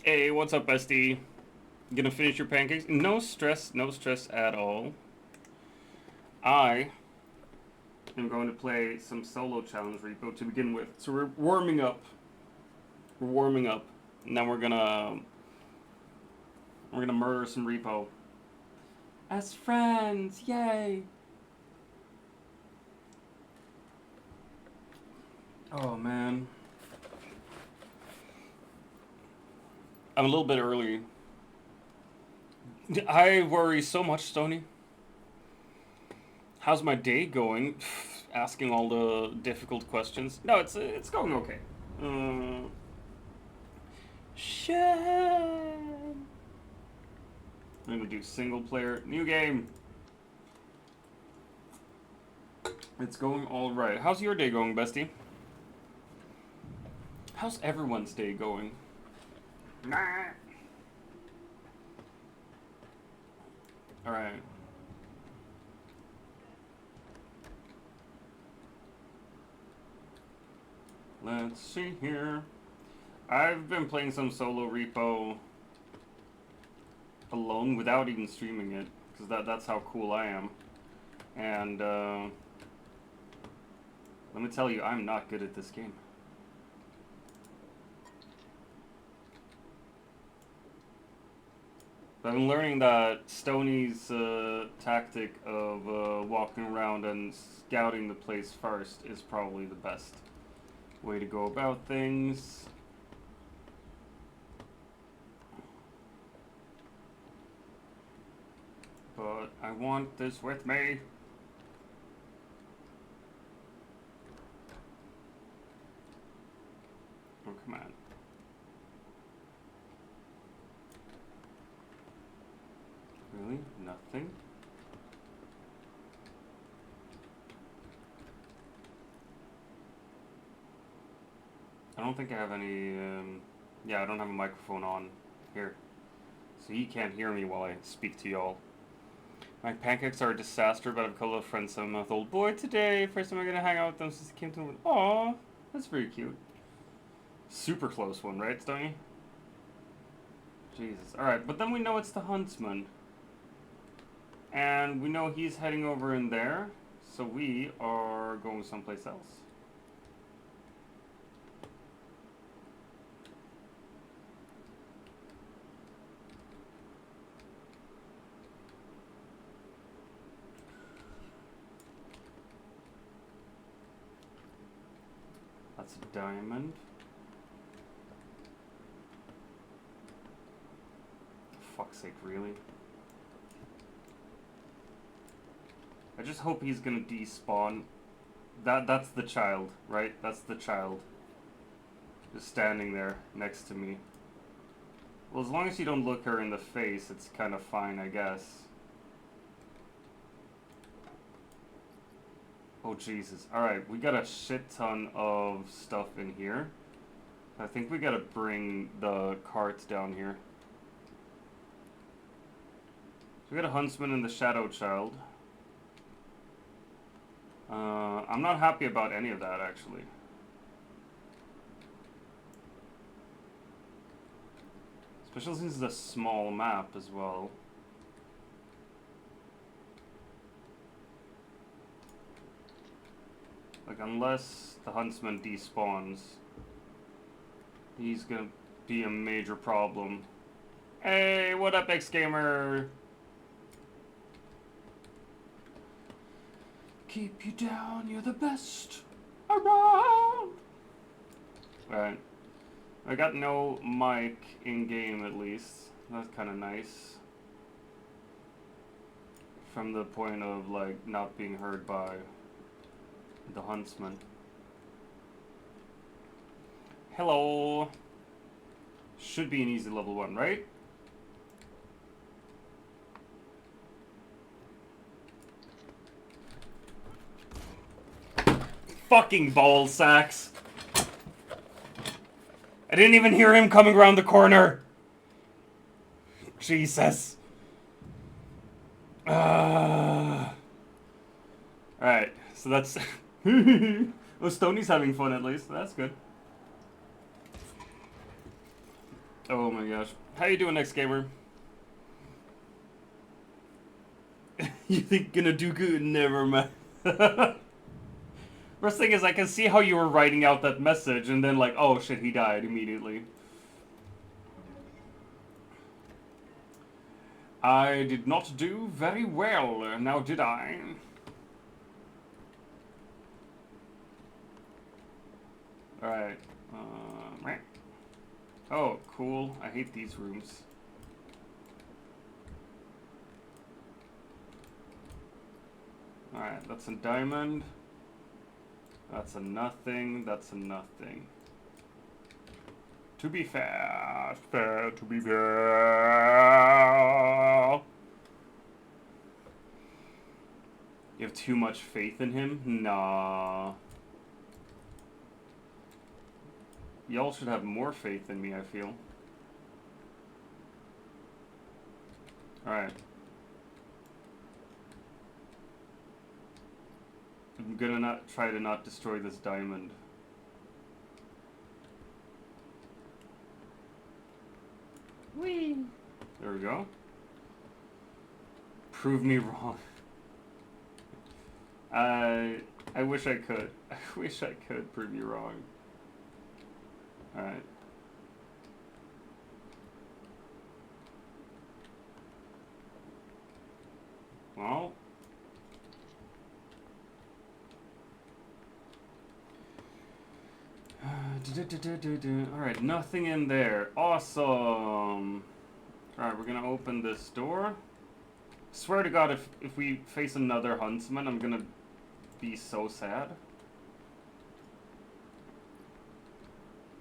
Hey, what's up, bestie? Gonna finish your pancakes? No stress at all. I am going to play some solo challenge repo to begin with. So we're warming up. We're warming up. And then we're gonna murder some repo. As friends, yay! Oh man. I'm a little bit early. I worry so much, Stony. How's my day going? Asking all the difficult questions. No, it's going okay. Shen. I'm gonna do single player, new game. It's going all right. How's your day going, bestie? How's everyone's day going? Nah. All right. Let's see here. I've been playing some solo repo alone without even streaming it, because that's how cool I am. And let me tell you, I'm not good at this game. But I'm learning that Stoney's tactic of walking around and scouting the place first is probably the best way to go about things. But I want this with me. Oh, come on. Really? Nothing? I don't think I have any, yeah, I don't have a microphone on here. So you can't hear me while I speak to y'all. My pancakes are a disaster, but I've called a friend some with old boy today. First time I'm gonna hang out with them since he came to me. Aw, that's very cute. Super close one, right, Stoney? Jesus. Alright, but then we know it's the huntsman. And we know he's heading over in there. So we are going someplace else. That's a diamond. For fuck's sake, really? I just hope he's gonna despawn. That's the child, right? That's the child. Just standing there next to me. Well, as long as you don't look her in the face, it's kind of fine, I guess. Oh, Jesus. Alright, we got a shit ton of stuff in here. I think we gotta bring the carts down here. So we got a huntsman and the shadow child. I'm not happy about any of that, actually. Especially since it's a small map as well. Like, unless the huntsman despawns, he's gonna be a major problem. Hey, what up, X-Gamer? Keep you down, you're the best around. Alright. I got no mic in-game, at least. That's kind of nice. From the point of, like, not being heard by the huntsman. Hello. Should be an easy level 1, right? Fucking ball sacks. I didn't even hear him coming around the corner. Jesus. Alright, so that's... Oh, Stoney's having fun at least. That's good. Oh my gosh. How you doing, next gamer? You think gonna do good? Never mind. First thing is, I can see how you were writing out that message, and then like, oh shit, he died immediately. I did not do very well, now did I? Alright. Oh, cool. I hate these rooms. Alright, that's a diamond. That's a nothing. That's a nothing. To be fast, to be fair. You have too much faith in him? Nah. Y'all should have more faith in me, I feel. Alright. I'm gonna try to not destroy this diamond. Whee! There we go. Prove me wrong. I wish I could. I wish I could prove you wrong. Alright. Well. Alright, nothing in there. Awesome. Alright, we're gonna open this door. Swear to God, if we face another huntsman, I'm gonna be so sad.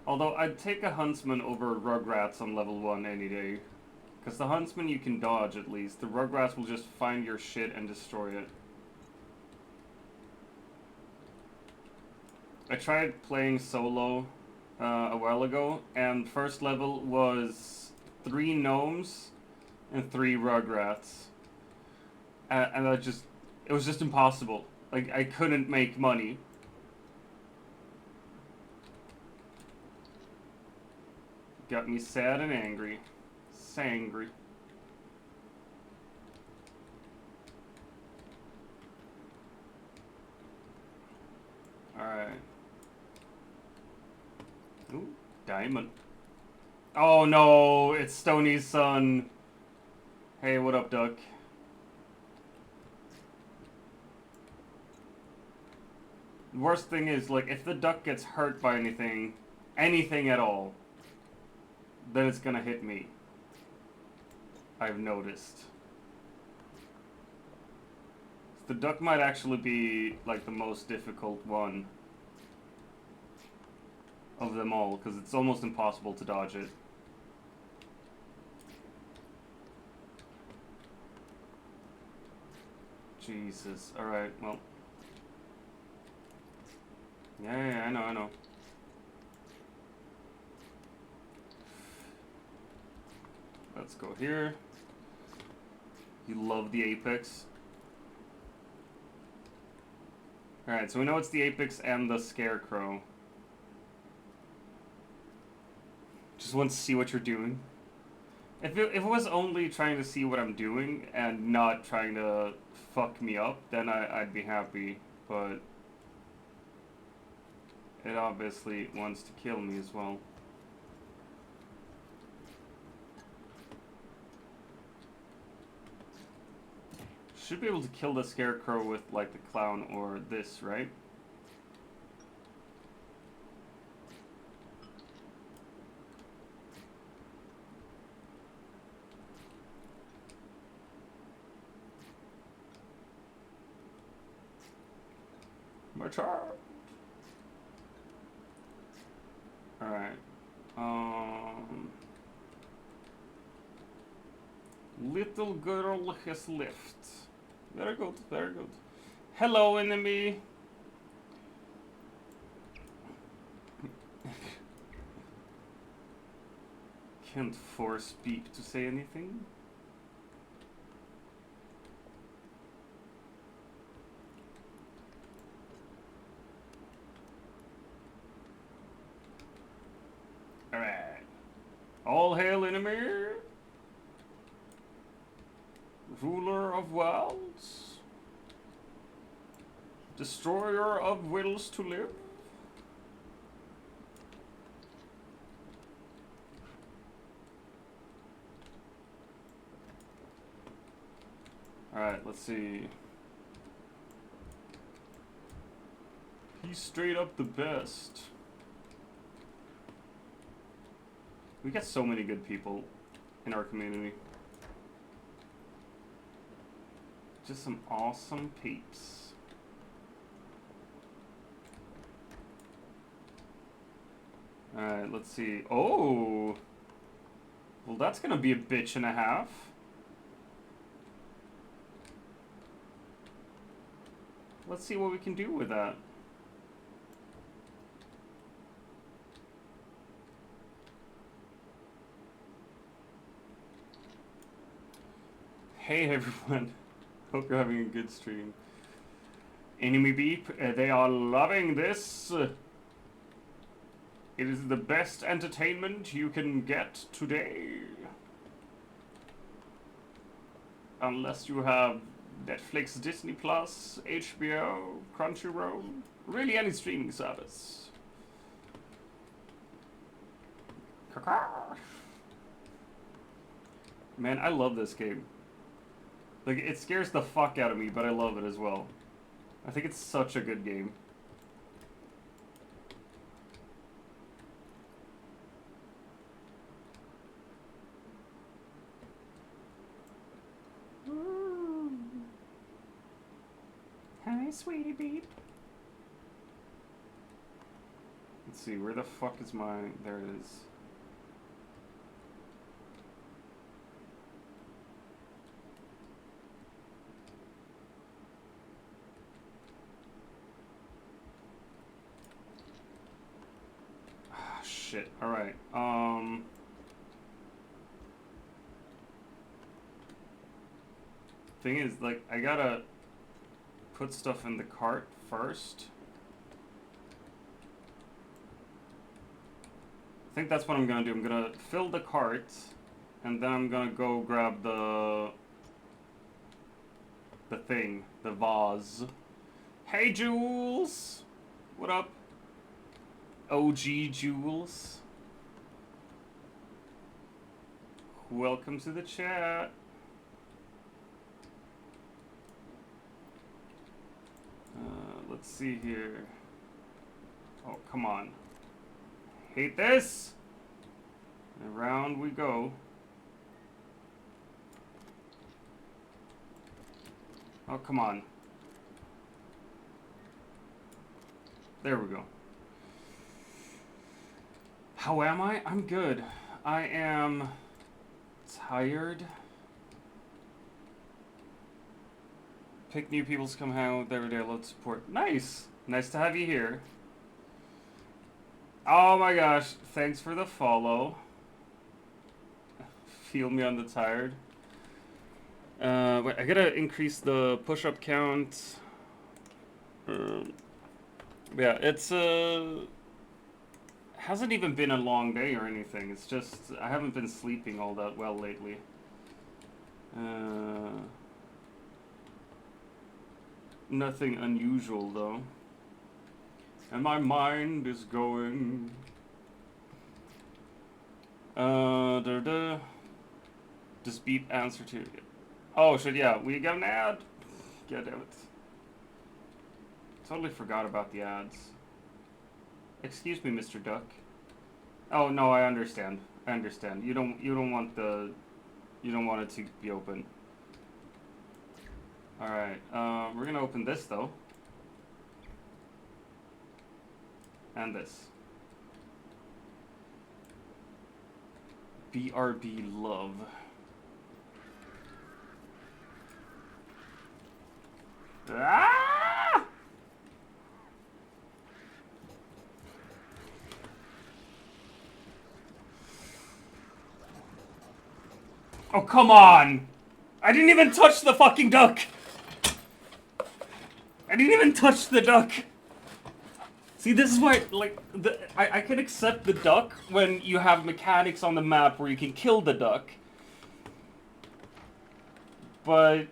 Although, I'd take a huntsman over Rugrats on level 1 any day. Because the huntsman you can dodge at least. The Rugrats will just find your shit and destroy it. I tried playing solo a while ago, and first level was 3 gnomes and 3 Rugrats. And it was just impossible. Like, I couldn't make money. Got me sad and angry. Sangry. Alright. Ooh, diamond. Oh no, it's Stoney's son. Hey, what up, Duck? The worst thing is, like, if the duck gets hurt by anything at all, then it's gonna hit me. I've noticed. The duck might actually be, like, the most difficult one of them all, because it's almost impossible to dodge it. Jesus. Alright, well. Yeah, I know. Let's go here. You love the Apex. Alright, so we know it's the Apex and the Scarecrow. Just want to see what you're doing. If it was only trying to see what I'm doing and not trying to fuck me up, then I'd be happy. But it obviously wants to kill me as well. Should be able to kill the Scarecrow with, like, the clown or this, right? My child. Alright. Little girl has left. Very good, very good. Hello, enemy. Can't force speak to say anything. Alright. All hostile enemy. Ruler of worlds. Destroyer of wills to live. Alright, let's see. He's straight up the best. We got so many good people in our community. Just some awesome peeps. Alright, let's see. Oh! Well, that's gonna be a bitch and a half. Let's see what we can do with that. Hey everyone, hope you're having a good stream. Enemy beep, they are loving this. It is the best entertainment you can get today. Unless you have Netflix, Disney Plus, HBO, Crunchyroll, really any streaming service. Man, I love this game. Like, it scares the fuck out of me, but I love it as well. I think it's such a good game. Hi, sweetie beep. Let's see, where the fuck is my... There it is. Ah, shit. Alright, thing is, like, I gotta put stuff in the cart first. I think that's what I'm gonna do. I'm gonna fill the cart, and then I'm gonna go grab the thing, the vase. Hey, Jules! What up? OG Jules. Welcome to the chat. Let's see here. Oh, come on. Hate this! And around we go. Oh, come on. There we go. How am I? I'm good. I am tired. Pick new people to come hang out every day. Load support. Nice! Nice to have you here. Oh my gosh. Thanks for the follow. Feel me on the tired. Wait, I gotta increase the push-up count. Yeah, it's hasn't even been a long day or anything. It's just I haven't been sleeping all that well lately. Nothing unusual though. And my mind is going. Just beat answer to. Oh shit! Yeah, we got an ad. God damn it. Totally forgot about the ads. Excuse me, Mr. Duck. Oh no, I understand. I understand. You don't want it to be open. All right. We're gonna open this though. And this. BRB love. Ah! Oh, come on! I didn't even touch the fucking duck! I didn't even touch the duck! See, this is why, like, I can accept the duck when you have mechanics on the map where you can kill the duck. But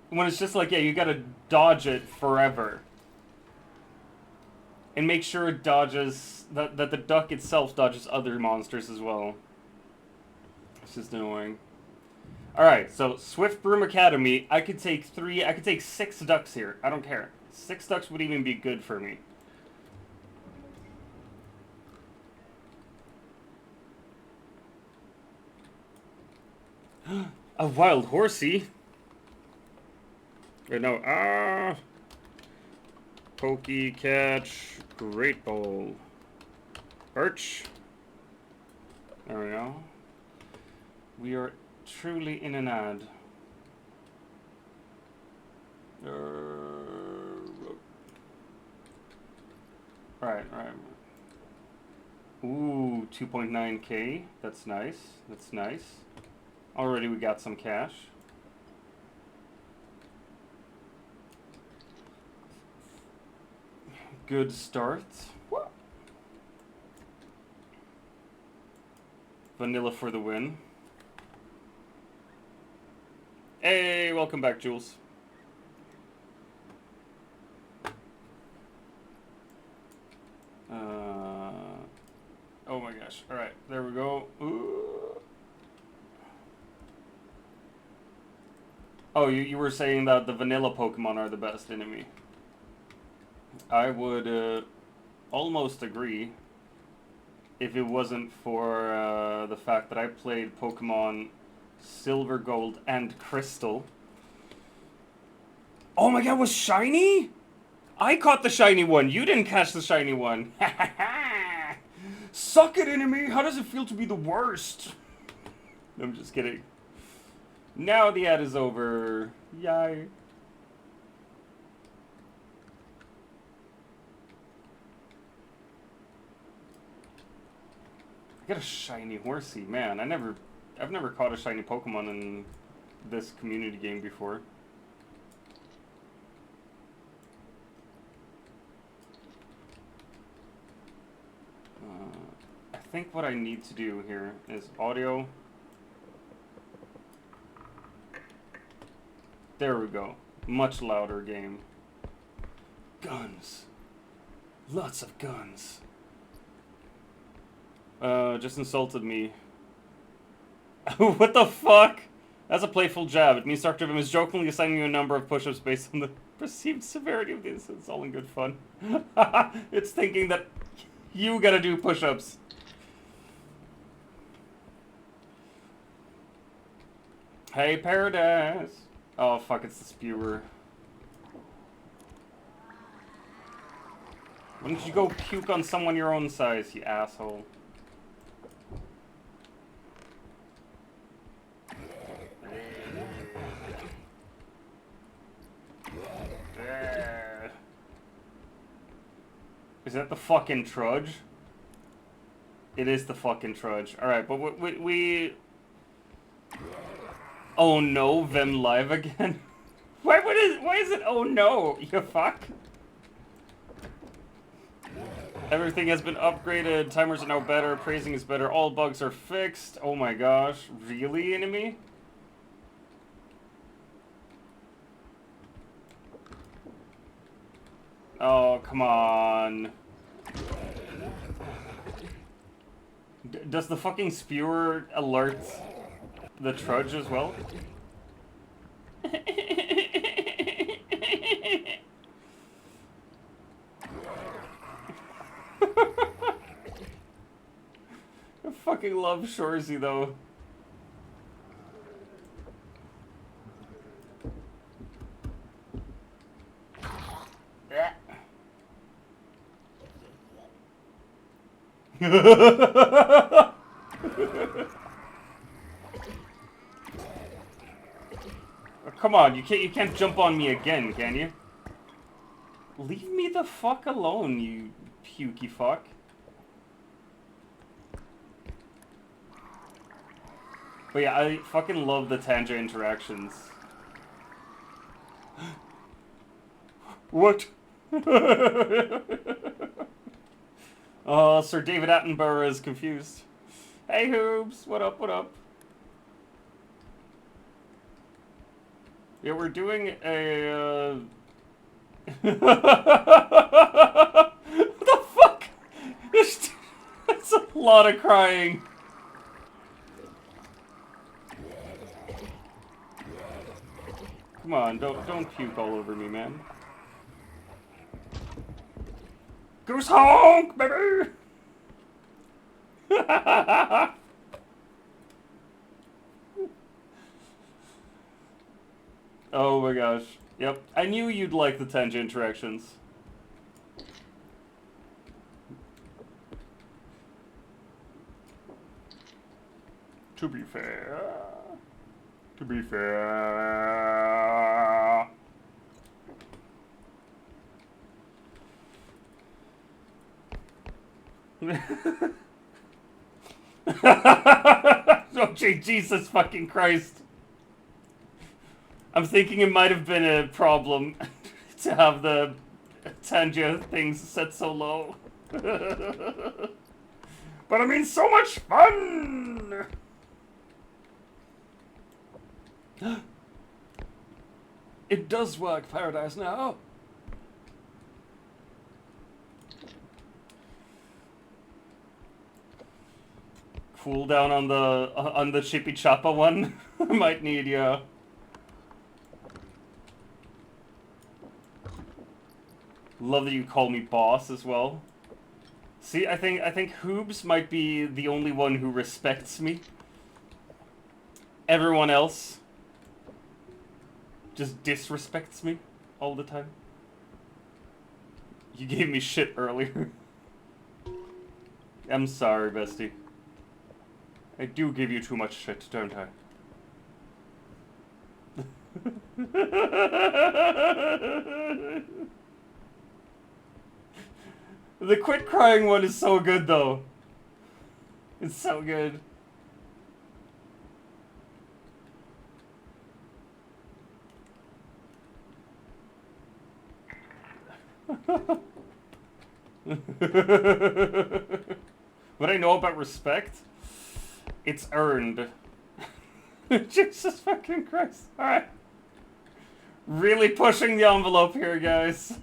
when it's just like, yeah, you gotta dodge it forever. And make sure it dodges, that the duck itself dodges other monsters as well. It's just annoying. Alright, so Swift Broom Academy, I could take 6 ducks here. I don't care. 6 ducks would even be good for me. A wild horsey? Wait, no, Pokey catch, great ball. Perch. There we go. We are truly in an ad. Alright. Ooh, 2.9k. That's nice. That's nice. Already we got some cash. Good start. Vanilla for the win. Hey, welcome back, Jules. Oh my gosh. Alright, there we go. Ooh. Oh, you were saying that the vanilla Pokemon are the best enemy. I would almost agree if it wasn't for the fact that I played Pokemon Silver, Gold, and Crystal. Oh my god, was shiny? I caught the shiny one. You didn't catch the shiny one. Suck it, enemy. How does it feel to be the worst? I'm just kidding. Now the ad is over. Yay. I got a shiny horsey, man. I've never caught a shiny Pokemon in this community game before. I think what I need to do here is audio. There we go. Much louder game. Guns. Lots of guns. Just insulted me. What the fuck? That's a playful jab. It means DrVem is jokingly assigning you a number of push-ups based on the perceived severity of the incident. It's all in good fun. It's thinking that you gotta do push-ups. Hey, Paradise. Oh, fuck, it's the spewer. Why don't you go puke on someone your own size, you asshole? Is that the fucking Trudge? It is the fucking Trudge. Alright, but we... Oh no, Vem live again? Why is it oh no, you fuck? Everything has been upgraded, timers are now better, praising is better, all bugs are fixed. Oh my gosh, really, enemy? Oh, come on. Does the fucking spewer alert the Trudge as well? I fucking love Shorzy though. Come on, you can't jump on me again, can you? Leave me the fuck alone, you pukey fuck. But yeah, I fucking love the Tanja interactions. What? Oh, Sir David Attenborough is confused. Hey, Hoobs, what up, what up? Yeah, we're doing a, what the fuck? It's a lot of crying. Come on, don't puke all over me, man. Goose honk, baby! Oh my gosh. Yep, I knew you'd like the tangent interactions. To be fair. To be fair. Oh, Jesus fucking Christ. I'm thinking it might have been a problem to have the Tangia things set so low. But I mean, so much fun! It does work, Paradise, now. Cooldown on the Chippy Choppa one. I might need, yeah. Love that you call me boss as well. See, I think Hoobs might be the only one who respects me. Everyone else just disrespects me all the time. You gave me shit earlier. I'm sorry, bestie. I do give you too much shit, don't I? The quit crying one is so good, though. It's so good. What I know about respect, it's earned. Jesus fucking Christ. Alright. Really pushing the envelope here, guys.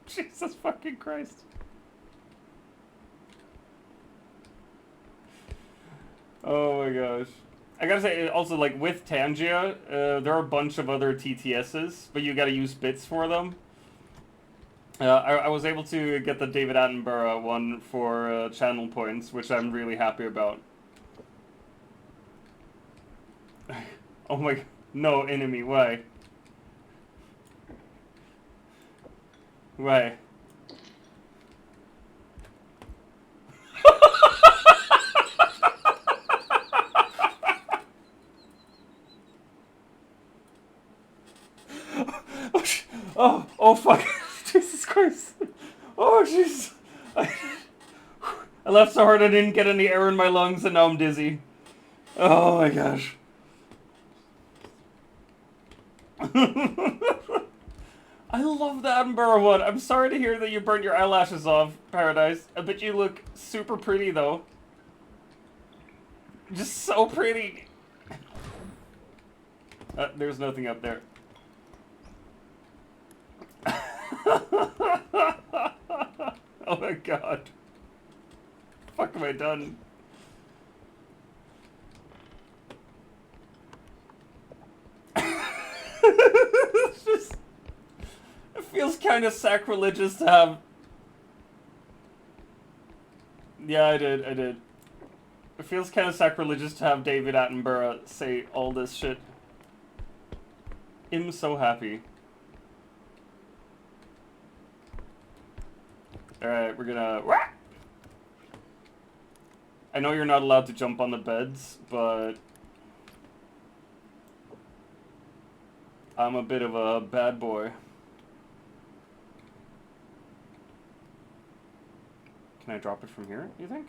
Jesus fucking Christ. Oh my gosh. I gotta say, also, like, with Tangia, there are a bunch of other TTSs, but you gotta use bits for them. I was able to get the David Attenborough one for channel points, which I'm really happy about. Oh my... No, enemy, why? Why? Oh fuck. Jesus Christ. Oh jeez. I laughed so hard I didn't get any air in my lungs and now I'm dizzy. Oh my gosh. I love the Attenborough one. I'm sorry to hear that you burnt your eyelashes off, Paradise. I bet you look super pretty though. Just so pretty. There's nothing up there. Oh my god. The fuck am I done? It's just... It feels kind of sacrilegious to have... Yeah, I did. It feels kind of sacrilegious to have David Attenborough say all this shit. I'm so happy. Alright, we're gonna... I know you're not allowed to jump on the beds, but... I'm a bit of a bad boy. Can I drop it from here, you think?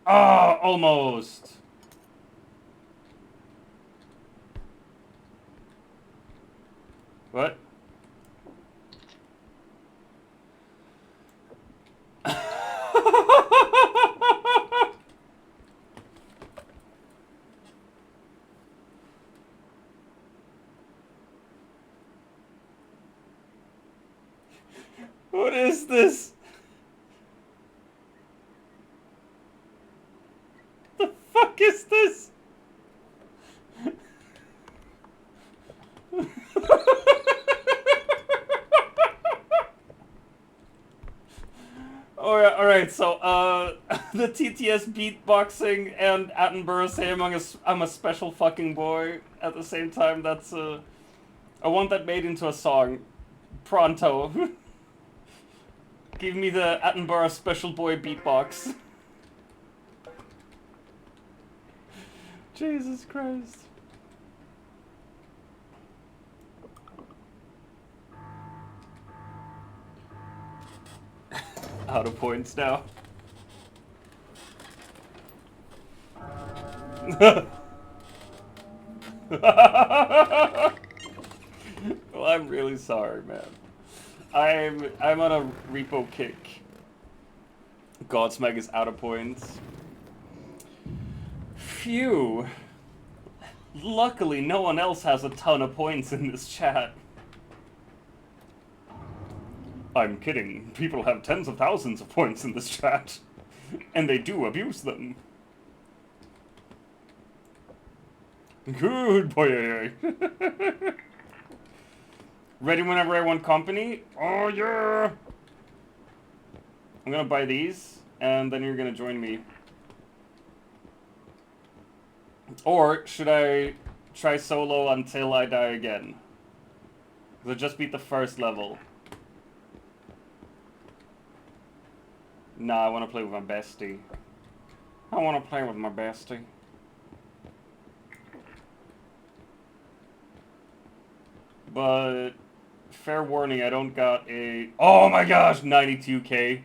Oh, almost! What? What is this? The fuck is this? Alright, so, the TTS beatboxing and Attenborough saying I'm a special fucking boy at the same time, that's, I want that made into a song. Pronto. Give me the Attenborough special boy beatbox. Jesus Christ. Out of points now. Well, I'm really sorry, man. I'm on a repo kick. Godsmack is out of points. Phew. Luckily, no one else has a ton of points in this chat. I'm kidding. People have tens of thousands of points in this chat. And they do abuse them. Good boy. Ready whenever I want company? Oh yeah! I'm gonna buy these, and then you're gonna join me. Or, should I try solo until I die again? Because I just beat the first level. Nah, I want to play with my bestie. I want to play with my bestie. But, fair warning, I don't got a... Oh my gosh, 92k.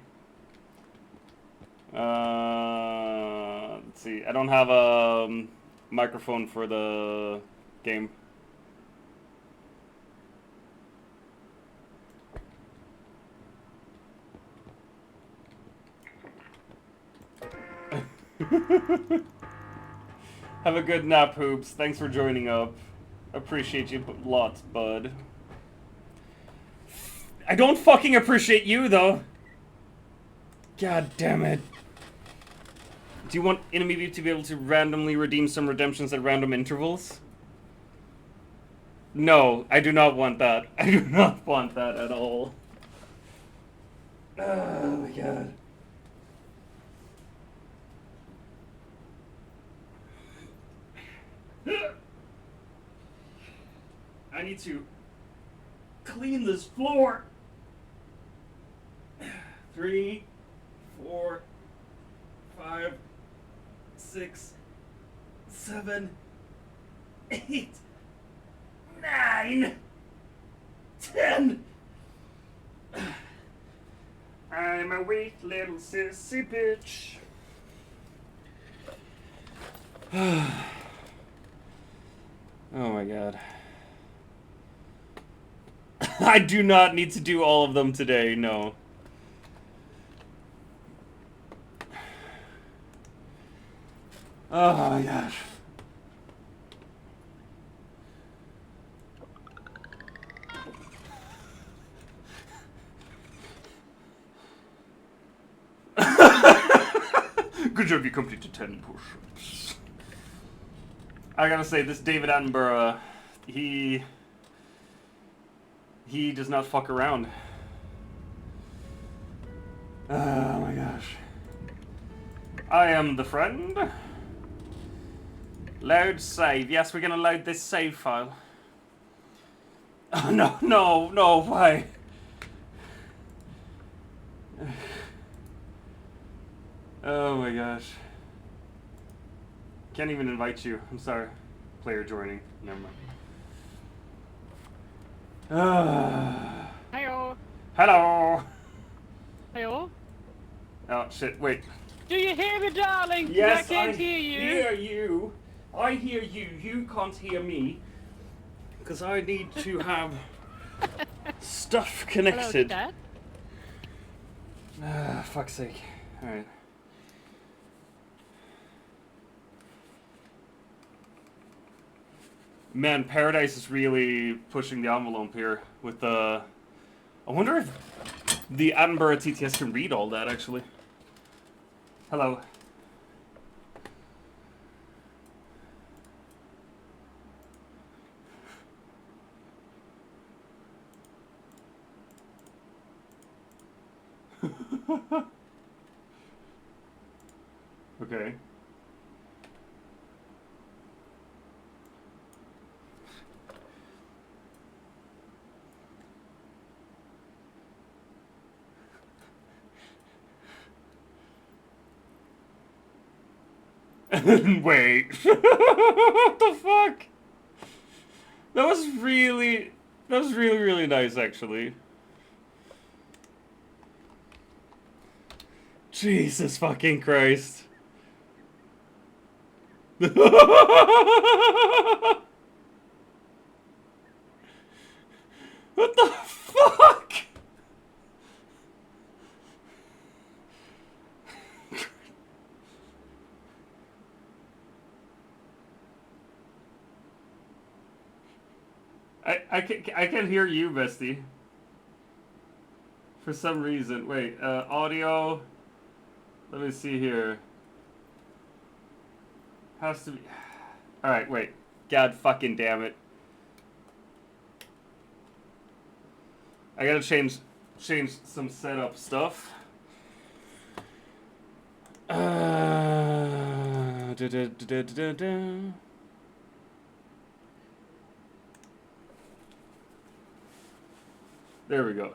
Let's see, I don't have a microphone for the game. Have a good nap, Hoops. Thanks for joining up. Appreciate you lots, bud. I don't fucking appreciate you, though. God damn it. Do you want Enemy View to be able to randomly redeem some redemptions at random intervals? No, I do not want that. I do not want that at all. Oh my god. I need to clean this floor. 3, 4, 5, 6, 7, 8, 9, 10. I'm a weak little sissy bitch. Oh my god. I do not need to do all of them today, no. Oh my gosh. Good job, you completed 10 push-ups. I gotta say, this David Attenborough, he does not fuck around. Oh my gosh. I am the friend. Load save. Yes, we're gonna load this save file. Oh no, no, no, why? Oh my gosh. Can't even invite you. I'm sorry. Player joining. Never mind. Heyo. Hello. Heyo. Oh shit, wait. Do you hear me, darling? Yes, I can't hear you. Hear you. I hear you. You can't hear me. Because I need to have stuff connected. Hello, Dad. Fuck's sake. Alright. Man, Paradise is really pushing the envelope here with the... I wonder if The Attenborough TTS can read all that, actually. Hello. Okay. Wait. What the fuck? That was really, really nice, actually. Jesus fucking Christ. What the fuck? I can hear you, bestie. For some reason. Wait, audio. Let me see here. Has to be. Alright, wait. God fucking damn it. I gotta change some setup stuff. There we go.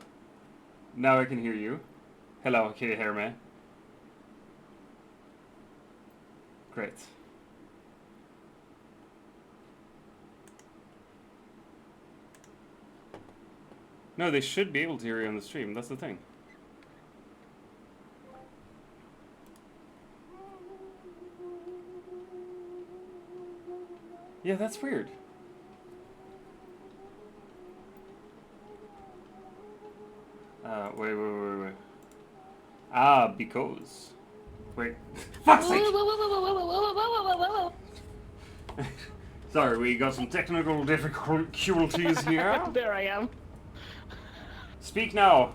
Now I can hear you. Hello, can you hear me? Great. No, they should be able to hear you on the stream. That's the thing. Yeah, that's weird. Wait. Ah, because. Wait. Fuck's sake! Sorry, we got some technical difficulties here. There I am. Speak now,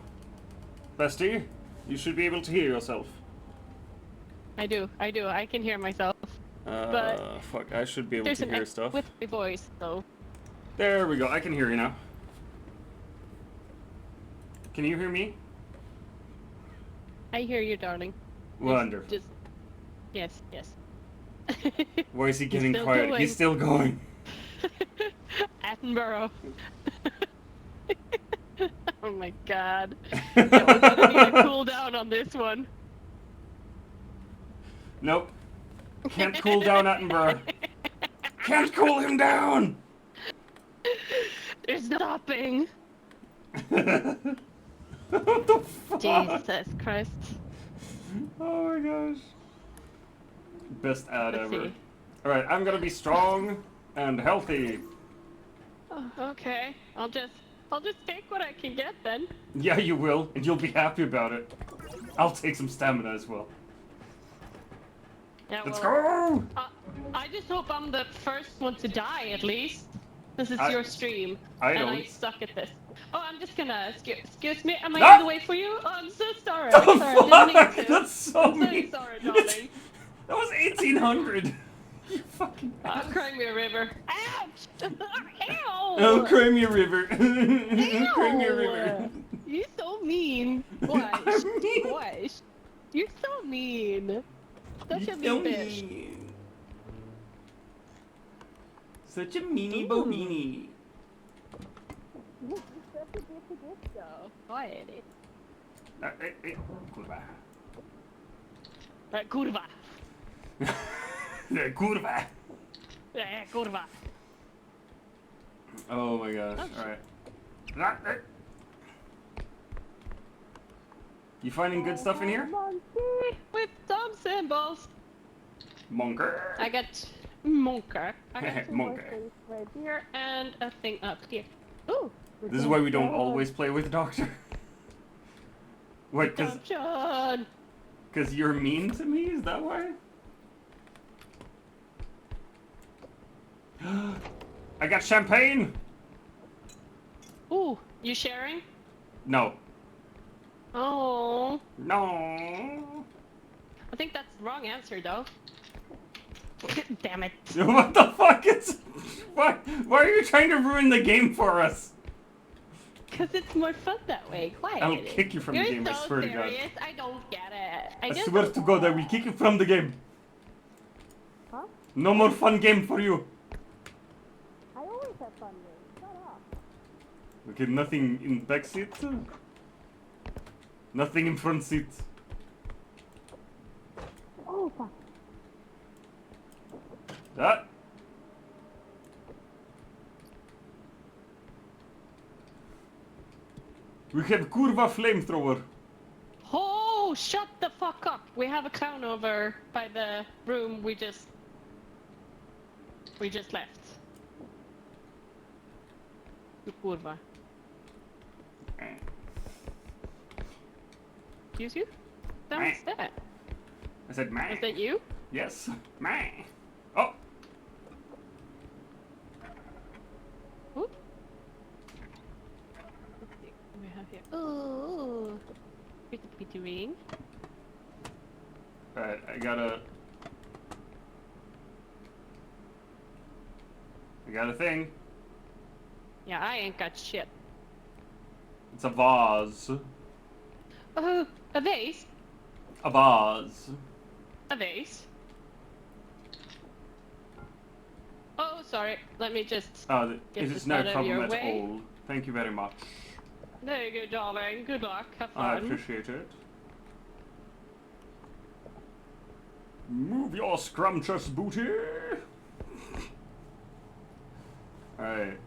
bestie. You should be able to hear yourself. I do. I can hear myself. But fuck, I should be able to hear stuff. With my voice, though. There we go, I can hear you now. Can you hear me? I hear you, darling. Wonderful. Yes. Why is he getting still quiet? going. He's still going. Attenborough. Oh my god. Yeah, we're gonna need a cool down on this one. Nope. Can't cool down Attenborough. Can't cool him down! There's stopping. What the fuck? Jesus Christ. Oh my gosh. Best ad Let's ever. see. Alright, I'm gonna be strong and healthy. Oh, okay. I'll just take what I can get then. Yeah, you will, and you'll be happy about it. I'll take some stamina as well. Yeah, Let's well, go! I just hope I'm the first one to die, at least. This is your stream. I and don't. I suck at this. Oh, I'm just gonna... Excuse me, am I Ah! in the way for you? Oh, I'm so sorry. The Sorry, fuck? I didn't mean to. That's so I'm mean. so sorry, darling. That was 1800. You fucking ass. Cry me a river. Ouch! Ow! Oh, cry me a river. Cry me a Ew. river. You're so mean. Why? I'm mean. Why? You're so mean. Such a You're mean bitch. mean. Such a meanie Ooh. bobini. Quiet. Kurwa. Kurwa. Kurwa. Kurwa. Oh my gosh. Alright. You finding good stuff in here? Monkey with some symbols. Monker. I got monker. I got some more Monker. things right here and a thing up here. Ooh. This is why we don't always play with the doctor. Wait, Redemption. cause you're mean to me? Is that why? I got champagne! Ooh, you sharing? No. Oh. No. I think that's the wrong answer, though. Damn it. What the fuck is... Why are you trying to ruin the game for us? Because it's more fun that way. Quiet. I'll kick you from the game, I swear to God. Serious? I don't get it. I just swear don't to God, I get will it. kick you from the game. Huh? No more fun game for you. I always have fun games. Shut up. Okay, nothing in back seat. Nothing in front seat. Oh, fuck. That. We have Kurva flamethrower. Oh, shut the fuck up. We have a clown over by the room we just left. Kurwa. Excuse you? That was that. I said meh. Is that you? Yes. Meh. Oh. Ooh. Let's see what we have here. Ooh. Pretty ring. Alright, I got a thing. Yeah, I ain't got shit. It's a vase. Oh, a vase? A vase. A vase? Oh, sorry. Let me just Oh, get it this is no out of problem your at way. all. Thank you very much. There you go, darling. Good luck. Have fun. I appreciate it. Move your scrumptious booty. Alright,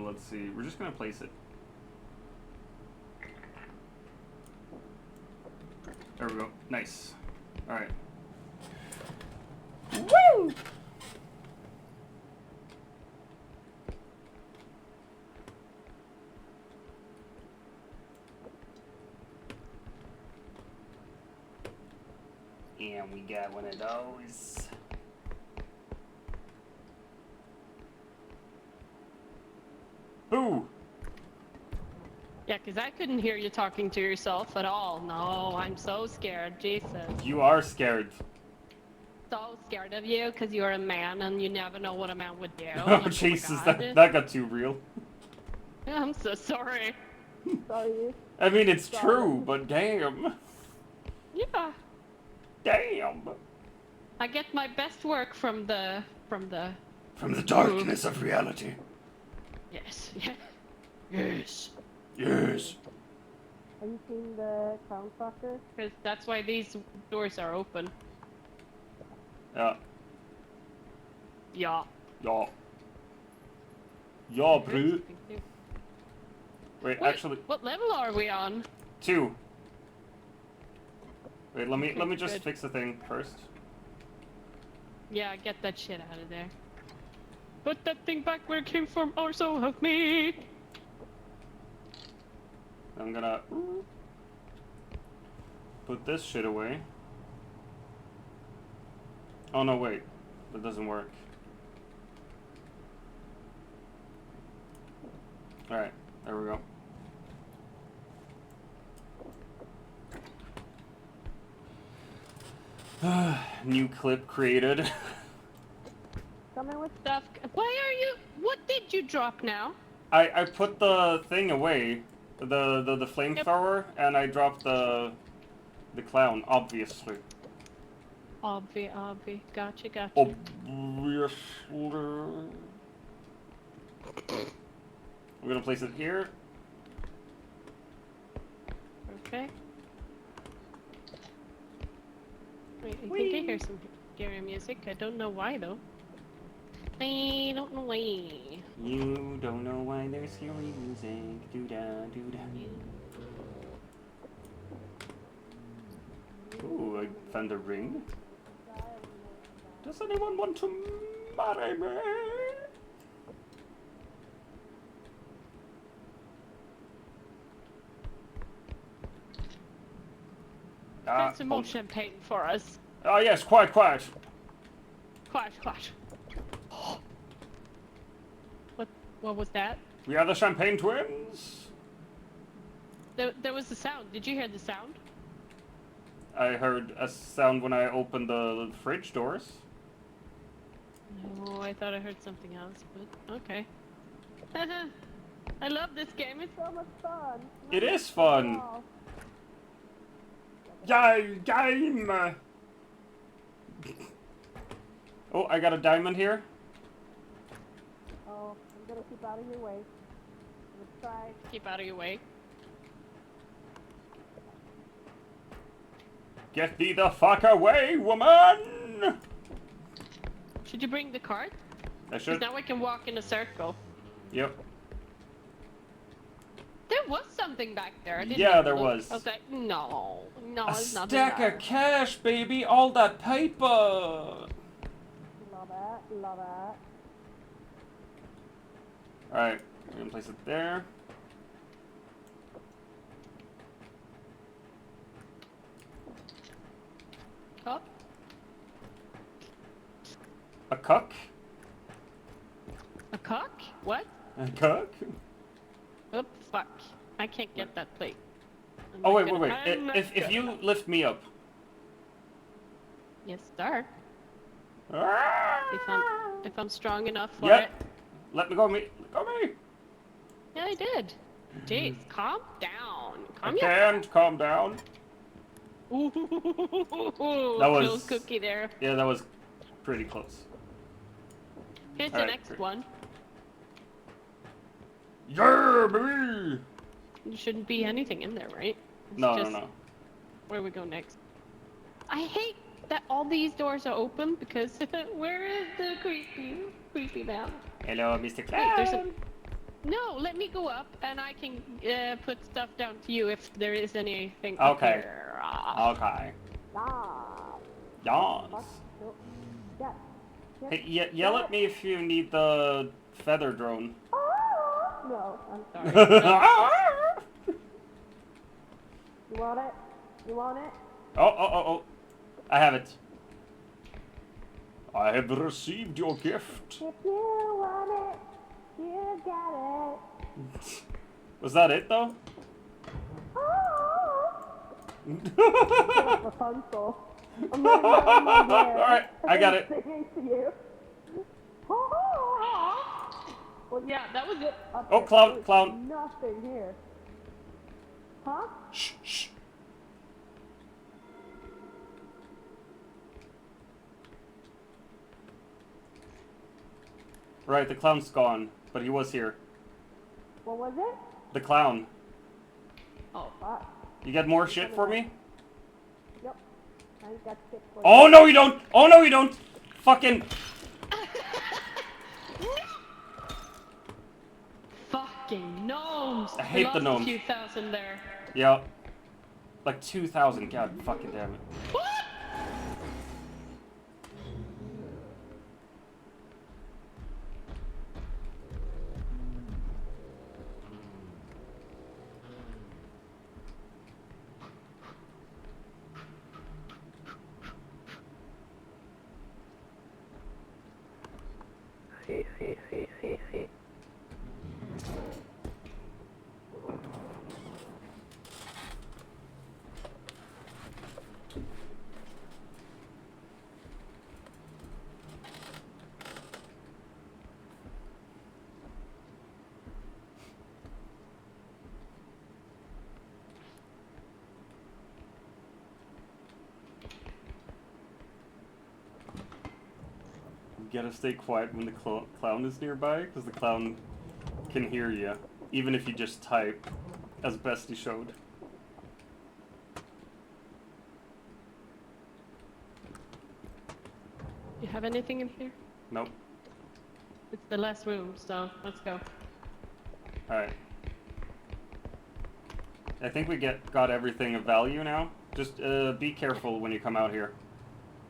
let's see. We're just gonna place it. There we go. Nice. Alright. Woo! And we got one of those. Ooh! Yeah, because I couldn't hear you talking to yourself at all. No, I'm so scared. Jesus. You are scared. So scared of you because you're a man and you never know what a man would do. Oh, Like, my Jesus, God. that got too real. I'm so sorry. Sorry. I mean, it's true, but damn. Yeah. Damn. I get my best work from the From the darkness of reality. Yes. Yeah. Yes. Yes. Have you seen the clown fucker? Because that's why these doors are open. Yeah. Yeah. Yeah. Yeah, bro. Wait, Wait, actually, what level are we on? 2. Wait, let me Okay, just good. fix the thing first. Yeah, get that shit out of there. Put that thing back where it came from, or so help me! I'm gonna put this shit away. Oh no, wait. That doesn't work. Alright, there we go. New clip created. Coming with stuff. Why are you? What did you drop now? I put the thing away, the flamethrower, and I dropped the clown, obviously. Obvi. Gotcha. Obviously. I'm gonna place it here. Okay. Wait, I think I hear some scary music. I don't know why though. I don't know why. You don't know why there's scary music. Do-da. Ooh, I found a ring. Does anyone want to marry me? Get some more champagne for us. Oh yes, quiet. Quiet. What was that? We are the Champagne Twins. There was a sound. Did you hear the sound? I heard a sound when I opened the fridge doors. No, I thought I heard something else, but okay. I love this game. It's so much fun. It is fun. Yay, game! Oh, I got a diamond here. Oh, I'm gonna keep out of your way. I'm gonna try to keep out of your way. Get thee the fuck away, woman! Should you bring the cart? I Because should. now we can walk in a circle. Yep. There was something back there. I didn't Yeah, even there look. was. I was like, no, A it's not stack there. of cash, baby! All that paper! Love it, love it. Alright, we're gonna place it there. Cup? A cuck? A cock? What? A cuck? Oh, fuck. I can't get that plate. I'm Oh, not wait, gonna- wait, I'm wait. not If gonna- you lift me up. Yes, sir. If I'm strong enough for Yep. it. Let me go, me. Go, me! Yeah, I did. Jeez, calm down. I Calm can't calm down. Ooh, That was- close cookie there. Yeah, that was pretty close. Here's the Alright, next great. one. Yeah, baby! There shouldn't be anything in there, right? It's No, just no, no. where we go next. I hate that all these doors are open because where is the creepy man? Hello, Mr. Wait, Clown. there's a... No, let me go up and I can put stuff down to you if there is anything up Okay. here. Okay. Yes. Hey, yell at me if you need the feather drone. No, I'm sorry. You want it? You want it? Oh. I have it. I have received your gift. If you want it, you got it. Was that it, though? Rapunzel. I'm laying down my hair. Alright, I got it. Singing to you. Well, yeah, that was it. Up Oh, there. clown, There's clown. Nothing here. Huh? Shh. Right, the clown's gone, but he was here. What was it? The clown. Oh, fuck. You got more shit for me? Yep. I got shit for Oh, no, you don't! Oh, no, you don't! Fucking... Fucking gnomes! I hate the lost gnomes. a few thousand there. Yeah. Like 2,000, god fucking damn it. What? You gotta stay quiet when the clown is nearby, because the clown can hear you, even if you just type, as best he showed. You have anything in here? Nope. It's the last room, so let's go. Alright. I think we got everything of value now. Just be careful when you come out here.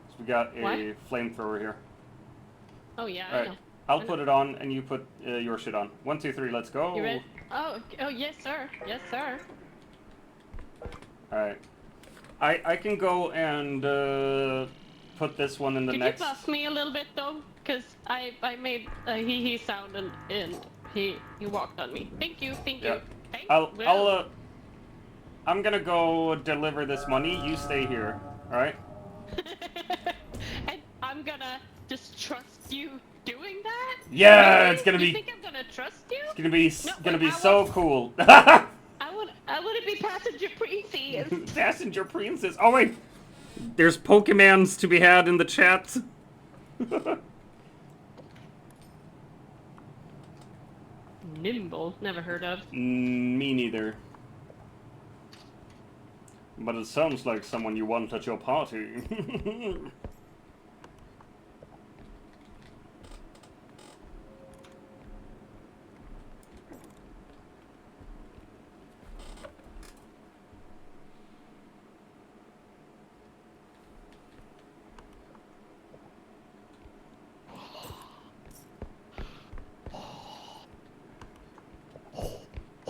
'Cause we got a What? flamethrower here. Oh yeah, I Alright. know. I'll I put know. it on and you put your shit on. 1, 2, 3, let's go. You ready? Oh, yes, sir. Yes, sir. Alright. I can go and put this one in the Could next. you buff me a little bit though? Cause I made a hee sound and he walked on me. Thank you. Yeah. Thank I'll I'm gonna go deliver this money. You stay here. All right? And I'm gonna just trust you doing that? Yeah, Really? it's gonna You be. think I'm gonna trust you? It's gonna be. No, Gonna wait, be I so want- cool. I wouldn't be passenger princess. Passenger princess. Oh wait, there's Pokemons to be had in the chat. Nimble, never heard of. Me neither. But it sounds like someone you want at your party.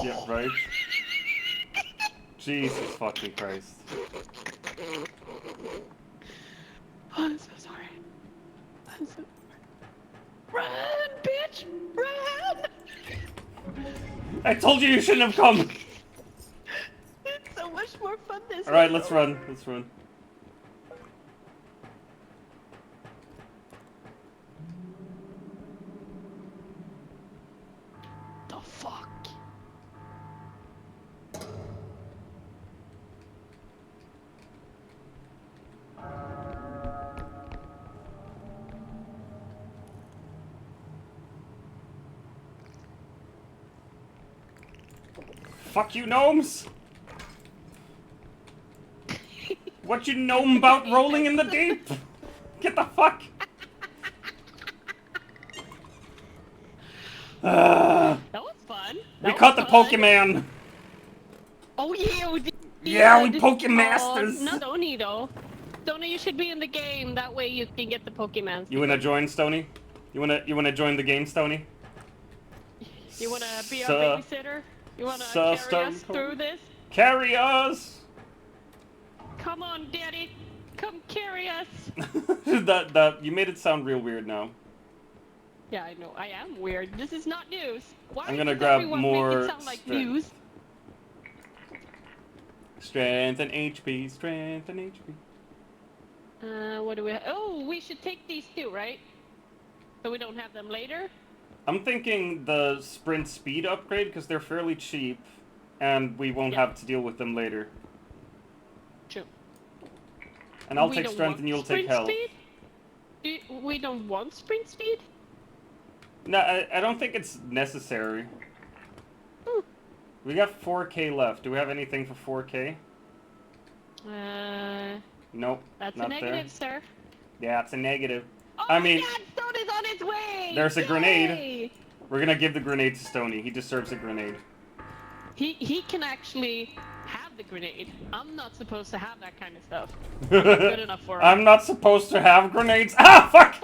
Yeah, right? Jesus fucking Christ. Oh, I'm so sorry. I'm so... Run, bitch! Run! I told you shouldn't have come! It's so much more fun this way. Alright, let's run. Let's run. The fuck? Fuck you, gnomes! What you gnome about rolling in the deep? Get the fuck! That was fun. We That caught the was fun. Pokemon! Oh yeah, we did. Yeah, we Pokemasters! Not Oni though. Stony, you should be in the game. That way you can get the Pokemon. You wanna join, Stony? You wanna join the game, Stony? You wanna be our Sir- babysitter? You wanna Sir carry us Stone through this? Carry us! Come on, Daddy. Come carry us. that you made it sound real weird now. Yeah, I know. I am weird. This is not news. Why I'm gonna does grab everyone more make it sound like strength. news? Strength and HP, strength and HP. What do we? Oh, we should take these two, right? So we don't have them later. I'm thinking the sprint speed upgrade because they're fairly cheap, and we won't Yeah. have to deal with them later. True. And I'll We take don't strength want and you'll take sprint health. Speed? We don't want sprint speed? No, I don't think it's necessary. Hmm. We got 4K left. Do we have anything for 4K? Nope. That's not a negative, sir. There. Yeah, it's a negative. Oh I my mean, God, Stone is on his way! there's a Yay! grenade. We're gonna give the grenade to Stony. He deserves a grenade. He can actually have the grenade. I'm not supposed to have that kind of stuff. I'm not good enough for it. I'm not supposed to have grenades. Ah, fuck!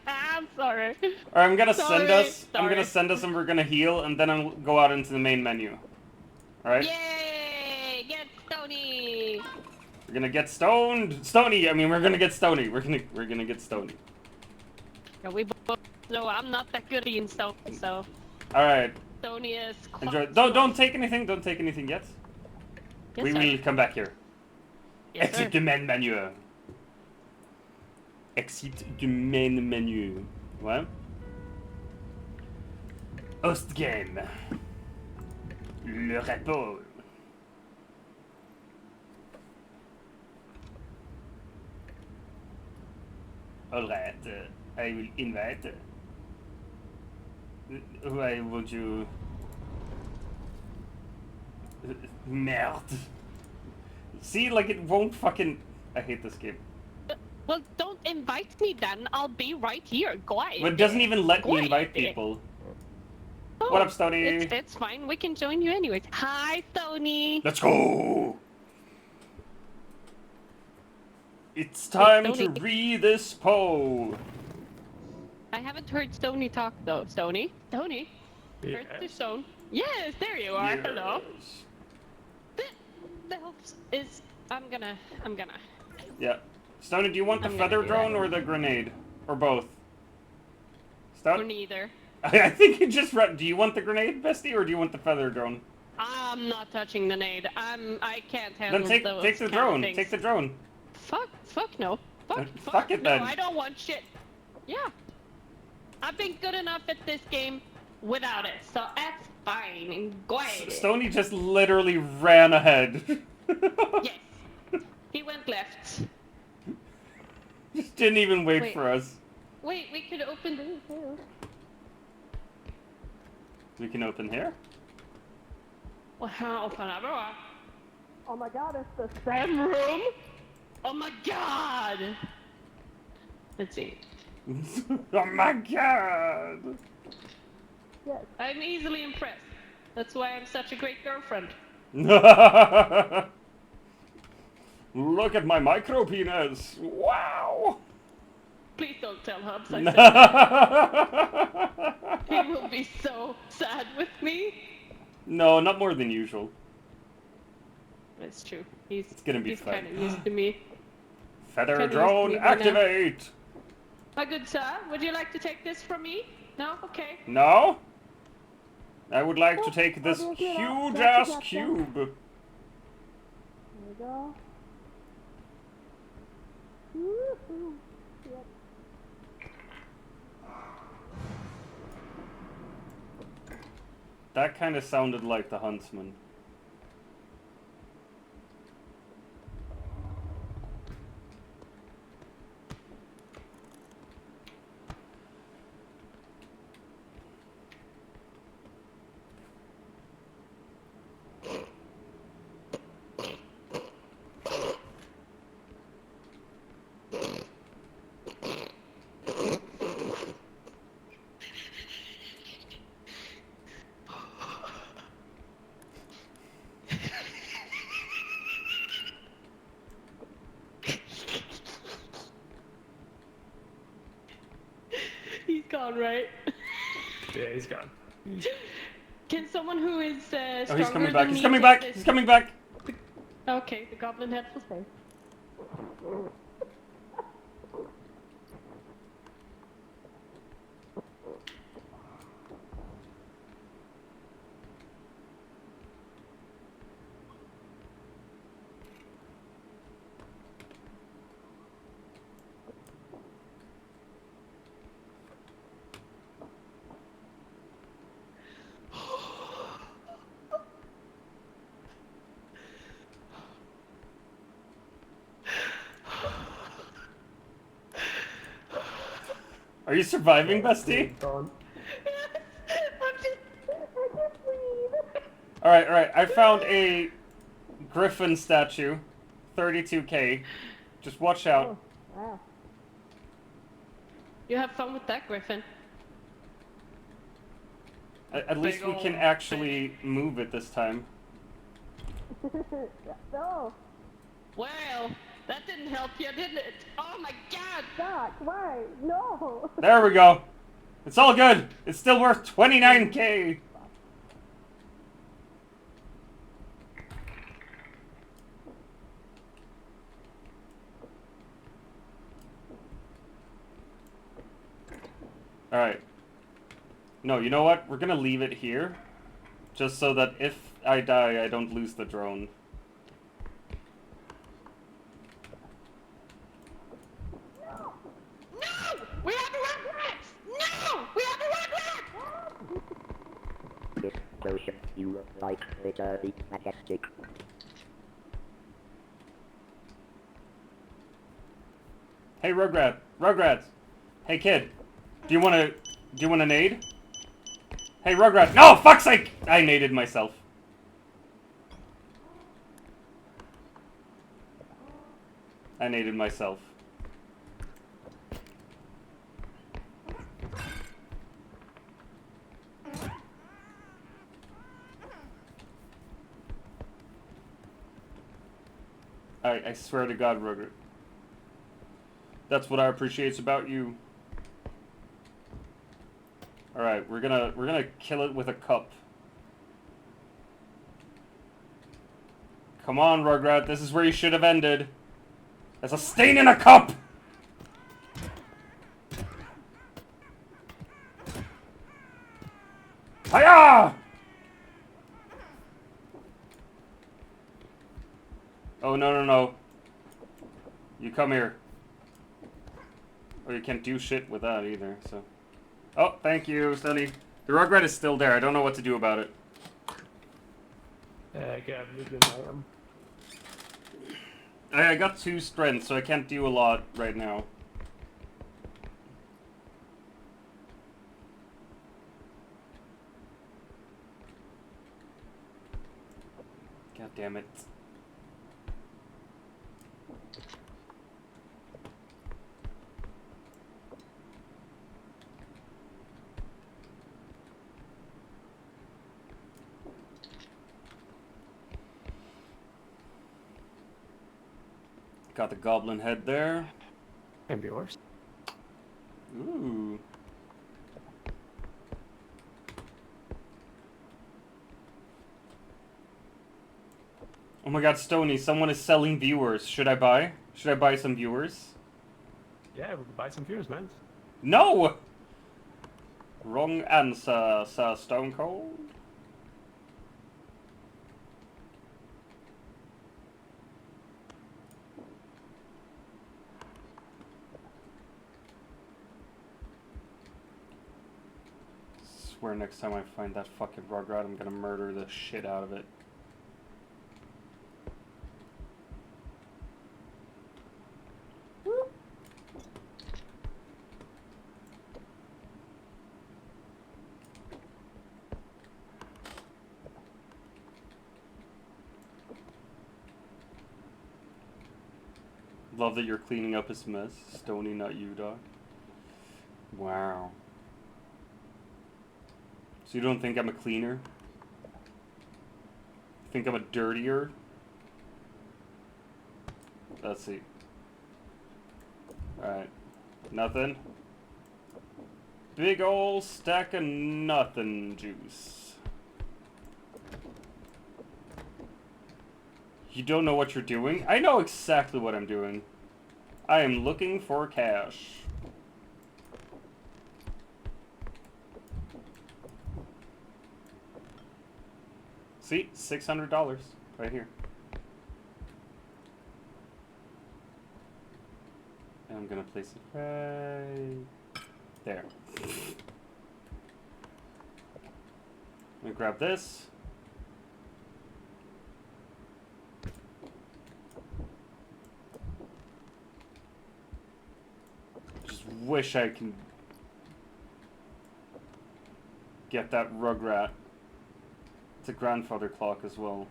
I'm sorry. Alright, I'm gonna send Sorry, us. I'm sorry. gonna send us, and we're gonna heal, and then I'll go out into the main menu. Alright? Yay! Get Stony! We're gonna get stoned. Stony. I mean, we're gonna get Stony. We're gonna get Stony. Yeah, we both know I'm not that good at being stoned, so All right. Stony is. Enjoy. Don't take anything. Don't take anything yet. Yes, We sir. will come back here. Yes, Exit sir. the main menu. Exit the main menu. What? Host game. Le Repo. Alright, I will invite. Why won't you? Merde. See, like it won't fucking. I hate this game. Well, don't invite me then. I'll be right here. Quiet. But it doesn't even let me Quiet. invite people. Oh, What up, Stony? It's fine. We can join you anyways. Hi, Stony. Let's go! It's time to Stony. read this poll. I haven't heard Stony talk though. Stony? Stony? Heard the Stone? Yes, there you are. Hello. Yes. The helps is I'm gonna. Yeah. Stony, do you want the I'm gonna feather do drone that. or the grenade? Or both? Or Stony? neither. I think you just read. Do you want the grenade, Bestie, or do you want the feather drone? I'm not touching the nade. I can't Then handle take those the kind of drone. things. Take the drone. Fuck no. Fuck it no, then. I don't want shit. Yeah. I've been good enough at this game without it, so that's fine. Go ahead. Stony just literally ran ahead. Yes. He went left. Just didn't even wait Wait. for us. Wait, we could open these too. We can open here. Well, open everywhere. Oh my god, it's the same room? Oh my god! Let's see. Oh my god! Yes. I'm easily impressed. That's why I'm such a great girlfriend. Look at my micro penis! Wow! Please don't tell Hubs I said No, he will be so sad with me. not more than usual. That's true. He's gonna be fun. kind of used to me. Feather Kinda drone used to me by now. activate! My good sir, would you like to take this from me? No? Okay. No? I would like to take this huge ass cube. There we go. Woohoo. Yep. That kind of sounded like the huntsman. He's gone, right? Yeah, he's gone. Can someone who is stronger Oh, he's coming back. than He's me coming take back. this? He's coming back. Okay, the goblin head will stay. Are you surviving, bestie? Gone. I can't breathe. Alright. I found a griffin statue. 32k. Just watch out. Wow. You have fun with that, Griffin. At least we can actually move it this time. No. Well, that didn't help you, did it? Oh my god! Doc, why? No! There we go. It's all good. It's still worth 29k. Alright. No, you know what? We're gonna leave it here. Just so that if I die, I don't lose the drone. No! We have a rat! No! We have a rat! This version, you look like literally majestic. Hey, Rugrats! Hey, kid! Do you want an aid? Hey, Rugrat! No! Fuck's sake! I naded myself. I naded myself. I swear to God, Rugrat. That's what I appreciate about you. Alright, we're gonna kill it with a cup. Come on, Rugrat, this is where you should have ended. There's a stain in a cup! Hiya! Oh, no, no, no. You come here. Oh, you can't do shit with that either, so. Oh, thank you, Stunny. The Rugrat is still there. I don't know what to do about it. Get a movement item. I got 2 strength, so I can't do a lot right now. God damn it. Got the goblin head there. Can be worse. Ooh. Oh my god, Stony, someone is selling viewers. Should I buy? Should I buy some viewers? Yeah, we can buy some viewers, man. No! Wrong answer, Sir Stone Cold. Swear next time I find that fucking Rugrat, I'm gonna murder the shit out of it. Love that you're cleaning up his mess. Stony, not you, dog. Wow. So you don't think I'm a cleaner? Think I'm a dirtier? Let's see. Alright. Nothing? Big ol' stack of nothing juice. You don't know what you're doing? I know exactly what I'm doing. I am looking for cash. See? $600 right here. And I'm gonna place it right there. I'm gonna grab this. Just wish I can get that Rugrat. It's a grandfather clock as well.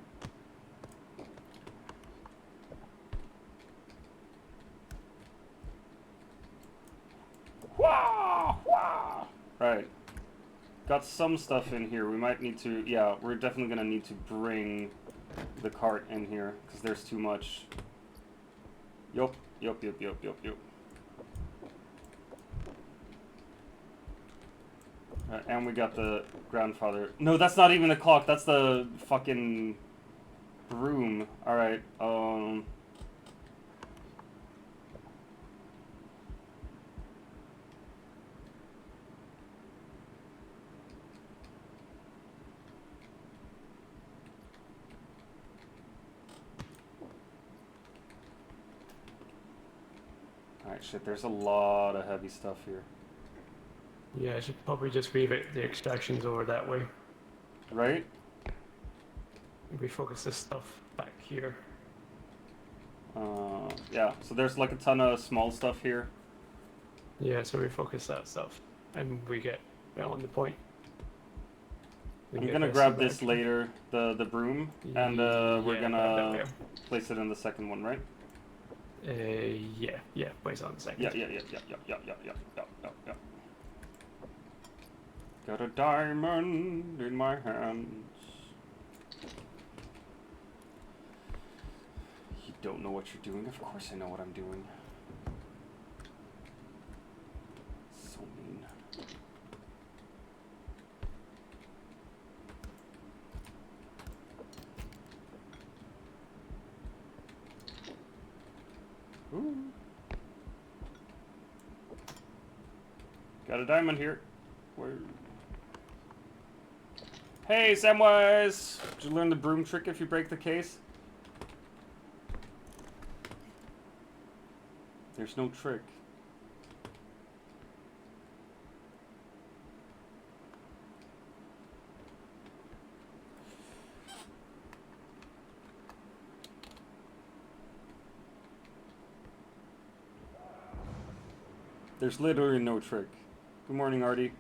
Wah! Wah! Right. Got some stuff in here. We might need to... Yeah, we're definitely going to need to bring the cart in here, because there's too much. Yup. Yup, yup, yup, yup, yup. And we got the grandfather. No, that's not even a clock. That's the fucking broom. Alright, Alright, shit, there's a lot of heavy stuff here. Yeah, I should probably just leave it, the extractions over that way. Right? Maybe focus this stuff back here. Yeah, so there's like a ton of small stuff here. Yeah, so we focus that stuff. And we get well on the point. We I'm get gonna this grab back. this later, the broom, and we're Yeah, gonna that place it in the second one, right? yeah, place on the second. Yeah. Got a diamond in my hands. You don't know what you're doing? Of course I know what I'm doing. So mean. Ooh. Got a diamond here. Where? Hey, Samwise! Did you learn the broom trick if you break the case? There's no trick. There's literally no trick. Good morning, Artie.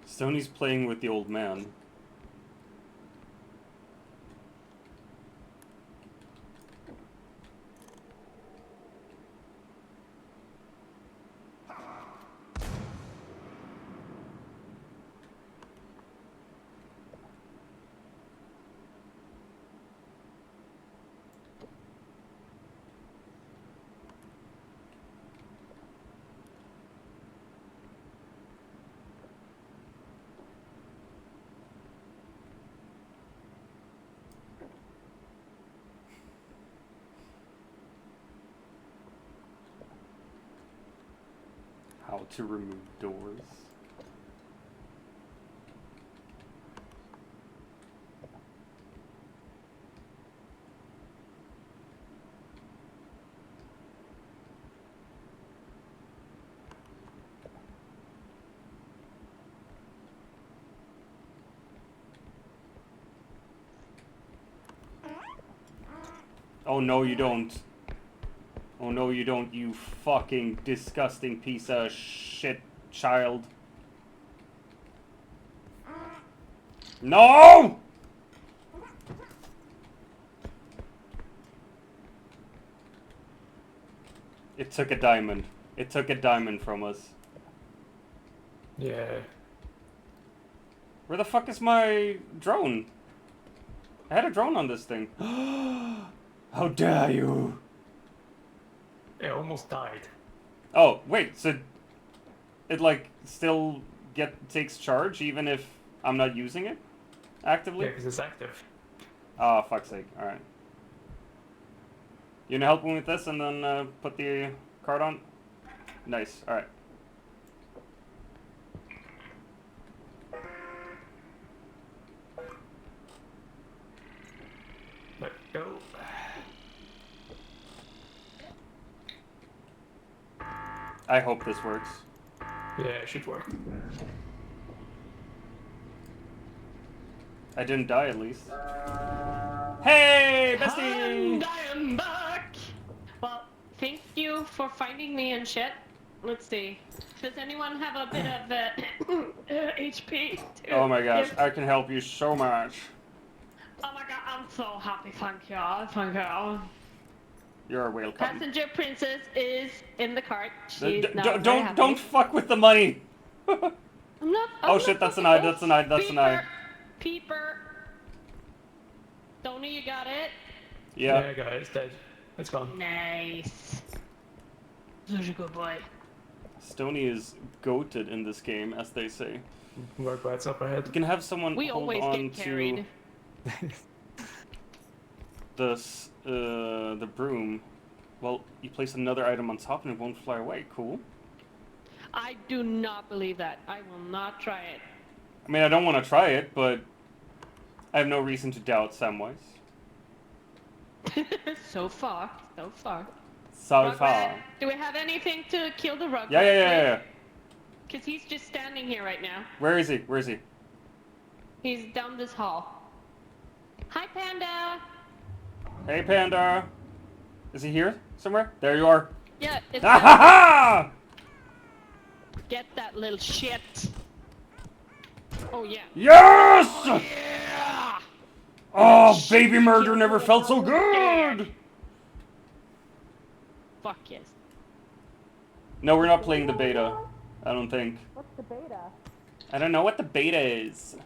Stoney's playing with the old man. How to remove doors. Oh no, you don't. Oh no, you don't, you fucking disgusting piece of shit child. No! It took a diamond. It took a diamond from us. Yeah. Where the fuck is my drone? I had a drone on this thing. How dare you? It almost died. Oh, wait, so it like still takes charge even if I'm not using it actively? Yeah, because it's active. Oh, fuck's sake. Alright. You gonna help me with this and then put the card on? Nice. Alright. Let go. I hope this works. Yeah, it should work. I didn't die at least. Hey, bestie! And I am back! Well, thank you for finding me and shit. Let's see. Does anyone have a bit of HP? to Oh my gosh, give? I can help you so much. Oh my god, I'm so happy, thank you. Thank you. You're welcome. Passenger Princess is in the cart. She's now very Don't happy. fuck with the money. I'm not. Oh shit, that's an eye. That's an eye. That's an eye. Peeper. Tony, you got it. Yeah. Yeah, I got it. It's dead. It's gone. Nice. Such a good boy. Stony is goated in this game, as they say. Work by its upper head. You can have someone We hold always on get carried. to the broom. Well, you place another item on top and it won't fly away. Cool. I do not believe that. I will not try it. I mean, I don't want to try it, but I have no reason to doubt Samwise. So far, so far. So Rugrat, far. do we have anything to kill the Rugrat? Yeah. Because he's just standing here right now. Where is he? Where is he? He's down this hall. Hi, Panda. Hey, Panda. Is he here somewhere? There you are. Yeah, it's Ah ha ha! Get that little shit. Oh yeah. Yes! Yeah. Oh, baby murder never felt so good! Fuck yes. No, we're not playing the beta. I don't think. What's the beta? I don't know what the beta is.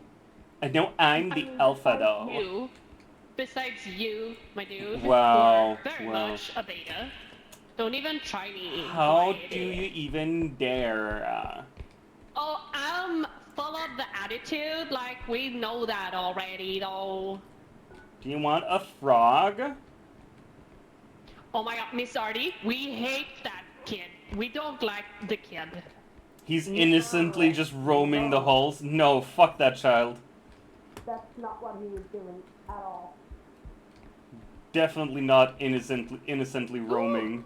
I know I'm the alpha though. You, besides you, my dude. Wow, you are very wow. much a beta. Don't even try me. How boy. do you even dare? Oh, I'm full of the attitude. Like, we know that already, though. Do you want a frog? Oh my god, Miss Artie, we hate that kid. We don't like the kid. He's No. innocently just roaming the halls. No, fuck that child. That's not what he was doing at all. Definitely not innocently roaming.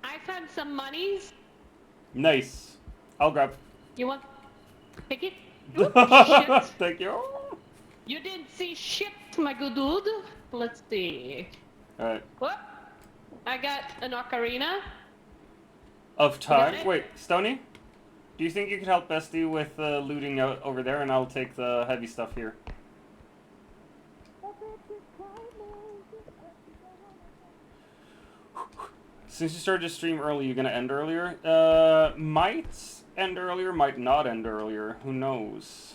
I found some monies. Nice. I'll grab. You want? Pick it? Oops, shit. Thank you. You didn't see shit, my good dude. Let's see. Alright. What? I got an ocarina. Of You got time. it? Wait, Stony? Do you think you could help Bestie with looting out over there, and I'll take the heavy stuff here? Since you started to stream early, you gonna end earlier? Might end earlier, might not end earlier. Who knows?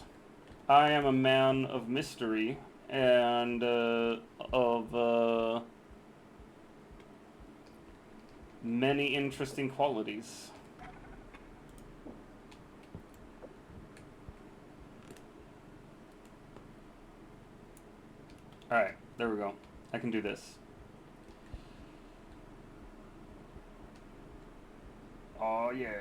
I am a man of mystery and of many interesting qualities. Alright, there we go. I can do this. Oh yeah.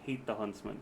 Hate the huntsman.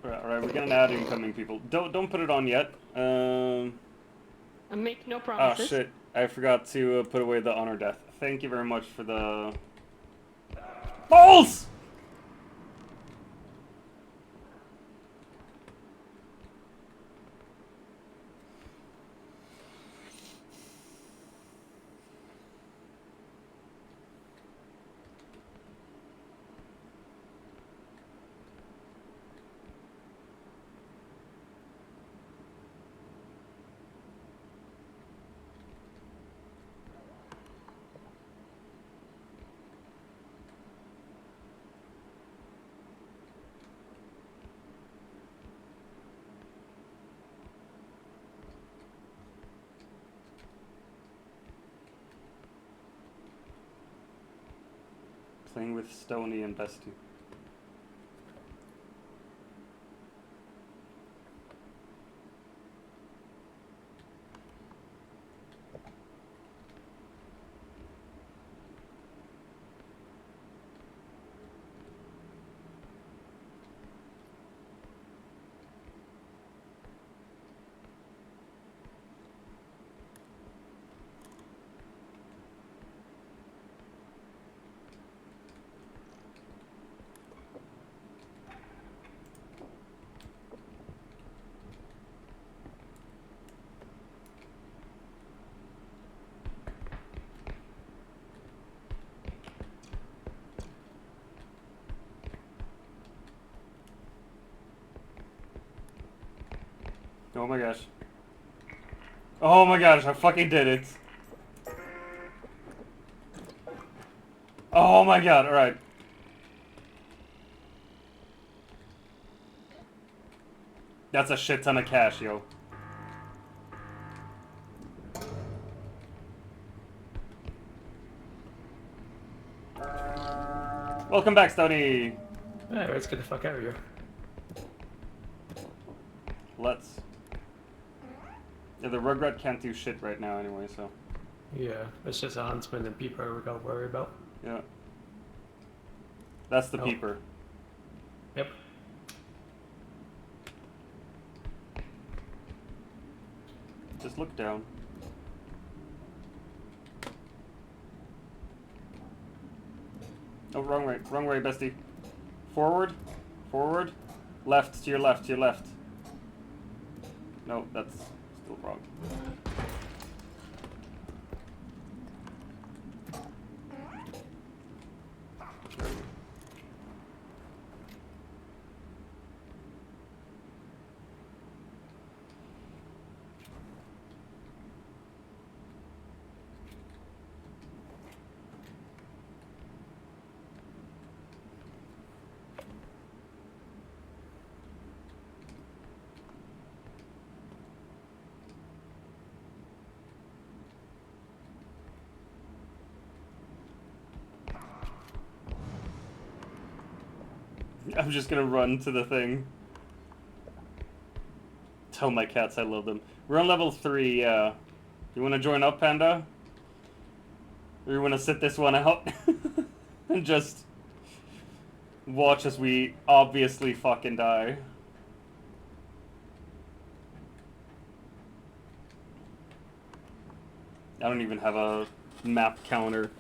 Alright, we're gonna add incoming people. Don't put it on yet. I make no Oh promises. shit, I forgot to put away the honor death. Thank you very much for the... Balls! Playing with Stony and Bestie. Oh my gosh. Oh my gosh, I fucking did it. Oh my god, alright. That's a shit ton of cash, yo. Welcome back, Stony. Alright, let's get the fuck out of here. Let's. Yeah, the Rugrat can't do shit right now anyway, so. Yeah, it's just a huntsman and peeper we gotta worry about. Yeah. That's the Oh. peeper. Yep. Just look down. Oh, wrong way, bestie. Forward, forward, left, to your left, to your left. No, that's still wrong. There we go. I'm just gonna run to the thing. Tell my cats I love them. We're on level 3, yeah. You wanna join up, Panda? Or you wanna sit this one out? And just watch as we obviously fucking die. I don't even have a map counter.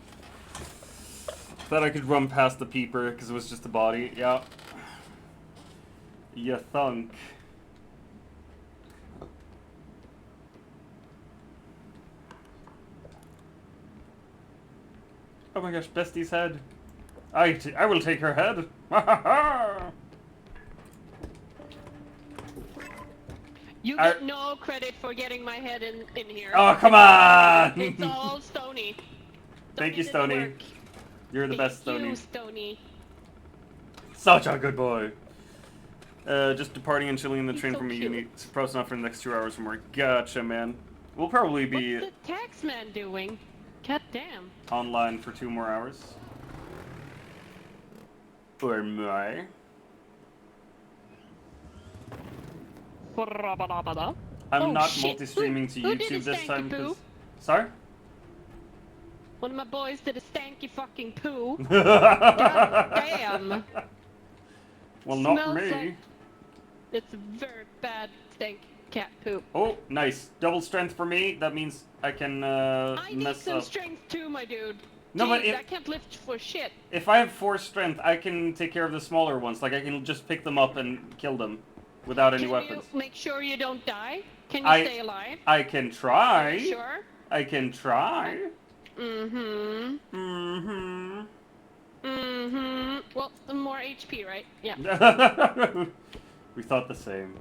Thought I could run past the peeper because it was just a body. Yeah. You thunk. Oh my gosh, Bestie's head. I will take her head. You get no credit for getting my head in here. Oh, come on! It's all Stony. Thank you, did the Stony. work. You're the best, Thank Stony. you, Stony. Such a good boy. Just departing and chilling in the He's train so from a cute. uni. Supposed enough for the next 2 hours or more. Gotcha, man. We'll probably be What's the tax man doing? God damn. online for 2 more hours. Or more. I'm Oh, not shit. multi-streaming to Who did YouTube a this stanky time. poo? Sorry? One of my boys did a stanky fucking poo. God damn. Well, not Smells me. like- It's a very bad stank cat poop. Oh, nice. Double strength for me. That means I can I need mess some up. strength too, my dude. No, but Jeez, if- I can't lift for shit. If I have 4 strength, I can take care of the smaller ones. Like, I can just pick them up and kill them without any Can weapons. you make sure you don't die? Can you I- stay alive? I can Are try. you sure? I can try. Mm-hmm. Mm-hmm. Mm-hmm. Well, the more HP, right? Yeah. We thought the same.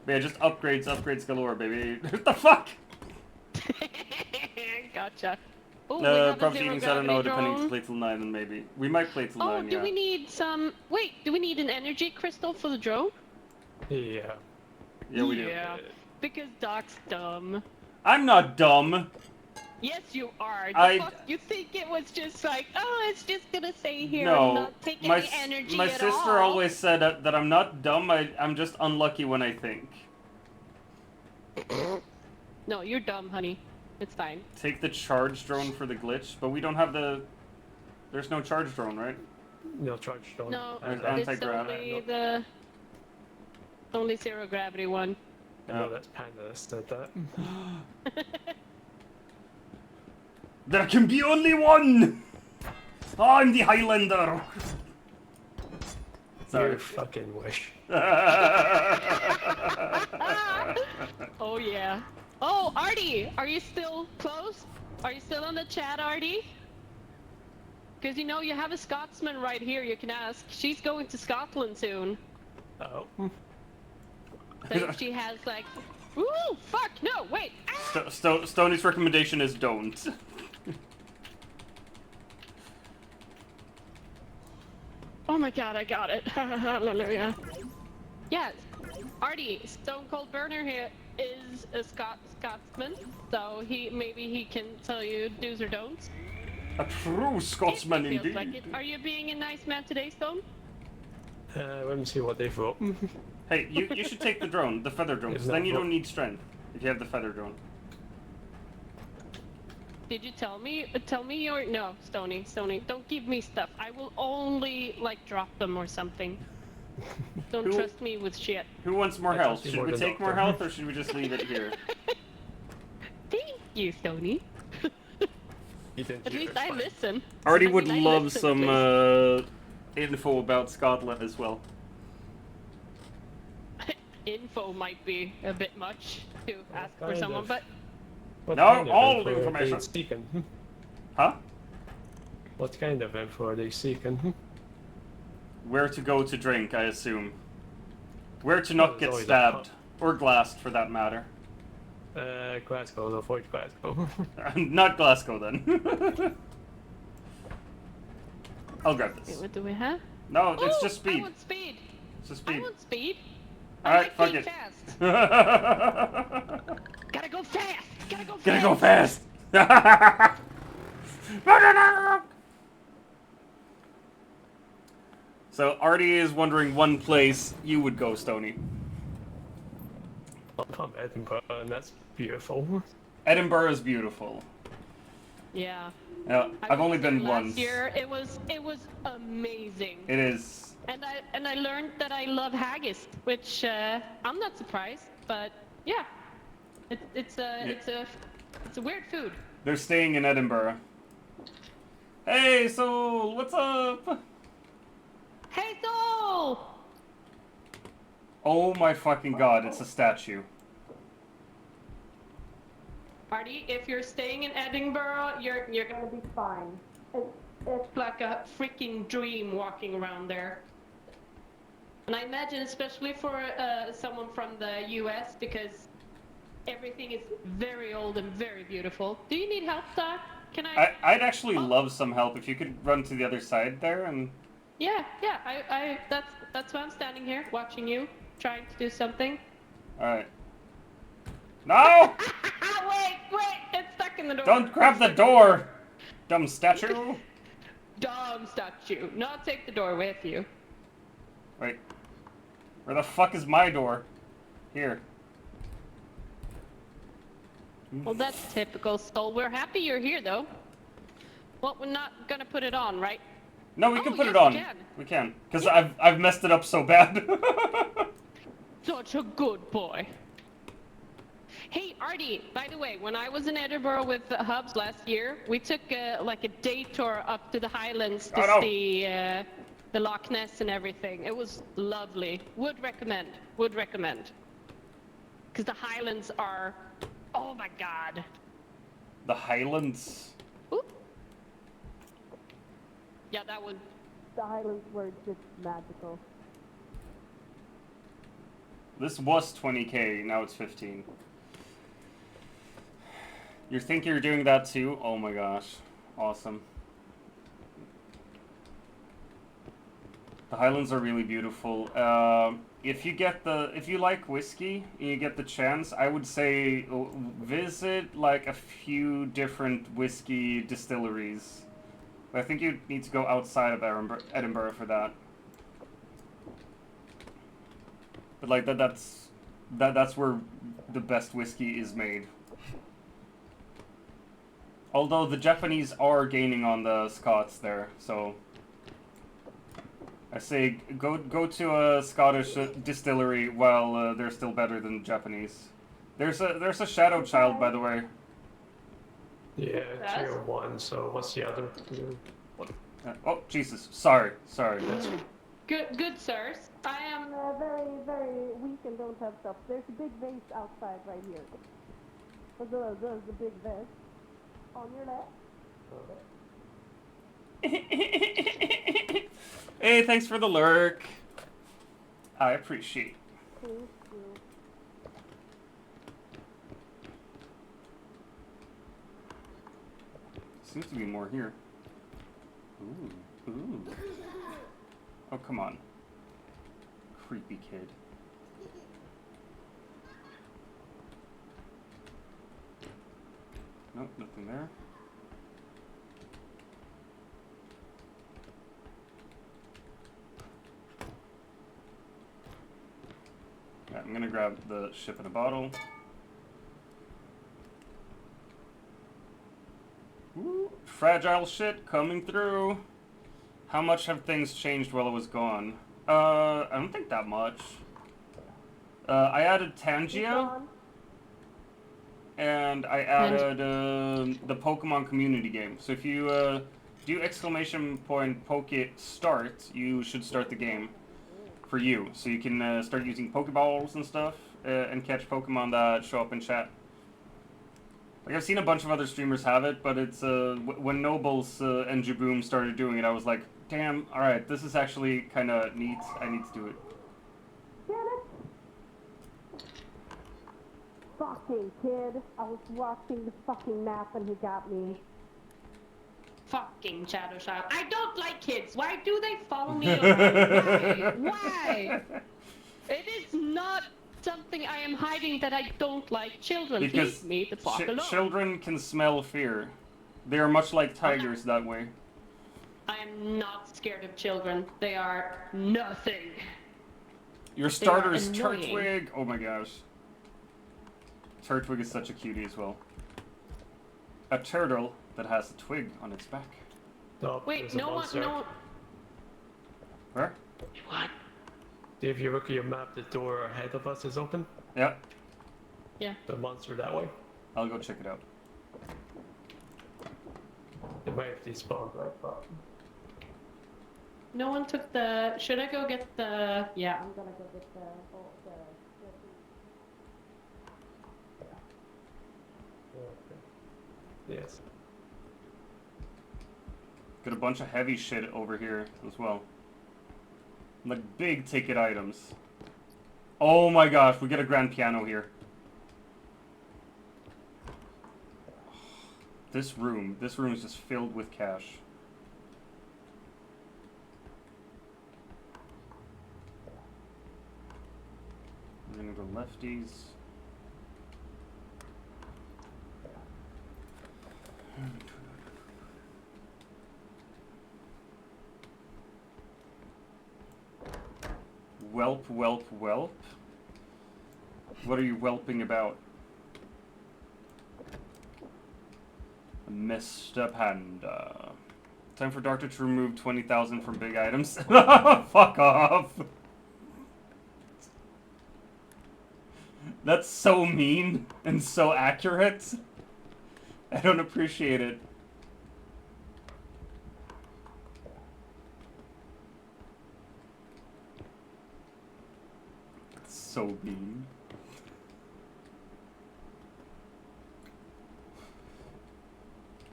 But yeah, just upgrades galore, baby. What the fuck? Gotcha. Ooh, we have a Probably zero evenings, I don't know, gravity depending to drone. play till 9, then maybe. We might play till Oh, 9, do yeah. we need some... Wait, do we need an energy crystal for the drone? Yeah. Yeah, we do. Yeah. Because Doc's dumb. I'm not dumb. Yes, you are. I- Fuck, you think it was just like, oh, it's just gonna stay here No, and not take my, any energy my at sister all. always said that I'm not dumb, I'm just unlucky when I think. No, you're dumb, honey. It's fine. Take the charge drone for the glitch, but we don't have the... There's no charge drone, right? No charge drone. No, And it's anti-grav. only the... Only zero gravity one. I know that's Panda that said that. There can be only one! I'm the Highlander! Sorry. You fucking wish. Oh yeah. Oh, Artie, are you still close? Are you still on the chat, Artie? Because you know you have a Scotsman right here. You can ask. She's going to Scotland soon. Oh. So she has like, ooh, fuck, no, wait. Ah! Stoney's recommendation is don't. Oh my god, I got it. Hallelujah. Yes, Artie, Stone Cold Burner here is a Scotsman, so maybe he can tell you do's or don'ts. A true Scotsman He feels indeed. like it. Are you being a nice man today, Stone? Let me see what they wrote. Hey, you should take the drone, the feather drone, If 'cause not, then you what- don't need strength if you have the feather drone. Did you tell me? Tell me your no, Stony. Don't give me stuff. I will only like drop them or something. Don't Who- trust me with shit. Who wants more I health? trust you Should more we than take more Doctor. health or should we just leave it here? Thank you, Stony. You didn't At do least it, I fine. listen. Artie I would mean, I love listen, some please. info about Scotland as well. Info might be a bit much to ask for kind someone, of- but What No, kind of all info the are they information. seeking? Huh? What kind of info are they seeking? Where to go to drink, I assume. Where to Well, not there's get always a stabbed. pub. Or glassed, for that matter. Glasgow, avoid Glasgow. Not Glasgow, then. I'll grab wait, this. what do we have? No, it's Ooh, just speed. I want speed. It's just I speed. want speed. I Alright, like fuck being it. fast. Gotta go fast. Gotta go fast. Gotta go fast! So, Artie is wondering one place you would go, Stony. I'm from Edinburgh, and that's beautiful. Edinburgh is beautiful. Yeah. I've went only there been last once. year. It was amazing. It is. And I learned that I love haggis, which I'm not surprised, but yeah, it's a weird food. They're staying in Edinburgh. Hey, Soul, what's up? Hey Soul! Oh my fucking god, it's a statue. Artie, if you're staying in Edinburgh, you're gonna be fine. It's like a freaking dream walking around there. And I imagine, especially for someone from the US, because everything is very old and very beautiful. Do you need help, Doc? Can I'd actually Oh. love some help if you could run to the other side there and... Yeah. That's why I'm standing here, watching you, trying to do something. Alright. No! Wait, it's stuck in the door. Don't grab the door! Dumb statue! Dumb statue. Not take the door with you. Wait. Where the fuck is my door? Here. Well, that's typical, Soul. We're happy you're here, though. Well, we're not gonna put it on, right? No, we Oh, can put yes, it on. we can. We can. Because I've messed it up so bad. Such a good boy. Hey, Artie, by the way, when I was in Edinburgh with the Hubs last year, we took like a day tour up to the Highlands to Oh, no. see the Loch Ness and everything. It was lovely. Would recommend. Would recommend. Because the Highlands are, oh my god. The Highlands. Ooh. Yeah, that was. The Highlands were just magical. This was 20k, now it's 15. You think you're doing that too? Oh my gosh. Awesome. The Highlands are really beautiful. If you like whiskey and you get the chance, I would say visit like a few different whiskey distilleries. But I think you need to go outside of Edinburgh for that. But like that's where the best whiskey is made. Although the Japanese are gaining on the Scots there, so I say go to a Scottish distillery while they're still better than Japanese. There's a Shadow Child, by the way. Yeah, Yes? 301, so what's the other? What? Oh Jesus, sorry. Good, sirs. I am very weak and don't have stuff. There's a big vase outside right here. There's the big vase. On your left. Hey, thanks for the lurk. I appreciate. Thank you. Seems to be more here. Ooh. Oh, come on. Creepy kid. Nope, nothing there. Yeah, I'm gonna grab the ship in a bottle. Woo, fragile shit coming through. How much have things changed while it was gone? I don't think that much. I added Tangia. And I added the Pokemon community game. So if you do exclamation point poke start, you should start the game for you. So you can start using Pokeballs and stuff and catch Pokemon that show up in chat. Like I've seen a bunch of other streamers have it, but it's when Nobles and Jaboom started doing it, I was like, damn, all right, this is actually kind of neat. I need to do it. Fucking kid. I was watching the fucking map and he got me. Fucking Shadow Child. I don't like kids. Why do they follow me around? Why? It is not something I am hiding that I don't like children. Because Leave me the fuck alone. children can smell fear. They are much like tigers that way. I am not scared of children. They are nothing. Your starter is annoying. Turtwig. Oh my gosh. Turtwig is such a cutie as well. A turtle that has a twig on its back. Oh, Wait, there's a no one, monster. no. Where? What? If you look at your map, the door ahead of us is open. Yeah, Yeah. The monster that way. I'll go check it out. It might have despawned right, but No one took the. Should I go get the? Yeah, I'm gonna go get the. yes. Got a bunch of heavy shit over here as well. Like big ticket items. Oh my gosh, we get a grand piano here. This room is just filled with cash. We're gonna go lefties. Whelp, whelp, whelp. What are you whelping about? Mr. Panda. Time for Doctor to remove 20,000 from big items. Fuck off. That's so mean and so accurate. I don't appreciate it. It's so mean.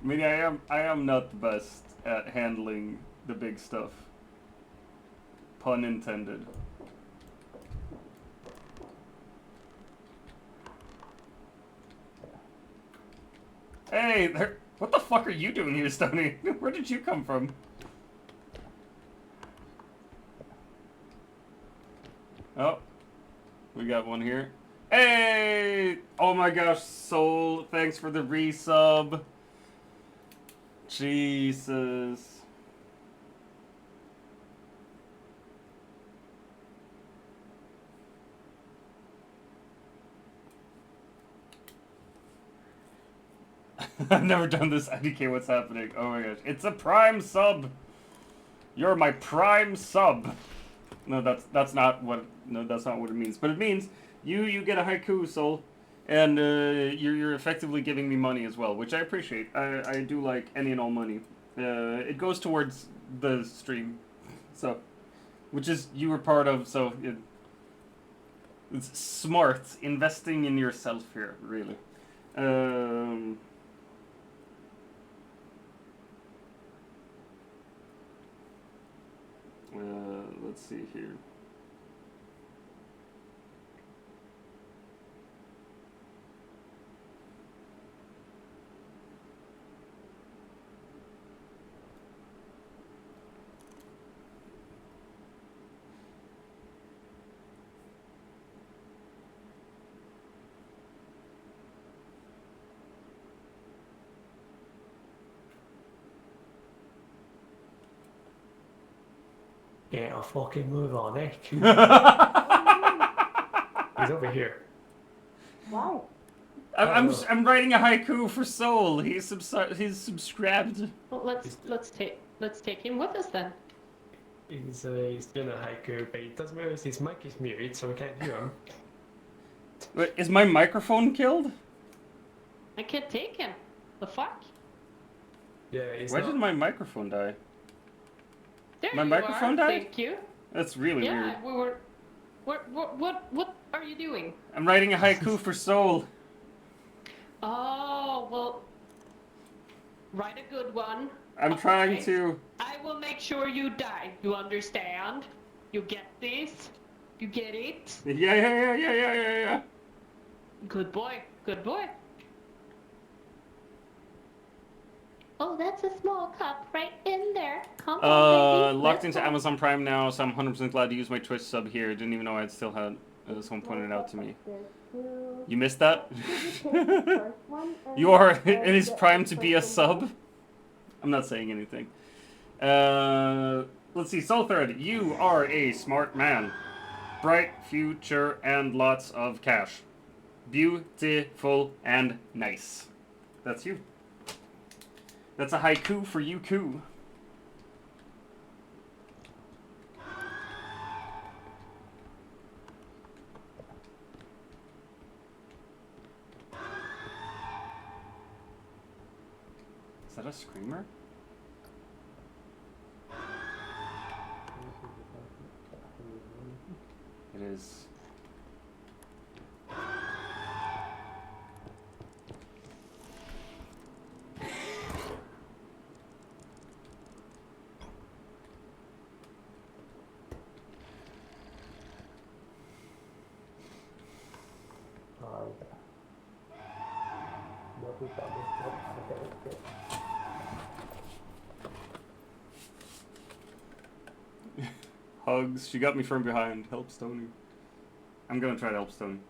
I mean, I am not the best at handling the big stuff. Pun intended. Hey, there. What the fuck are you doing here, Stoney? Where did you come from? Oh, we got one here. Hey! Oh my gosh, Soul, thanks for the resub. Jesus. I've never done this. IDK, what's happening? Oh my gosh. It's a prime sub! You're my prime sub! No, that's not what it means. But it means you get a haiku, Soul. And you're effectively giving me money as well, which I appreciate. I do like any and all money. It goes towards the stream, so, which is you were part of. So it's smart investing in yourself here, really. Let's see here. Get a fucking move on, eh? He's over here. Why? I'm writing a haiku for Soul. He's subscribed. Well, let's take him with us then. He's doing a haiku, but he doesn't realize his mic is muted, so we can't hear him. Wait, is my microphone killed? I can't take him. The fuck? Yeah, he's Why not. did my microphone die? There My you microphone are. died? Thank you. That's really weird. Yeah, we were. What are you doing? I'm writing a haiku for Soul. Oh well. Write a good one. I'm trying Okay. to. I will make sure you die. You understand? You get this? You get it? Yeah. Good boy. Good boy. Oh, that's a small cup right in there. Come on, baby. Locked Let's into go. Amazon Prime now, so I'm 100% glad to use my Twitch sub here. Didn't even know I'd still had someone pointed it out to me. You missed that? You are in his prime to be a sub? I'm not saying anything. Let's see, Soul Thread, you are a smart man. Bright future and lots of cash. Beautiful and nice. That's you. That's a haiku for you, Koo. Is that a screamer? It is. Hugs. She got me from behind. Help Stony. I'm gonna try to help Stony.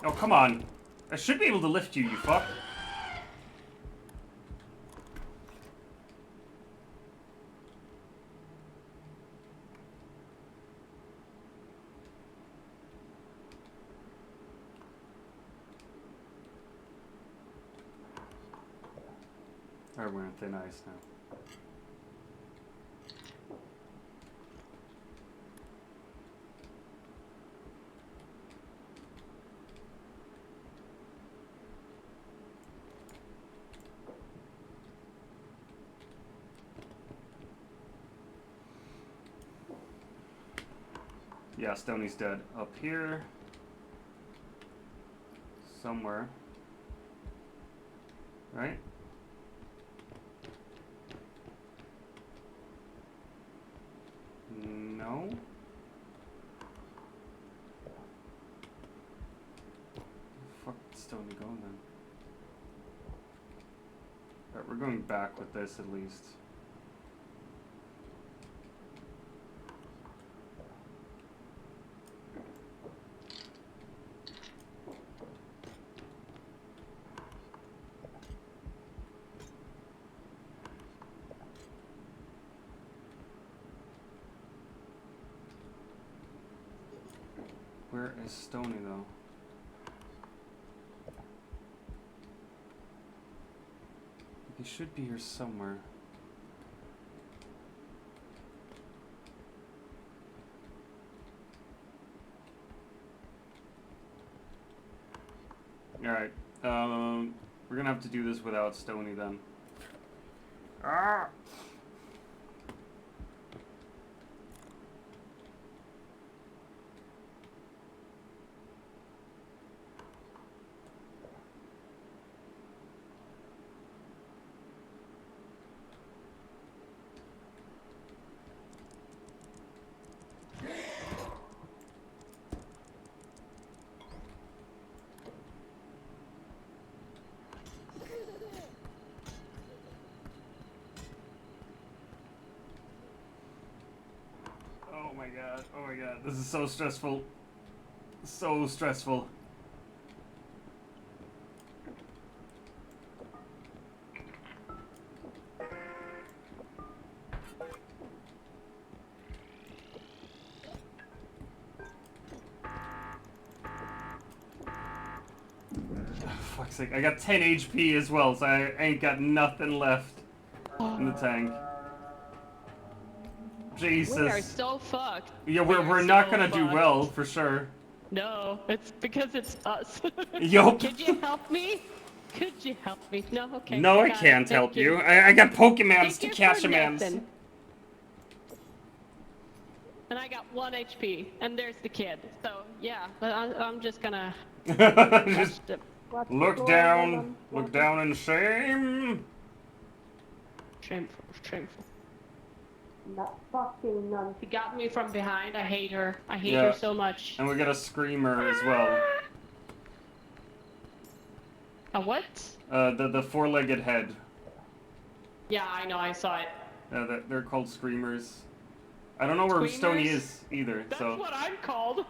Oh, come on. I should be able to lift you, you fuck. Alright, we're in thin ice now. Yeah, Stoney's dead. Up here. Somewhere. Right? No? Fuck did Stoney go then? Alright, we're going back with this at least. Where is Stony though? He should be here somewhere. Alright, we're gonna have to do this without Stony then. Ah! Oh my god, this is so stressful. So stressful. fuck's sake. I got 10 HP as well, so I ain't got nothing left in the tank. Jesus. We are so fucked. Yeah, We we're are not so gonna do fucked. well, for sure. No, it's because it's us. Yup. Could you help me? Could you help me? No, okay. No, I got it. can't Thank help you. I got Pokemons Thank to you catch for a man's. nothing. And I got 1 HP, and there's the kid. So yeah, but I'm just gonna Just touch them. Watch the look floor, down. woman. Look down in shame. Shameful, shameful. That fucking nun. He got me from behind. I hate her. I hate Yeah. her so much. And we got a screamer as well. A what? The four-legged head. Yeah, I know. I saw it. They're called screamers. I don't know where Stony Screamers? is either. That's So what I'm called.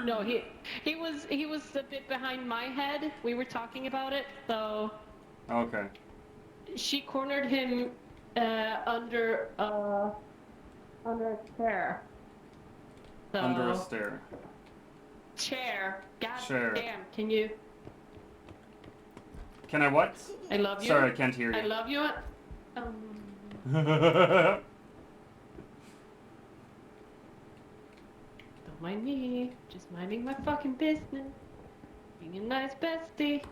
No, he was a bit behind my head. We were talking about it, so okay. she cornered him under a chair. So, Under a stair. chair. God Chair. damn! Can you? Can I what? I love you. Sorry, I can't hear I you. love you. Don't mind me. Just minding my fucking business. Being a nice bestie.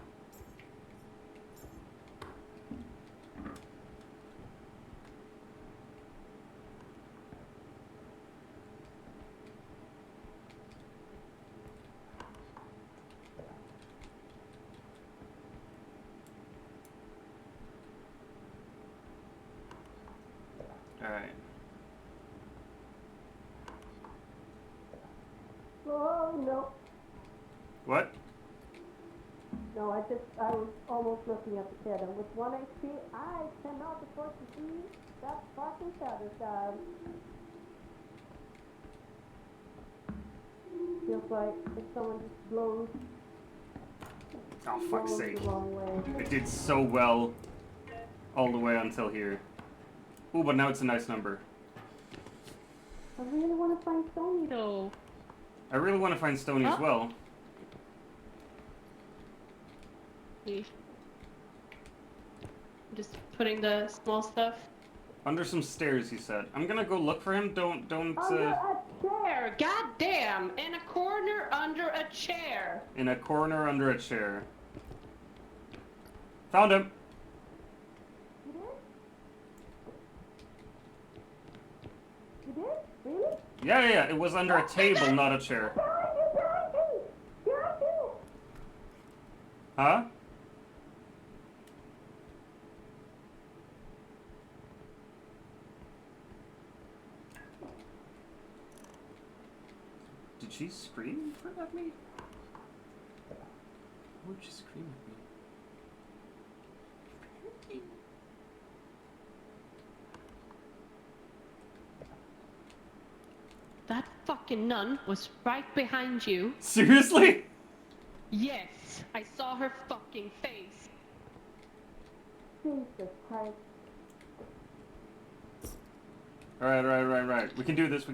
Alright. Oh no. What? No, I was almost looking at the kid, and with 1 HP, I cannot afford to see that fucking shadow side. Feels like if someone just blows Oh, fuck's sake. the wrong way. It did so well all the way until here. Ooh, but now it's a nice number. I really want to find Sony though. No. I really want to find Stony as Huh? well. I'm just putting the small stuff. Under some stairs, he said. I'm gonna go look for him. Don't. Under a Chair. God damn! In a corner under a chair. In a corner under a chair. Found him. You did? You did? Really? Yeah. It was under a table, not a chair. Behind you! Behind you! Huh? Did she scream at me? Why would she scream at me? That fucking nun was right behind you. Seriously? Yes, I saw her fucking face. Jesus Christ. Alright. We can do this.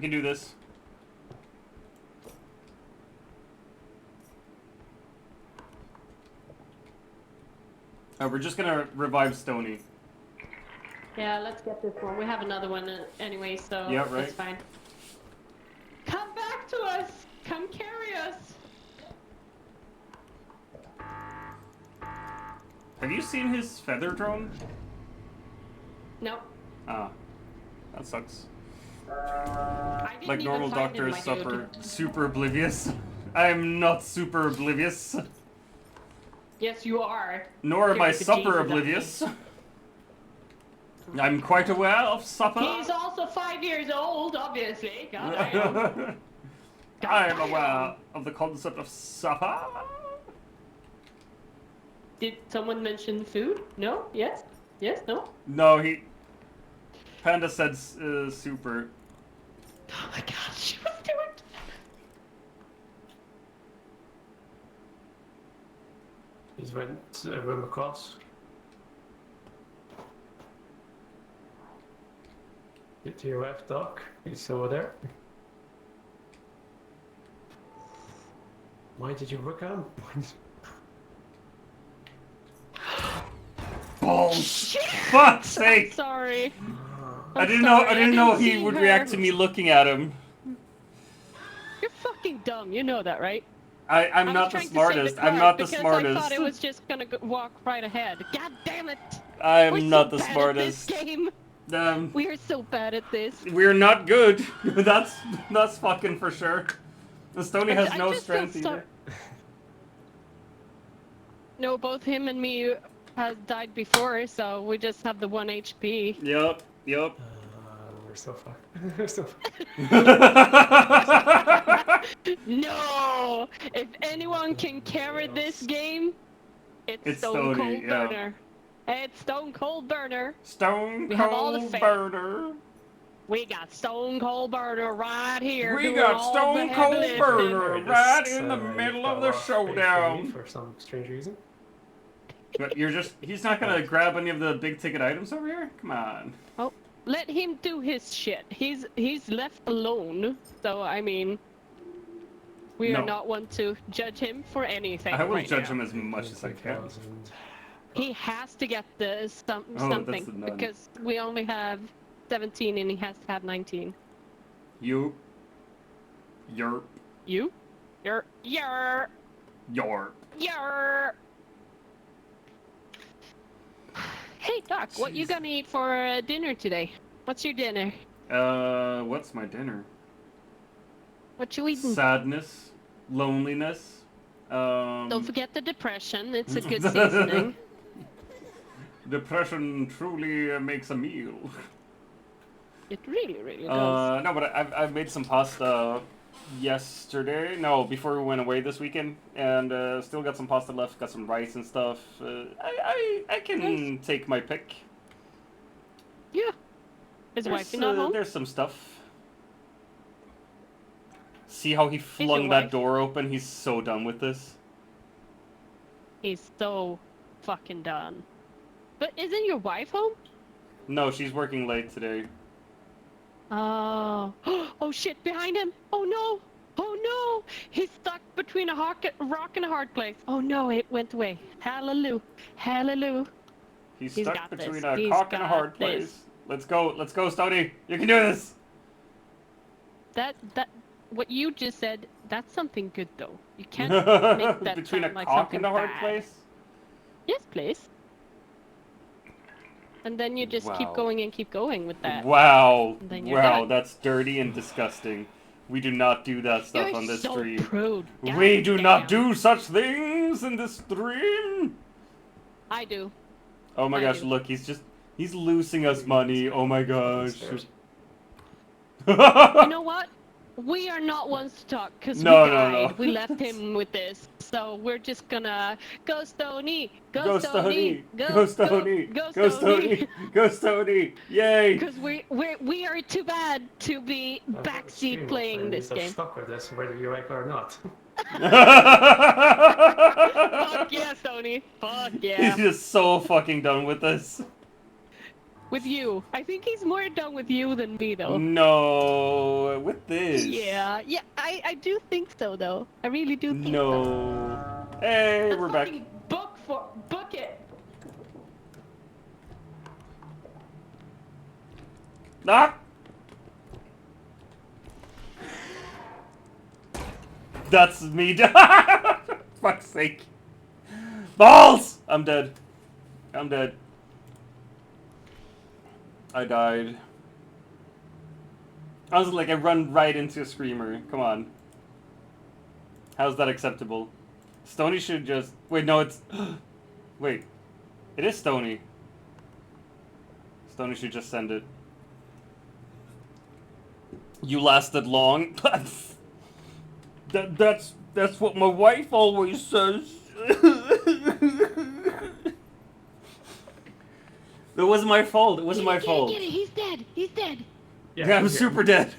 We're just gonna revive Stony. Yeah, let's get this one. We have another one anyway, so Yeah, right. that's fine. Come back to us! Come carry us! Have you seen his feather drone? Nope. Ah. That sucks. I didn't Like even normal find him, doctors my dude. suffer super oblivious. I'm not super oblivious. Yes, you are. Nor am I Carry the supper Jesus out oblivious. I'm quite aware of supper. He's also 5 years old, obviously. God damn. I'm damn. aware of the concept of supper. Did someone mention food? No? Yes? Yes? No? No, Panda said super. Oh my god, she was doing. He's went a room across. Get to your left, Doc. He's still there. Why did you look at him? balls! Fuck's I'm sake! sorry. I I'm didn't sorry, know he see would her. react to me looking at him. You're fucking dumb. You know that, right? I'm I not was the trying to smartest. save the I'm car not the because smartest. I thought it was just gonna walk right ahead. God damn it! I'm We're not so the bad smartest. at this game. We are so bad at this. We're not good. that's fucking for sure. And Stoney has I no just feel strength either. No, both him and me has died before, so we just have the 1 HP. Yep. We're so fucked. We're so fucked. No! If anyone can carry this game, it's Stone Stoney, Cold yeah. Burner. It's Stone Cold Burner. Stone We have all the Cold faith. Burner. We got Stone Cold Burner right here. We doing got all the Stone heavy Cold lifting. Burner Alright, right this, in the you middle fell of the off big for me showdown. For some strange reason. But he's not gonna grab any of the big ticket items over here? Come on. Oh, let him do his shit. He's left alone. So I mean, we No. are not one to judge him for anything. I will right judge now. him as much as I can. 15,000. He has to get the Oh, that's something the nun. because we only have 17 and he has to have 19. You. You? You're. Your. Hey Doc, what you Jeez. gonna eat for dinner today? What's your dinner? What's my dinner? What you eating? Sadness. Loneliness. Don't forget the depression. It's a good seasoning. Depression truly makes a meal. It really, really does. No, but I've made some pasta yesterday. No, before we went away this weekend, and still got some pasta left. Got some rice and stuff. I can take my pick. Yeah. His wife not home? There's some stuff. See how he your flung that wife? door open? He's so done with this. He's so fucking done. But isn't your wife home? No, she's working late today. Oh. Oh shit, behind him! Oh no! Oh no! He's stuck between a rock and a hard place. Oh no, it went away. Hallelujah. Hallelujah. He's He's stuck got between this. a He's cock and a got hard this. place. Let's go, Stoney. You can do this. What you just said, that's something good though. You can't make that between a sound like cock something and a hard bad. place. Yes, please. And then you just Wow. keep going and keep going with that. Wow. And then you're Wow, done. that's dirty and disgusting. We do not do that stuff You're on this so stream. prude. We do not Goddamn. do such things in this stream. I do. Oh my I gosh, do. look, he's losing us money. Oh my gosh. You know what? We are not ones to talk because No, we no, died. no. We left him with this. So we're just gonna go Stoney. Go Stoney. Go Stoney. Go Go Stoney. Go Stoney. Yay. Because we are too bad to be backseat playing this game. Stuck with this, whether you like it or not. Fuck yeah, Stoney. Fuck yeah. He's just so fucking done with this. With you. I think he's more done with you than me, though. No, with this. Yeah, I do think so, though. I really do think so. No. Hey, Let's we're back. fucking book it. Ah! That's me. Fuck's sake. Balls! I'm dead. I'm dead. I died. I was like, I run right into a screamer. Come on. How's that acceptable? Stoney should just... Wait, no, it's... Wait. It is Stoney. Stoney should just send it. You lasted long. That's what my wife always says. It wasn't my fault. It wasn't my fault. Get it. He's dead. He's dead. Yeah, I'm super dead.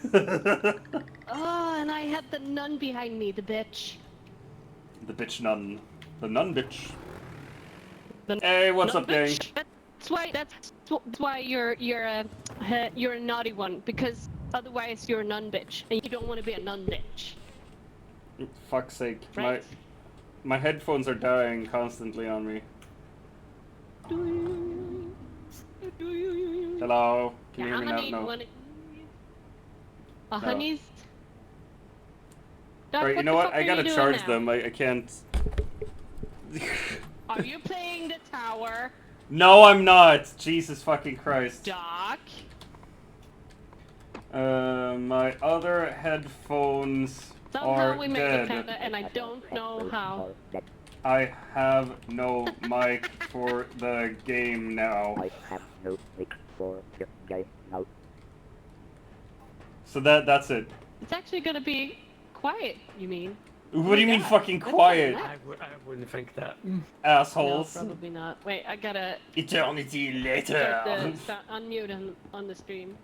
Oh, and I had the nun behind me, the bitch. The bitch nun. The nun bitch. The Hey, what's nun up, gang? bitch. That's why you're a naughty one, because otherwise you're a nun bitch, and you don't want to be a nun bitch. Fuck's sake. Right. My headphones are dying constantly on me. Do you Hello? Can you Yeah, hear me honey, now? No. No. Honey's. Doc, Alright, you what know the what? fuck I are gotta you doing charge now? them. I can't. Are you playing the tower, No, I'm not. Jesus fucking Christ. Doc? My other headphones Somehow are we made it, dead. Panda, and I don't know how. I have no mic for the game now. I have no mic for the game now. So that's it. It's actually gonna be quiet, you mean? What do you mean God, fucking that's quiet? kinda I wouldn't think that. No, Assholes. probably not. Wait, I gotta Eternity start later. unmute on the stream.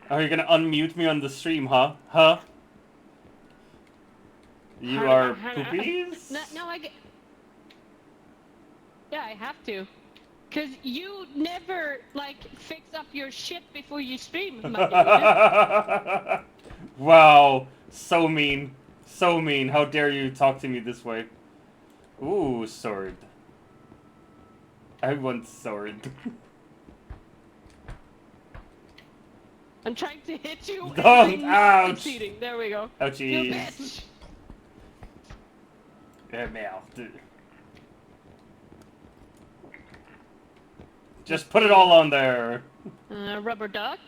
Oh, you're gonna unmute me on the stream, huh? Huh? You are poopies? No, I get. Yeah, I have to. Cause you never like fix up your shit before you stream, my dude. Wow, so mean. So mean. How dare you talk to me this way? Ooh, sword. I want sword. I'm trying to hit you. Don't! And I'm not Ouch! succeeding. There we go. Oh, You jeez. bitch. Merde. Just put it all on there. Rubber duck.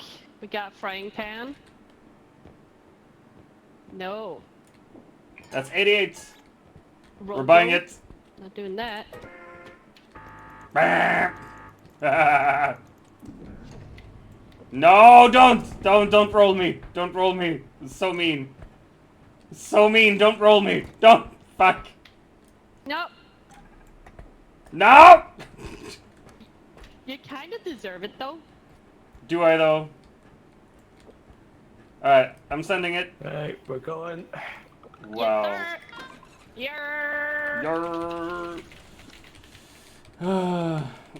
We got frying pan. No. That's 88. We're Robo. buying it. Not doing that. No, don't roll me. Don't roll me. It's so mean. It's so mean. Don't roll me. Don't. Fuck. Nope. No. You kind of deserve it though. Do I though? All right, I'm sending it. Right, we're going. Wow. Yes, sir. You're.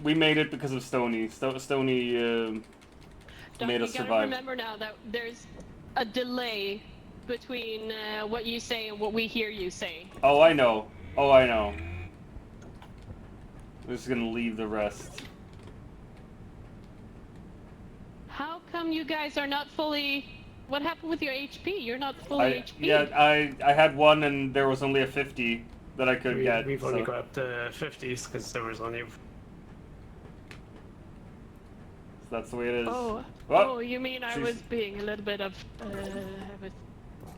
We made it because of Stony. Stony Doc, made us you gotta survive. remember now that there's a delay between what you say and what we hear you say. Oh, I know. Oh, I know. We're just gonna leave the rest. How come you guys are not fully... What happened with your HP? You're not fully HP. Yeah, I had one and there was only a 50 that I could get. We've only so- got up to 50s because there was only. That's the way it is. Oh, What? oh, you mean I She's- was being a little bit of...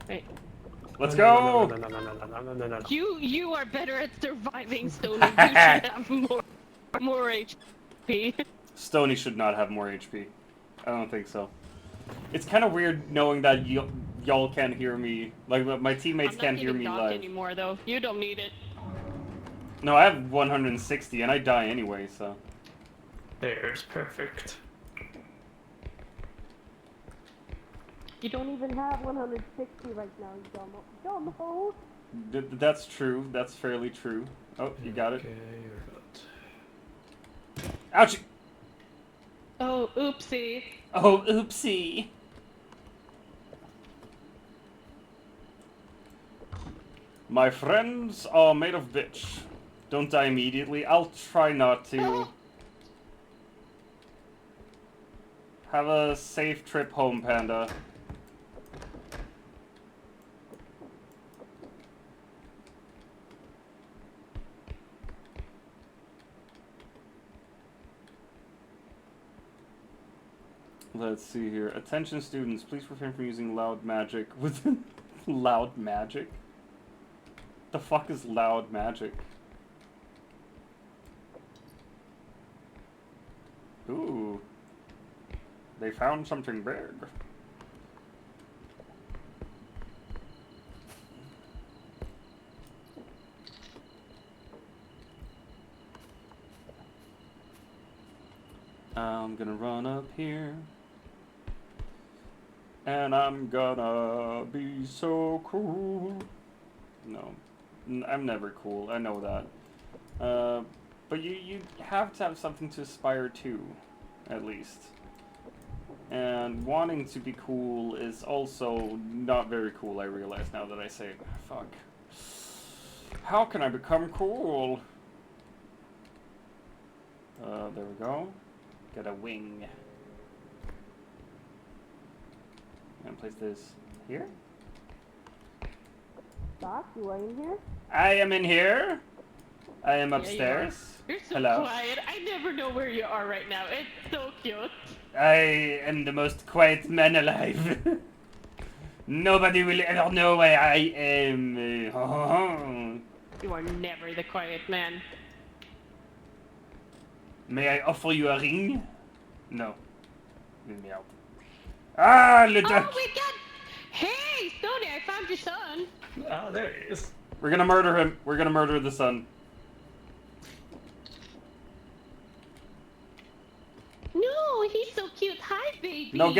Wait. Let's No, go! no. You are better at surviving, Stony. You should have more HP. Stony should not have more HP. I don't think so. It's kind of weird knowing that y'all can't hear me. Like, my teammates can't hear me Doc live. anymore, though. You don't need it. No, I have 160 and I die anyway, so. There's perfect. You don't even have 160 right now, you dumb hoe. That's true. That's fairly true. Oh, you got it. Okay, you're good. Ouchie! Oh, oopsie. Oh, oopsie. My friends are made of bitch. Don't die immediately. I'll try not to. Have a safe trip home, Panda. Let's see here. Attention students, please refrain from using loud magic with loud magic? The fuck is loud magic? Ooh. They found something big. I'm gonna run up here. And I'm gonna be so cool. No. I'm never cool, I know that. But you have to have something to aspire to, at least. And wanting to be cool is also not very cool, I realize now that I say it. Fuck. How can I become cool? There we go. Get a wing. And place this here. Doc, you are in here? I am in here. I am Yeah, you are. upstairs. You're so Hello. quiet. I never know where you are right now. It's so cute. I am the most quiet man alive. Nobody will ever know where I am. You are never the quiet man. May I offer you a ring? No. Leave me out. Ah, le duck! Oh my god! Hey, Stoney, I found your son. Oh, there he is. We're gonna murder him. We're gonna murder the son. No, he's so cute. Hi, baby. No,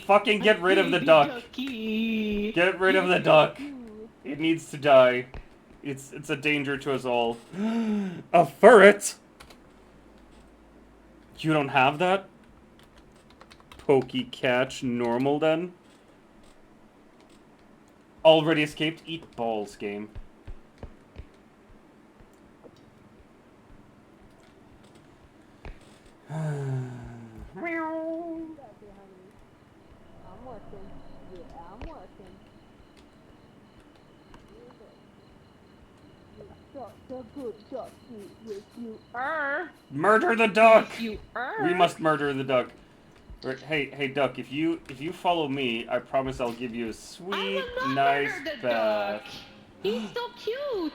fucking get rid of the Baby duck. ducky. Get rid of the duck. It needs to die. It's a danger to us all. A ferret? You don't have that? Pokey catch normal then? Already escaped? Eat balls, game. I'm working. Yeah, I'm working. You're such a good ducky. Yes, you are. Murder the duck! You are. We must murder the duck. Hey, duck! If you follow me, I promise I'll give you a I sweet, will not nice murder the bath. duck. He's so cute.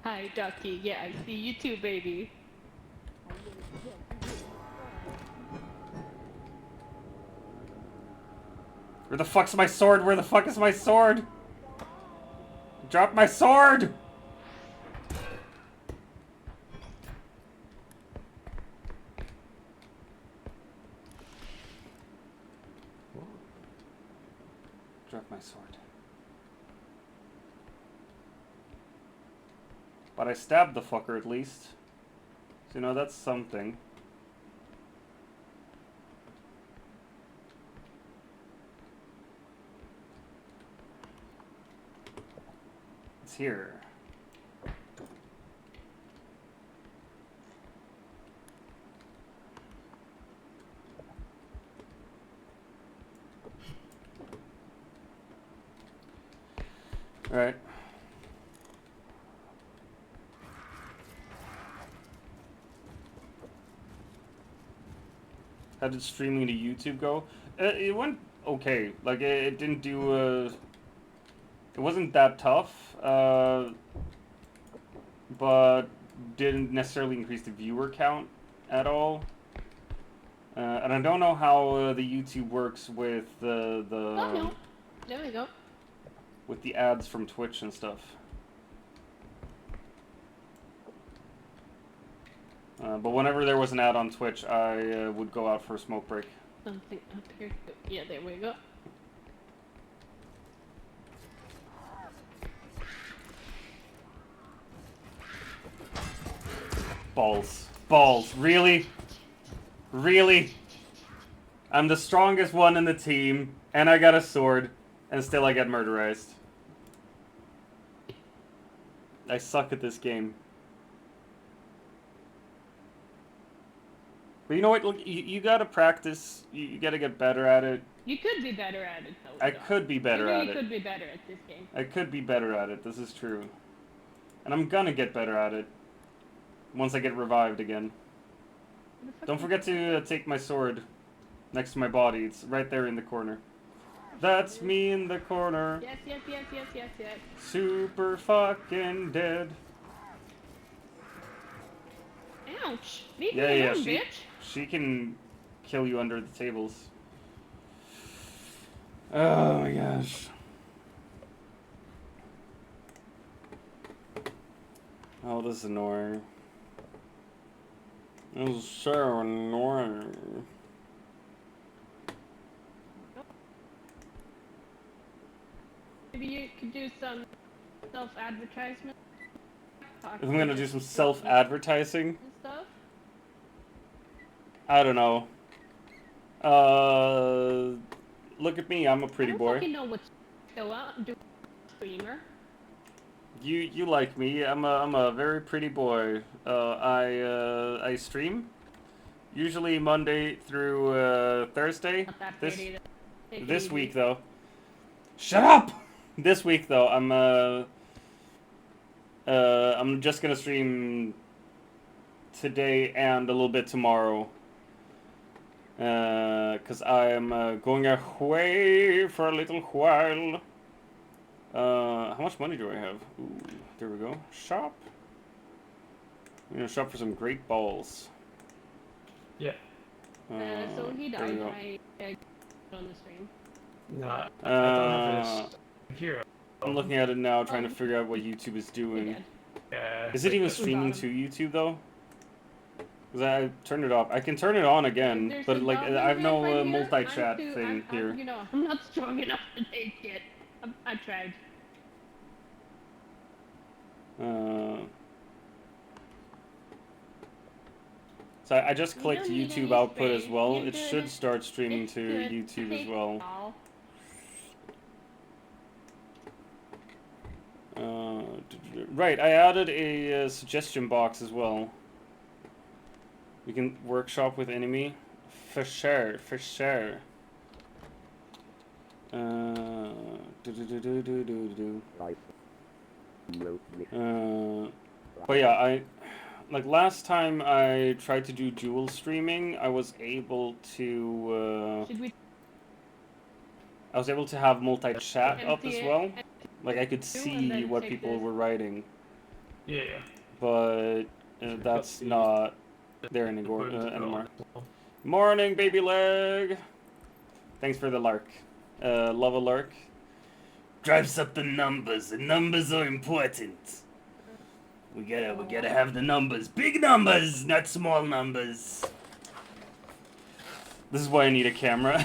Hi, ducky. Yeah, I see you too, baby. Where the fuck's my sword? Where the fuck is my sword? Drop my sword! Drop my sword. But I stabbed the fucker at least. So, you know, that's something. It's here. Alright. How did streaming to YouTube go? It went okay. Like, it didn't do, it wasn't that tough, but didn't necessarily increase the viewer count at all. And I don't know how the YouTube works with Oh no. There we go. with the ads from Twitch and stuff. But whenever there was an ad on Twitch, I would go out for a smoke break. Something up here. Yeah, there we go. Balls. Balls. Really? Really? I'm the strongest one in the team, and I got a sword, and still I get murderized. I suck at this game. But you know what? Look, you gotta practice. You gotta get better at it. You could be better at it, though. I could be better you at really it. could be better at this game. I could be better at it. This is true. And I'm gonna get better at it. Once I get revived again. Don't forget to take my sword next to my body. It's right there in the corner. That's me in the corner. Yes, yes, yes, yes, yes, yes. Super fucking dead. Ouch! Leave Yeah, me yeah, alone, bitch. she can kill you under the tables. Oh my gosh. Oh, this is annoying. This is so annoying. Maybe you could do some self-advertisement. If I'm gonna do some self-advertising, and stuff. I don't know. Look at me, I'm a pretty I don't boy. fucking know what Go out, do streamer. You like me? I'm a very pretty boy. I stream usually Monday through Thursday. Not that This pretty. Though. Take it this easy. week though. Shut up. This week though, I'm just gonna stream today and a little bit tomorrow. Cause I'm going away for a little while. How much money do I have? Ooh, there we go. Shop. I'm gonna shop for some great balls. Yeah. So he there we died. go. I on the stream. No, I don't have this here. I'm looking at it now, trying to figure out what YouTube is He doing. did. Yeah. Is it even Bottom. streaming to YouTube though? Cause I turned it off. I can turn it on again, There's but a like dog I have red no right here. multi-chat I'm thing here. you know, I'm not strong enough to take it. I tried. So I just You clicked don't need YouTube any output as space. well. You're It good. should start streaming It's to good. YouTube as Take well. all. Right, I added a suggestion box as well. We can workshop with enemy. For sure, for sure. Do. Life. Zero. But yeah, like last time I tried to do dual streaming, I was able to Should we have multi-chat up empty as it? well. Like I could and see then what take people this? were writing, Yeah. but that's the- not there Anymore. anymore. Morning, baby leg. Thanks for the lark. Love a lark. Drives up the numbers. The numbers are important. We gotta have the numbers. Big numbers, not small numbers. This is why I need a camera.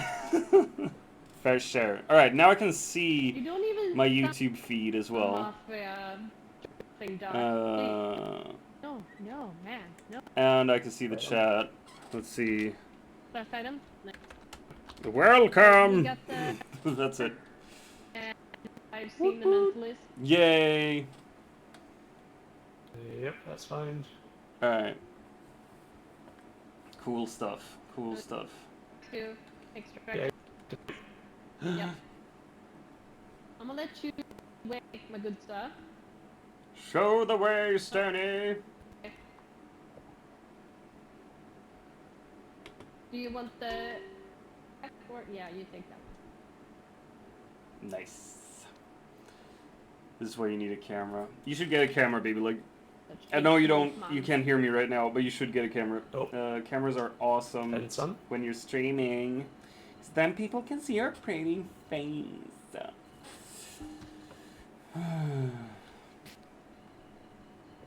Fair share. Alright, now I can You see don't even my stop YouTube feed as them well. off, thing done. No, man, no. And I can see the chat. Let's see. Last item. No. You Welcome! got the. That's it. And I've seen the mentalist. Yay! Yep, that's fine. Alright. Cool stuff. Cool stuff. Two extra. Yeah. Yeah. I'm gonna let you wait my good stuff. Show the way, Stanny! Do you want the? Or yeah, you take that one. Nice. This is why you need a camera. You should get a camera, baby. Like, I know you don't, you can't hear me right now, but you should get a camera. Oh. Cameras are awesome And it's on. when you're streaming. So then people can see your pretty face.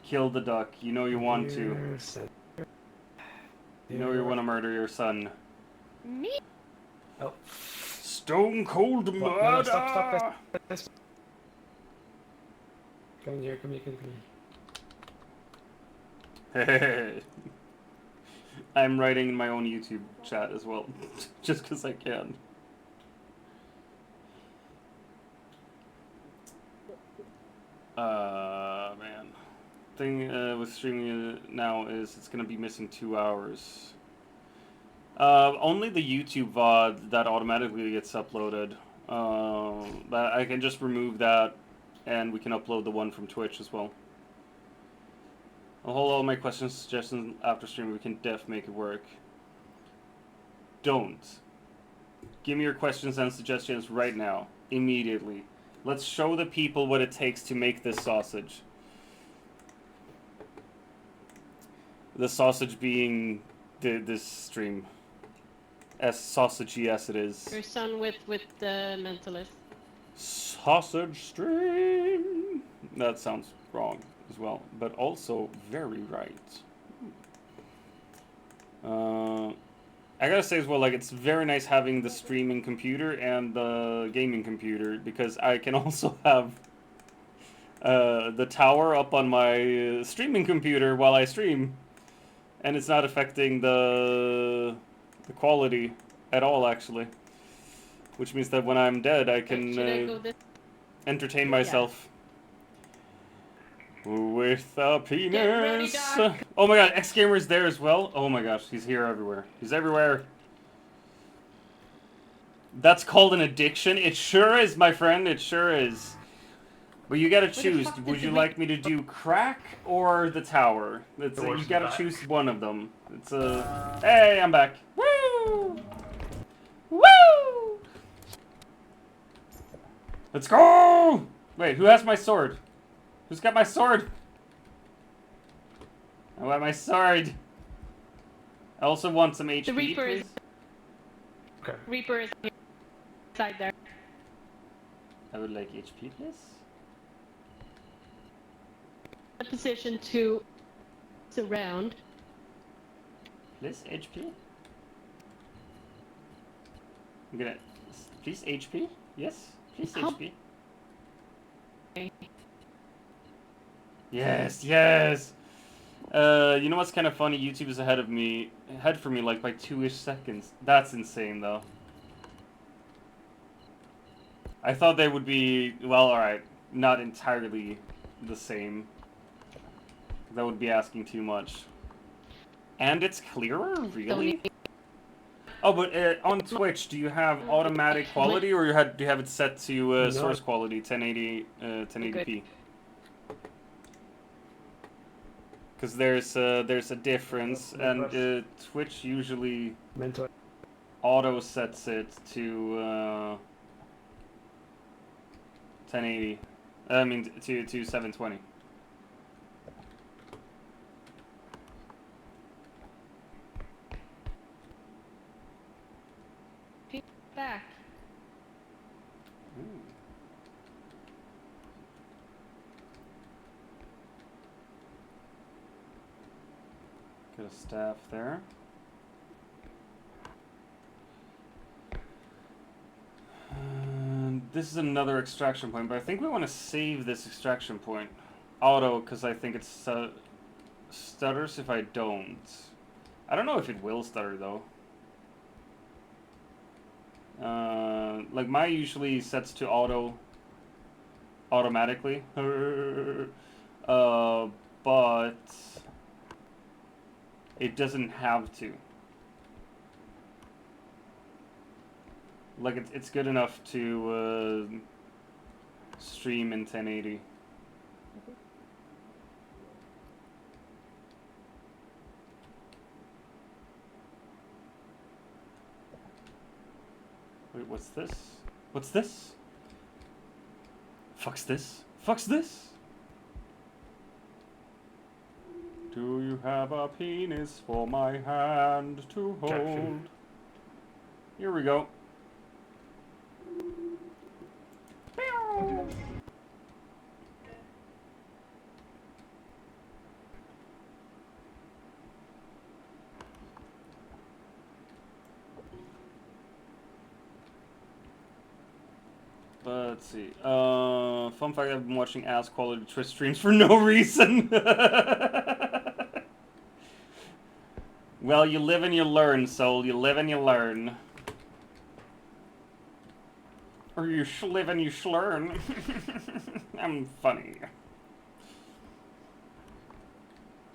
Kill the duck. You know you want to. You know you want to murder your son. Me? Oh. Stone cold What? murder! No, stop. This. Come here, come here. I'm writing in my own YouTube chat as well, just because I can. Man. Thing with streaming now is it's gonna be missing 2 hours. Only the YouTube VOD that automatically gets uploaded. But I can just remove that, and we can upload the one from Twitch as well. I'll hold all my questions, suggestions after stream. We can make it work. Don't. Give me your questions and suggestions right now, immediately. Let's show the people what it takes to make this sausage. The sausage being this stream. As sausagey as it is. Your son with the mentalist. Sausage stream. That sounds wrong as well, but also very right. I gotta say as well, like, it's very nice having the streaming computer and the gaming computer, because I can also have the tower up on my streaming computer while I stream, and it's not affecting the quality at all, actually. Which means that when I'm dead, I can Should I go this entertain myself. With a penis. Get ready, Doc. Oh my god, X Gamer's there as well. Oh my gosh, he's here everywhere. He's everywhere. That's called an addiction. It sure is, my friend. It sure is. But you gotta choose. fuck Would did you the like me to do crack or the tower? It's The worst you is gotta back. choose one of them. It's a. Hey, I'm back. Woo! Woo! Let's go! Wait, who has my sword? Who's got my sword? I want my sword. I also want some HP. The Reaper please. is Okay. Reaper is inside there. I would like HP, please. A position to surround. Please, HP. I'm gonna. Please, HP. Yes. Please, How- HP. Yes, yes. You know what's kind of funny? YouTube is ahead for me like by 2-ish seconds. That's insane, though. I thought they would be, well, alright, not entirely the same. That would be asking too much. And it's clearer? Really? Oh, but on Twitch, do you have automatic quality, or do you have it set to No. source quality, 1080, 1080p? Because there's a difference, and Twitch usually Mental. auto sets it to 1080. I mean to 720. Back. Get a staff there. And this is another extraction point, but I think we want to save this extraction point. Auto, because I think it stutters if I don't. I don't know if it will stutter, though. Like, mine usually sets to auto automatically. But it doesn't have to. Like, it's good enough to stream in 1080. Wait, what's this? What's this? Fuck's this? Fuck's this? Do you have a penis for my hand to hold? Objection. Here we go. Let's see. Fun fact: I've been watching ass quality Twitch streams for no reason. Well, you live and you learn, soul. You live and you learn. Or you live and you learn. I'm funny.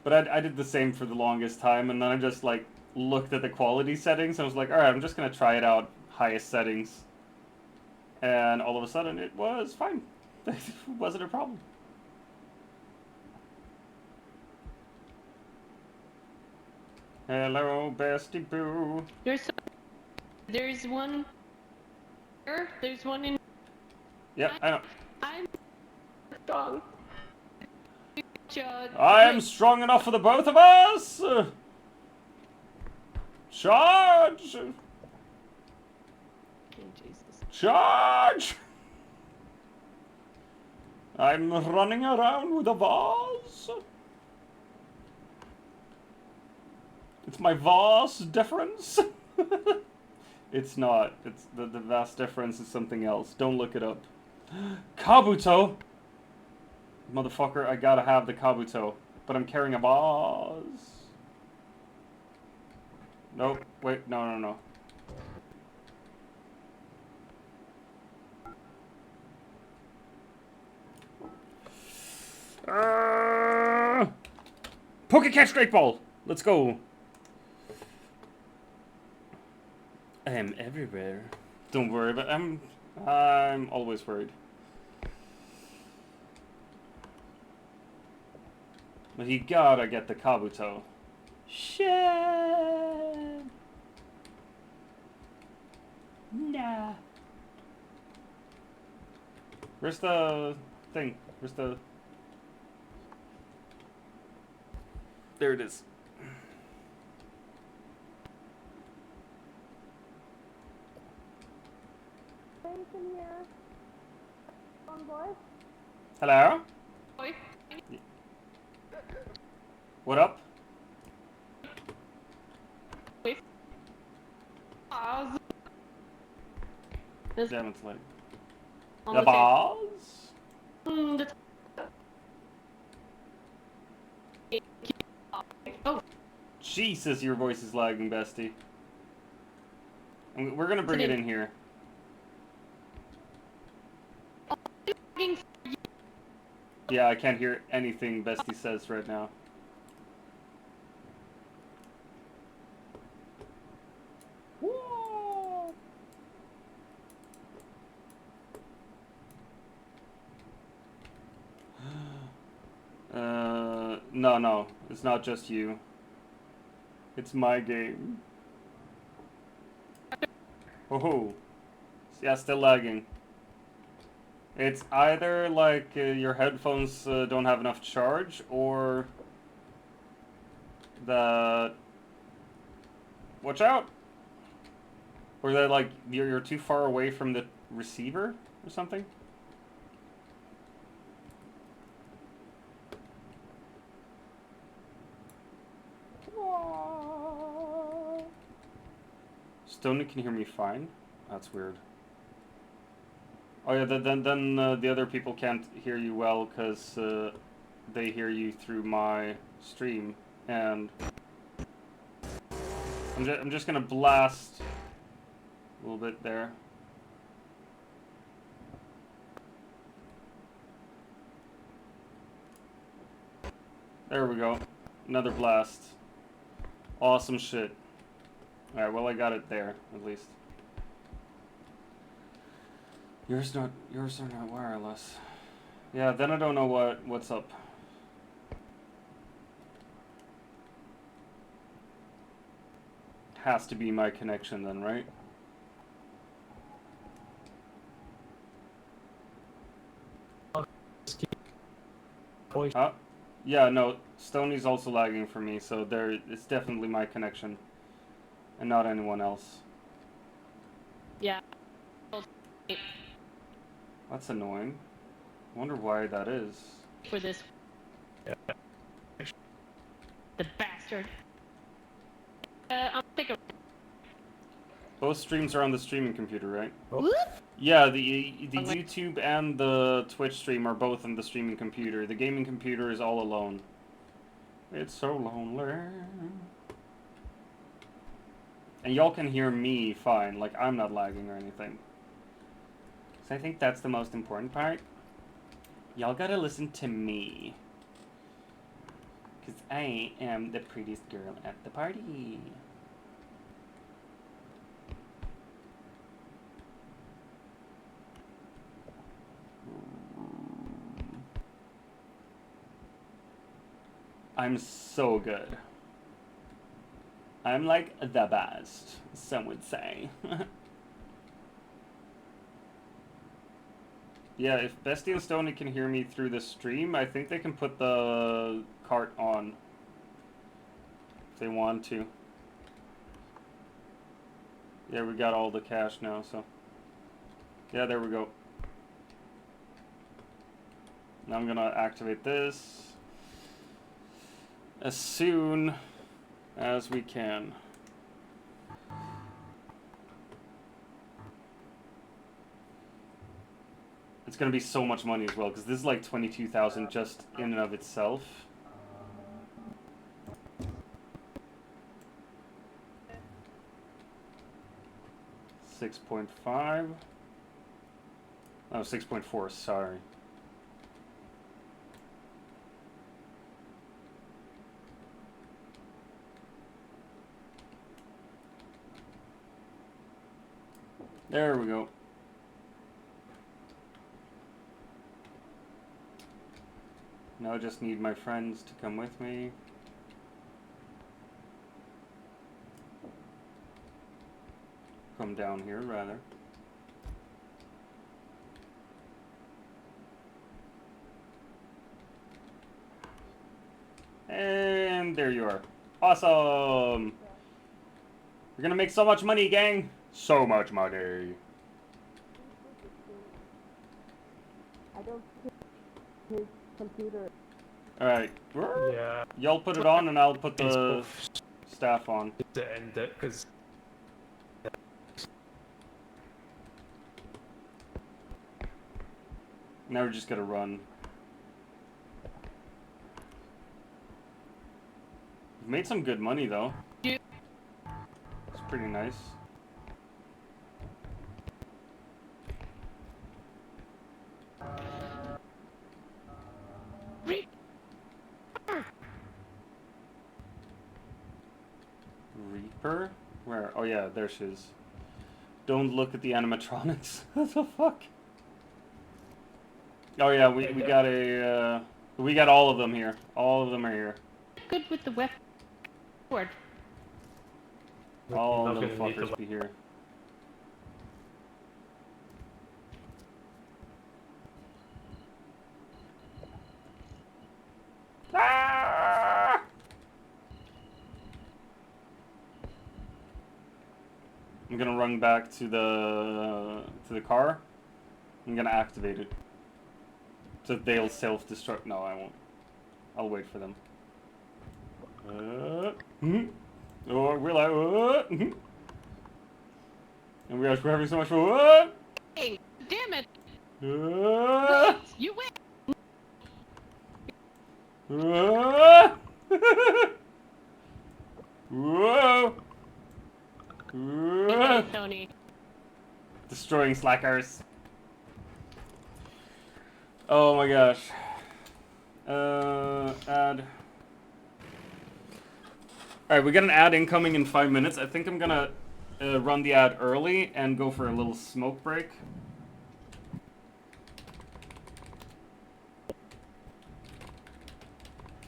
But I did the same for the longest time, and then I just like looked at the quality settings and I was like, all right, I'm just gonna try it out, highest settings. And all of a sudden, it was fine. It wasn't a problem. Hello, bestie boo. There's one. There's one in. Yep, I know. I'm strong. I am strong enough for the both of us! Charge! Oh, Jesus. Charge! I'm running around with a vase. It's my vase difference. It's not. It's the vase difference is something else. Don't look it up. Kabuto! Motherfucker, I gotta have the Kabuto. But I'm carrying a vase. Nope. Wait, no. Poke catch great ball! Let's go! I am everywhere. Don't worry, but I'm always worried. But you gotta get the Kabuto. Shit! Nah. Where's the thing? Where's the... There it is. Thanks in here. On boy. Hello? Oi. What up? Pause. This Damn, it's late. on The the balls? table. Oh, Jesus, your voice is lagging, bestie. We're gonna bring it in here. Yeah, I can't hear anything bestie says right now. Whoa. No, it's not just you. It's my game. Oh, yeah, still lagging. It's either like your headphones don't have enough charge, or that... Watch out! Or that like you're too far away from the receiver or something. Stony can hear me fine. That's weird. Oh yeah, then the other people can't hear you well because they hear you through my stream, and I'm just gonna blast a little bit there. There we go. Another blast. Awesome shit. Alright, well I got it there, at least. Yours are not wireless. Yeah, then I don't know what's up. Has to be my connection then, right? Voice. Yeah, no, Stoney's also lagging for me, so it's definitely my connection. And not anyone else. yeah. That's annoying. I wonder why that is. For this. Yeah. The bastard. I'm thinking. Both streams are on the streaming computer, right? Oh. Whoop. Yeah, the YouTube and the Twitch stream are both on the streaming computer. The gaming computer is all alone. It's so lonely. And y'all can hear me fine, like I'm not lagging or anything. So I think that's the most important part. Y'all gotta listen to me. Because I am the prettiest girl at the party. I'm so good. I'm like the best, some would say. Yeah, if Bestie and Stoney can hear me through the stream, I think they can put the cart on. If they want to. Yeah, we got all the cash now, so. Yeah, there we go. Now I'm gonna activate this as soon as we can. It's gonna be so much money as well, because this is like 22,000 just in and of itself. $6.5. Oh, 6.4, sorry. There we go. Now I just need my friends to come with me. Come down here, rather. And there you are. Awesome! We're gonna make so much money, gang! So much money! I don't see his computer. Alright. Yeah. Y'all put it on and I'll put It's the both staff on. to end it because Now we're just gonna run. We've made some good money though. Yeah. It's pretty nice. Reaper? Where? Oh yeah, there she is. Don't look at the animatronics. What the fuck? Oh yeah, we got a we got all of them here. All of them are here. Good with the weapon. Word. All not little gonna need fuckers to- be here. Ah! I'm gonna run back to the car. I'm gonna activate it. So they'll self-destruct. No, I won't. I'll wait for them. Or will I? And we are having so much fun. Hey, damn it! Uh, Wait, you win! Whoa! Hey, Tony. Destroying slackers. Oh my gosh. Ad. Alright, we got an ad incoming in 5 minutes. I think I'm gonna run the ad early and go for a little smoke break.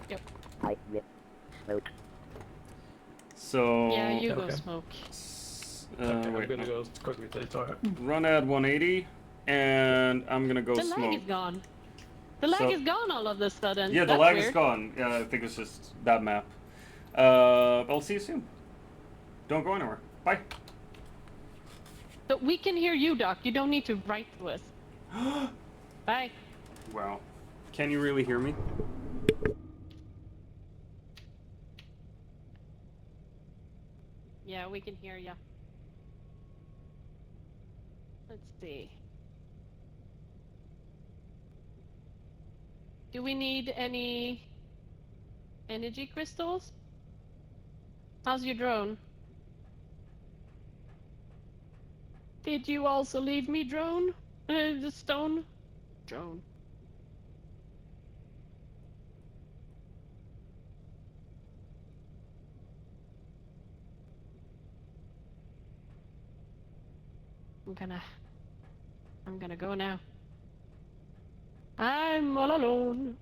Yep. I rip smoke. So Yeah, you go Okay. smoke. Okay, I'm wait, gonna no. go quickly to the toilet. Run ad 180, and I'm gonna go The lag smoke. is gone. The lag So- is gone all of a sudden. Yeah, the That's lag weird. is gone. Yeah, I think it's just that map. I'll see you soon. Don't go anywhere. Bye. So we can hear you, Doc. You don't need to write to us. Bye. Wow. Can you really hear me? Yeah, we can hear ya. Let's see. Do we need any energy crystals? How's your drone? Did you also leave me drone? The stone? Drone. I'm gonna go now. I'm all alone.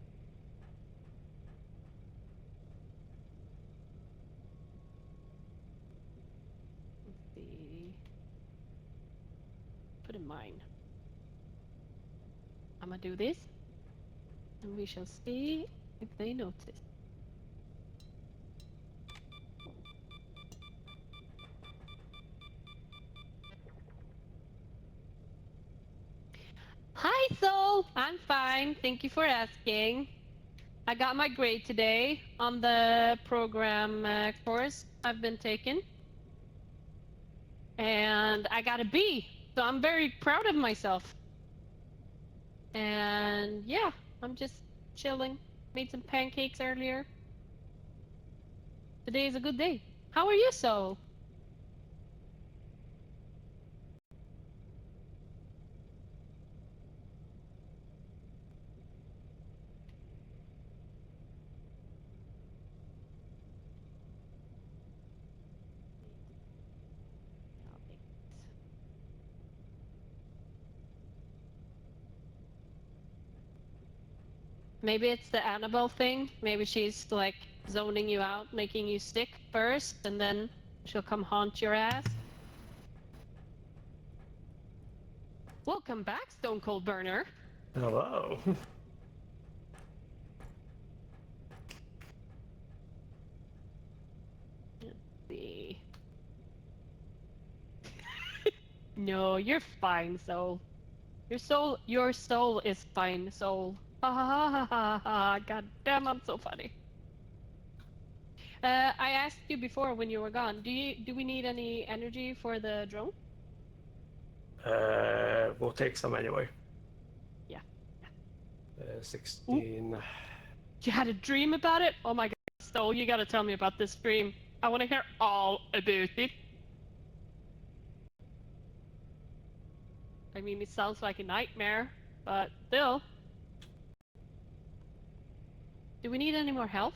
Let's see. Put in mine. I'm gonna do this, and we shall see if they notice. Hi, Soul. I'm fine. Thank you for asking. I got my grade today on the program course I've been taking. And I got a B. So I'm very proud of myself. And yeah, I'm just chilling. Made some pancakes earlier. Today is a good day. How are you, Soul? Maybe it's the Annabelle thing. Maybe she's like zoning you out, making you sick first, and then she'll come haunt your ass. Welcome back, Stone Cold Burner. Hello. Let's see. No, you're fine, Soul. Your soul is fine, Soul. Ha ha ha ha ha ha. God damn, I'm so funny. I asked you before when you were gone. Do we need any energy for the drone? We'll take some anyway. Yeah. 16. You had a dream about it? Oh my god, Soul, you gotta tell me about this dream. I wanna hear all about it. I mean, it sounds like a nightmare, but still. Do we need any more help?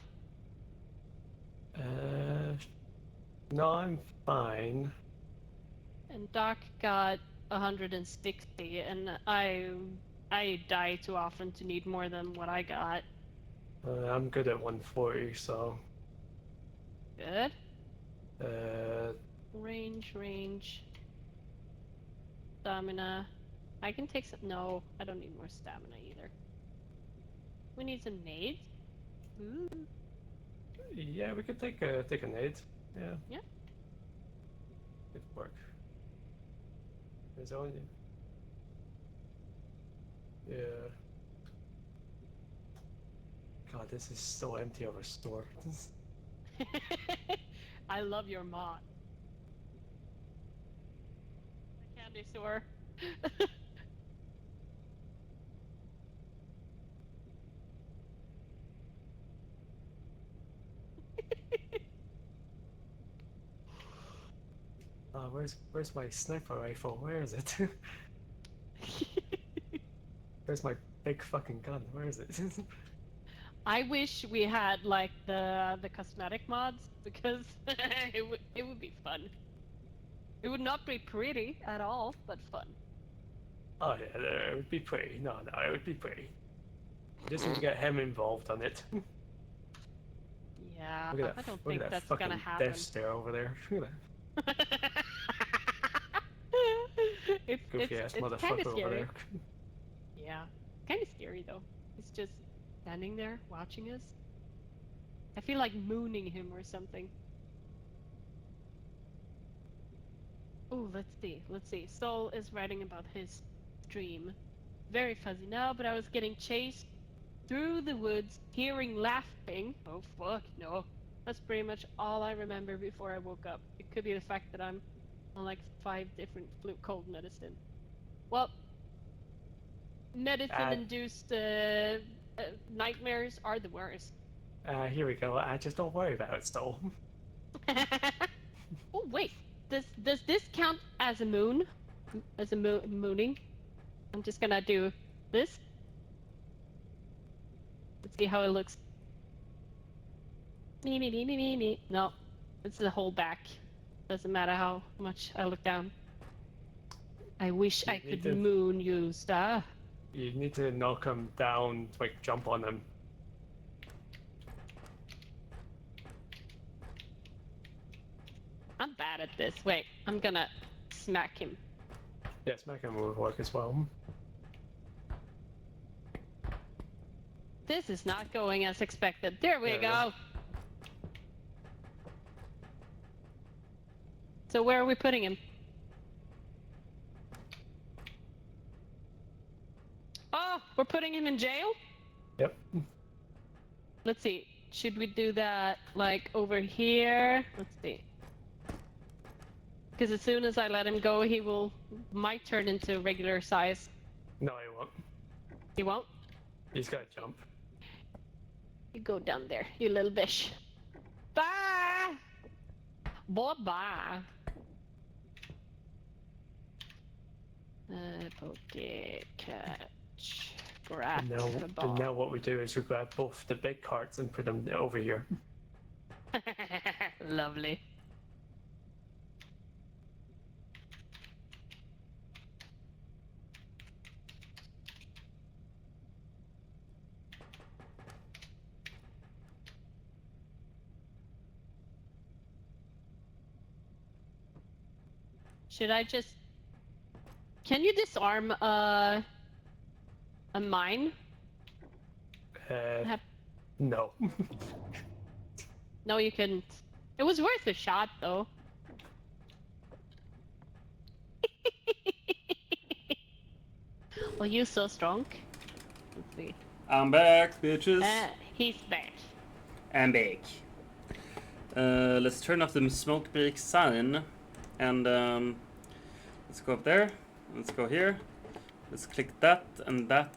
No, I'm fine. And Doc got 160, and I die too often to need more than what I got. I'm good at 140, so. Good. Uh, Range. Stamina. I can take some. No, I don't need more stamina either. We need some nades. Ooh. yeah, we could take a nade. Yeah. Yeah. Good work. There's only. Yeah. God, this is so empty of a store. I love your mod. The candy store. Where's my sniper rifle? Where is it? Where's my big fucking gun? Where is it? I wish we had like the cosmetic mods because it would be fun. It would not be pretty at all, but fun. Oh yeah, it would be pretty. No, it would be pretty. Just need to get him involved on it. Yeah, Look at I that! don't Look think at that that's fucking gonna happen. Death Stare over there. Look at that goofy ass It's kind motherfucker of over scary. there. Yeah, kind of scary though. He's just standing there watching us. I feel like mooning him or something. Oh, let's see. Soul is writing about his dream. Very fuzzy now, but I was getting chased through the woods, hearing laughing. Oh fuck, no. That's pretty much all I remember before I woke up. It could be the fact that I'm on like 5 different flu cold medicine. Well, medicine-induced nightmares are the worst. Here we go. Just don't worry about it, Stoll. Oh wait, does this count as a moon? As a mooning? I'm just gonna do this. Let's see how it looks. Me. No, it's the whole back. Doesn't matter how much I look down. I wish I could moon you, star. You need to knock him down, like jump on him. I'm bad at this. Wait, I'm gonna smack him. Yeah, smack him would work as well. This is not going as expected. There we There we go. go. So where are we putting him? Oh, we're putting him in jail? Yep. Let's see. Should we do that like over here? Let's see. Because as soon as I let him go, might turn into regular size. No, he won't. He won't? He's gotta jump. You go down there, you little bitch. Bye! Bye-bye. Poke, catch, grab, And now what we do is we grab both the big carts and put them over here. Lovely. Should I just... Can you disarm a mine? Hap- No. No, you couldn't. It was worth a shot, though. Well, you so strong. Let's see. I'm back, bitches. He's back. I'm back. Let's turn off the smoke break sign. And let's go up there. Let's go here. Let's click that and that.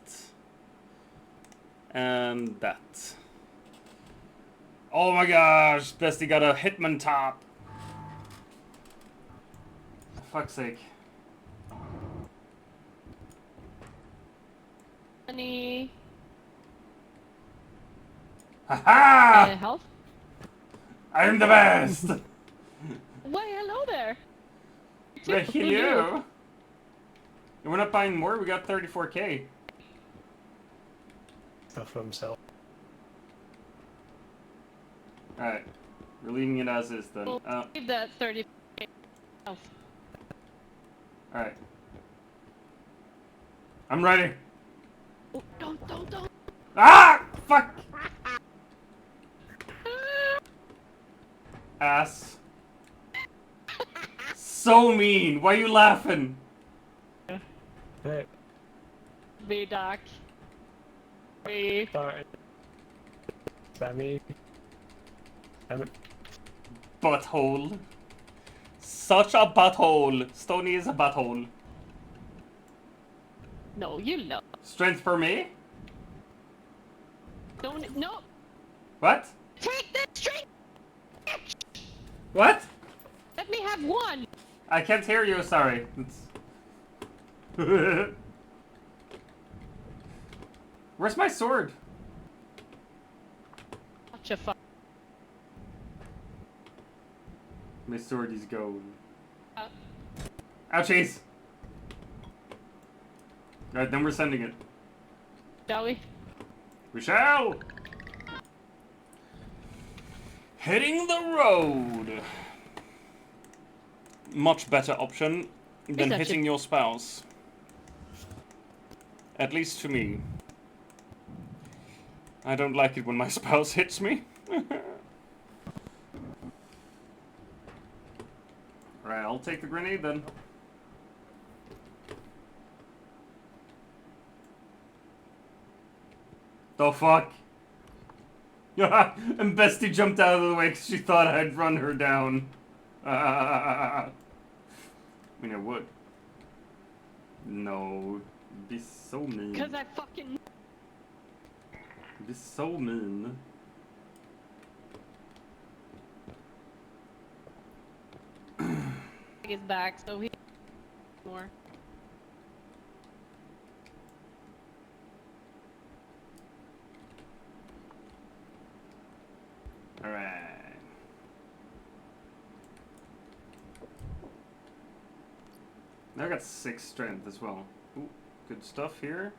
And that. Oh my gosh, Bestie got a Hitman top. For fuck's sake. Any Haha! health? I'm the best! Why, hello there. Well, Who knew? hello! And we're not buying more, we got 34k. Stuff for himself. Alright. We're leaving it as is then. We'll leave that 30 health. Alright. I'm ready. Oh, don't. Ah! Fuck! Ass. So mean. Why are you laughing? Hey, Be Doc. Be. sorry. Sammy. Damn it. Butthole. Such a butthole. Stony is a butthole. No, you love. Strength for me? Don't. No. What? Take the string. What? Let me have one. I can't hear you, sorry. Where's my sword? Such a fuck. My sword is gone. Uh, Ouchies! Alright, then we're sending it. Shall we? We shall! Hitting the road! Much better option than that hitting your spouse. At least to me. I don't like it when my spouse hits me. Alright, I'll take the grenade then. The fuck? And Bestie jumped out of the way because she thought I'd run her down. I mean, I would. No. It'd be so mean. Because I fucking. It'd be so mean. Is back, so he. More. Alright. Now I got 6 strength as well. Ooh, good stuff here.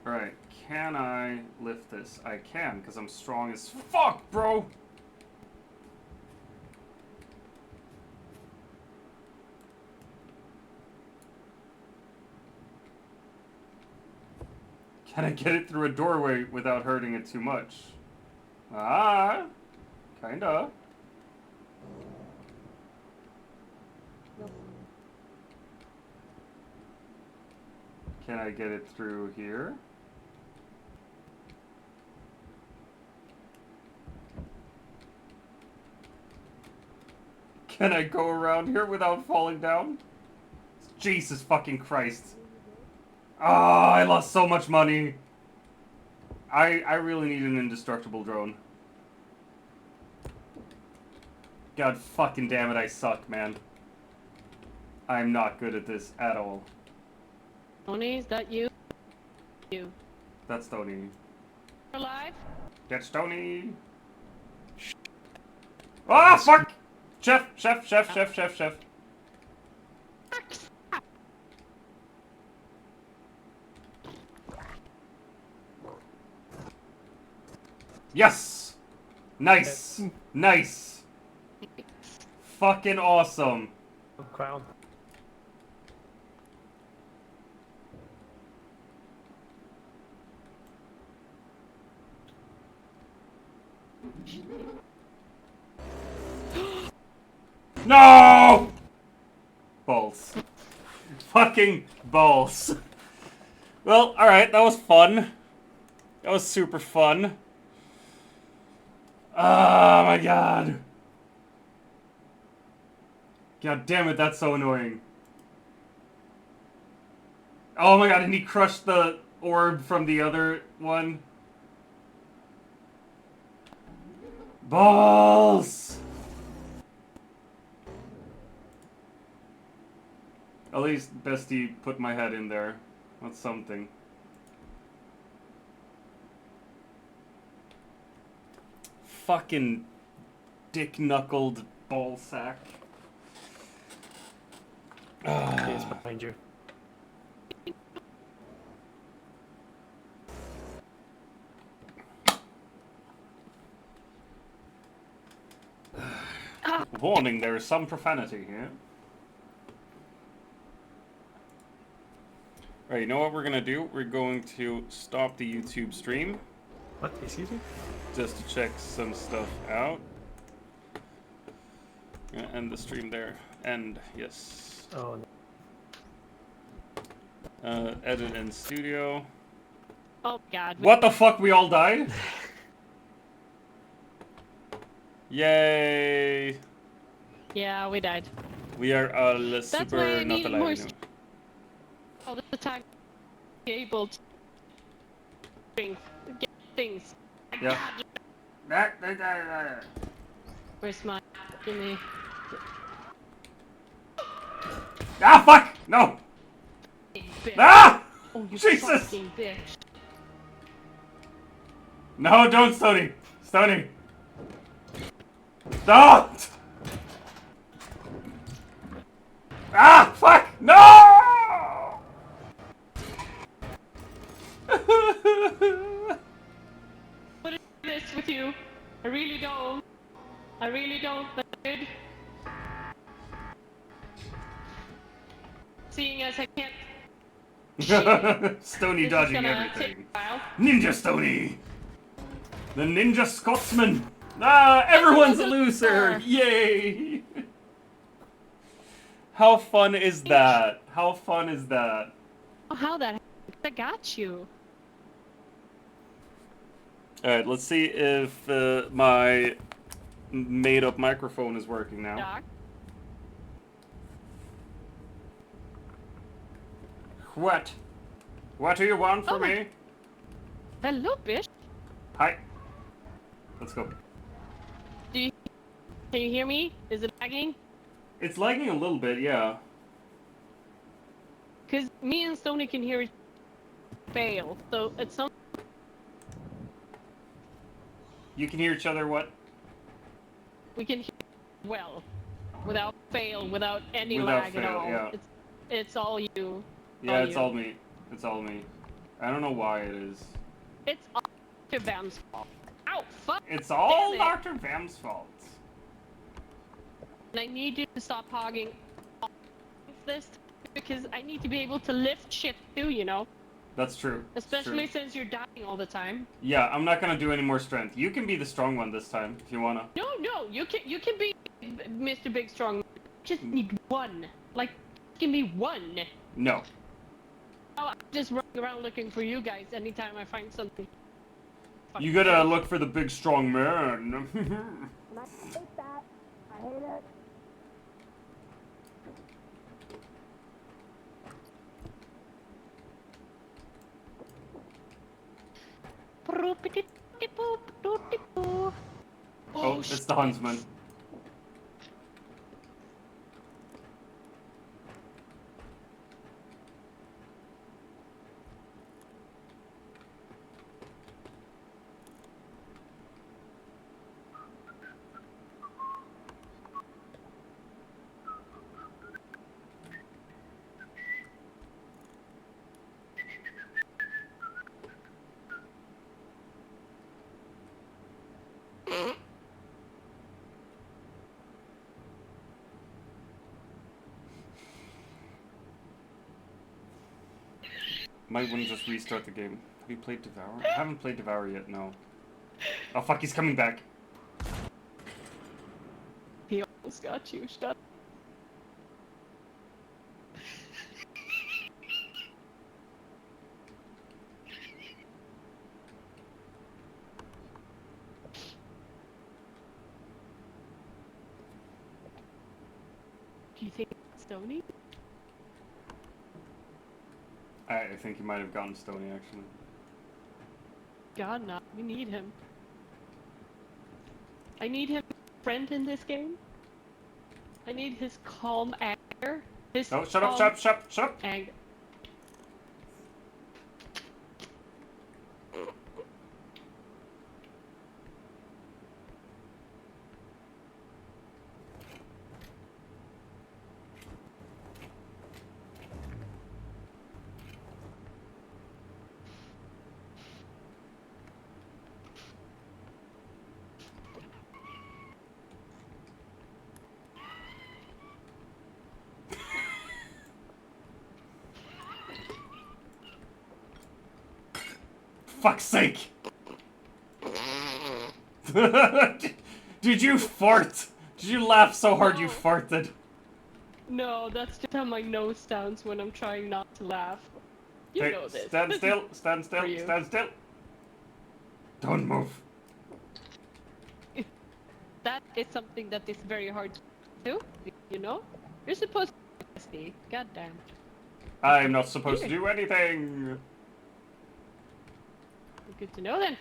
Alright, can I lift this? I can, because I'm strong as fuck, bro! Can I get it through a doorway without hurting it too much? Ah, kinda. Can I get it through here? Can I go around here without falling down? Jesus fucking Christ. Oh, I lost so much money. I really need an indestructible drone. God fucking damn it, I suck, man. I'm not good at this at all. Tony, is that you? You. That's Tony. Alive? Get Stony. Ah, fuck! Chef. Yes! Nice! Nice! Fucking awesome! Crown. No! Balls. Fucking balls. Well, alright, that was fun. That was super fun. Oh my god. God damn it, that's so annoying. Oh my god, and he crushed the orb from the other one. Balls! At least Bestie put my head in there. That's something. Fucking dick-knuckled ballsack. He's behind you. Warning, there is some profanity here. Alright, you know what we're gonna do? We're going to stop the YouTube stream. What? Excuse me? Just to check some stuff out. Gonna end the stream there. End, yes. Oh no. Edit in studio. Oh god. What the fuck? We all died? Yay! Yeah, we died. We are all why I super not needed alive more anymore. All the time, be able to get things. Yeah. Where's my? Give me. Ah, fuck! No! Bitch. Ah! Oh, you Jesus! fucking bitch. No, don't, Stony! Stony! Don't! Ah, fuck! No! What is this with you? I really don't. I really don't. That's good. Seeing as I can't. Stony This is dodging gonna take everything. a while. Ninja Stony! The Ninja Scotsman! Ah, everyone's a loser! Yay! How fun is that? How fun is that? Oh, how that? I got you. Alright, let's see if my made-up microphone is working now. Doc. What? What do you want from Oh, me? Hello, bitch. Hi. Let's go. Can you hear me? Is it lagging? It's lagging a little bit, yeah. Cause me and Stoney can hear it fail. So it's some. You can hear each other, what? We can hear well, without fail, without any Without lag at fail, all. yeah. It's all you. Yeah, it's you. all me. It's all me. I don't know why it is. It's all DrVem's fault. Ow, fuck! It's all Damn it. Dr. Vem's fault. And I need you to stop hogging all of this because I need to be able to lift shit too, you know? That's true. It's Especially true. since you're dying all the time. Yeah, I'm not gonna do any more strength. You can be the strong one this time, if you wanna. No, you can be Mr. Big Strong. Just need one. Like, give me one. No. Oh, I'm just running around looking for you guys anytime I find something. You gotta look for the big strong man. And I hate that. I hate it. Oh, it's the huntsman. Might want to just restart the game. Have you played Devour? I haven't played Devour yet, no. Oh fuck, he's coming back. He almost got you. Shut. Do you think it's Stony? I think he might have gotten Stony, actually. God, no. We need him. I need him friend in this game. I need his calm anger. His Oh, shut up, shut up, shut up, shut up! anger. Fuck's sake! Did you fart? Did you laugh so hard you No. farted? No, that's just how my nose sounds when I'm trying not to laugh. You Hey, know this. stand This still, stand for still, you. stand still! Don't move. That is something that is very hard to do, you know? You're supposed to be. God damn. I'm not supposed to do anything! Good to know then.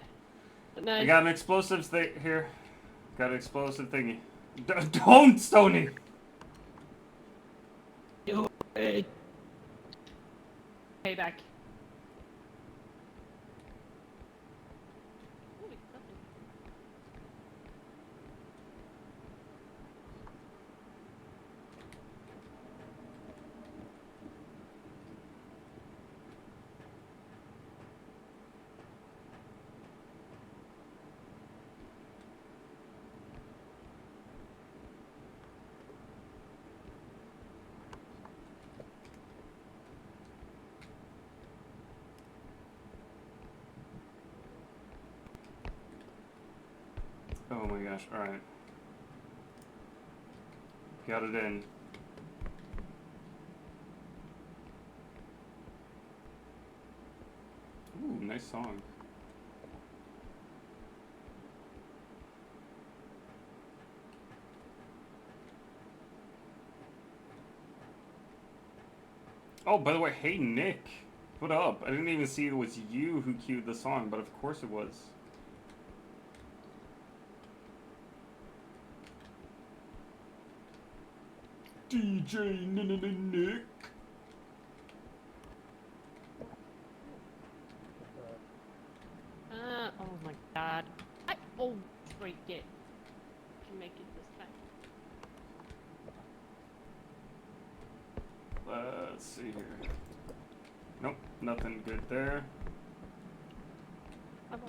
But I nice. got an explosives thing here. Got an explosive thingy. Don't, Stony! Payback. Oh my gosh, alright. Got it in. Ooh, nice song. Oh, by the way, hey Nick. What up? I didn't even see it was you who cued the song, but of course it was. DJ Nick. Oh my god. I always break it. Can make it this time. Let's see here. Nope, nothing good there. I'm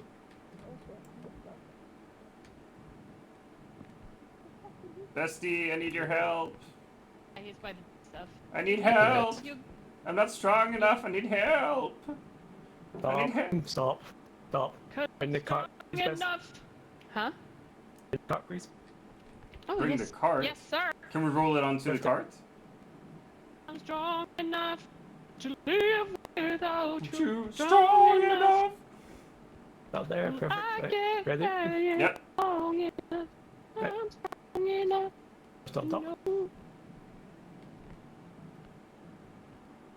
Bestie, I need your help. hit by the stuff. I need help. You I'm not strong enough. I need help. I need help. Stop. Stop. In the cart. strong enough. Huh? In the cart, please. Oh, Bring yes. the cart. Yes, sir. Can we roll it onto the Lift it. cart? I'm strong enough to live without you. Strong enough. Stop there. Perfect. I Right. can't Ready? carry it Yep. long enough. Right. I'm strong enough. Stop. Stop. No.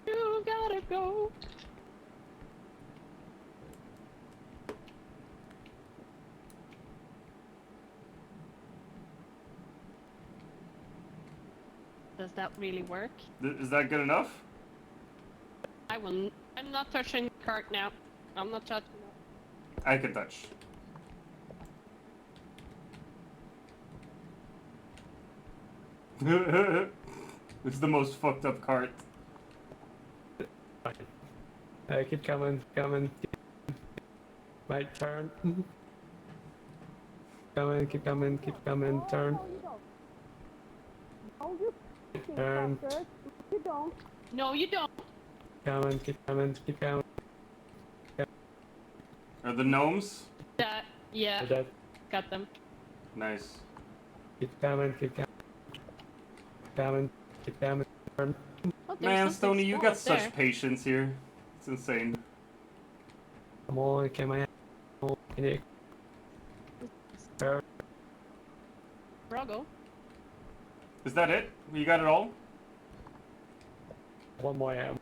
You gotta go. Does that really work? Is that good enough? I will. I'm not touching the cart now. I'm not touching it. I can touch. It's the most fucked up cart. Keep coming. Coming. My turn. Coming. Keep coming. Keep coming. Turn. No, you Turn. bastard. You don't. No, you don't. coming, keep coming, keep coming. Are the gnomes? That, yeah, They're dead. got them. Nice. Keep coming, keep coming. Coming, keep coming. Oh, there's Man, something Stony, you small got up such there. patience here. It's insane. Come on, come on. Come on, can you? Brago. Is that it? You got it all? One more am.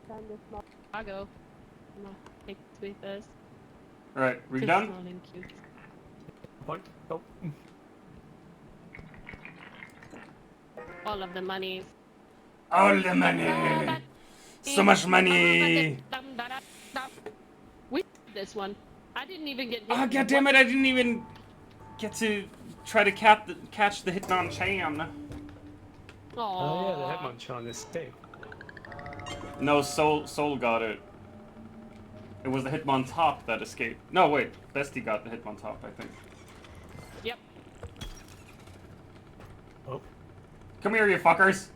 Kind of small. Brago. I'm gonna take this with us. Alright, we Too done? small and cute. Point. Nope. All of the monies. All the money! So much money! We did this one. I didn't even get hit. Oh, goddammit, I didn't even get to try to catch the Hitmonchan. Oh yeah, the Hitmonchan is safe. No, Soul got it. It was the Hitmontop that escaped. No, wait, Bestie got the Hitmontop, I think. Yep. Oh. Come here, you fuckers!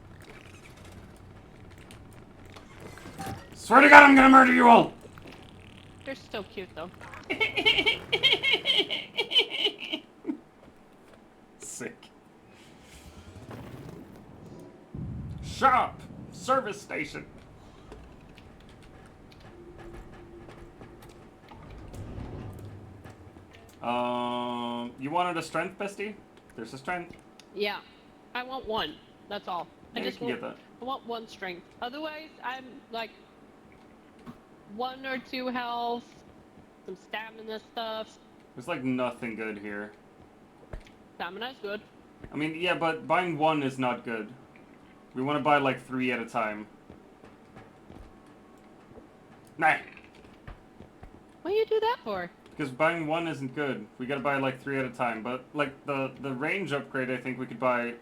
Swear to God, I'm gonna murder you all! They're so cute though. Sick. Shop! Service station! You wanted a strength, Bestie? There's a strength. Yeah. I want one. That's all. Yeah, you can get that. I want one strength. Otherwise, I'm like 1 or 2 health, some stamina stuff. There's like nothing good here. Stamina's good. I mean, yeah, but buying one is not good. We want to buy like 3 at a time. Nah! What do you do that for? Because buying one isn't good. We gotta buy like 3 at a time. But like the range upgrade, I think we could buy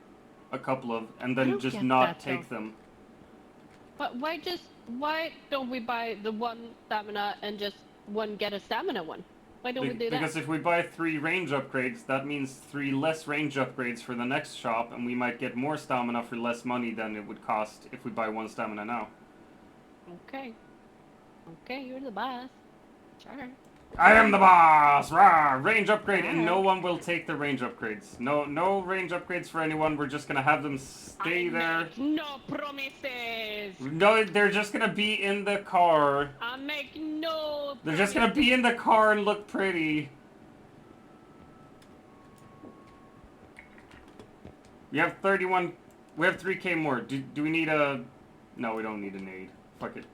a couple of and I then don't just get not that, take though. them. But why don't we buy the 1 stamina and just get a stamina one? Why don't we do that? Because if we buy 3 range upgrades, that means 3 less range upgrades for the next shop, and we might get more stamina for less money than it would cost if we buy 1 stamina now. Okay. Okay, you're the boss. Sure. I am the boss! Rah! Range upgrade, and no one will take the range upgrades. No range upgrades for anyone. We're just gonna have them stay there. Make no promises. No, they're just gonna be in the car. I make no. They're just gonna be in the car and look pretty. We have 31. We have 3K more. Do we need a? No, we don't need a nade. Fuck it.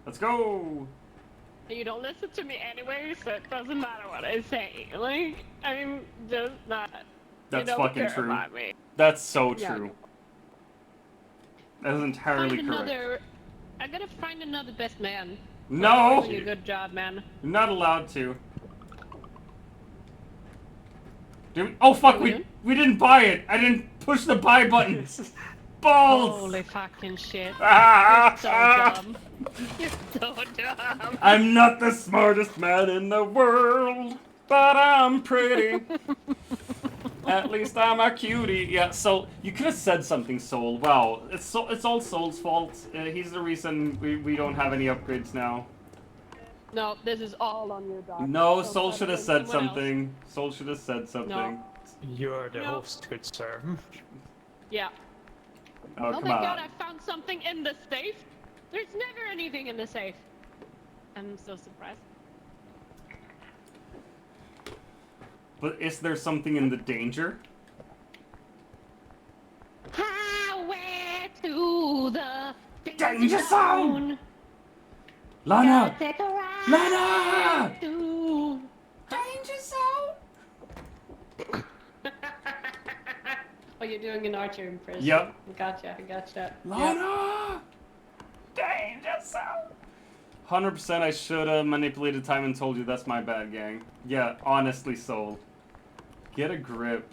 Let's go. You don't listen to me anyway, so it doesn't matter what I say. Like, I'm just not. That's you don't fucking care true. About me. That's so Yeah. true. That is entirely Find correct. another. I gotta find another best man. No! Doing a good job, man. You're not allowed to. Oh fuck, What are we doing? we didn't buy it! I didn't push the buy button! Balls! Holy fucking shit. Ah, You're so ah. dumb. You're so dumb. I'm not the smartest man in the world, but I'm pretty. At least I'm a cutie. Yeah, so you could have said something, Soul. Wow, it's all Soul's fault. He's the reason we don't have any upgrades now. No, this is all on you, dog. No, Don't Soul try should to have blame said someone else. something. Soul should have said something. No. You're the No. host, good sir. Yeah. Oh, Oh come my on. god, I found something in the safe. There's never anything in the safe. I'm so surprised. But is there something in the danger? Highway to the Danger zone! Lana! Take a ride Lana! to... Danger zone! Oh, you're doing an Archer impression. Yep. I gotcha. Lana! Danger zone! 100% I should have manipulated time and told you that's my bad, gang. Yeah, honestly, Soul. Get a grip.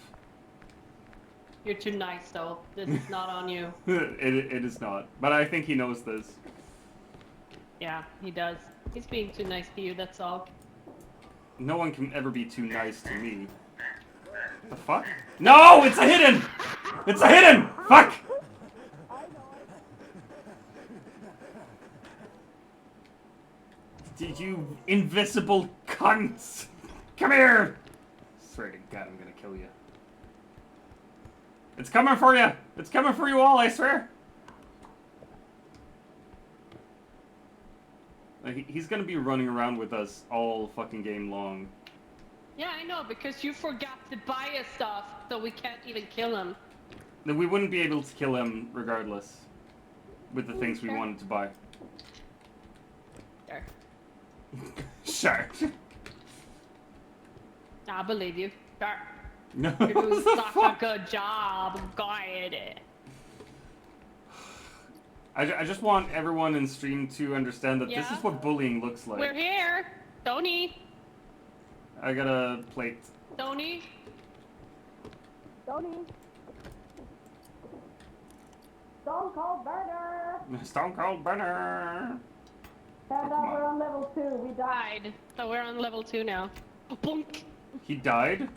You're too nice, though. This is not on you. It is not. But I think he knows this. Yeah, he does. He's being too nice to you, that's all. No one can ever be too nice to me. The fuck? No! It's a hidden! It's a hidden! Fuck! You invisible cunts! Come here! Swear to God, I'm gonna kill you. It's coming for you! It's coming for you all, I swear! Like, he's gonna be running around with us all fucking game long. Yeah, I know, because you forgot to buy us stuff, so we can't even kill him. Then we wouldn't be able to kill him regardless. With the things we Sure. wanted to buy. There. Sure. I believe you. Sure. No. You're doing What the such a fuck? good job, guide. I just want everyone in stream to understand that this Yeah? is what bullying looks like. We're here! Tony! I got a plate. Tony! Tony. Stone Cold Burner. Stone Cold Burner! And come we're on. on level 2. We died. Died. So we're on level 2 now. Boink! He died?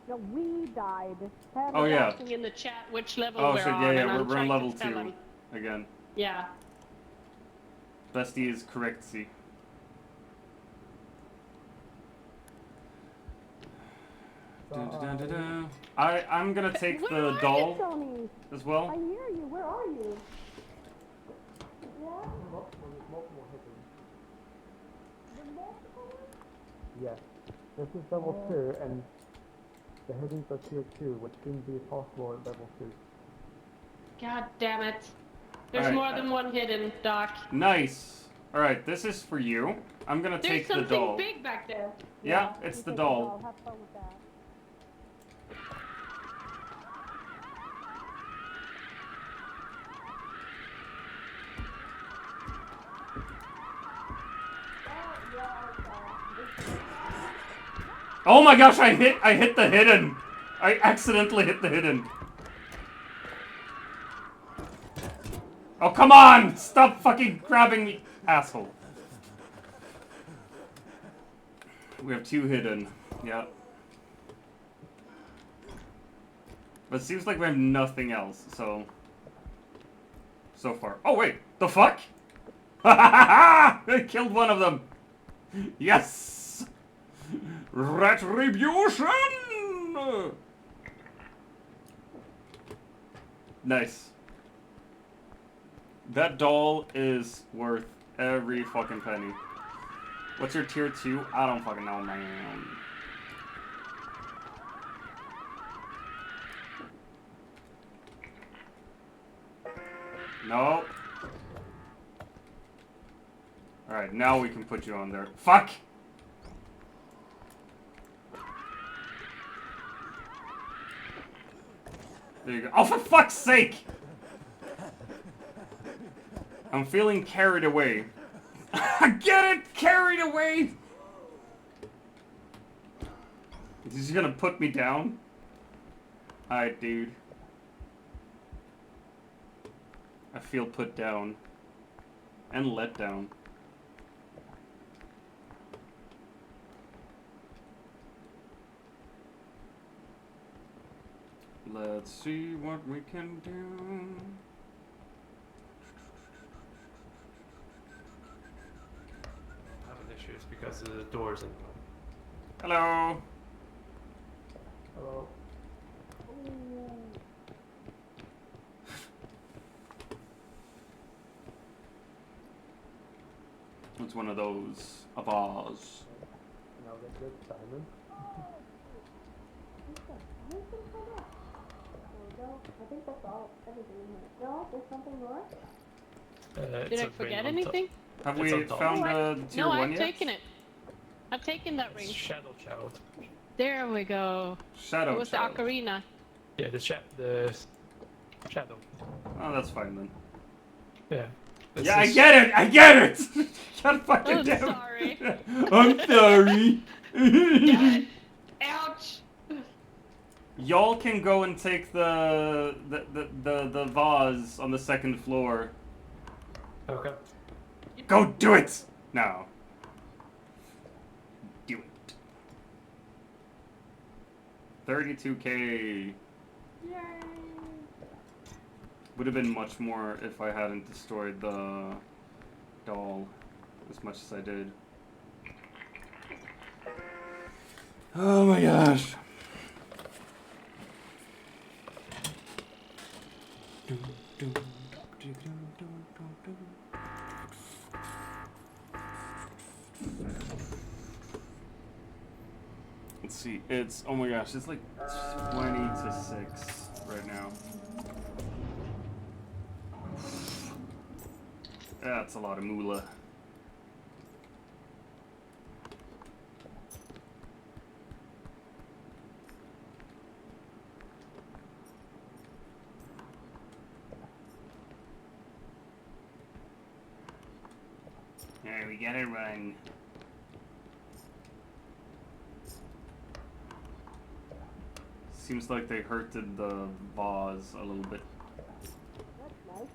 No, we died. Oh, yeah. Asking in the chat which level Oh, we're shit, on, yeah, and yeah, I'm we're on trying to level tell 2. him. Again. Yeah. Bestie is correctsy. Da-da-da-da-da. I'm gonna take Where the are you, doll Tony, as I well. hear you. Where are you? Yeah? Multiple hidden. The multiple ones? Yes. This is level 2, and the headings are tier 2, which shouldn't be possible at level 2. God damn it. There's Alright, more than one hidden, Doc. Nice. Alright, this is for you. I'm gonna There's take the something doll. big back there. Yeah, it's You the take doll. Have fun with that. Oh my gosh, I hit the hidden. I accidentally hit the hidden. Oh, come on! Stop fucking grabbing me, asshole. We have 2 hidden. Yeah. But it seems like we have nothing else, so far. Oh wait, the fuck? Ha ha ha ha! I killed one of them! Yes! Retribution! Nice. That doll is worth every fucking penny. What's your tier 2? I don't fucking know, man. No. Alright, now we can put you on there. Fuck! There you go. Oh, for fuck's sake! I'm feeling carried away. Get it? Carried away! Is he gonna put me down? Alright, dude. I feel put down. And let down. Let's see what we can do. Having issues because of the doors and. Hello. Hello. It's one of those of ours. Now get good, Simon. I think that's all. Everything in here. No, there's something more? Did I forget anything? Have It's we on top. found the tier No, 1 I've yet? taken it. I've taken that ring. Shadow Child. There we go. Shadow It was Child. the ocarina. Yeah, the shadow. Oh, that's fine then. Yeah. This Yeah, I is- get it! I get it! God fucking I'm damn. sorry. I'm sorry. God. Ouch! Y'all can go and take the vase on the 2nd floor. Okay. Go do it now. Do it. 32K. Yay! Would have been much more if I hadn't destroyed the doll. as much as I did. Oh my gosh. Let's see, it's, oh my gosh, it's like 20 to 6 right now. That's a lot of moolah. Alright, we gotta run. Seems like they hurted the vase a little bit. That's nice.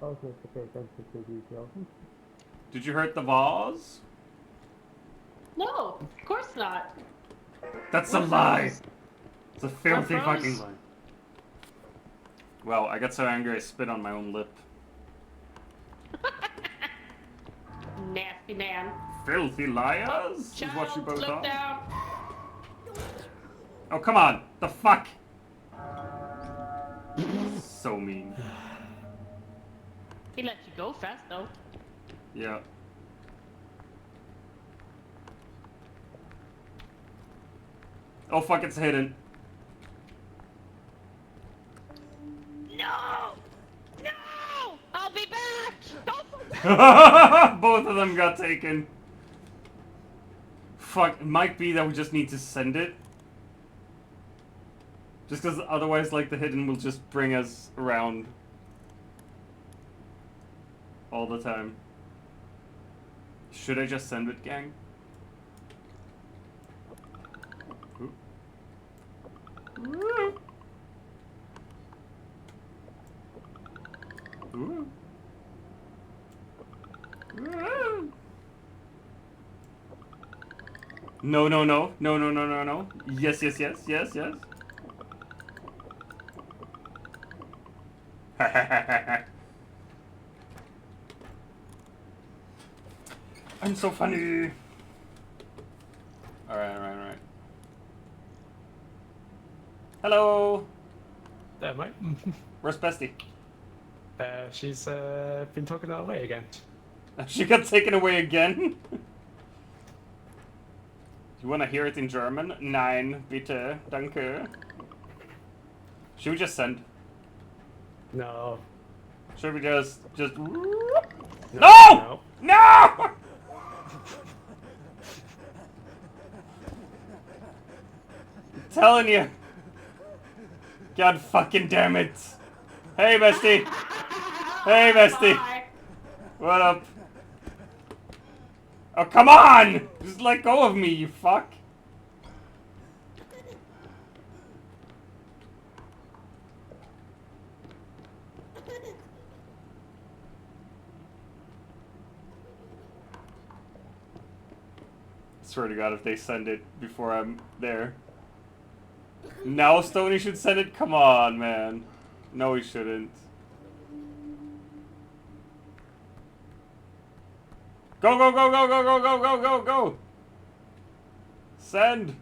Also, to pay attention to detail. Did you hurt the vase? No, of course not. That's a What lie! froze? It's a filthy What fucking froze? lie. Well, I got so angry I spit on my own lip. Nasty man. Filthy liars is Child, what you both look are. down. Oh, come on! The fuck? So mean. He let you go fast though. Yeah. Oh fuck, it's hidden. No! No! I'll be back! Don't Both of them got taken. Fuck, it might be that we just need to send it. Just because otherwise, like, the hidden will just bring us around. All the time. Should I just send it, gang? Ooh. Ooh. Ooh. Ooh. No, no, no. No, no, no, no, no. Yes, yes, yes, yes, yes. I'm so funny. Alright, alright, alright. Hello! There, mate. Where's Bestie? She's been talking our way again. She got taken away again? You wanna hear it in German? Nein, bitte, danke. Should we just send? No. Should we just... No! No! No! I'm telling you. God fucking damn it. Hey, Bestie. Hey, Bestie. Bye. What up? Oh, come on! Just let go of me, you fuck. Swear to God, if they send it before I'm there. Now Stoney should send it? Come on, man. No, he shouldn't. Go, go, go, go, go, go, go, go, go, go! Send!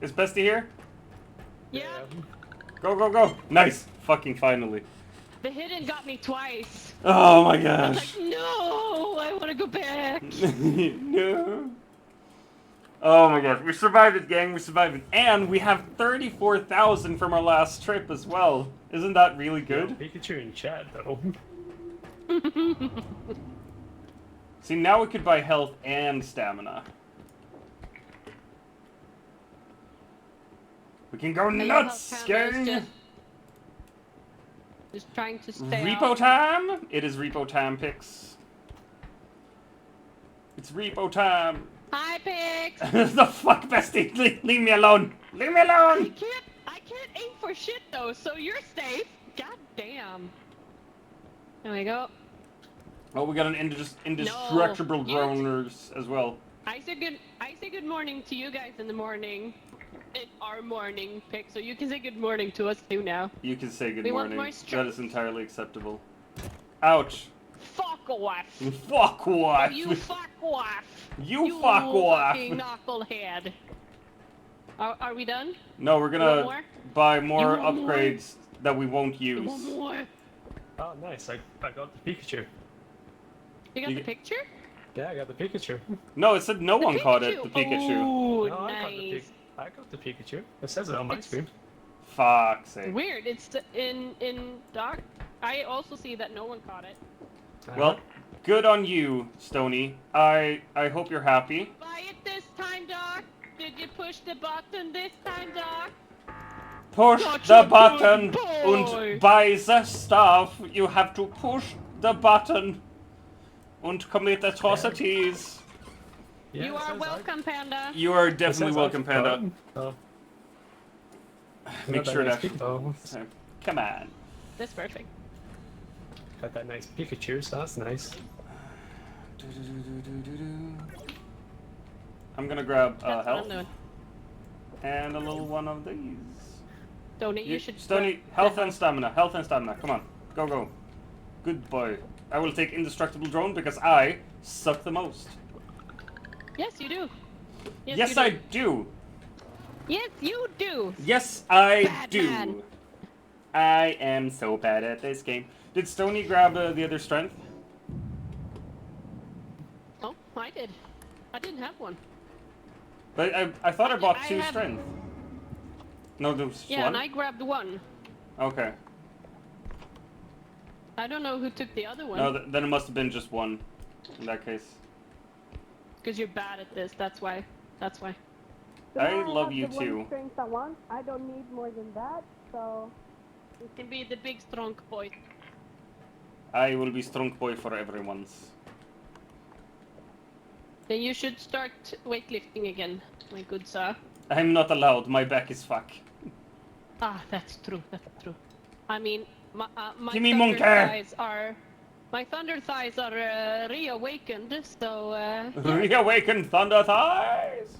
Is Bestie here? Yeah, Go, go, go! Nice! Fucking finally. the hidden got me twice. Oh my I was gosh. like, no, I want to go back. No. Oh my gosh, we survived it, gang. We survived it. And we have 34,000 from our last trip as well. Isn't that really good? Pikachu in chat, though. See, now we could buy health and stamina. We can go I love nuts, how Pamela's gang! just trying to stay Repo out. time? It is repo time, Pix. It's repo time. Hi, pigs. The fuck, Bestie? Leave me alone. Leave me alone. I can't aim for shit though, so you're safe. God damn. There we go. Oh, we got an indestructible you- groaners as well. I say good morning to you guys in the morning. In our morning, pick, so you can say good morning to us too now. You can say good We want morning. more That strength. is entirely acceptable. Ouch. Fuck off. Fuck off. You fuck off. You fuck off. Fucking knucklehead. Are we done? No, we're Want gonna more? buy more You want more? upgrades that we won't You use. want more? Oh, nice. I got the Pikachu. You got You- the picture? Yeah, I got the Pikachu. No, it said no one caught it, the Pikachu. Oh, No, nice. I got the Pikachu. It says it on my It's- screen. Fuck's sake. Weird. It's in Doc. I also see that no one caught it. Well, good on you, Stony. I hope you're happy. Buy it this time, Doc. Did you push the button this time, Doc? Push Such the a button good boy. and buy the stuff. You have to push the button and commit atrocities. Yeah, You it are says welcome, Panda. You are It definitely says welcome, I've Panda. gotten- Oh, Make got that sure nice to... Pikachu. Come on. That's perfect. Got that nice Pikachu, so that's nice. I'm gonna grab That's what health I'm doing. and a little one of these. Stony, you should. Stony, grab health the and stamina. Health and stamina. Come on. Go, go. Good boy. I will take indestructible drone because I suck the most. Yes, you do. Yes, you do. I do. Yes, you do. Yes, I Bad do. man. I am so bad at this game. Did Stony grab the other strength? Oh, I did. I didn't have one. But I thought I bought I two have- strength. No, there was Yeah, one? and I grabbed one. Okay. I don't know who took the other one. No, then it must have been just one. In that case. Because you're bad at this. That's why. That's why. But I now love have you the one too. strength I want. I don't need more than that, so You can be the big strong boy. I will be strong boy for everyone's. Then you should start weightlifting again, my good sir. I'm not allowed. My back is fuck. Ah, that's true. That's true. I mean, my Give me thunder monkey. thighs are. My thunder thighs are reawakened, so Reawakened thunder thighs.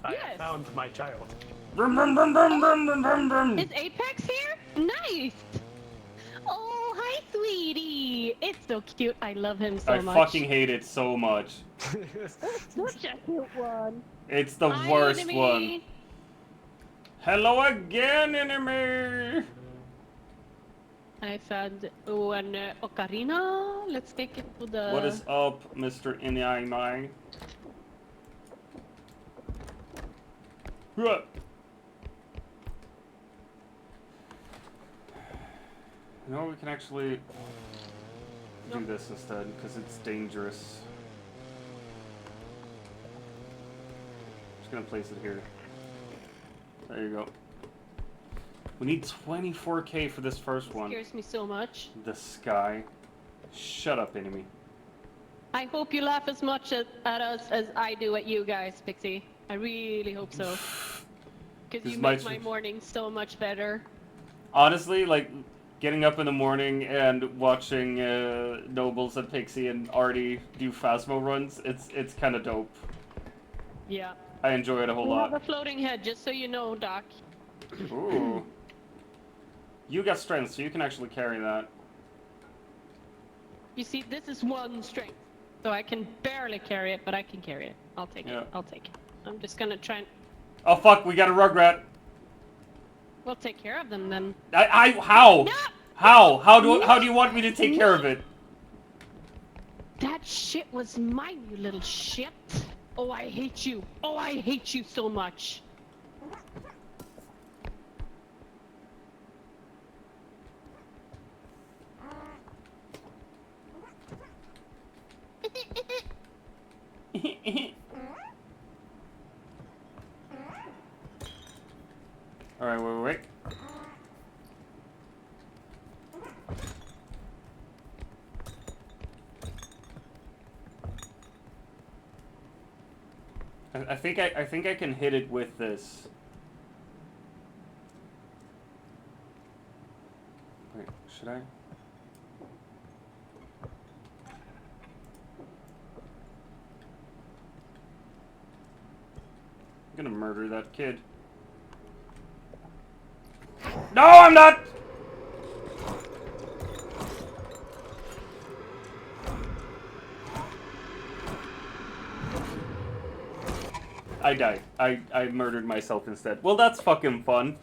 I Yes. found my child. Brum, brum, brum, brum, brum, brum, brum, brum. Is Apex here? Nice! Oh, hi, sweetie! It's so cute. I love him so I much. fucking hate it so much. such a cute one. It's the Hi, worst enemy. one. Hello again, enemy. I found one ocarina. Let's take it to the. What is up, Mr. Inai? You know, we can actually do this instead, because it's dangerous. Just gonna place it here. There you go. We need 24k for this first one. Scares me so much. The sky. Shut up, enemy. I hope you laugh as much at us as I do at you guys, Pixie. I really hope so. Because This you might make my be- morning so much better. Honestly, like, getting up in the morning and watching Nobles and Pixie and Artie do Phasmo runs, it's kind of dope. Yeah. I enjoy it a whole We have lot. a floating head, just so you know, Doc. Ooh. You got strength, so you can actually carry that. You see, this is one strength. So I can barely carry it, but I can carry it. I'll take Yeah. it. I'll take it. I'm just gonna try and... Oh fuck, we got a Rugrat. We'll take care of them then. How? No! How? How do you want me to take care of it? That shit was mine, you little shit. Oh, I hate you. Oh, I hate you so much. Alright, wait. I think I can hit it with this. Wait, should I? I'm gonna murder that kid. No, I'm not! I died. I murdered myself instead. Well, that's fucking fun.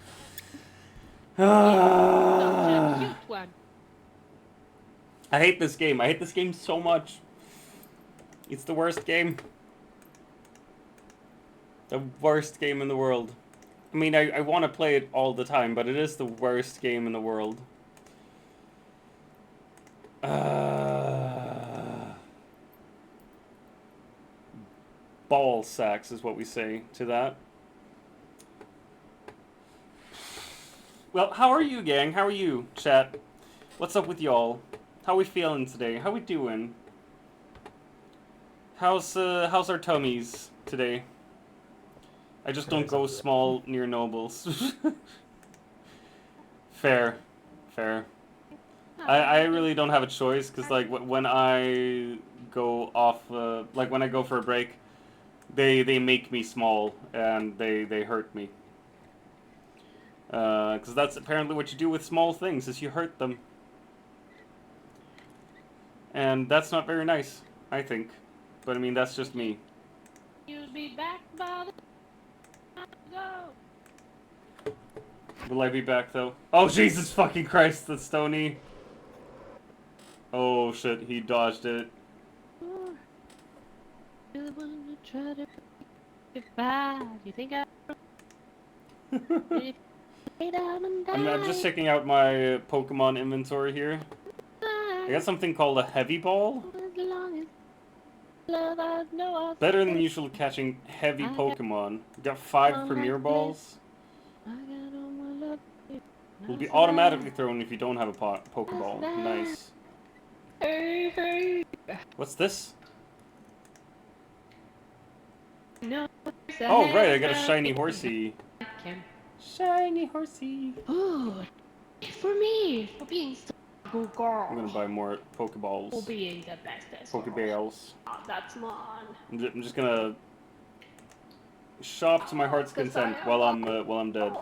Such a cute one. I hate this game. I hate this game so much. It's the worst game. The worst game in the world. I mean, I want to play it all the time, but it is the worst game in the world. Ball sacks is what we say to that. Well, how are you, gang? How are you, chat? What's up with y'all? How we feeling today? How we doing? How's our tummies today? I just don't go small near nobles. Fair. I really don't have a choice, because like when I go off, like when I go for a break, they make me small and they hurt me. Because that's apparently what you do with small things, is you hurt them. And that's not very nice, I think. But I mean, that's just me. You'll be back by the time to go. Will I be back though? Oh Jesus fucking Christ, that's Stony. Oh shit, he dodged it. You're the one to try to goodbye. You think I lay down and I'm die? just checking out my Pokemon inventory here. I got something called a heavy ball. As long as love, I know I'll Better than stay. usual catching heavy I got- Pokemon. Got 5 on Premier my Balls. I got all my love. Will be automatically thrown if you don't have a Pokeball. Nice. Hey, hey. What's this? No. Oh right, I got a shiny horsey. Kim. Shiny horsey. Ooh, for me, for being so good girl. I'm gonna buy more For Pokeballs. being the bestest. Pokeballs. Oh, that's mine. I'm just gonna shop to my heart's content while I'm dead.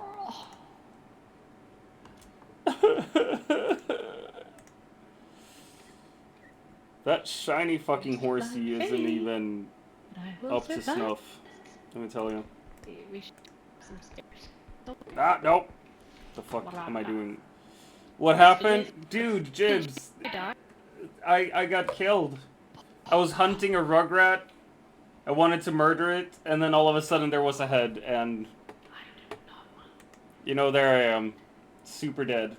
That shiny fucking horsey isn't even up to snuff. Let me tell you. We should have some stairs. Ah, nope. The fuck am I doing? What happened? Dude, Jibs, I got killed. I was hunting a Rugrat. I wanted to murder it, and then all of a sudden there was a head, and you know, there I am. Super dead.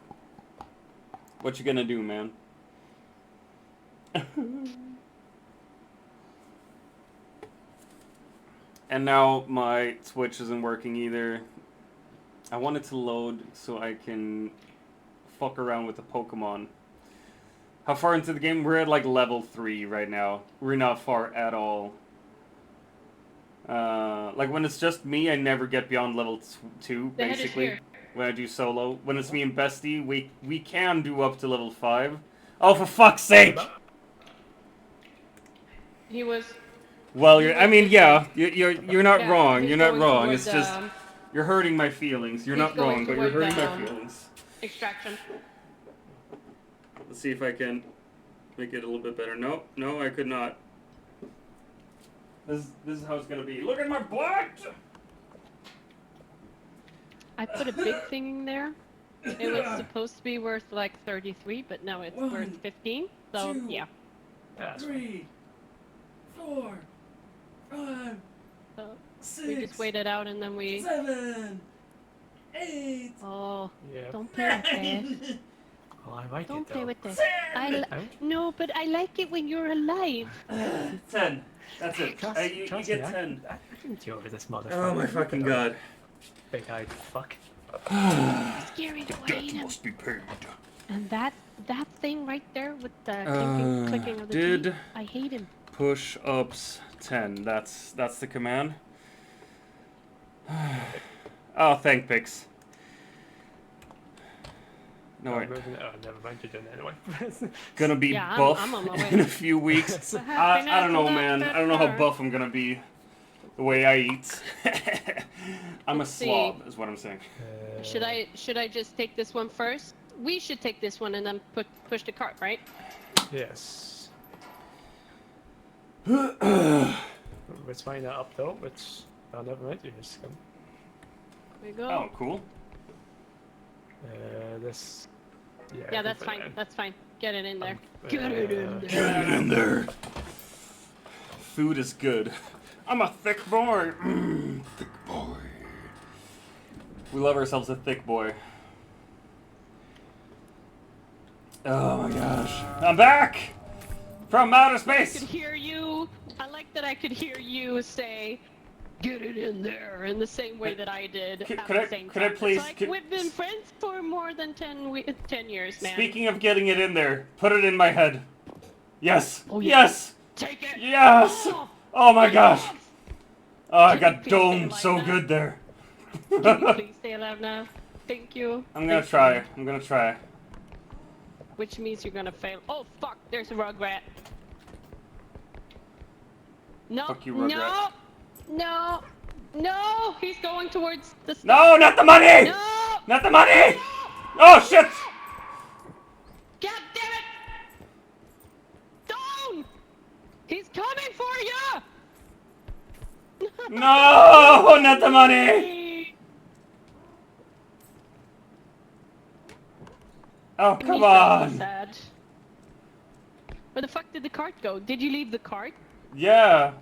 What you gonna do, man? And now my Twitch isn't working either. I want it to load so I can fuck around with the Pokemon. How far into the game? We're at like level 3 right now. We're not far at all. Like when it's just me, I never get beyond level 2, The head is basically. here. When I do solo. When it's me and Bestie, we can do up to level 5. Oh, for fuck's sake! He was. Well, I mean, yeah, you're not Yeah, wrong. he's You're not going wrong. toward It's just the, you're hurting my feelings. You're he's not going wrong, but you're toward hurting the, my feelings. extraction. Let's see if I can make it a little bit better. No, I could not. This is how it's gonna be. Look at my butt! I put a big thing in there. It was supposed to be worth like 33, but now it's worth 15. So yeah. That's 3, 4, 5, So 6, we just wait it out and then we. 7, 8. Oh, yeah. don't play with that. Oh, I like Don't it though. play with that. Oh. No, but I like it when you're alive. 10. That's it. Trust, You trust get me, 10. I can deal with this motherfucker. Oh my fucking god. Big-eyed fuck. Scary to hate him. be paid. And that thing right there with the clicking of the did- T, I hate him. Push-ups 10. That's the command. Oh, thank Pix. No, wait. Oh, never mind, you're doing it anyway. Gonna be Yeah, buff I'm on my way. in a few weeks. I don't know, man. I don't know how buff I'm gonna be. The way I eat. I'm Let's a see. slob, is what I'm saying. Should I just take this one first? We should take this one and then push the cart, right? Yes. Let's find that up though. Let's Oh, never mind. You just come. We go. Oh, cool. This. Yeah. Yeah, go that's for fine. that. That's fine. Get it in there. Uh, Get it in there. Get it in there. Food is good. I'm a thick boy. Thick boy. We love ourselves a thick boy. Oh my gosh. I'm back! From outer I space! could hear you. I like that I could hear you say, "Get it in there," in the same way that I did at the same could I time. please- It's like could- we've been friends for more than 10 years, man. Speaking of getting it in there, put it in my head. Yes! Oh, yeah. Yes! Take it. Yes! Oh my gosh! Oh, I Can got you please domed say it so like that? good there. Can you please stay alive now? Thank you. I'm gonna Thank try. you. I'm gonna try. Which means you're gonna fail. Oh fuck! There's a rugrat. No! Fuck you, No! Rugrat. No! No! He's going towards the. No, not the money! No! Not the money! Oh shit! God damn it! Don't! He's coming for you! No, not the money! Oh, He's come so on! sad. Where the fuck did the cart go? Did you leave the cart? Yeah,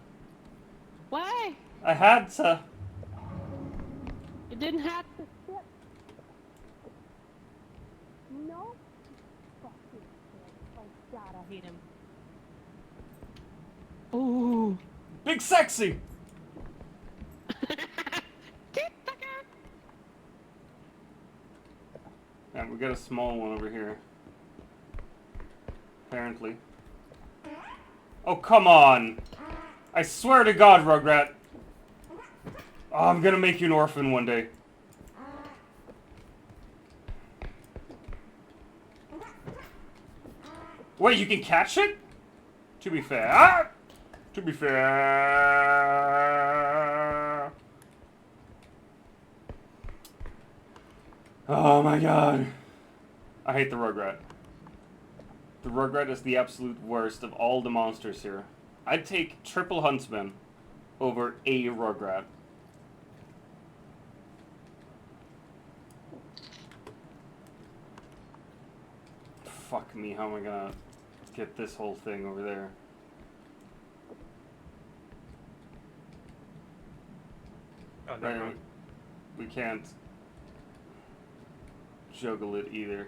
Why? I had to. You didn't have to sit. No. Fucking shit. Oh god, I hate him. Ooh. Big sexy! Yeah, we got a small one over here. Apparently. Oh, come on! I swear to God, Rugrat! Oh, I'm gonna make you an orphan one day. Wait, you can catch it? To be fair. Ah! To be fair. Oh my god. I hate the Rugrat. The Rugrat is the absolute worst of all the monsters here. I'd take triple Huntsman over a Rugrat. Fuck me, how am I gonna get this whole thing over there? Oh, never Right, mind. we can't juggle it either.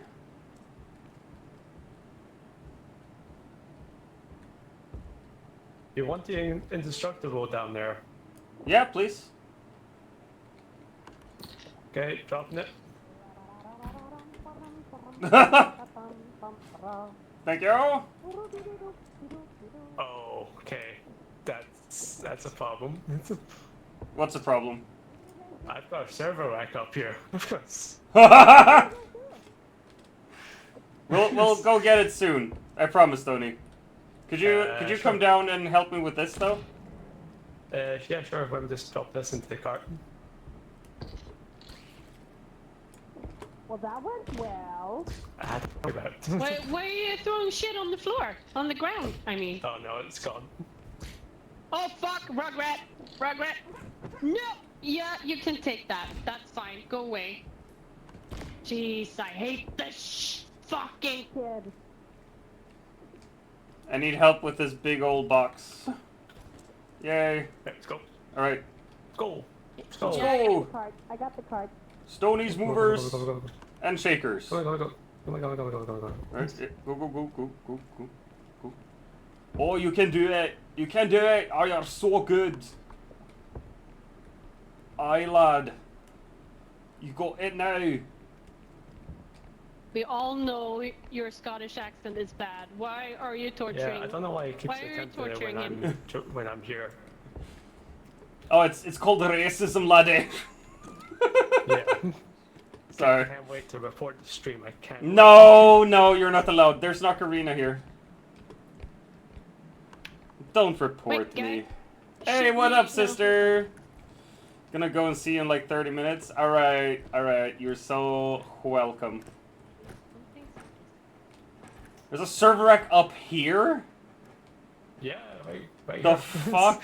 You want the indestructible down there? Yeah, please. Okay, dropping it. Thank you. Oh, okay. That's a problem. What's the problem? I've got a server rack up here. We'll go get it soon. I promise, Tony. Could you Sure. come down and help me with this though? Yeah, sure. Let me just drop this into the cart. Well, that went well. I had to worry about it. Why are you throwing shit on the floor? On the ground, I mean. Oh no, it's gone. Oh fuck, Rugrat! Rugrat! No! Yeah, you can take that. That's fine. Go away. Jeez, I hate this fucking Kid. I need help with this big old box. Yay. Let's go. Alright. Go. Let's Let's go. go! Cart. I got the cart. Stonies, movers, Go, go, go, go, and shakers. go, go, go, go, go, go, go, go, go. Right, yeah, go, go, go, go, go, go, go. Oh, you can do it! You can do it! Oh, you're so good! Aye, lad. You got it now. We all know your Scottish accent is bad. Why are you torturing? Yeah, I don't know why it keeps Why are you attempting it torturing when I'm here. Oh, it's called racism, laddie. Yeah. Sorry. I can't wait to report the stream. I can't. No, no, you're not allowed. There's an ocarina here. Don't report Wait, me. guys. Hey, Should what we- up, no. sister? Gonna go and see you in like 30 minutes. Alright, alright. You're so welcome. There's a server rack up here? Yeah, right The here. fuck?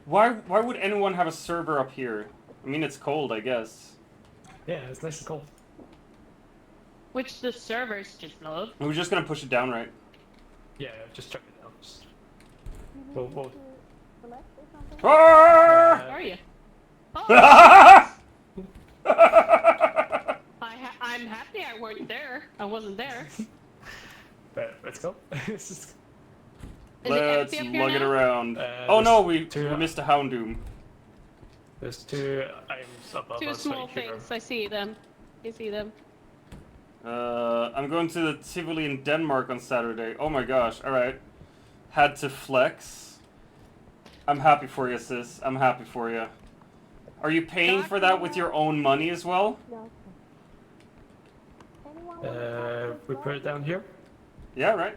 Why would anyone have a server up here? I mean, it's cold, I guess. Yeah, it's nice and cold. Which the servers just love. We're just gonna push it down, right? Yeah, just chuck it down. Just... You need Well, me well, to select or something? Ah! Where are you? Oh, I'm happy I weren't there. I wasn't there. but let's go. This is- Is it Let's empty up here lug it now? around. Oh no, we two- missed a Houndoom. There's 2 items above Two us. small right here. things. I see them. I see them. I'm going to the Tivoli in Denmark on Saturday. Oh my gosh, alright. Had to flex. I'm happy for you, sis. I'm happy for you. Are you paying for that with your own money as well? No. Anyone wanna catch We this put it down here. Yeah, right.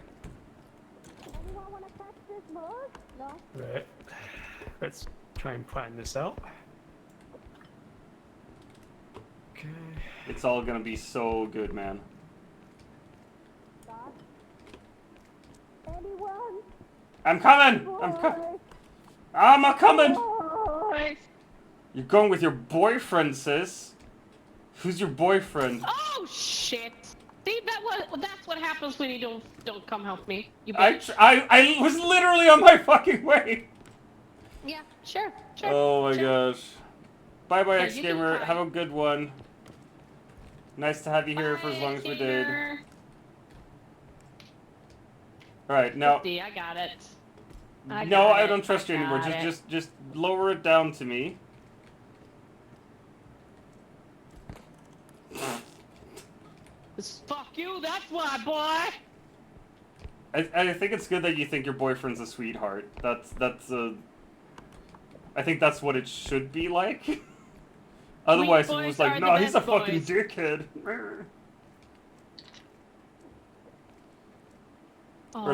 mug? Anyone wanna catch this mug? No. Right. Let's try and plan this out. Okay. It's all gonna be so good, man. Stop. Anyone? I'm coming! I'm coming! I'm a coming! Boys. You're going with your boyfriend, sis. Who's your boyfriend? Oh shit! See that's what happens when you don't come help me. You I bitch. was literally on my fucking way! Yeah, sure. Oh my sure. gosh. Bye bye, Yeah, X you Gamer. can Have a good one. Nice to have you here for as Bye, long as we did. Gamer. Alright, now. See, I got it. I No, got I it. don't trust you anymore. got it. Just lower it down to me. Fuck you, that's why, boy! I think it's good that you think your boyfriend's a sweetheart. I think that's what it should be like. Otherwise, it boys was are like, the no, he's a best fucking boys." dickhead. Or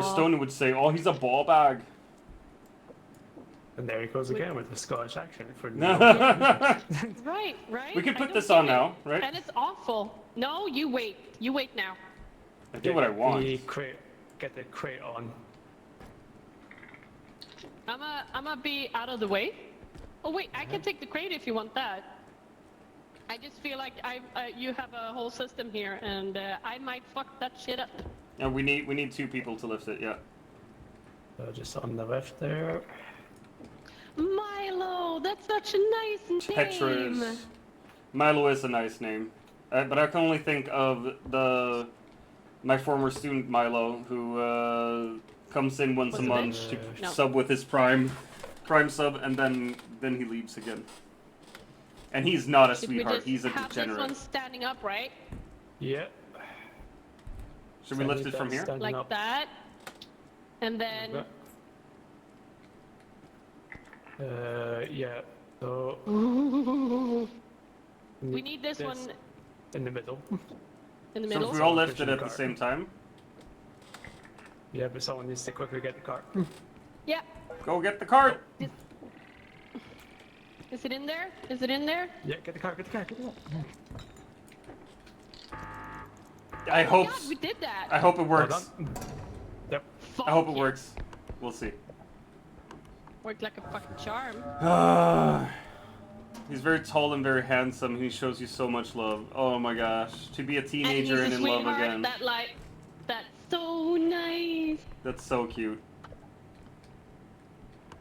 Aw. Stone would say, oh, he's a ball bag. And there he goes again with the Scottish accent for No. Right, right? We can I put don't this get on it. now, right? And it's awful. No, you wait. You wait now. I do what I want. The crate, get the crate on. I'ma be out of the way. Oh wait, I can take the crate if you want that. I just feel like you have a whole system here, and I might fuck that shit up. Yeah, we need 2 people to lift it. Yeah. So just on the left there. Milo, that's such a nice name. Tetris. Milo is a nice name, but I can only think of my former student Milo, who comes in once Was a it month bitch? to No. sub with his prime sub, and then he leaves again. And he's not a Should we sweetheart. just He's a have degenerate. this one standing up, right? Yeah. Should we lift it from here? Standing Like up. that. And then... Yeah. So we need this one in the middle. in the So middle. if we all lift Pushing it the at the car. same time, Yeah, but someone needs to quickly get the car. Yeah. go get the cart. Is it in there? Is it in there? Yeah, get the car, get the car, get the car. I hope. God, we did that. I hope it Well works. done. Yep. I hope it Fuck works. We'll see. Worked like a fucking charm. He's very tall and very handsome. He shows you so much love. Oh my gosh, to be a And teenager he's and a in love sweetheart. again. That's so nice. That's so cute.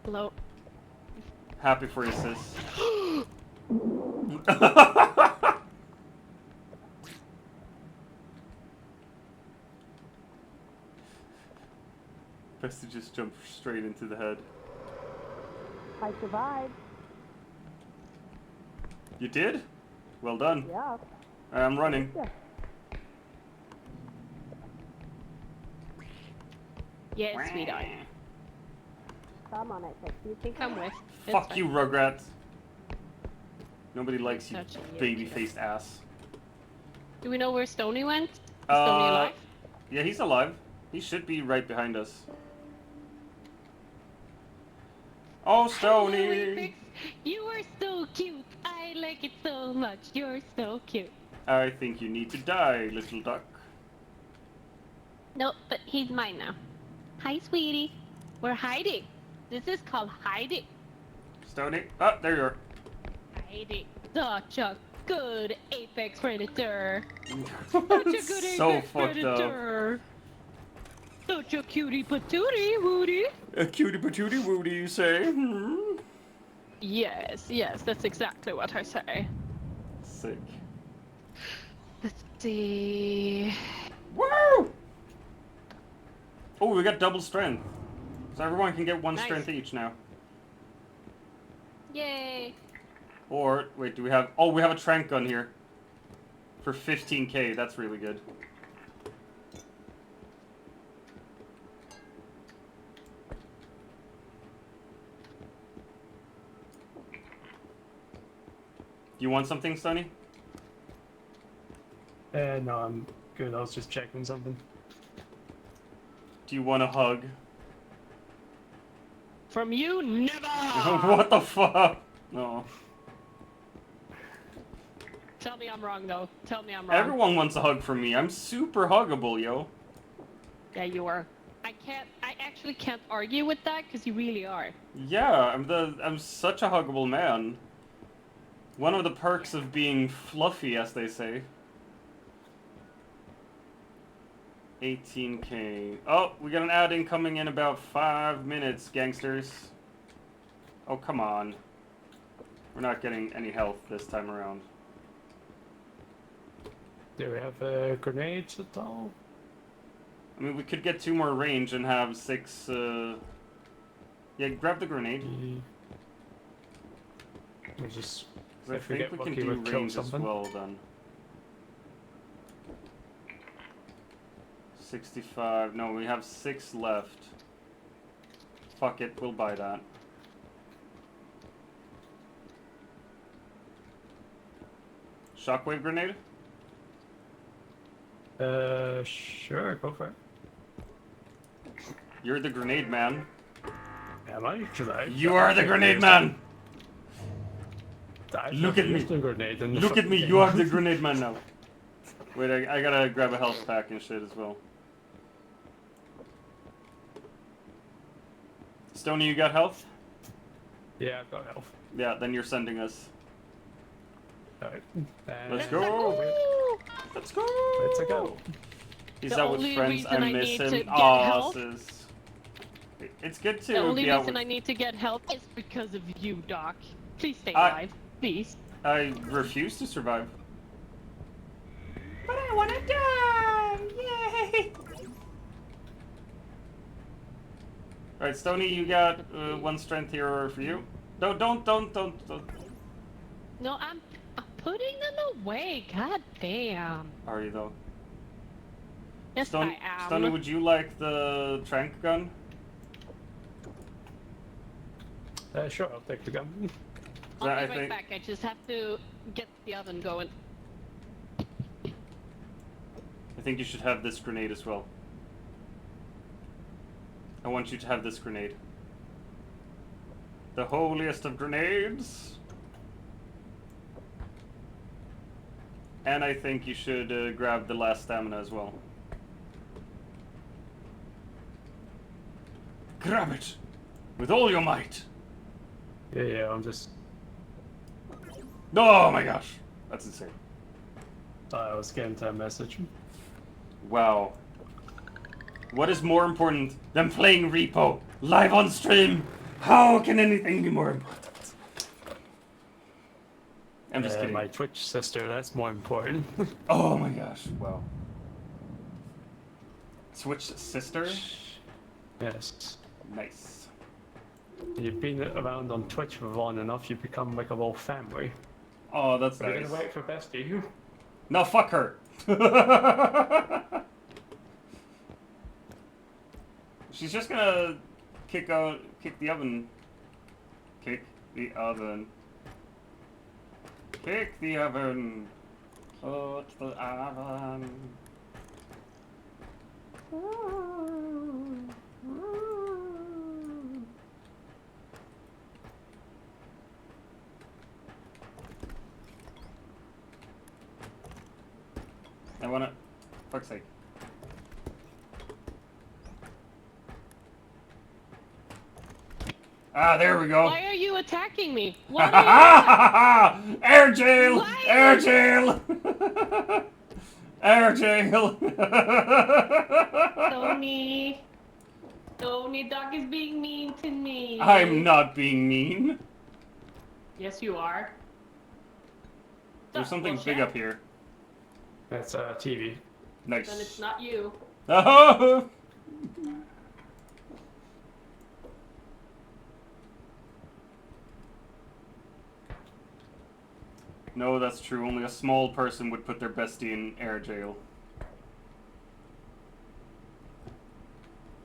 Hello. Happy for you, sis. Best to just jump straight into the head. I survived. You did? Well done. Yeah. I'm running. Yeah. Yeah, sweetheart. Come on, I think you can Come with. It's Fuck fine. you, Rugrat. Nobody likes you, Such a weird baby-faced ass. Do we know where Stony went? Is Stony alive? Yeah, he's alive. He should be right behind us. Oh, Hello, Stony! Apex. You are so cute. I like it so much. You're so cute. I think you need to die, little duck. No, but he's mine now. Hi, sweetie. We're hiding. This is called hiding. Stony. Oh, there you are. Heidi, such a good apex predator. Such a good So apex fucked up. predator. Such a cutie patootie, Woody. A cutie patootie woody, you say? Hmm? Yes, yes, that's exactly what I say. Sick. Let's see. Woo! Oh, we got double strength. So everyone can get one Nice. strength each now. Yay. Or, wait, do we have... Oh, we have a trank gun here. For 15k, that's really good. You want something, Sonny? No, I'm good. I was just checking something. Do you want a hug? From you, never! What the fuck? No. Tell me I'm wrong, though. Tell me I'm wrong. Everyone wants a hug from me. I'm super huggable, yo. Yeah, you are. I actually can't argue with that, because you really are. Yeah, I'm such a huggable man. One of the perks of being fluffy, as they say. 18k. Oh, we got an add-in coming in about 5 minutes, gangsters. Oh, come on. We're not getting any health this time around. Do we have grenades at all? I mean, we could get 2 more range and have 6, Yeah, grab the grenade. We'll just... 'Cause I if we think get we can lucky, do we'll kill range as something. well, then. 65. No, we have 6 left. Fuck it, we'll buy that. Shockwave grenade? Sure, go for it. You're the grenade man. Am I? You are the grenade man! Look at me. Look at me, you are the grenade man now. Wait, I gotta grab a health pack and shit as well. Stony, you got health? Yeah, I've got health. Yeah, then you're sending us. Alright. Let's go! Let's go! Let's go. He's The out with only friends, reason I I miss need to him. get Aw, help- sis. It's good to The only be out reason with... I need to get help is because of you, Doc. Please stay I- alive. Please. I refuse to survive. But I wanna die! Yay! Alright, Stony, you got 1 strength here for you. No, don't. No, I'm putting them away. God damn. Are you though? Yes, I am. Stony, would you like the trank gun? Sure, I'll take the gun. I'll I be right think- back. I just have to get the oven going. I think you should have this grenade as well. I want you to have this grenade. The holiest of grenades. And I think you should grab the last stamina as well. Grab it! With all your might! Yeah, I'm just... Oh my gosh! That's insane. I was getting to a message. Wow. What is more important than playing Repo live on stream? How can anything be more important? I'm just kidding. My Twitch sister, that's more important. Oh my gosh, wow. Switch sister? Yes. Nice. You've been around on Twitch for long enough, you become like a whole family. Oh, that's Are you nice. gonna wait for Bestie? No, fuck her! She's just gonna kick the oven. Kick the oven. Kick the oven. Put the oven. I wanna... Fuck's sake. Ah, there we go. Why are you attacking me? What are you? Air jail! Why? Air jail! Air jail! Tony. Tony, Doc is being mean to me. I'm not being mean. Yes, you are. There's something Bullshit. big up here. That's a TV. Nice. Then it's not you. Oh! No, that's true. Only a small person would put their bestie in air jail.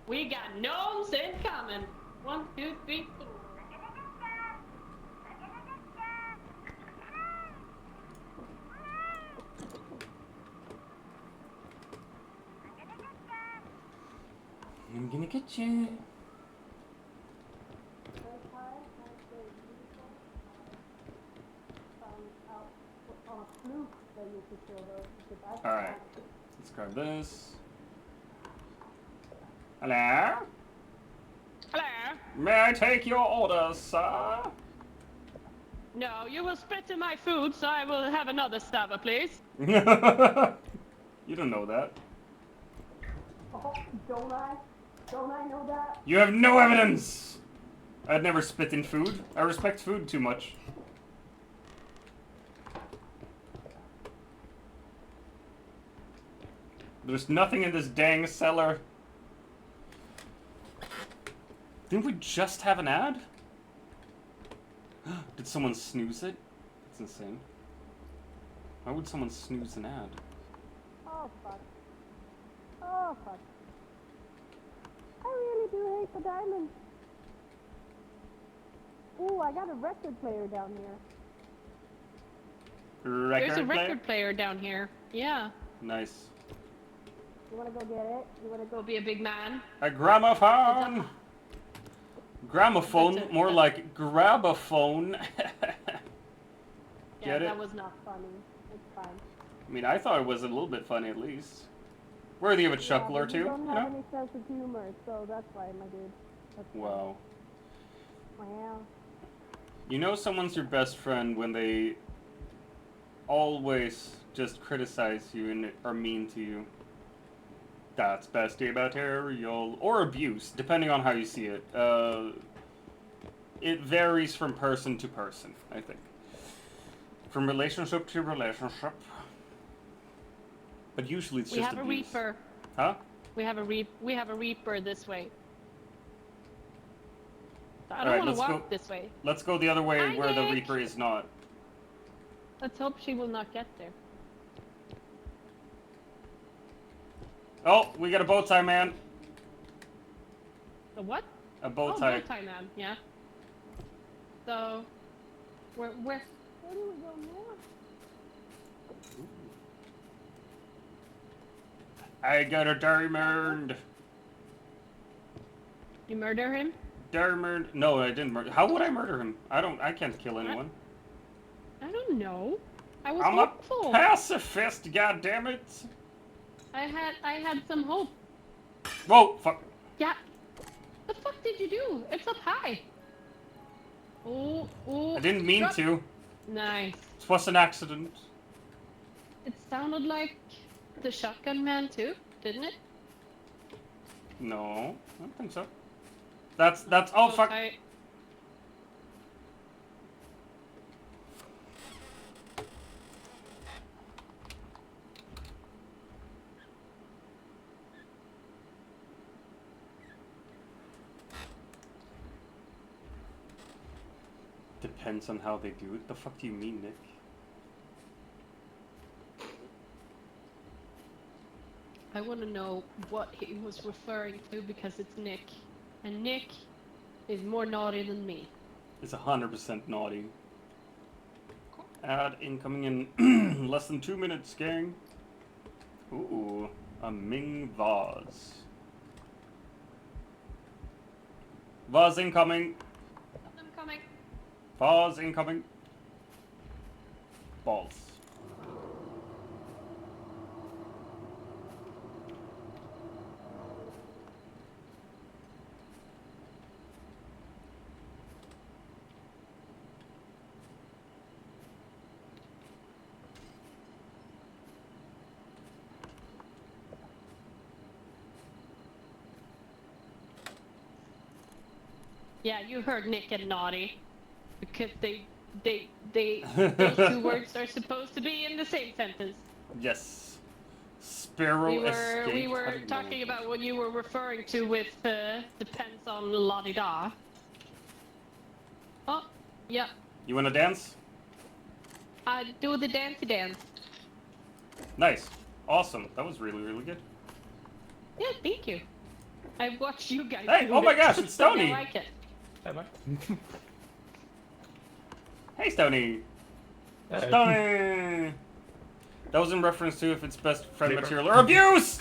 We got gnomes incoming. 1, 2, 3, 4. I'm gonna get you. Alright. Let's grab this. Hello? Hello. May I take your order, sir? No, you will spit in my food, so I will have another stabber, please. You don't know that. Oh, don't I? Don't I know that? You have no evidence! I'd never spit in food. I respect food too much. There's nothing in this dang cellar. Didn't we just have an ad? Did someone snooze it? That's insane. Why would someone snooze an ad? Oh, fuck. Oh, fuck. I really do hate the diamonds. Ooh, I got a record player down here. There's a player? record player down here. Yeah. Nice. You wanna go get it? You wanna Go go... be a big man. A gramophone! Gramophone, That's it. more like grab-a-phone. Yeah, Get it? that was not funny. It's fine. I mean, I thought it was a little bit funny at least. Worthy of a chuckle or but two, you don't you have know? any sense of humor, so that's why, my dude. That's fine. Wow. Wow. You know someone's your best friend when they always just criticize you and are mean to you. That's bestie material. Or abuse, depending on how you see it. It varies from person to person, I think. From relationship to relationship. But usually it's We just have a abuse. reaper. Huh? We have a reaper this way. I Alright, don't want let's to go. walk this way. Let's go the other way Hi, where the Nick. Reaper is not. Let's hope she will not get there. Oh, we got a bow tie man. The what? A bow Oh, tie. bow tie man. Yeah. So, where Where do we go now? I got a diamond. you murder him? Diamond. No, I didn't murder. How would I murder him? I can't kill anyone. I don't know. I was I'm a hopeful. pacifist, goddammit. I had some hope. Whoa, fuck. Yeah. The fuck did you do? It's up high. Oh, oh. I didn't mean drop. to. Nice. It was an accident. It sounded like the shotgun man too, didn't it? No, I don't think so. That's, oh fuck. I- Depends on how they do it. The fuck do you mean, Nick? I want to know what he was referring to because it's Nick. And Nick is more naughty than me. It's 100% naughty. Ad incoming in less than 2 minutes, gang. Ooh, a Ming vase. Vase incoming. I'm coming. Vase incoming. Balls. Yeah, you heard Nick and Naughty. Because those two words are supposed to be in the same sentence. Yes. Sparrow escaped. We How were did you talking know? about what you were referring to with depends on la-di-da. Oh, yeah. You wanna dance? I do the dancey dance. Nice. Awesome. That was really, really good. Yeah, thank you. I've watched you guys Hey, do oh my it, gosh, it's so I Stony. like it. Am I? Hey, Stony. Stony. That was in reference to if it's best friend Leave her. material or abuse!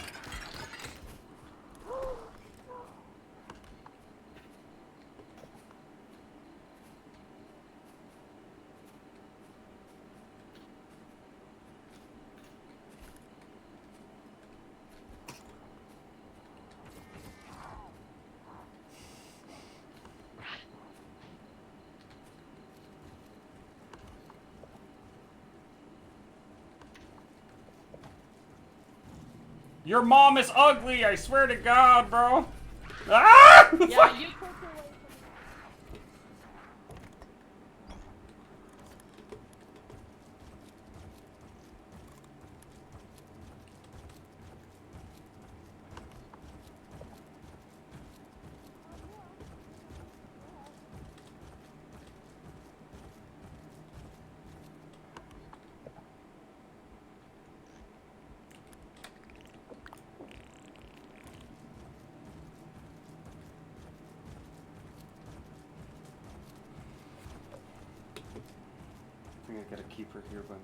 Your mom is ugly, I swear to God, bro. Ah! Yeah, you took away I think I gotta keep her here by me.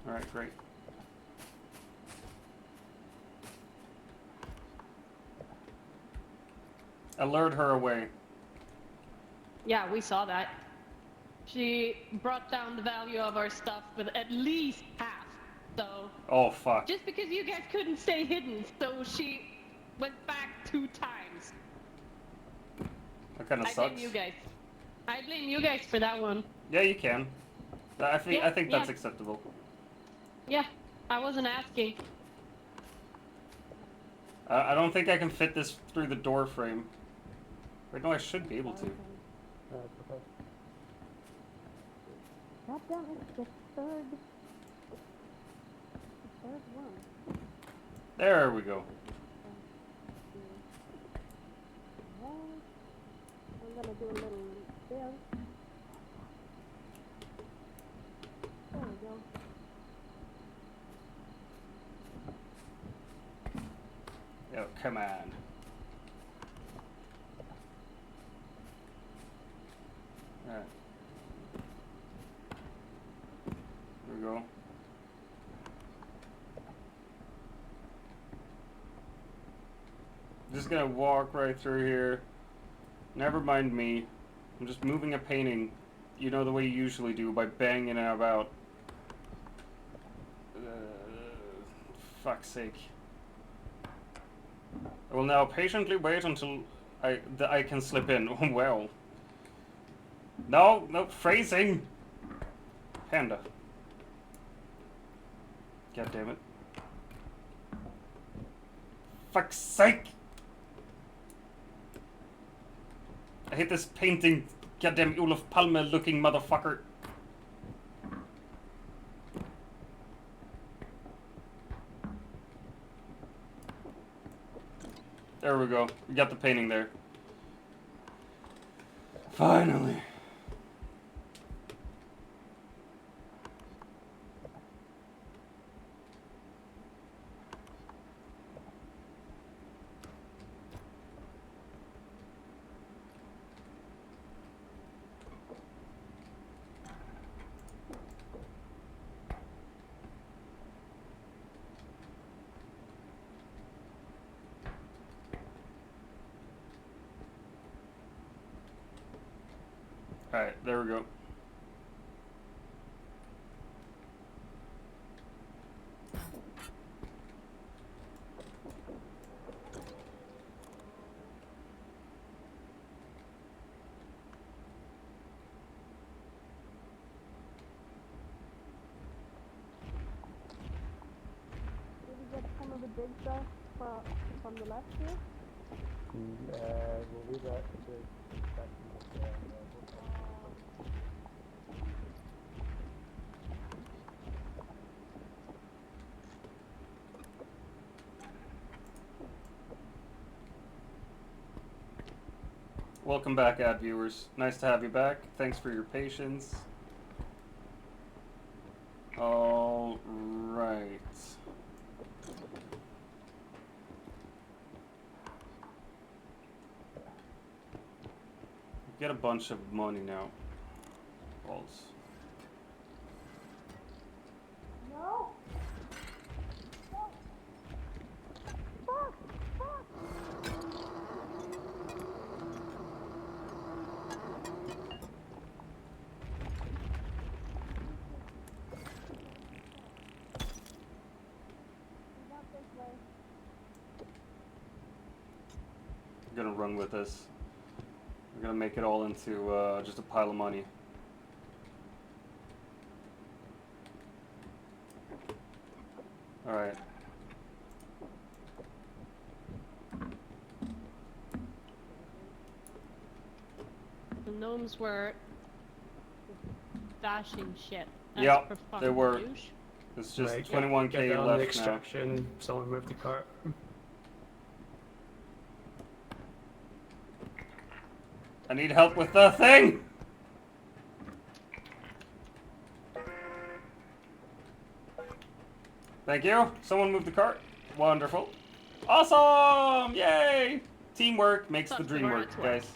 Alright, great. I lured her away. Yeah, we saw that. She brought down the value of our stuff with at least half. So, Oh, fuck. just because you guys couldn't stay hidden, so she went back 2 times. That kinda I sucks. blame you guys. I blame you guys for that one. Yeah, you can. I think Yeah, that's yeah. acceptable. Yeah, I wasn't asking. I don't think I can fit this through the door frame. Wait, no, I should be able to. God damn it, the third one. There we go. Right. I'm gonna do a little dance. There we go. Oh, come on. Alright. There we go. Just gonna walk right through here. Never mind me. I'm just moving a painting, you know, the way you usually do, by banging it about. Fuck's sake. I will now patiently wait until I can slip in. Well. No, phrasing! Panda. God damn it. Fuck's sake! I hate this painting, goddamn Olof Palme looking motherfucker. There we go. We got the painting there. Finally. Alright, there we go. handle the big stuff from the left here? We'll leave that to the section with the Welcome back, ad viewers. Nice to have you back. Thanks for your patience. All right. Get a bunch of money now. Balls. No! Fuck! Fuck! Not this way. I'm gonna run with this. We're gonna make it all into just a pile of money. Alright. The gnomes were dashing shit. Yep, For they fucking were. douche. It's just Right, 21k get that on the left now. extraction. Someone move the cart. I need help with the thing! Thank you. Someone move the cart. Wonderful. Awesome! Yay! Teamwork makes the That's dream the work, right way. guys.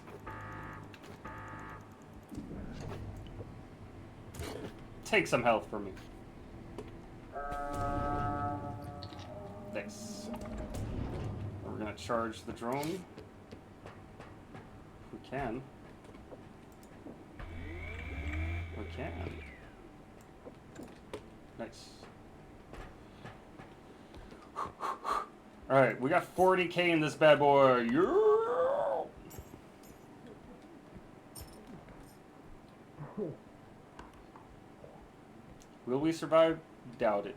Take some health from me. Nice. We're gonna charge the drone. If we can. We can. Nice. Alright, we got 40k in this bad boy. Yeah! Will we survive? Doubt it.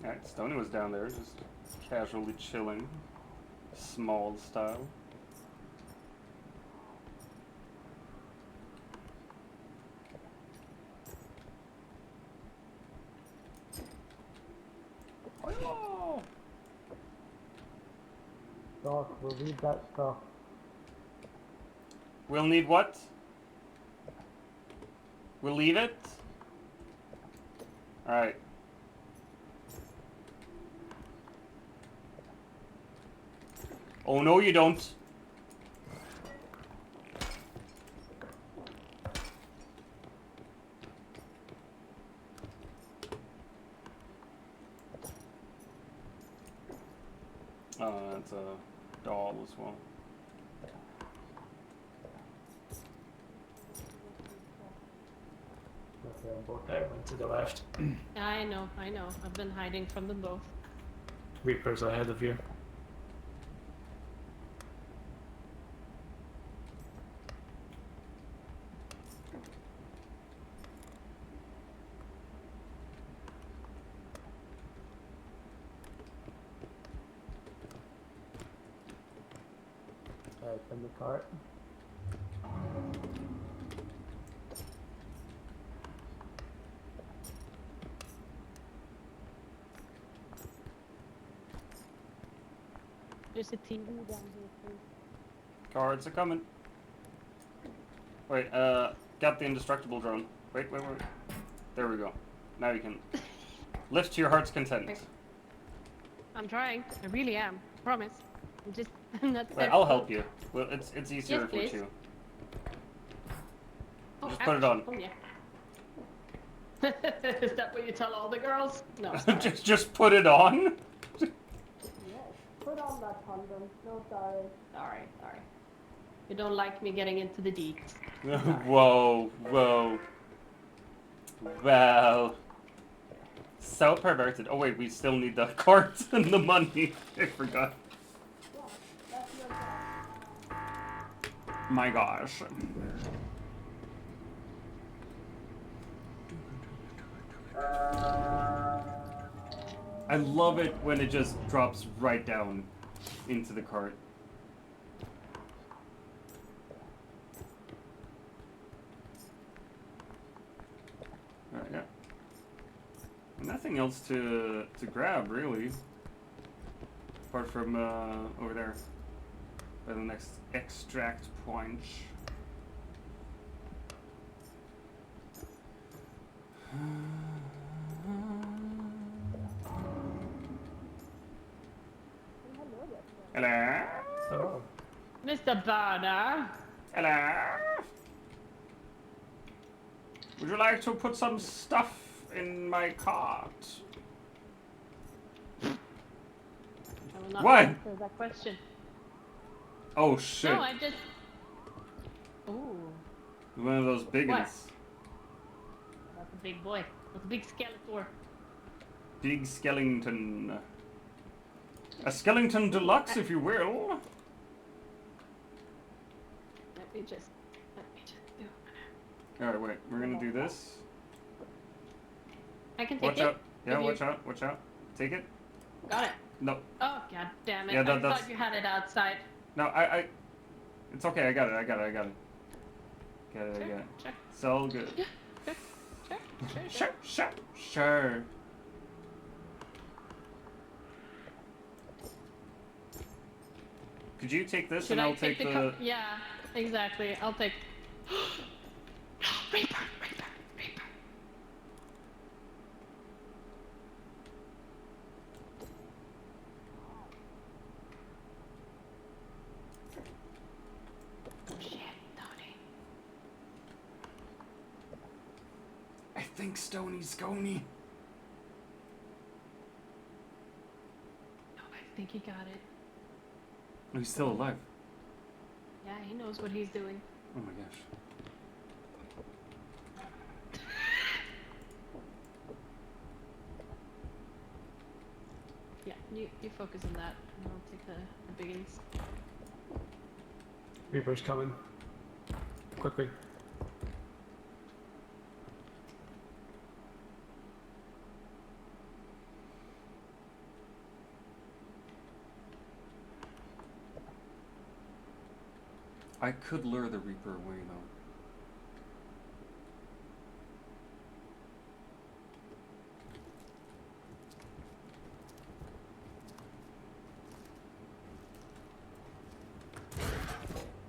Alright, Stoney was down there, just casually chilling. Small style. Oh! Doc, we'll leave that stuff. We'll need what? We'll leave it? Alright. Oh no you don't. That's a doll as well. Okay, both that went to the left. I know. I've been hiding from them both. Reaper's ahead of you. In the cart. There's a TV down here too. Cards are coming. Wait, got the indestructible drone. Wait. There we go. Now you can lift to your heart's content. I'm trying. I really am. Promise. I'm just I'm not. Wait, I'll help you. Well, it's easier Yes, if we please. two. Oh, Just put it on. Oh yeah. Is that what you tell all the girls? No. just put it on. Yes. Put on that condom. No, sorry. Sorry. You don't like me getting into the deets. Whoa. Well. So perverted. Oh wait, we still need the cards and the money. I forgot. Yeah, that's your job. My gosh. I love it when it just drops right down into the cart. Alright, yeah. Nothing else to grab, really. Apart from over there. By the next extract point. Hello? Oh. Mr. Barner. Hello? Would you like to put some stuff in my cart? I will not What? answer that question. Oh shit. No, I just... Ooh, One of those big What? ones. that's a big boy. That's a big Skeletor. Big skeleton. A skeleton deluxe, if you will. Let me just do... Alright, wait. We're gonna do this. I can take Watch it. out. Yeah, If you- watch out. Watch out. Take it. Got it. No. Oh, god damn it. Yeah, I that's- thought you had it outside. No, I... It's okay. I got it. I got it. Got it. Sure. It's all good. Sure. Sure. Could you take this Should and I I'll take the... cup? Yeah, exactly. I'll take... No, Reaper. Shit, Tony. I think Stoney's Gony. No, I think he got it. Oh, he's still alive. Yeah, he knows what he's doing. Oh my gosh. Yeah, you focus on that, and I'll take the biggins. Reaper's coming. Quickly. I could lure the Reaper away though.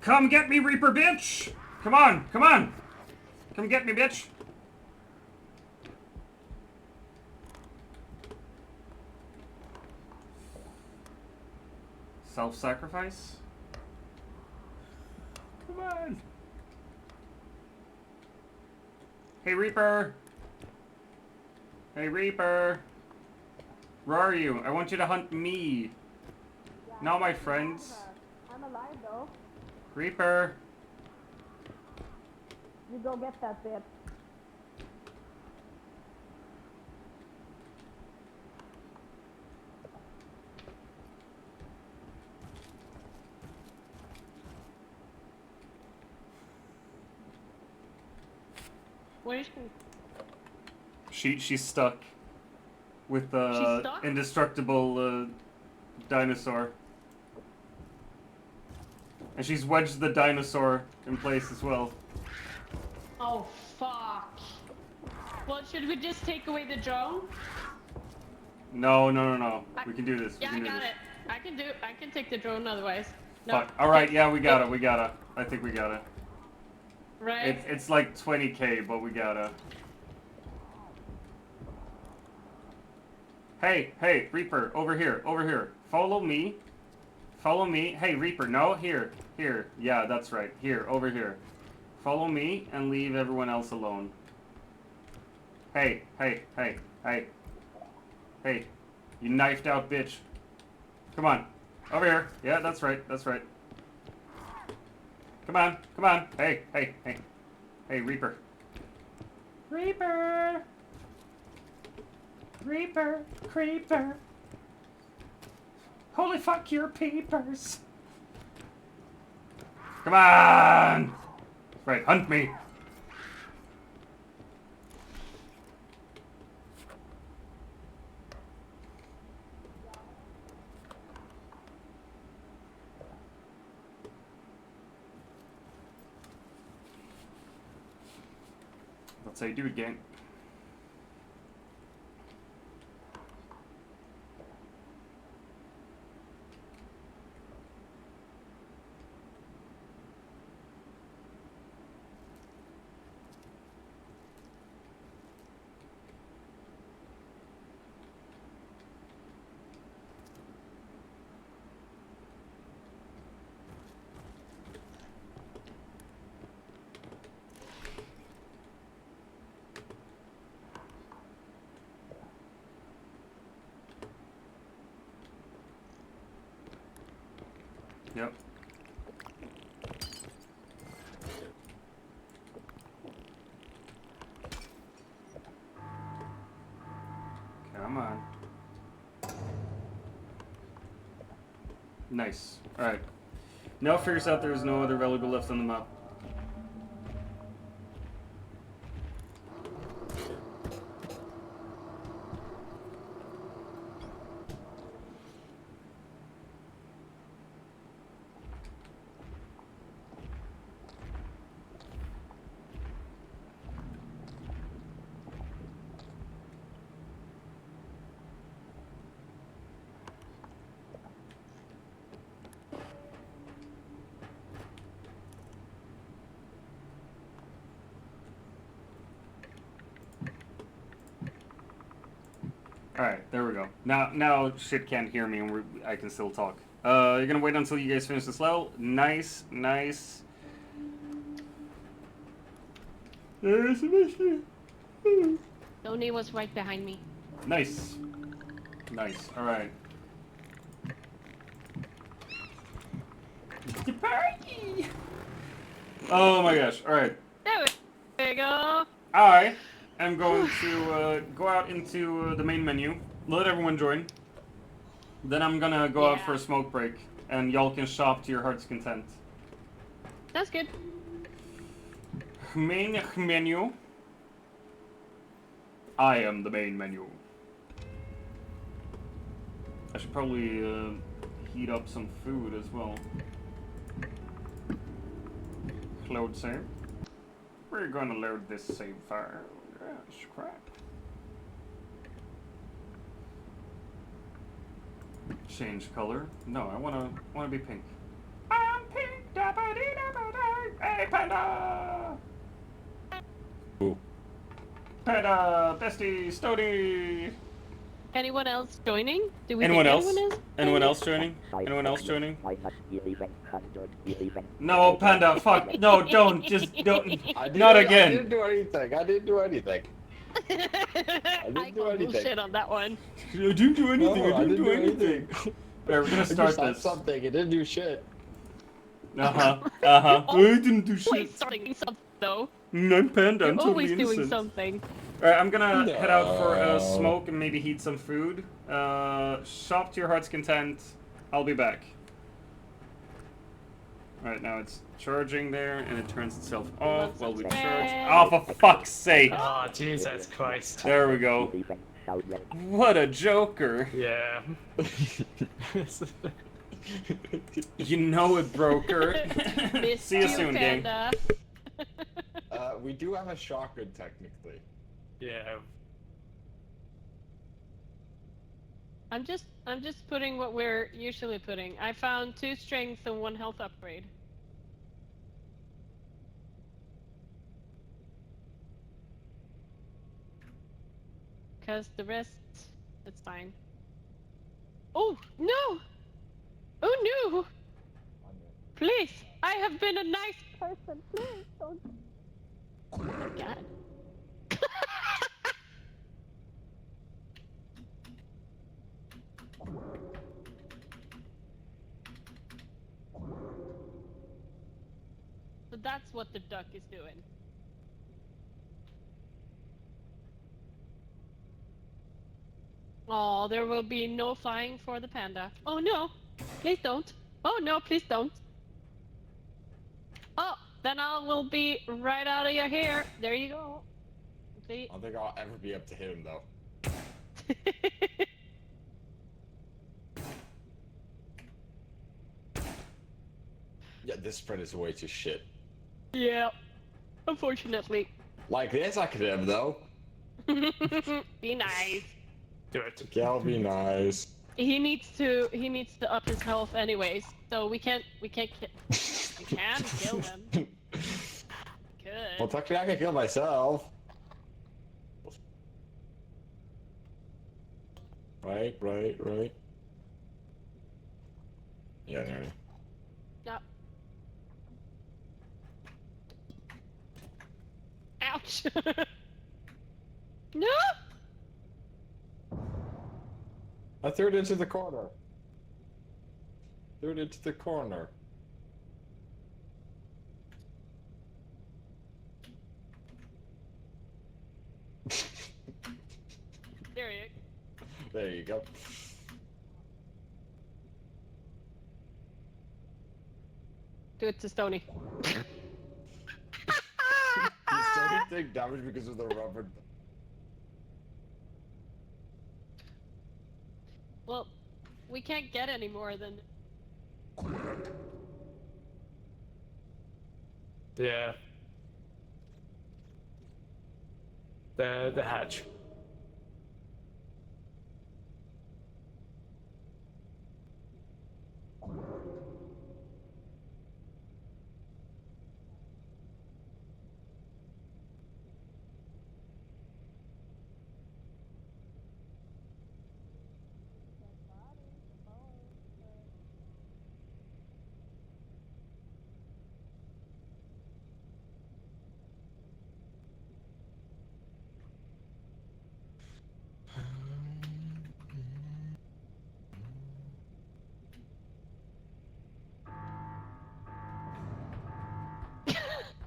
Come get me, Reaper bitch! Come on, come on! Come get me, bitch! Self-sacrifice? Come on! Hey, Reaper! Hey, Reaper! Where are you? I want you to hunt me. Not my friends. I'm alive though. Reaper! You go get that bit. Where is she? She's stuck with the She's stuck? indestructible dinosaur. And she's wedged the dinosaur in place as well. Oh, fuck. Well, should we just take away the drone? No. We can do this. Yeah, we I can do got this. it. I can take the drone otherwise. No. Fuck. Alright, yeah, we got it. I think we got it. Right? It's like 20k, but we gotta. Hey, Reaper, over here. Follow me. Hey, Reaper, no, here. Yeah, that's right. Here, over here. Follow me and leave everyone else alone. Hey. You knifed out bitch. Come on. Over here. Yeah, that's right. Come on. Hey, Reaper. Creeper. Holy fuck your peepers. Come on! Right, hunt me. Let's say do it, gang. Yep. Come on. Nice. Alright. Now figures out there's no other valuable left on the map. Alright, there we go. Now shit can't hear me and I can still talk. You're gonna wait until you guys finish this level? Nice, nice. There's a mission. Tony was right behind me. Nice. Nice, alright. The party! Oh my gosh, alright. There we go. I am going to go out into the main menu, let everyone join. Then I'm gonna go out for a smoke break, and y'all can shop to your heart's content. That's good. Main menu. I am the main menu. I should probably heat up some food as well. Load save. We're gonna load this save file. Yes, crap. Change color. No, I wanna be pink. I'm pink. Hey, panda. Ooh. Panda, bestie, Stody. Anyone else joining? Do we Anyone think else? anyone is? Anyone else joining? Anyone else joining? I must be leaving 111. No, Panda, fuck. No, don't. Just don't. I Not again. I didn't do anything. I didn't do anything. I do call anything. bullshit on that one. I didn't do anything. No, I didn't do anything. Alright, we're gonna I start just said this. something. It didn't do shit. I didn't do Always shit. doing something though. I'm Panda. I'm You're totally always doing innocent. something. Alright, I'm gonna head out for a No. smoke and maybe heat some food. Shop to your heart's content. I'll be back. Alright, now it's charging there, and it turns itself off while we charge. Oh, for fuck's sake! Oh, Jesus Christ. There we go. Leaving 1,000. What a joker! Yeah. You know it, broker. Missed See you soon, gang. Panda. We do have a shotgun technically. Yeah. I'm just putting what we're usually putting. I found 2 strength and 1 health upgrade. Cause the rest, it's fine. Oh no! Oh no! Please, I have been a nice person. Please don't. Oh my god. So that's what the duck is doing. Oh, there will be no flying for the panda. Oh no! Please don't! Oh no, please don't! then I will be right out of your hair. There you go. See? I don't think I'll ever be able to hit him though. Yeah, this spread is way too shit. Yeah, unfortunately. Like this, I could hit him though. Be nice. Do it. Yeah, I'll be nice. He needs to up his health anyways, so we can kill him. Well, Good. technically, I can kill myself. Right. Yeah, there. No. Ouch. No. I threw it into the corner. Threw it into the corner. There you There you go. do it to Stony. You started to take damage because of the rubber. Well, we can't get any more than. Yeah. The hatch.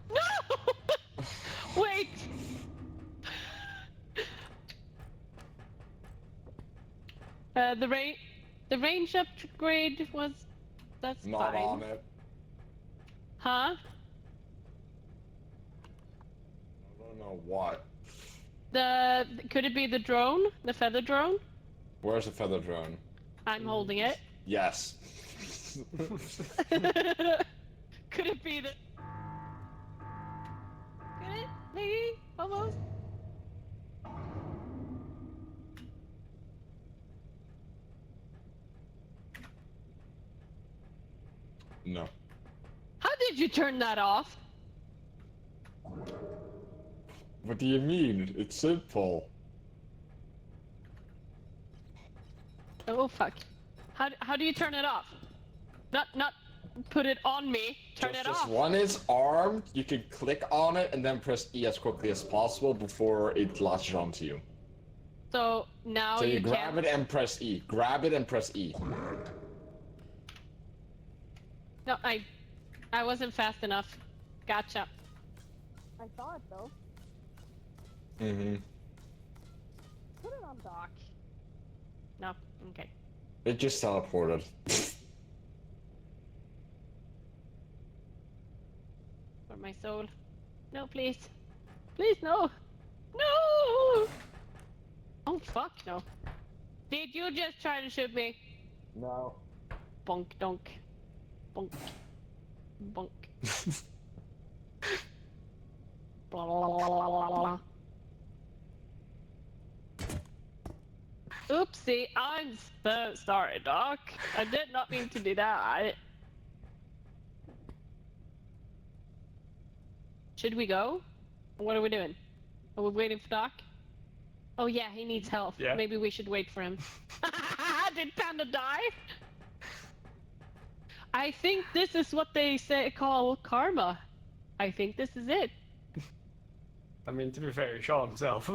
No! Wait! The range upgrade was... That's Not fine. on it. Huh? I don't know what. Could it be the drone? The feather drone? Where's the feather drone? I'm holding it. Yes. Could it be the... Could it? Maybe? Almost? No. How did you turn that off? What do you mean? It's simple. Oh fuck. How do you turn it off? Not put it on me. Turn it Just off. one is armed. You can click on it and then press E as quickly as possible before it latches onto you. So now So you grab can't... it and press E. Grab it and press E. No, I wasn't fast enough. Gotcha. I saw it though. Mm-hmm. Put it on dock. No, okay. It just teleported. For my soul. No, please. Please, no. No! Oh, fuck, no. Did you just try to shoot me? No. Bonk, donk. Bonk. Bonk. Blah, blah, blah, blah, blah, blah. Oopsie, I'm so sorry, Doc. I did not mean to do that. Should we go? What are we doing? Are we waiting for Doc? Oh yeah, he needs help. Yeah. Maybe we should wait for him. Did Panda die? I think this is what they call karma. I think this is it. I mean, to be fair, he shot himself.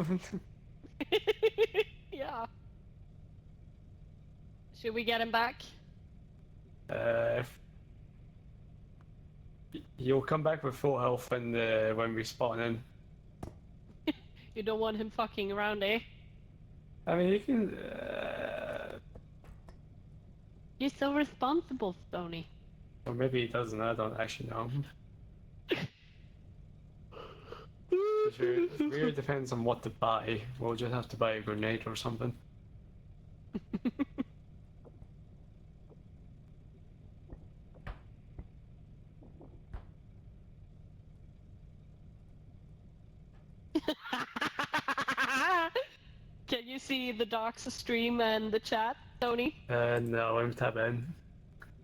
Yeah. Should we get him back? You'll come back with full health when we spawn in. You don't want him fucking around, eh? I mean, you can. You're so responsible, Stony. Or maybe he doesn't. I don't actually know. sure. It really depends on what to buy. We'll just have to buy a grenade or something. Can you see the docs stream and the chat, Tony? No, I'm tab in.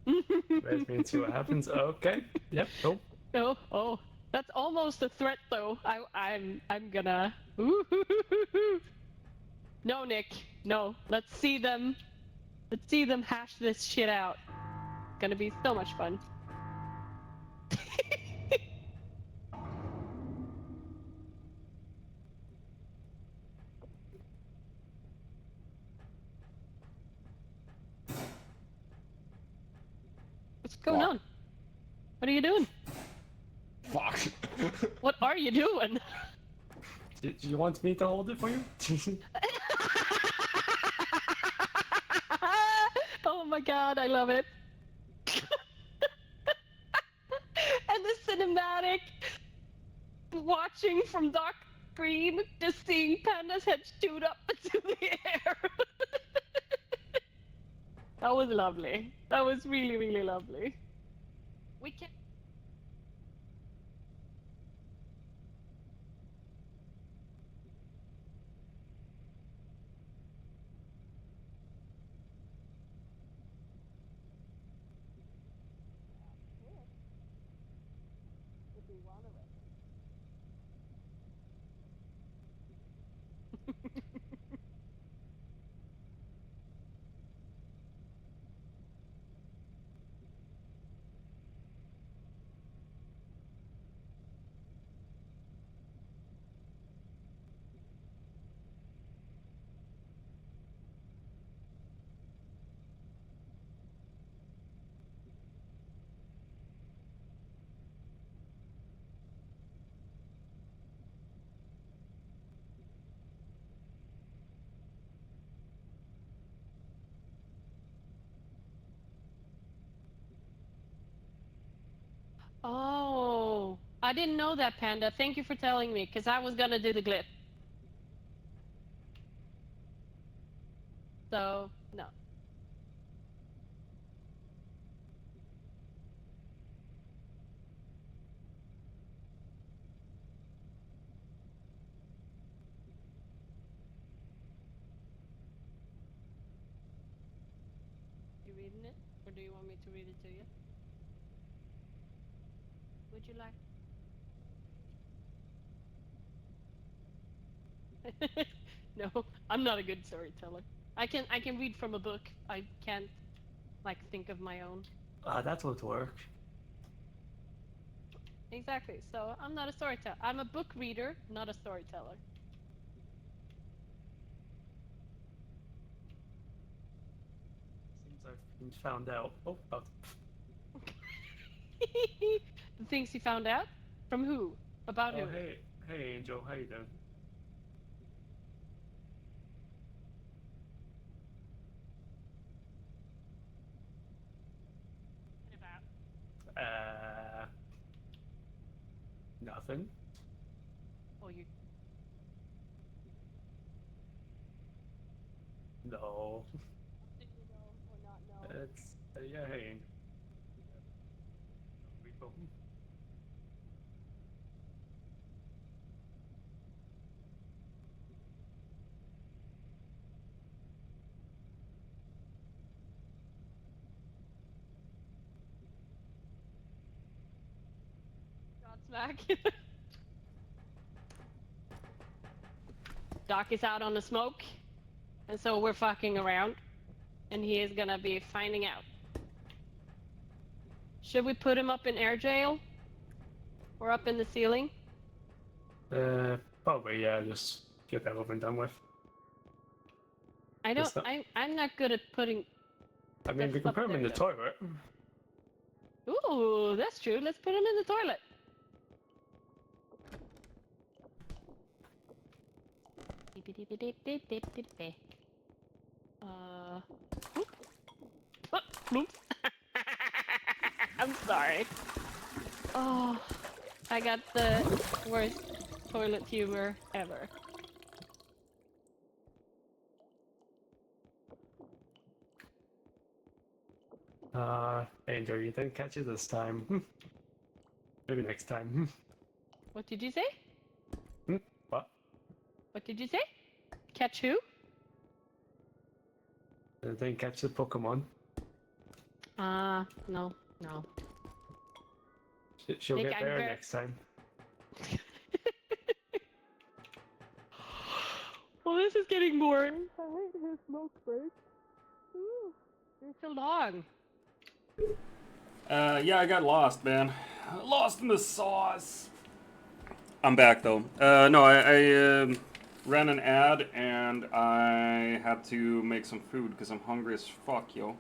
Wait me and see what happens. Okay. Yep. Cool. Oh, that's almost a threat, though. I'm gonna. No, Nick. No. Let's see them. Let's see them hash this shit out. Gonna be so much fun. What's going What? on? What are you doing? Fuck. What are you doing? Do you want me to hold it for you? Oh my god, I love it. And the cinematic watching from Doc Green, just seeing Panda's head shoot up into the air. That was lovely. That was really, really lovely. We can. If we want to rip it. Oh, I didn't know that, Panda. Thank you for telling me, because I was gonna do the glitch. So, no. You reading it? Or do you want me to read it to you? Would you like to read? No, I'm not a good storyteller. I can read from a book. I can't like think of my own. Ah, that would work. Exactly. So I'm not a storyteller. I'm a book reader, not a storyteller. Seems I've been found out. Oh, The things he found out? From who? About oh, who? hey, Angel, how you doing? And about. Nothing. Oh, you. No. Do you know or not know? It's yeah, hey, Angel. Repo. Godsmack. Doc is out on the smoke, and so we're fucking around, and he is gonna be finding out. Should we put him up in air jail? Or up in the ceiling? Probably yeah. Just get that over and done with. I don't. That's not- I'm not good at putting. I mean, we That's can up put him in there, the though. toilet. Ooh, that's true. Let's put him in the toilet. Oops. I'm sorry. Oh, I got the worst toilet humor ever. Angel, you didn't catch it this time. Maybe next time. What did you say? What? What did you say? Catch who? I didn't catch the Pokemon. No, no. She'll Nick, get I'm better very- next time. Well, this is getting boring. I hate his smoke break. Ooh, they're so long. Yeah, I got lost, man. Lost in the sauce. I'm back though. No, I ran an ad and I had to make some food because I'm hungry as fuck, yo.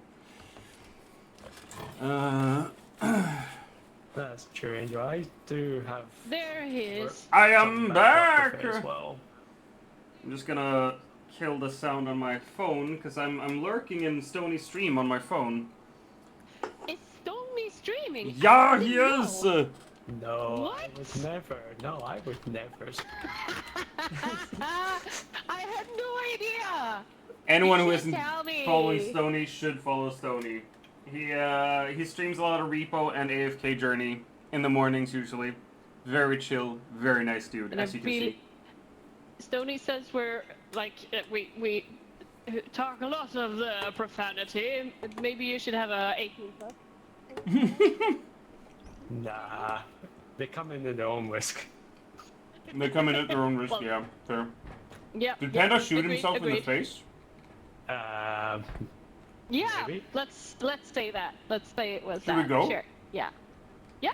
That's true, Angel. I do have. There he is. I some am backup back. to fit as well. I'm just gonna kill the sound on my phone because I'm lurking in Stony stream on my phone. Is Stony streaming? Yeah, I he didn't is. know. No, What? I would never. No, I would never. I had no idea. Anyone You who should isn't tell me. following Stony should follow Stony. He streams a lot of Repo and AFK Journey in the mornings usually. Very chill, very nice dude, And as you can see. Stony says we're like we talk a lot of the profanity. Maybe you should have a 18 plus. Nah, they come in at their own risk. They come in at their own risk, Well, yeah, fair. Yeah. Did yeah, Panda shoot agreed, himself in the agreed. face? Yeah. Maybe. Let's say that. Let's say it was Should we that. go? Sure. Yeah.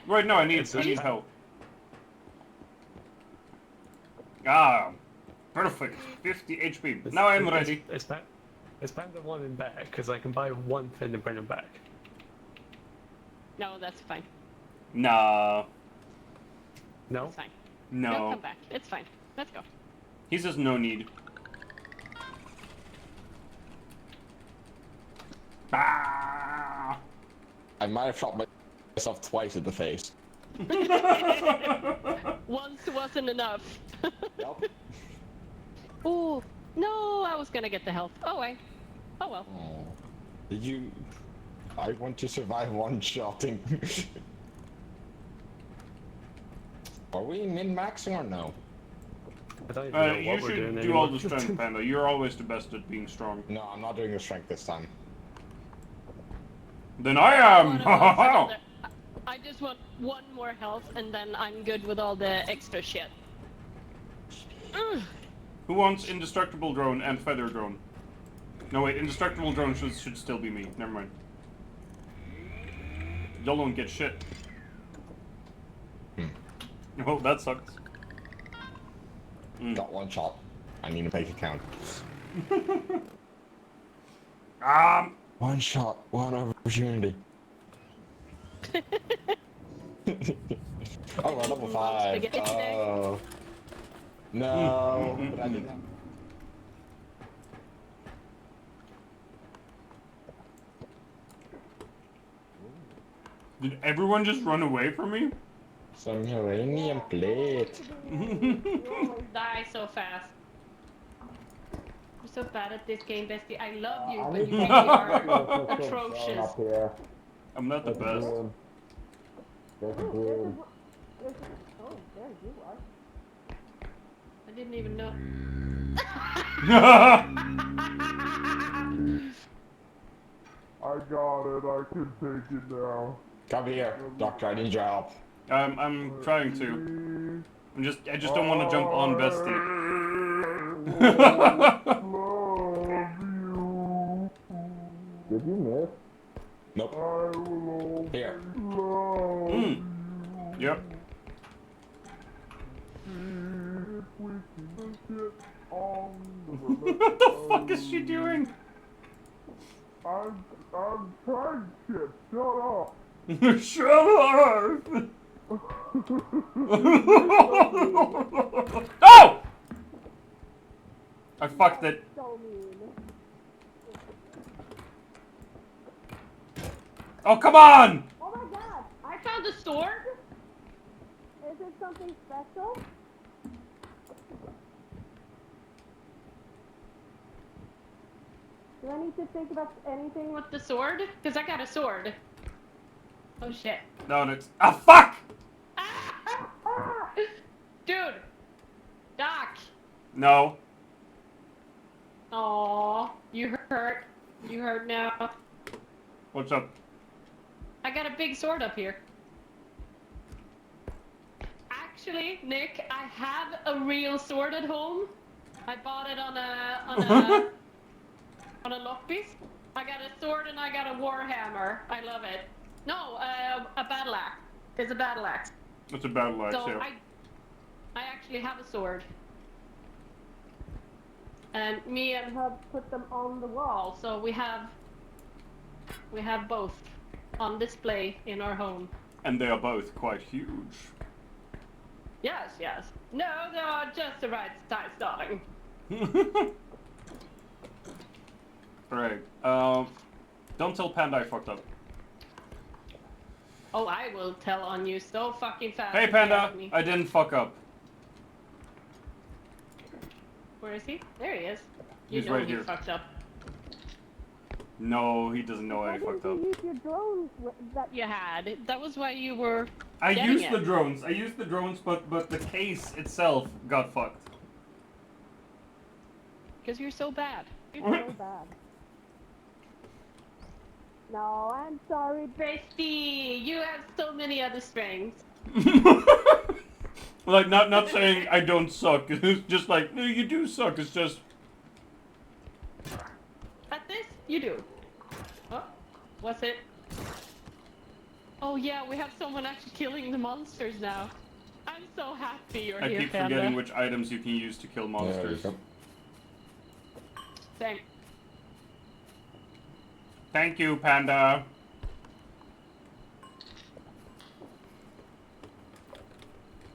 Right, no, I need It's help. just- Ah, perfect. 50 HP. Now I'm ready. It's Panda one in back because I can buy one thing and bring him back. No, that's fine. Nah, No. That's fine. He'll no. come back. It's fine. Let's go. He says no need. Ah! I might have shot myself twice in the face. Once wasn't enough. Yep. Ooh, no, I was gonna get the health. Oh, wait. Oh well. Oh. Did you? I want to survive one shotting. Are we min-maxing or no? I don't even know You what we're should doing do anymore. all the strength, Panda. You're always the best at being strong. No, I'm not doing the strength this time. Then I am! One of us another- I just want one more health and then I'm good with all the extra shit. Who wants indestructible drone and feather drone? No wait, indestructible drone should still be me. Never mind. Y'all don't get shit. Well, that sucks. Got one shot. I need to make it count. One shot, one opportunity. Oh, we're level 5. Spaghetti today. Oh. No, but I did that. Did everyone just run away from me? Some uranium plate. Die so fast. You're so bad at this game, bestie. I love you, but you really are atrocious. I'm not the best. Oh, there you are. I didn't even know. I got it, I can take it now. Come here, doctor, I need your help. I'm trying to. I just don't want to jump on Bestie. Did you miss? Nope. I will Here. love Yep. if we can get on What the fuck is she doing? I'm trying shit, shut up. Shut up! Oh! I fucked it. So mean. Oh, come on! Oh my god! I found a store. Is it something special? Do I need to think about anything with the sword? Because I got a sword. Oh shit. No, it's. Ah, fuck! Dude! Doc! No. Aww, you hurt. You hurt now. What's up? I got a big sword up here. Actually, Nick, I have a real sword at home. I bought it on a lockpiece. I got a sword and I got a warhammer. I love it. No, a battle axe. It's a battle axe. It's a battle axe, So yeah. I actually have a sword. And me and Hub put them on the wall, so we have both on display in our home. And they are both quite huge. Yes, yes. No, they are just the right size, darling. Alright, don't tell Panda I fucked up. Oh, I will tell on you so fucking fast. Hey if you Panda, ask me. I didn't fuck up. Where is he? There he is. You He's know right he here. fucked up. No, he doesn't know I Why fucked didn't up. you use your drones that You had. That was why you were I getting used it. the drones. I used the drones, but the case itself got fucked. Because you're so bad. so bad? No, I'm sorry. Bestie, you have so many other strengths. Like not saying I don't suck. It's just like no, you do suck. It's just At this, you do. Oh, what's it? Oh yeah, we have someone actually killing the monsters now. I'm so happy you're I here, keep Panda. forgetting which items you can use to kill There you monsters. go. Same. Thank you, Panda.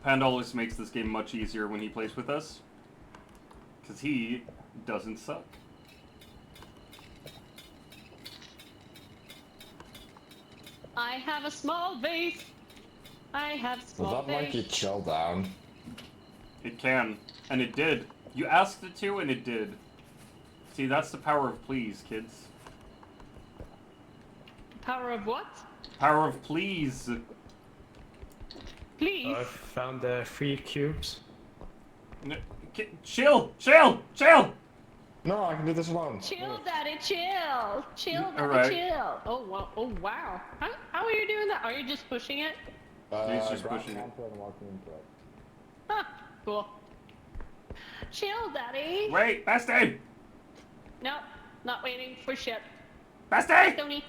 Panda always makes this game much easier when he plays with us. Because he doesn't suck. I have a small vase. I have small Well, that monkey vase. chill down. It can. And it did. You asked it to, and it did. See, that's the power of please, kids. Power of what? Power of please. Please. I found 3 cubes. Chill! Chill! Chill! No, I can do this alone. Chill, daddy, chill. Chill, daddy, Alright. chill. Oh, wow. Oh, wow. How are you doing that? Are you just pushing it? He's just grab pushing it. onto and walking into it. Huh. Cool. Chill, daddy. Wait, Bestie! No, not waiting for shit. Bestie! Tony.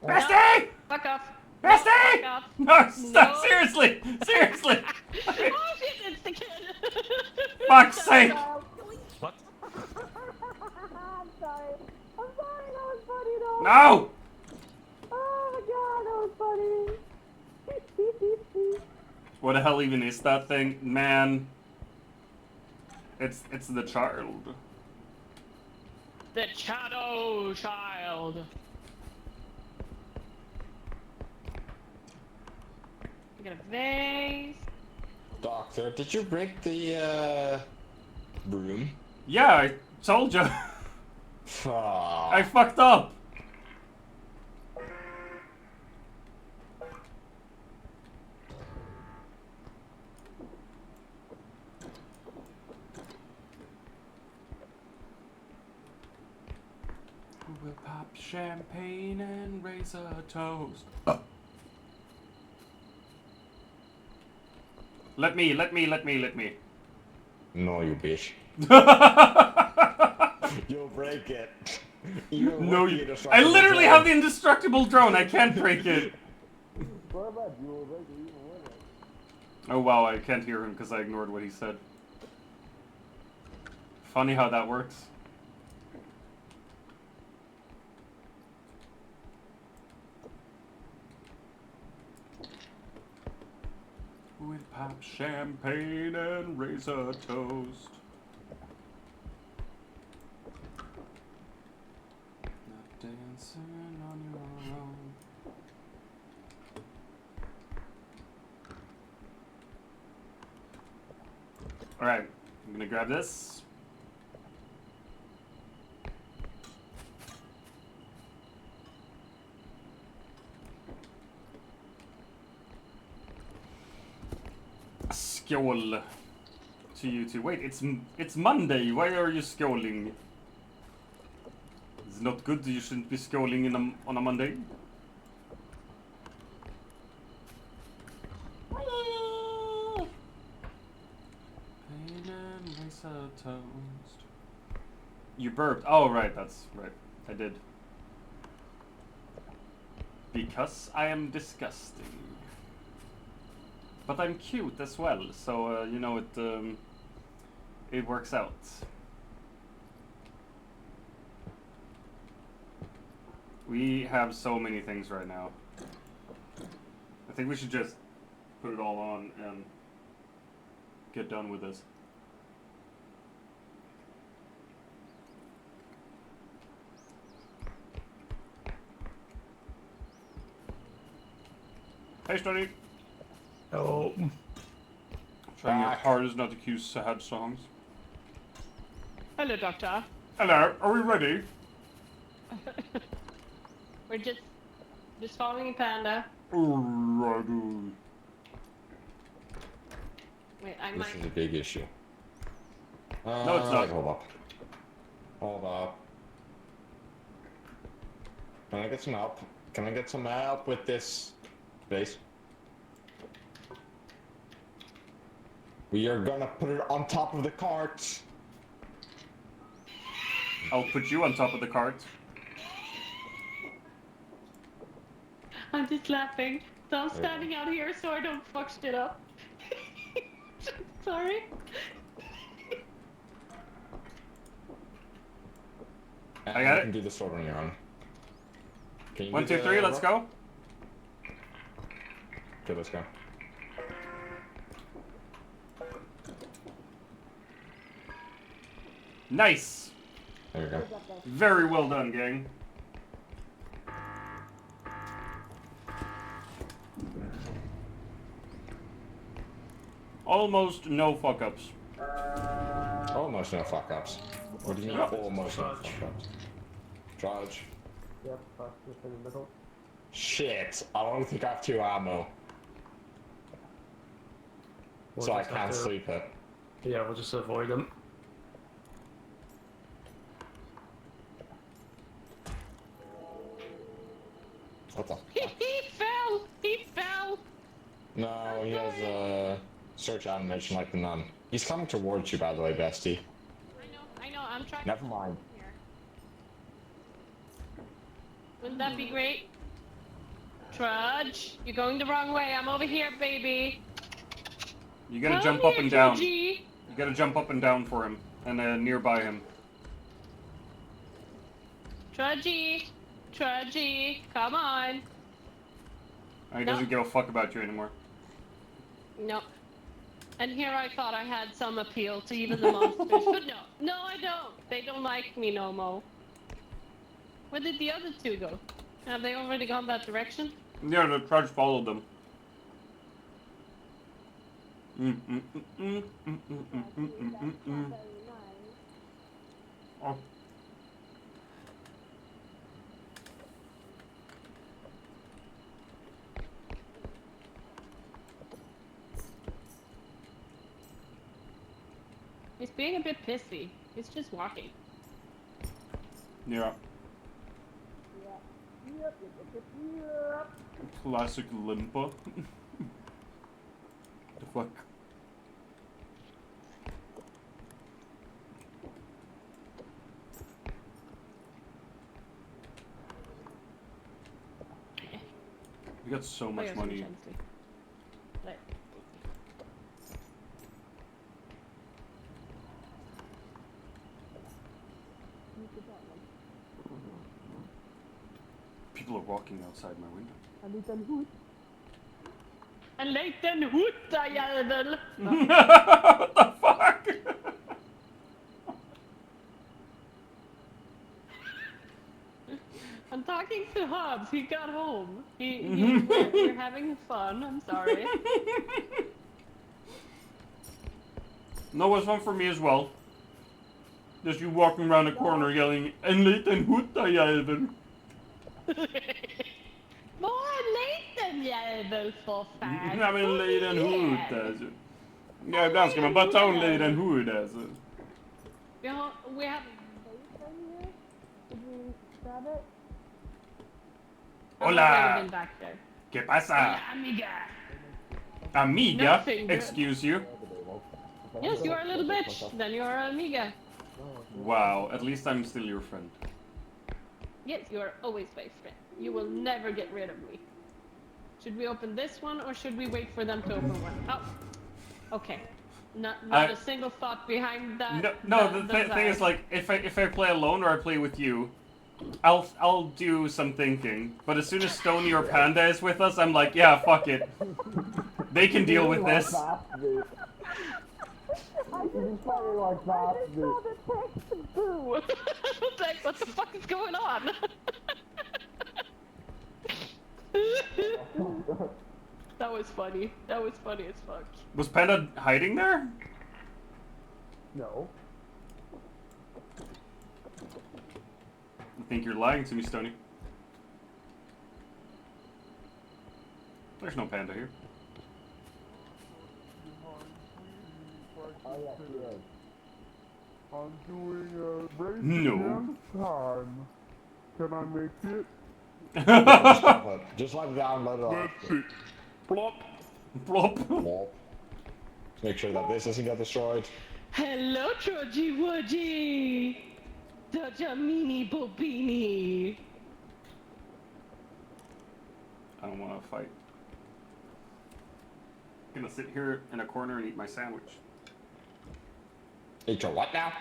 Bestie! Fuck off. Bestie! No, fuck off. No, stop! No. Seriously! Seriously! Oh shit, it's the kid. Fuck's sake! What? I'm sorry. I'm sorry. That was funny though. No! Oh my god, that was funny. What the hell even is that thing? Man. It's the child. The Shadow Child. I got a vase. Doctor, did you break the broom? Yeah, I told you. Ah. I fucked up. We'll pop champagne and raise a toast. Let me. No, you bitch. You'll break it. Even No, with the you. I indestructible literally drone. have the indestructible drone. I can't break it. Oh wow, I can't hear him because I ignored what he said. Funny how that works. We'll pop champagne and raise a toast. Not dancing on your own. Alright. I'm gonna grab this. Skål to you two. Wait, it's Monday. Why are you skåling? It's not good. You shouldn't be skåling on a Monday. Pain and rice toast. You burped. Oh, right. That's right. I did. Because I am disgusting. But I'm cute as well, so you know it works out. We have so many things right now. I think we should just put it all on and get done with this. Hey, Study. Oh. Trying your hardest not to cue sad songs. Hello, Doctor. Hello, are we ready? We're just following Panda. Alrighty. Wait, I This might. is a big issue. No, it's not. Hold up. Hold up. Can I get some help? Can I get some help with this, please? We are gonna put it on top of the cart. I'll put you on top of the cart. I'm just laughing. So I'm standing out here so I don't fuck shit up. Sorry. I got You it. can do this over on your own. Can you 1, do 2, the 3, let's rope? go. Okay, let's go. Nice. There we go. Very well done, gang. Almost no fuck ups. Almost no fuck ups. What do you mean almost no fuck ups? Charge. Yep, that's just in the middle. Shit, I don't think I have 2 ammo. We'll So I just have can't to- sleep it. Yeah, we'll just avoid them. What the He fuck? fell! He fell! No, he has a search animation like the nun. He's coming towards you, by the way, bestie. I know, I'm trying Never mind. here. Wouldn't that be great? Trudge, you're going the wrong way. I'm over here, baby. You gotta Come jump up here, and down. Trudgy. You gotta jump up and down for him, and nearby him. Trudgy. Trudgy. Come on. He No. doesn't give a fuck about you anymore. No. And here I thought I had some appeal to even the monsters, but no. No, I don't. They don't like me no more. Where did the other two go? Have they already gone that direction? Yeah, the trudge followed them. Oh. He's being a bit pissy. He's just walking. Yeah. Classic limpa. The fuck? We got so much Players money. intensely. Right. People are walking outside my window. En liten huttajävel! What the fuck? I'm talking to Hobbs. He got home. We're having fun. I'm sorry. No, it's one for me as well. Just you walking around the corner yelling, "En liten huttajävel!" Vad en liten jävel för fan! Ja, men en Kom liten igen. hut alltså. Ja, ibland ska man bara ta en liten hut alltså. We have Bacon here? Did we grab it? I've Hola! already been back there. ¿Qué pasa? Hola, amiga. Amiga? Nothing, Excuse you? Yes, you are a little bitch. Then you are an amiga. Wow, at least I'm still your friend. Yes, you are always my friend. You will never get rid of me. Should we open this one or should we wait for them to open one? Oh, okay. Not a single thought behind that. No, the thing is, like, if I play alone or I play with you, I'll do some thinking. But as soon as Stony or Panda is with us, I'm like, yeah, fuck it. They can deal with this. I just saw the text. Boo! Like, what the fuck is going on? That was funny. That was funny as fuck. Was Panda hiding there? No. I think you're lying to me, Stony. There's no Panda here. I'm doing a race No. against time. Can I make it? Just like download it on. Let's see. Plop. Plop. Plop. Make sure that this doesn't get destroyed. Hello, Troji Woji! Dajamini Bobini! I don't want to fight. I'm gonna sit here in a corner and eat my sandwich. Eat your what now?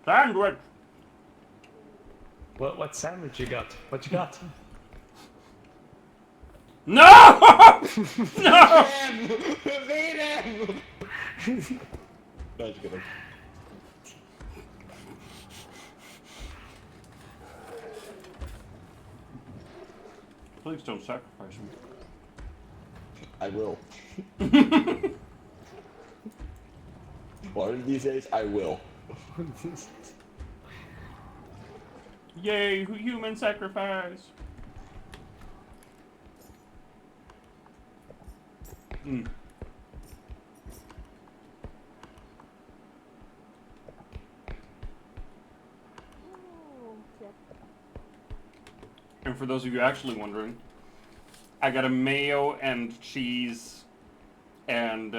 Sandwich! What sandwich you got? What you got? No! No! Beat him! No, just kidding. Please don't sacrifice me. I will. One of these days, I will. Yay, human sacrifice! Mm. And for those of you actually wondering, I got a mayo and cheese and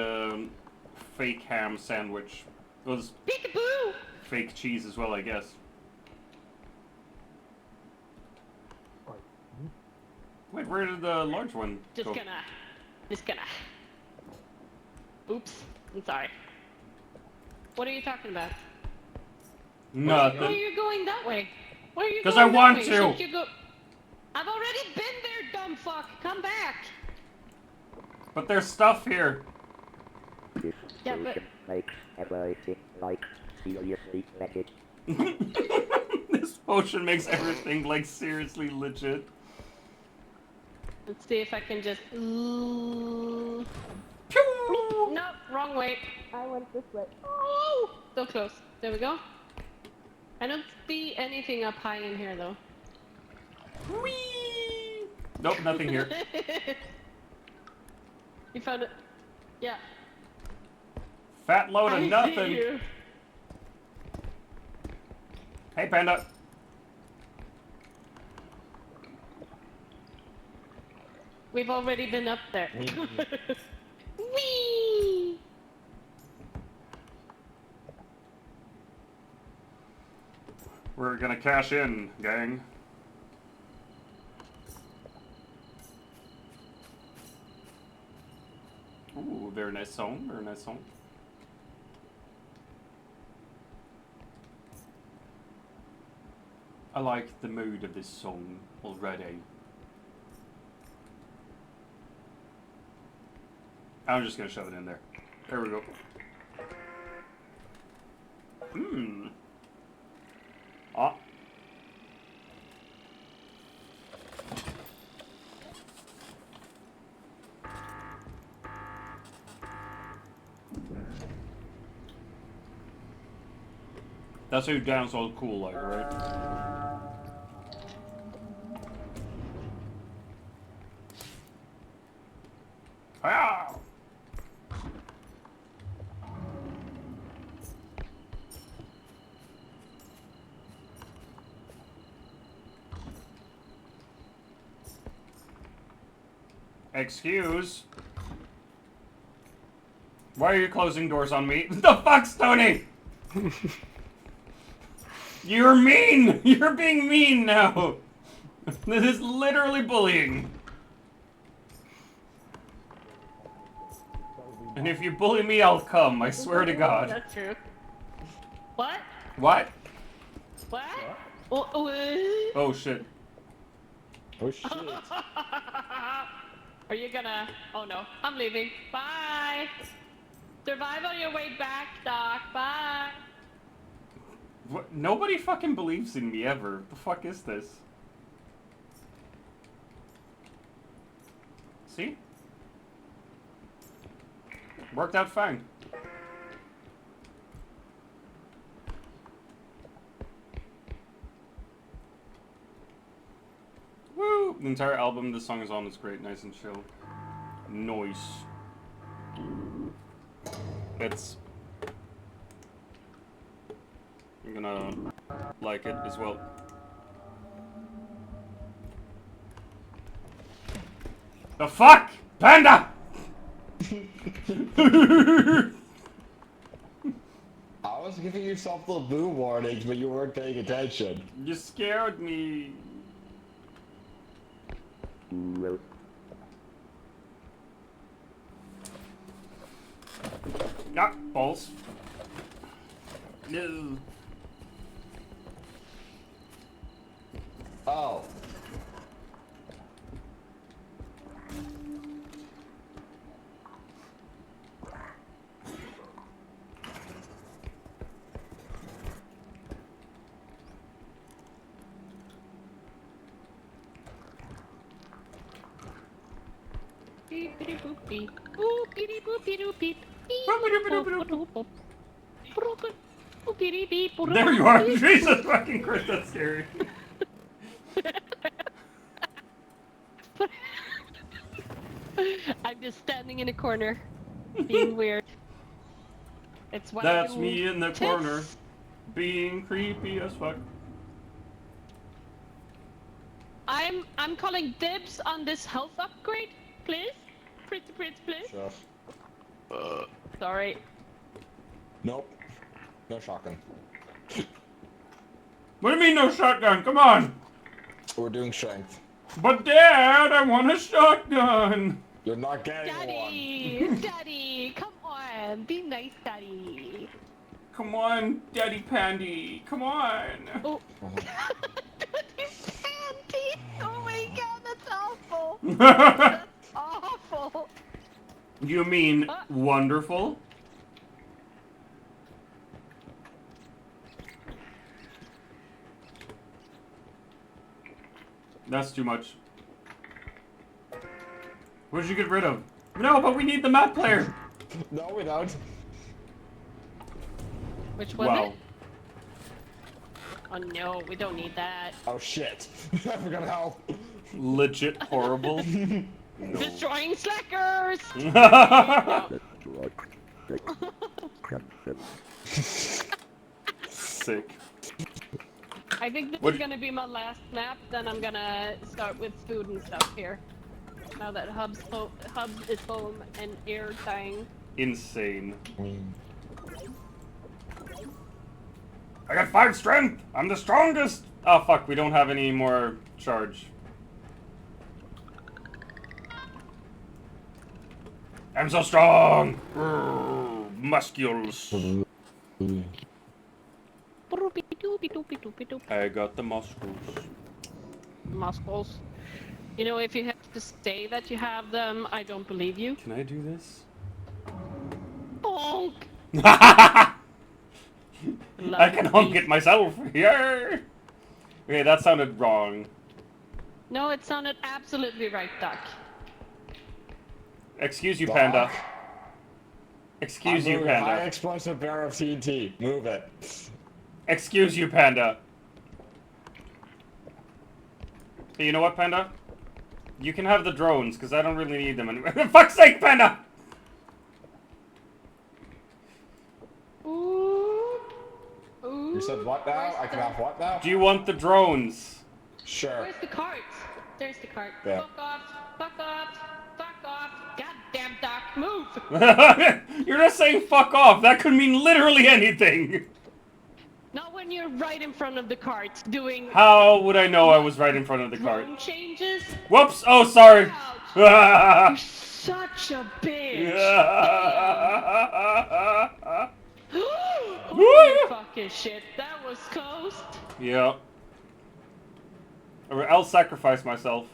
fake ham sandwich. It was Peekaboo! fake cheese as well, I guess. Wait, where did the large one Just go? gonna. Oops. I'm sorry. What are you talking about? Why are Nothing. you going that way? Why are you 'Cause going I that want way? to. Shouldn't you go... I've already been there, dumb fuck! Come back! But there's stuff here. This Yeah, but- potion makes everything like seriously legit. This potion makes everything like seriously legit. Let's see if I can just... Pew! No, wrong way. I went this way. Oh, so close. There we go. I don't see anything up high in here, though. Whee! Nope, nothing here. You found it? Yeah. Fat load of I nothing. see you. Hey, Panda. We've already been up there. Whee! We're gonna cash in, gang. Ooh, very nice song, very nice song. I like the mood of this song already. I'm just gonna shove it in there. There we go. Ah. That's how you dance all cool like, right? Ah! Excuse? Why are you closing doors on me? The fuck's Tony? You're mean! You're being mean now! This is literally bullying. And if you bully me, I'll come, I swear to God. That's true. What? What? What? Oh, Oh shit. Oh shit. Are you gonna... Oh no, I'm leaving. Bye! Survive on your way back, Doc. Bye! What? Nobody fucking believes in me ever. The fuck is this? See? Worked out fine. Woo! The entire album the song is on is great, nice and chill. Noise. It's... I'm gonna like it as well. The fuck? Panda! I was giving you subtle boom warnings, but you weren't paying attention. You scared me. Well, Ah, balls. No. Oh. Beepity boopy. Boopity boopy doopy. There you are! Jesus fucking Christ, that's scary. I'm just standing in a corner, being weird. It's what That's I do. me in the Tits. corner, being creepy as fuck. I'm calling dibs on this health upgrade, please. Pretty, please. Sure. Sorry. Nope. No shotgun. What do you mean no shotgun? Come on! We're doing strength. But Dad, I want a shotgun! You're not getting Daddy, Daddy, come on, be nice, Daddy. Come on, Daddy Pandy, come on! Oh. Daddy panty. Oh my God, that's awful. That's awful. You mean wonderful? That's too much. What did you get rid of? No, but we need the map player! one. No, we don't. Which was Wow. it? Oh no, we don't need that. Oh shit. I forgot how. Legit horrible. Destroying slackers! Sick. I think this What- is gonna be my last map, then I'm gonna start with food and stuff here. Now that Hub is home and air dying. Insane. I got 5 strength! I'm the strongest! Oh fuck, we don't have any more charge. I'm so strong! Muscles. I got the muscles. Muscles. You know, if you have to say that you have them, I don't believe you. Can I do this? Bonk! I can honk it myself! Yeah! Okay, that sounded wrong. No, it sounded absolutely right, Duck. Excuse you, Doc? Panda. Excuse I'm you, moving a high Panda. explosive barrel of TNT. Move it. Excuse you, Panda. Hey, you know what, Panda? You can have the drones, because I don't really need them anymore. For fuck's sake, Panda! Ooh. Ooh. You said what now? Where's I can the- have what now? Do you want the drones? Sure. Where's the cart? There's the cart. Yeah. Fuck off. Fuck off. Fuck off. Goddamn Doc, move. You're just saying fuck off. That could mean literally anything. Not when you're right in front of the cart doing How would I know I was right in front of the cart? drone changes. Whoops! Oh, sorry. You're such a bitch. Holy fucking shit. That was coast. Yeah. Or I'll sacrifice myself.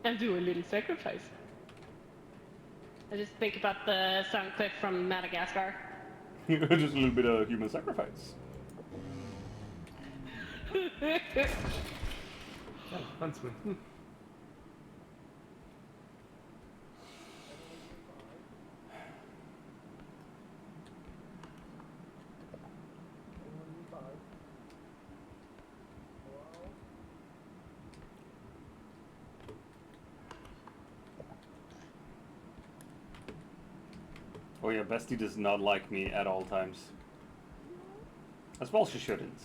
And do a little sacrifice. I just think about the sound clip from Madagascar. Just a little bit of human sacrifice. Oh, huntsman. Oh yeah, Bestie does not like me at all times. As well she shouldn't.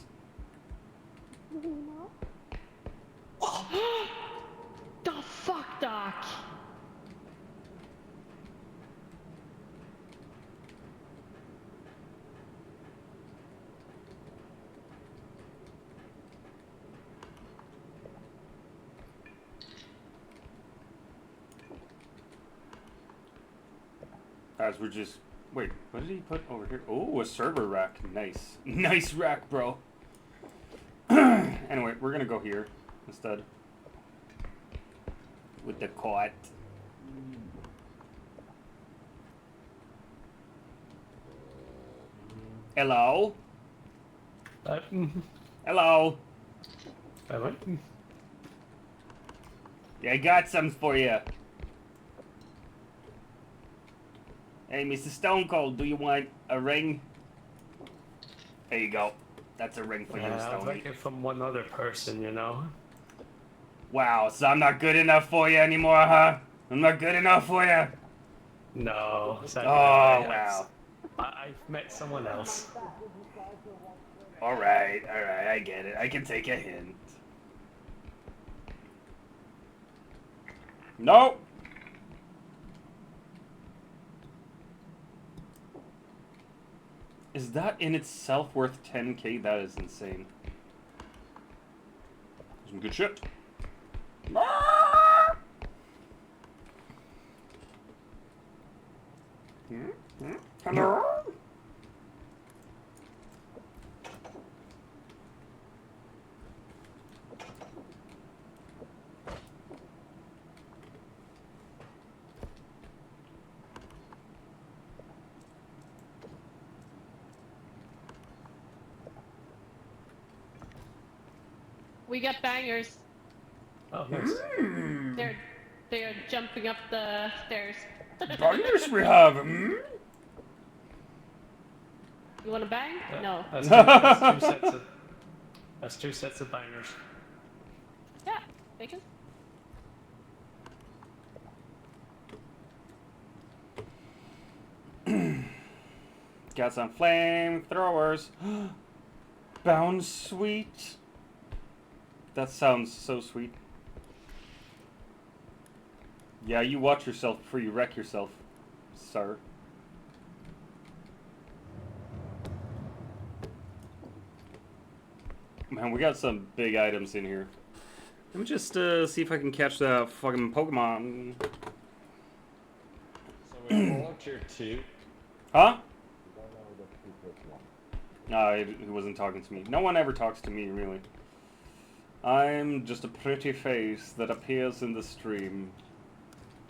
The fuck, Doc? As we're just... Wait, what did he put over here? Oh, a server rack. Nice. Nice rack, bro. Anyway, we're gonna go here instead. With the cot. Hello? Hello? I went. Yeah, I got some for you. Hey, Mr. Stone Cold, do you want a ring? There you go. That's a ring for you, I'd Stone. like it from one other person, you know? Wow, so I'm not good enough for you anymore, huh? I'm not good enough for you? No. Sadly, Oh, no, wow. I've met someone else. Alright, I get it. I can take a hint. Nope. Is that in itself worth 10k? That is insane. Some good shit. Hello? We got bangers. Oh, nice. They're jumping up the stairs. Bangers we have. You wanna bang? No. That's two sets of bangers. Yeah, bacon. Got some flamethrowers. Bound sweet. That sounds so sweet. Yeah, you watch yourself before you wreck yourself, sir. Man, we got some big items in here. Let me just see if I can catch that fucking Pokemon. So we volunteer 2. Huh? No, he wasn't talking to me. No one ever talks to me, really. I'm just a pretty face that appears in the stream.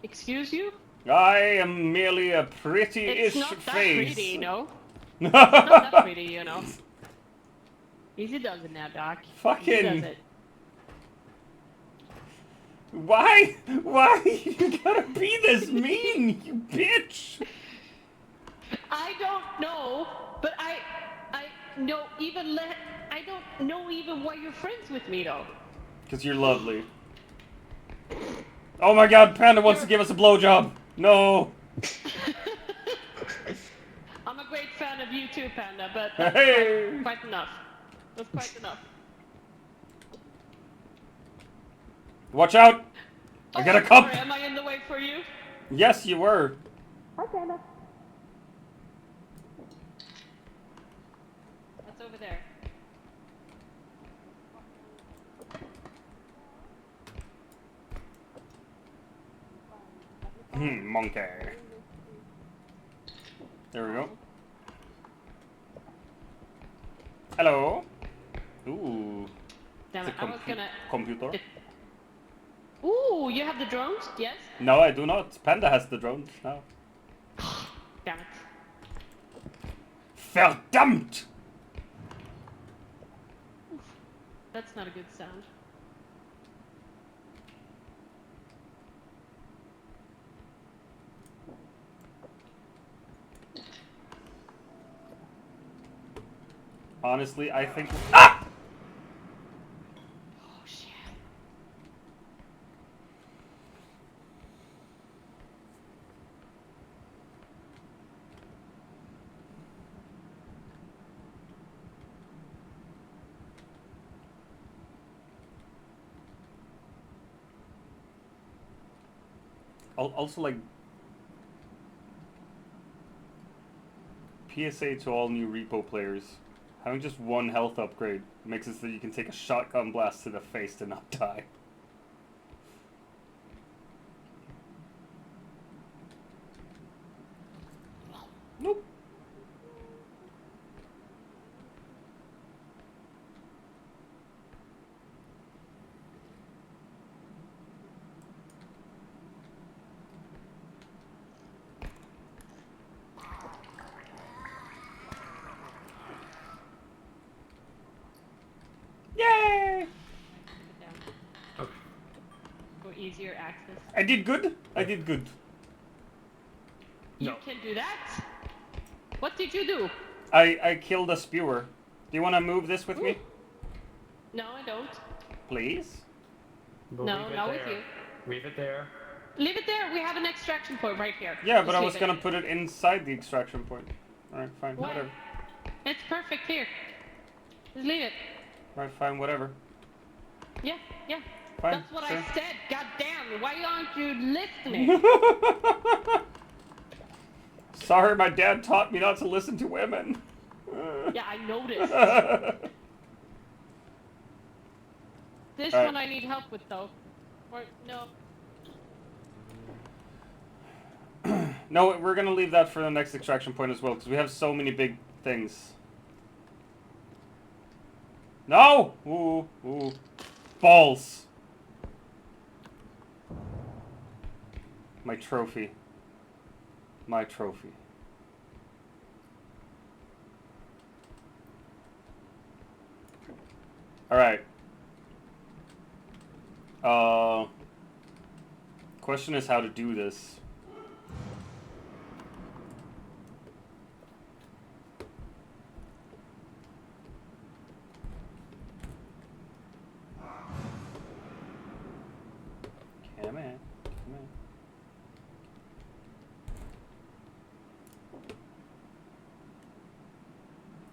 Excuse you? I am merely a pretty-ish It's not that face. pretty, no. It's not that pretty, you know. Easy does it now, Doc. Easy Fucking... does it. Why? Why you gotta be this mean, you bitch? I don't know, but know even I don't know even why you're friends with me though. Because you're lovely. Oh my god, Panda wants to give us a blowjob. No. I'm a great fan of you too, Panda, but that's Hey. quite enough. That's quite enough. Watch out. I Oh, got a cup. sorry, am I in the way for you? Yes, you were. Hi, Panda. That's over there. Monkey. There we go. Hello. Ooh. Damn It's it, a I was gonna... computer. Ooh, you have the drones? Yes? No, I do not. Panda has the drone now. Damn it. Verdammt! That's not a good sound. Honestly, I think. Ah! Oh shit. Also, like, PSA to all new Repo players. Having just one health upgrade makes it so that you can take a shotgun blast to the face to not die. Nope. Yay! Put it down. Okay. For easier access. I did good. I did good. You No. can do that? What did you do? I killed a spewer. Do you want to move this with me? No, I don't. Please? We'll No, leave it not with there. you. Leave it there. Leave it there. We have an extraction point right here. Yeah, but Just I leave was it. gonna put it inside the extraction point. Alright, fine, Why? whatever. It's perfect here. Just leave it. Alright, fine, whatever. Yeah, yeah. Fine, That's what sure. I said. God damn. Why aren't you listening? Sorry, my dad taught me not to listen to women. Yeah, I noticed. This Alright. one I need help with though. Or no. No, we're gonna leave that for the next extraction point as well, because we have so many big things. No! Ooh, ooh. Balls! My trophy. My trophy. Alright. Question is how to do this. Come in. Come in.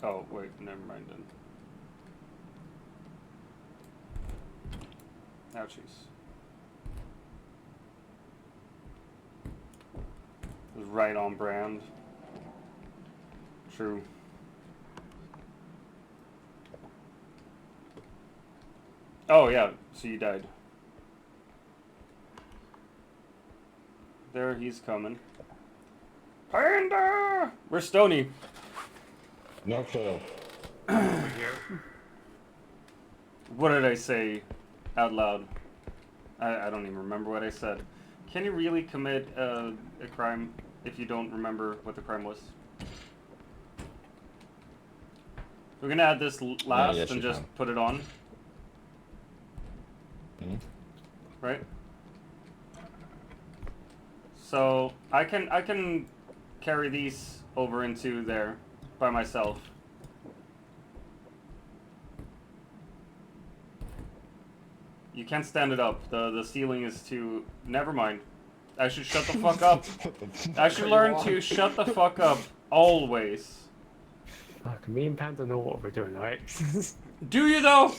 Oh, wait, never mind then. Ouchies. It was right on brand. True. Oh, yeah, so you died. There, he's coming. Panda! Where's Stony? No clue. Over here. What did I say out loud? I don't even remember what I said. Can you really commit a crime if you don't remember what the crime was? We're gonna add this last yes, and you just can. put it on, Mhm. right? So I can carry these over into there by myself. You can't stand it up. The ceiling is too... Never mind. I should shut the fuck up. I should learn to shut the fuck up. Always. Fuck, me and Panda know what we're doing, right? Do you though?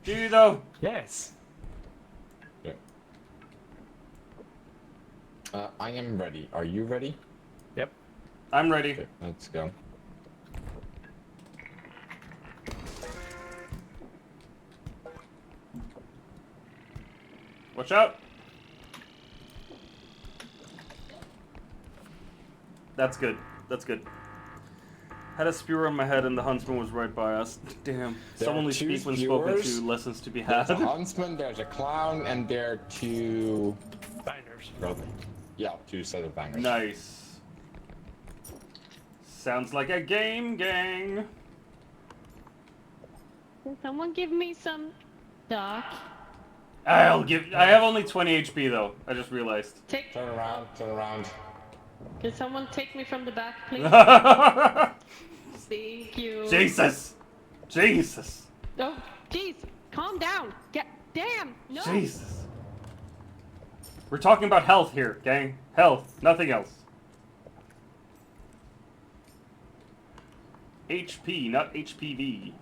Do you though? Yes. Yeah. I am ready. Are you ready? Yep. I'm ready. Okay, let's go. Watch out. That's good. That's good. Had a spear on my head and the huntsman was right by us. Damn. There Some are only two speak when spoken spewers. to, lessons to be had. There's a huntsman, there's a clown, and there are two... Bangers. Yeah, two set of bangers. Nice. Sounds like a game, gang. Can someone give me some doc? I have only 20 HP though. I just realized. Take. Turn around, turn around. Can someone take me from the back, please? Thank you. Jesus. Jesus. Oh, jeez. Calm down. Damn. No. Jesus. We're talking about health here, gang. Health, nothing else. HP, not HPV.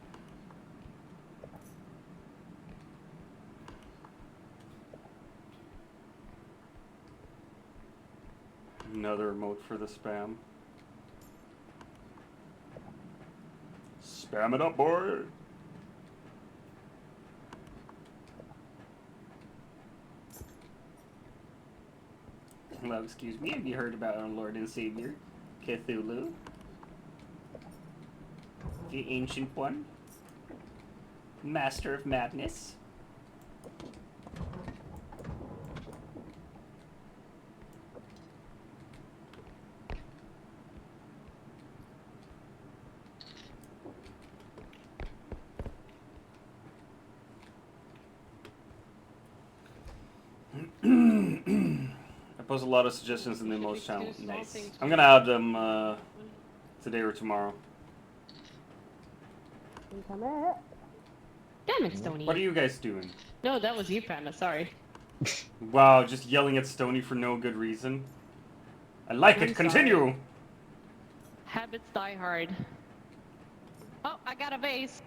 Another remote for the spam. Spam it up, boy. Hello, excuse me. Have you heard about our Lord and Savior, Cthulhu? The Ancient One? Master of Madness? I post a lot of suggestions in the most channel. Nice. I'm gonna add them today or tomorrow. Come here. Damn it, Stony. What are you guys doing? No, that was you, Panda. Sorry. Wow, just yelling at Stony for no good reason. I like I'm it. Continue. sorry. Habits die hard. Oh, I got a vase.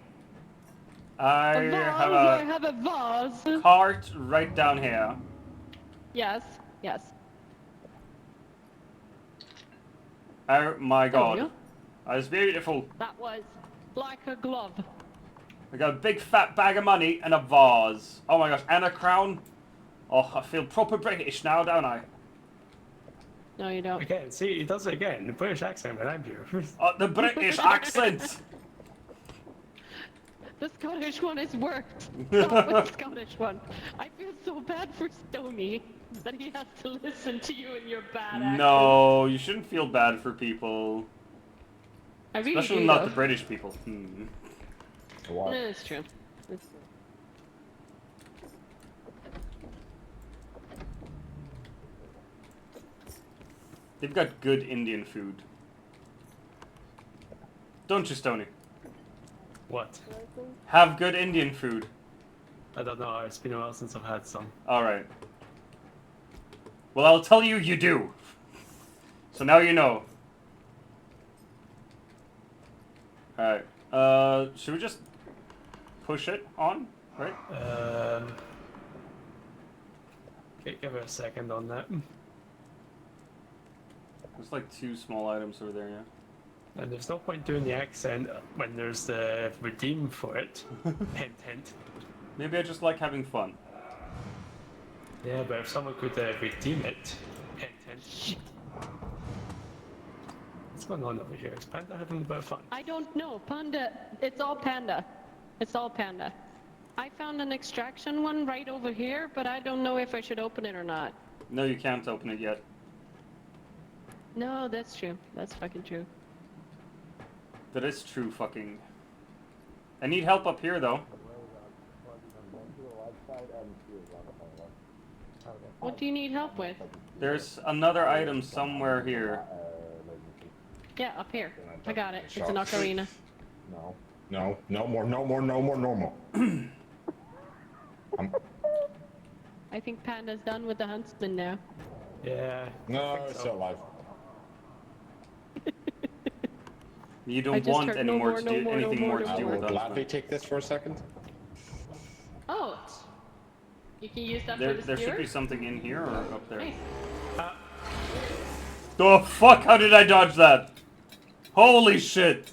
I A vase. have I a have a vase. cart right down here. Yes. Yes. Oh my There you god. That's beautiful. That was like a glove. I got a big fat bag of money and a vase. Oh my gosh, and a crown. Oh, I feel proper British now, don't I? No, you don't. Again, see, he does it again. The British accent when I'm here. The British accent. The Scottish one is worked. Stop with the Scottish one. I feel so bad for Stony that he has to listen to you and your bad accent. No, you shouldn't feel bad for people. I really Especially do, not though. the British people. Hmm. No, it's true. It's true. They've got good Indian food. Don't you, Stony? What? Have good Indian food. I don't know. It's been a while since I've had some. Alright. Well, I'll tell you, you do. So now you know. Alright. Should we just push it on? Right? Okay, give it a second on that. There's like 2 small items over there, yeah. And there's no point doing the accent when there's the redeem for it. Hint, hint. Maybe I just like having fun. Yeah, but if someone could redeem it. Hint, hint. What's going on over here? Is Panda having a bit of fun? I don't know. Panda. It's all Panda. It's all Panda. I found an extraction one right over here, but I don't know if I should open it or not. No, you can't open it yet. No, that's true. That's fucking true. That is true fucking. I need help up here though. What do you need help with? There's another item somewhere here. Yeah, up here. I got it. It's an ocarina. No. No. No more, no more, no more, no more. I think Panda's done with the huntsman now. Yeah. No, I think it's so. still alive. You I don't just want heard any no more more, to no do more, no anything more, more no to I do more. will with gladly Huntsman. take this for a second. Oh, you can use that There, for the there should skewer? be something in here or up there. Nice. Oh fuck! How did I dodge that? Holy shit!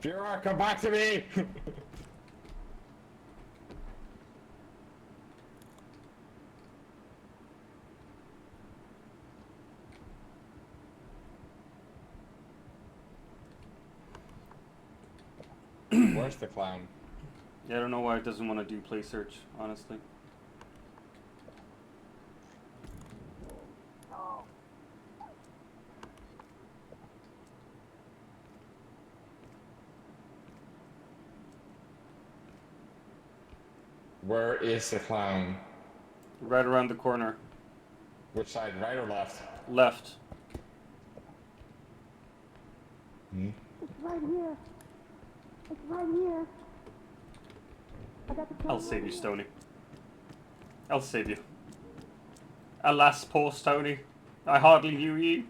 Fiora, come back to me! Where's the clown? Yeah, I don't know why it doesn't want to do play search, honestly. Where is the clown? Right around the corner. Which side, right or left? Left. Hmm? It's right here. It's right here. I got the I'll save you, Stony. I'll save you. Alas, poor Stony. I hardly knew ye.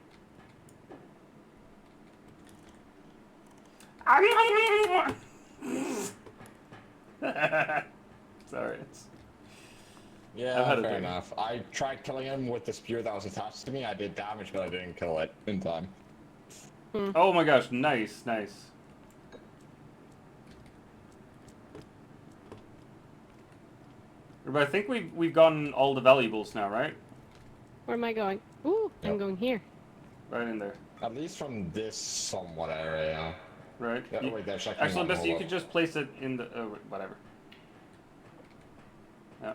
Sorry, it's... Yeah, I've had a fair day. enough. I tried killing him with the spear that was attached to me. I did damage, but I didn't kill it in time. Oh my gosh, nice, nice. But I think we've gotten all the valuables now, right? Where am I going? Ooh, I'm Yep. going here. Right in there. At least from this somewhat area. Right? Yeah, You- wait, there's like Actually, one best you more could just place it in the... Oh, wait, whatever. Yeah.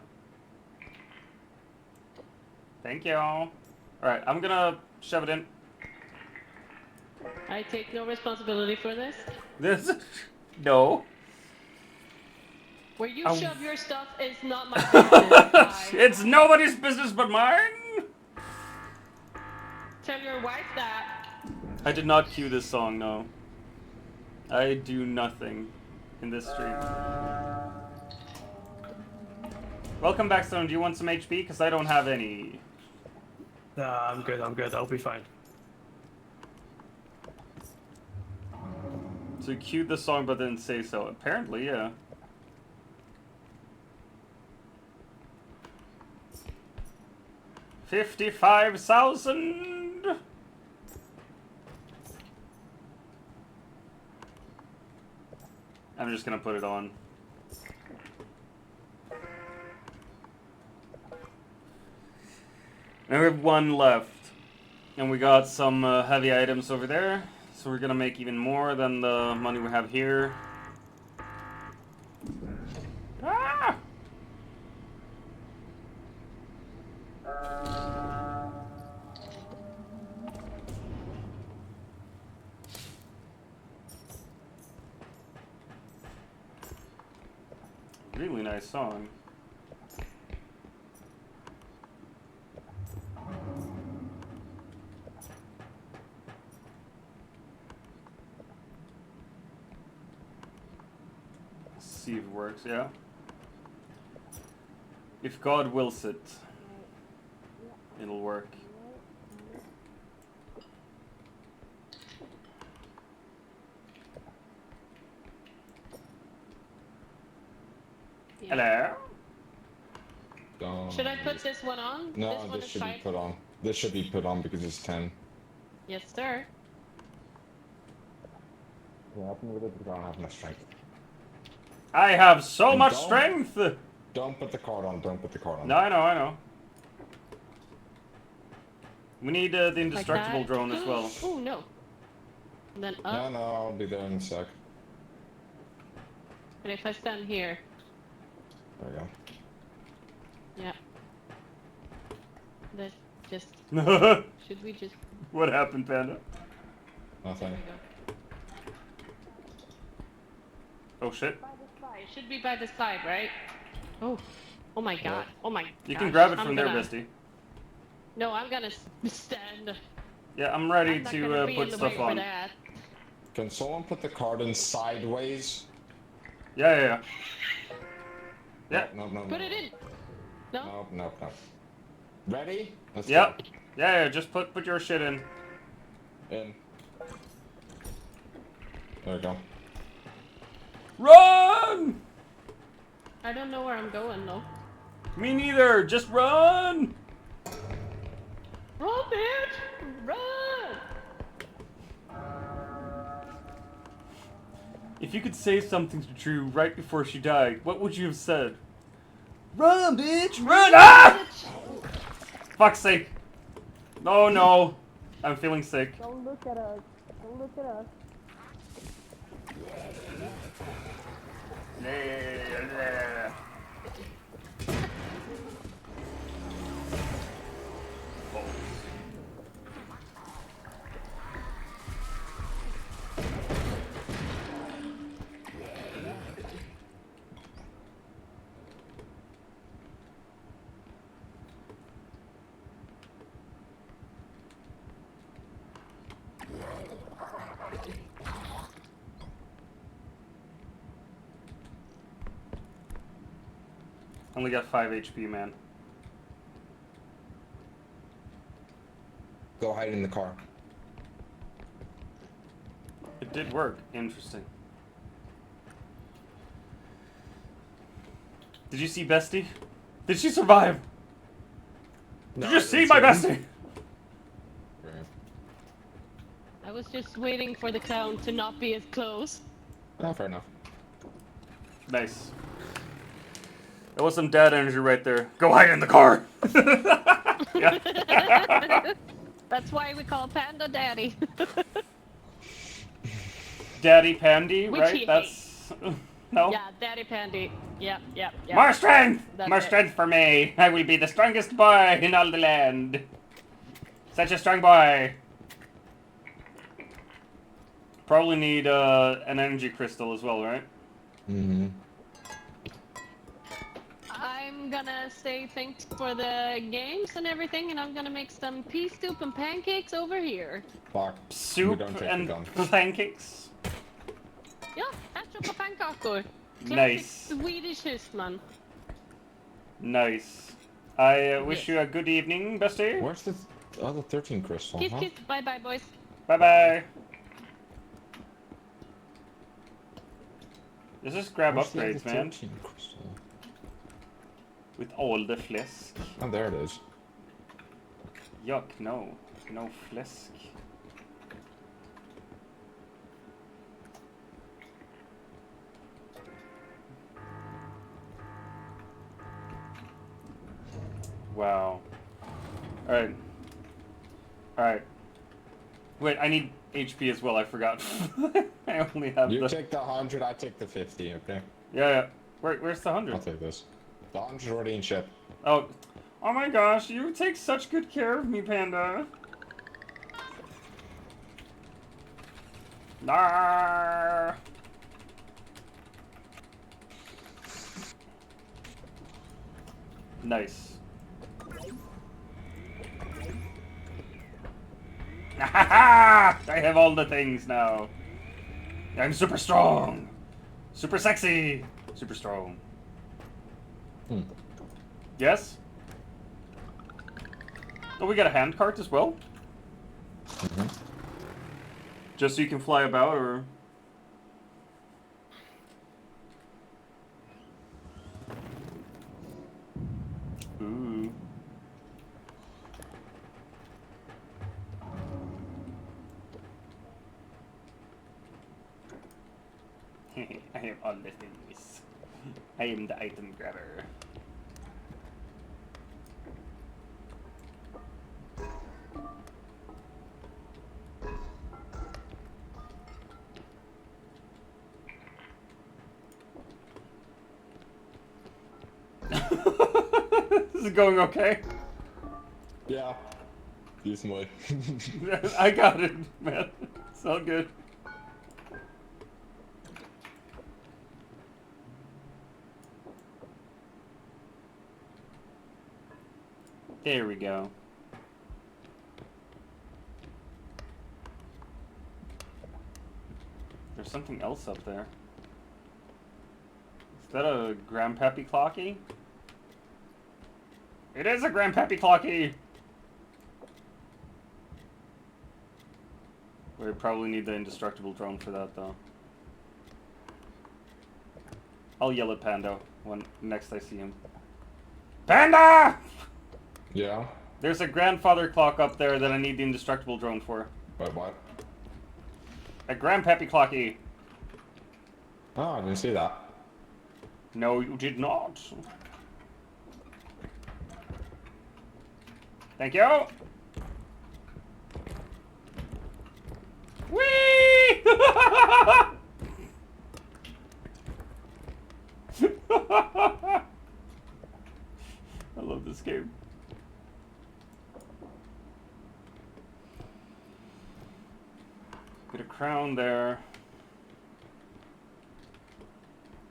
Thank you. Alright, I'm gonna shove it in. I take no responsibility for this. This... No. Where you Ow. shove your stuff is not my business. Bye. It's nobody's business but mine! Tell your wife that. I did not cue this song, no. I do nothing in this stream. Welcome back, Stone. Do you want some HP? Because I don't have any. Nah, I'm good. I'll be fine. So you cued the song but didn't say so. Apparently, yeah. $55,000. I'm just gonna put it on. And we have one left. And we got some heavy items over there. So we're gonna make even more than the money we have here. Ah! Really nice song. Let's see if it works, yeah. If God wills it, it'll work. Yeah. Hello? Don't. Should I put this one on? No, this one this is should be 5. put on. This should be put on because it's 10. Yes, sir. Yeah, open with it because I don't have enough strength. I have so And much don't- strength! Don't put the card on. Don't put the card on. No, I know, I know. We need the Like indestructible that. drone as well. Oh no. And then No, up. no, I'll be there in a sec. And if I stand here. There we go. Yeah. Let's just. Should we just. What happened, Panda? Nothing. There we go. Oh shit. By the side. It should be by the side, right? Oh. Oh my god. Oh my god. You can grab it from there, gonna... bestie. No, I'm gonna stand. Yeah, I'm ready I'm not to gonna be put in the stuff way for on. that. Can someone put the card in sideways? Yeah. Yeah. No, no, no. Put it in. No? No, no, no. Ready? Let's Yep. Yeah, just put your shit in. go. In. There we go. Run! I don't know where I'm going though. Me neither. Just run. Run, bitch! Run! If you could say something to Drew right before she died, what would you have said? Run, bitch! Run! Ah! Fuck's sake. Oh no. I'm feeling sick. Don't look at us. Don't look at us. Only got 5 HP, man. Go hide in the car. It did work. Interesting. Did you see Bestie? Did she survive? No, Did you I see didn't my her. Bestie? I was just waiting for the clown to not be as close. Oh, fair enough. Nice. That was some dad energy right there. Go hide in the car! Yeah. That's why we call Panda Daddy. Daddy Pandy, Which right? he That's... No? Yeah, Daddy Pandy. Yep. More strength! That's More it. strength for me! I will be the strongest boy in all the land. Such a strong boy. Probably need an energy crystal as well, right? Mm-hmm. I'm gonna say thanks for the games and everything, and I'm gonna make some pea soup and pancakes over here. Fuck. We Soup don't take and the gun. pancakes. Ja, ärtsoppa och pannkakor. Nice. Swedish husman. Nice. I wish Yes. you a good evening, bestie. Where's the other 13 crystal, Kiss, huh? kiss. Bye, bye, boys. Bye-bye. Let's just grab Where's the upgrades, other man. 13 crystal? With all the flesk. Oh, there it is. Yuck, no. No flesk. Wow. Alright. Alright. Wait, I need HP as well, I forgot. I only have You the... take the 100, I take the 50, okay? Yeah. Where's the I'll 100? take this. The 100's already in ship. Oh. Oh my gosh, you take such good care of me, Panda. Nah. Nice. I have all the things now. I'm super strong. Super sexy. Super strong. Hmm. Yes? Oh, we got a hand cart as well? Mm-hmm. Just so you can fly about, or... I have all the things. I am the item grabber. This is going okay. Yeah. Decently. I got it, man. It's all good. There we go. There's something else up there. Is that a Grandpappy Clocky? It is a Grandpappy Clocky! We probably need the indestructible drone for that, though. I'll yell at Pando when next I see him. Panda! Yeah. There's a grandfather clock up there that I need the indestructible drone for. Wait, what? A Grandpappy Clocky. Oh, I didn't see that. No, you did not. Thank you. Whee! I love this game. Get a crown there.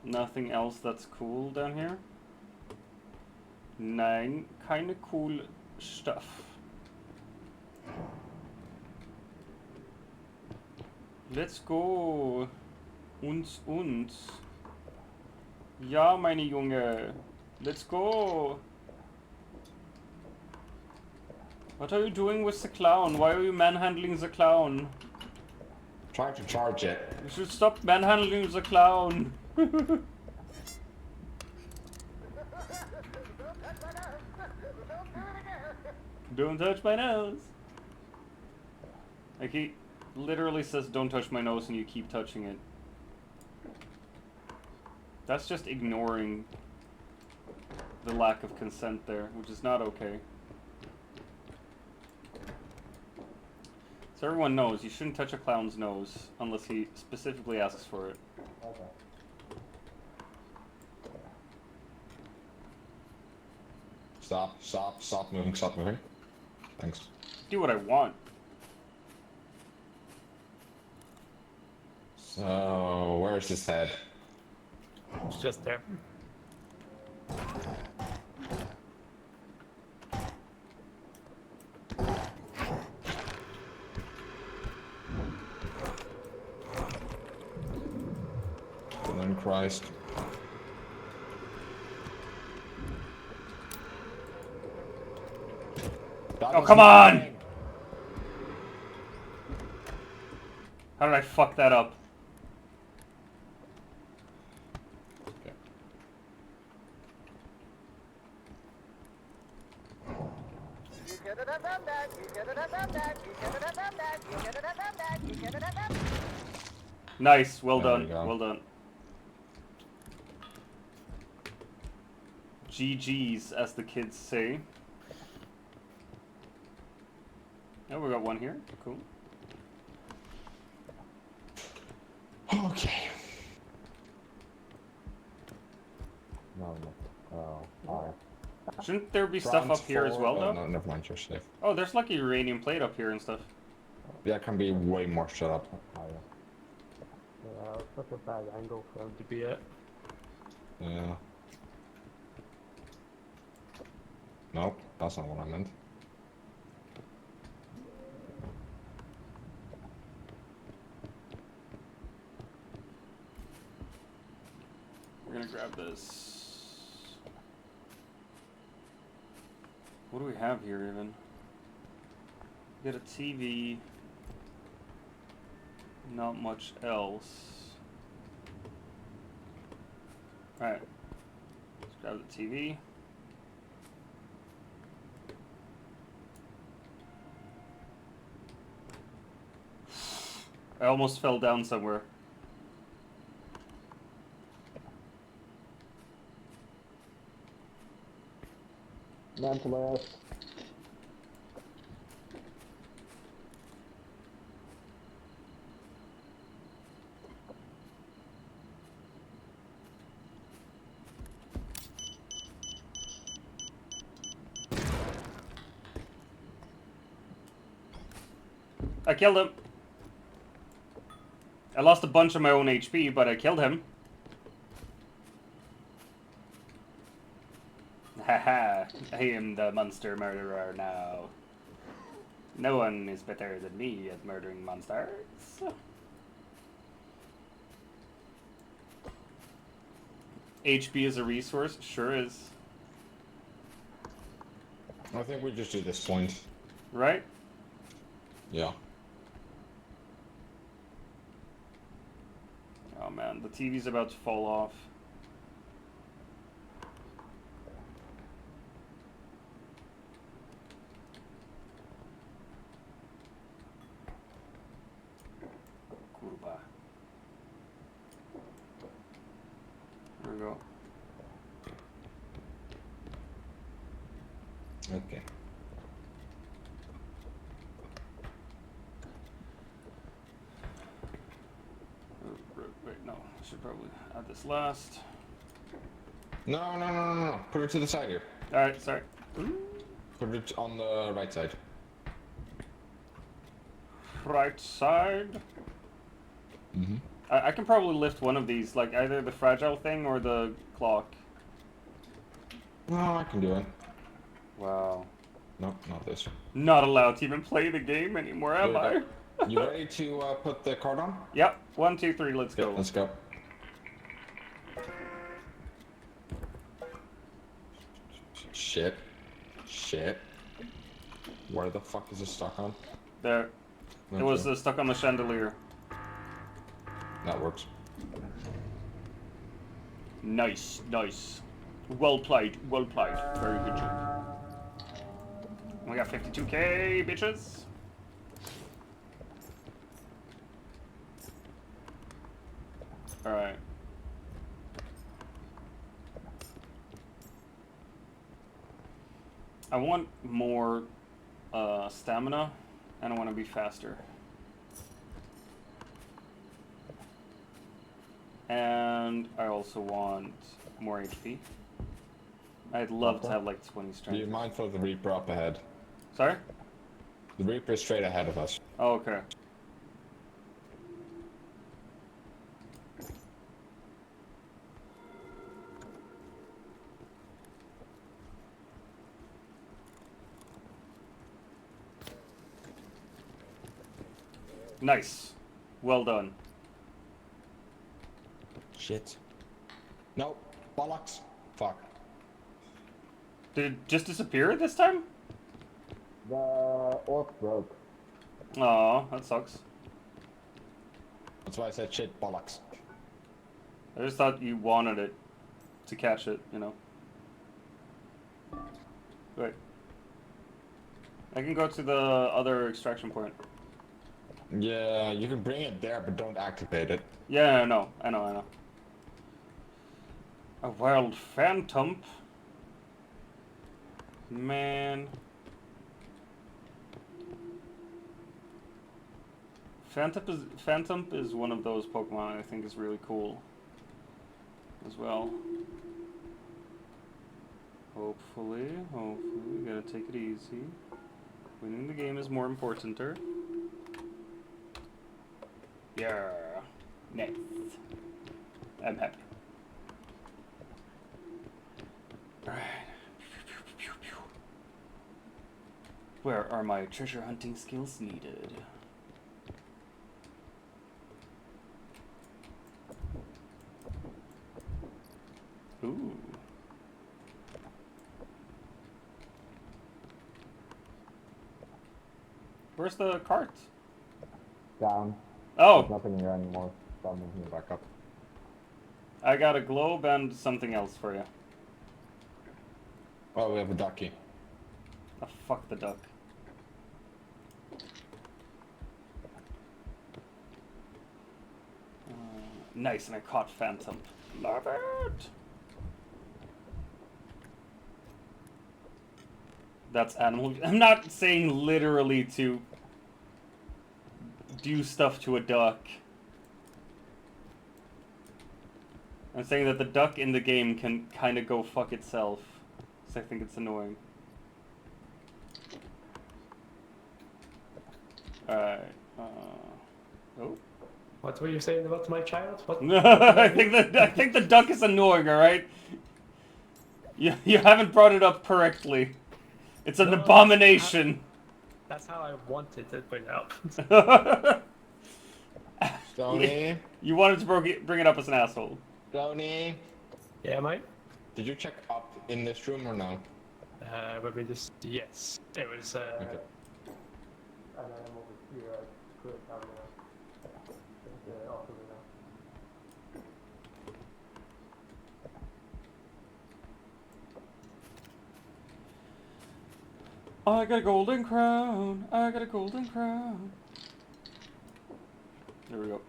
Nothing else that's cool down here? Nein, keine cool stuff. Let's go. Uns. Ja, meine Junge. Let's go. What are you doing with the clown? Why are you manhandling the clown? Trying to charge it. You should stop manhandling the clown. Don't touch my nose. Like he literally says don't touch my nose and you keep touching it. That's just ignoring the lack of consent there, which is not okay. So everyone knows you shouldn't touch a clown's nose unless he specifically asks for it. Okay. Stop moving. Thanks. Do what I want. So, where's his head? It's just there. Good Christ. Oh, come on! How did I fuck that up? Okay. Nice, well There we done, go. well done. GG's, as the kids say. Oh, we got one here. Cool. Okay. No. Oh, alright. Shouldn't there be stuff up here as well, though? No, never mind, you're safe. Oh, there's like a uranium plate up here and stuff. Yeah, can be way more shut up. Yeah, such a bad angle for him to be at. Yeah. Nope, that's not what I meant. We're gonna grab this. What do we have here even? Get a TV. Not much else. Alright. Let's grab the TV. I almost fell down somewhere. Mentalist. I killed him. I lost a bunch of my own HP, but I killed him. Haha, I am the monster murderer now. No one is better than me at murdering monsters. HP is a resource? Sure is. I think we just do this point. Right? Yeah. Oh man, the TV's about to fall off. Kurba. There we go. Okay. Wait, no. I should probably add this last. No. Put it to the side here. Alright, sorry. Put it on the right side. Right side. Mm-hmm. I can probably lift one of these, like either the fragile thing or the clock. No, I can do it. Wow. No, not this. Not allowed to even play the game anymore, am I? You ready to put the card on? Yep. 1, 2, 3, let's go. Let's go. Shit. Where the fuck is it stuck on? There. It was stuck on the chandelier. That works. Nice. Well played. Very good job. We got 52k, bitches. Alright. I want more stamina, and I want to be faster. And I also want more HP. I'd love to have like 20 Be strength. mindful of the Reaper up ahead. Sorry? The Reaper is straight ahead of us. Oh, okay. Nice. Well done. Shit. No. Bollocks. Fuck. Did it just disappear this time? The orc broke. Aw, that sucks. That's why I said shit. Bollocks. I just thought you wanted it to catch it, you know. Wait. I can go to the other extraction point. Yeah, you can bring it there, but don't activate it. Yeah, no, I know. A wild phantom. Man. Phantom is one of those Pokemon I think is really cool as well. Hopefully, we gotta take it easy. Winning the game is more importanter. Yeah, nice. I'm happy. Alright. Where are my treasure hunting skills needed? Ooh. Where's the cart? Down. Oh, There's nothing here anymore. So I'm moving it back up. I got a globe and something else for you. Oh, we have a ducky. Oh, fuck the duck. Nice, and I caught Phantom. Love it! That's animal. I'm not saying literally to do stuff to a duck. I'm saying that the duck in the game can kind of go fuck itself. So I think it's annoying. Alright. Oh. What were you saying about my child? What? I think the duck is annoying, alright? You haven't brought it up correctly. It's an No, abomination. That's how I wanted to bring it up. Stony? You wanted to bring it up as an asshole. Stony? Yeah, mate? Did you check up in this room or no? Let me just... Yes. It was, Okay. And I am over here. I put it down there. Off the window. I got a golden crown. I got a golden crown. There we go.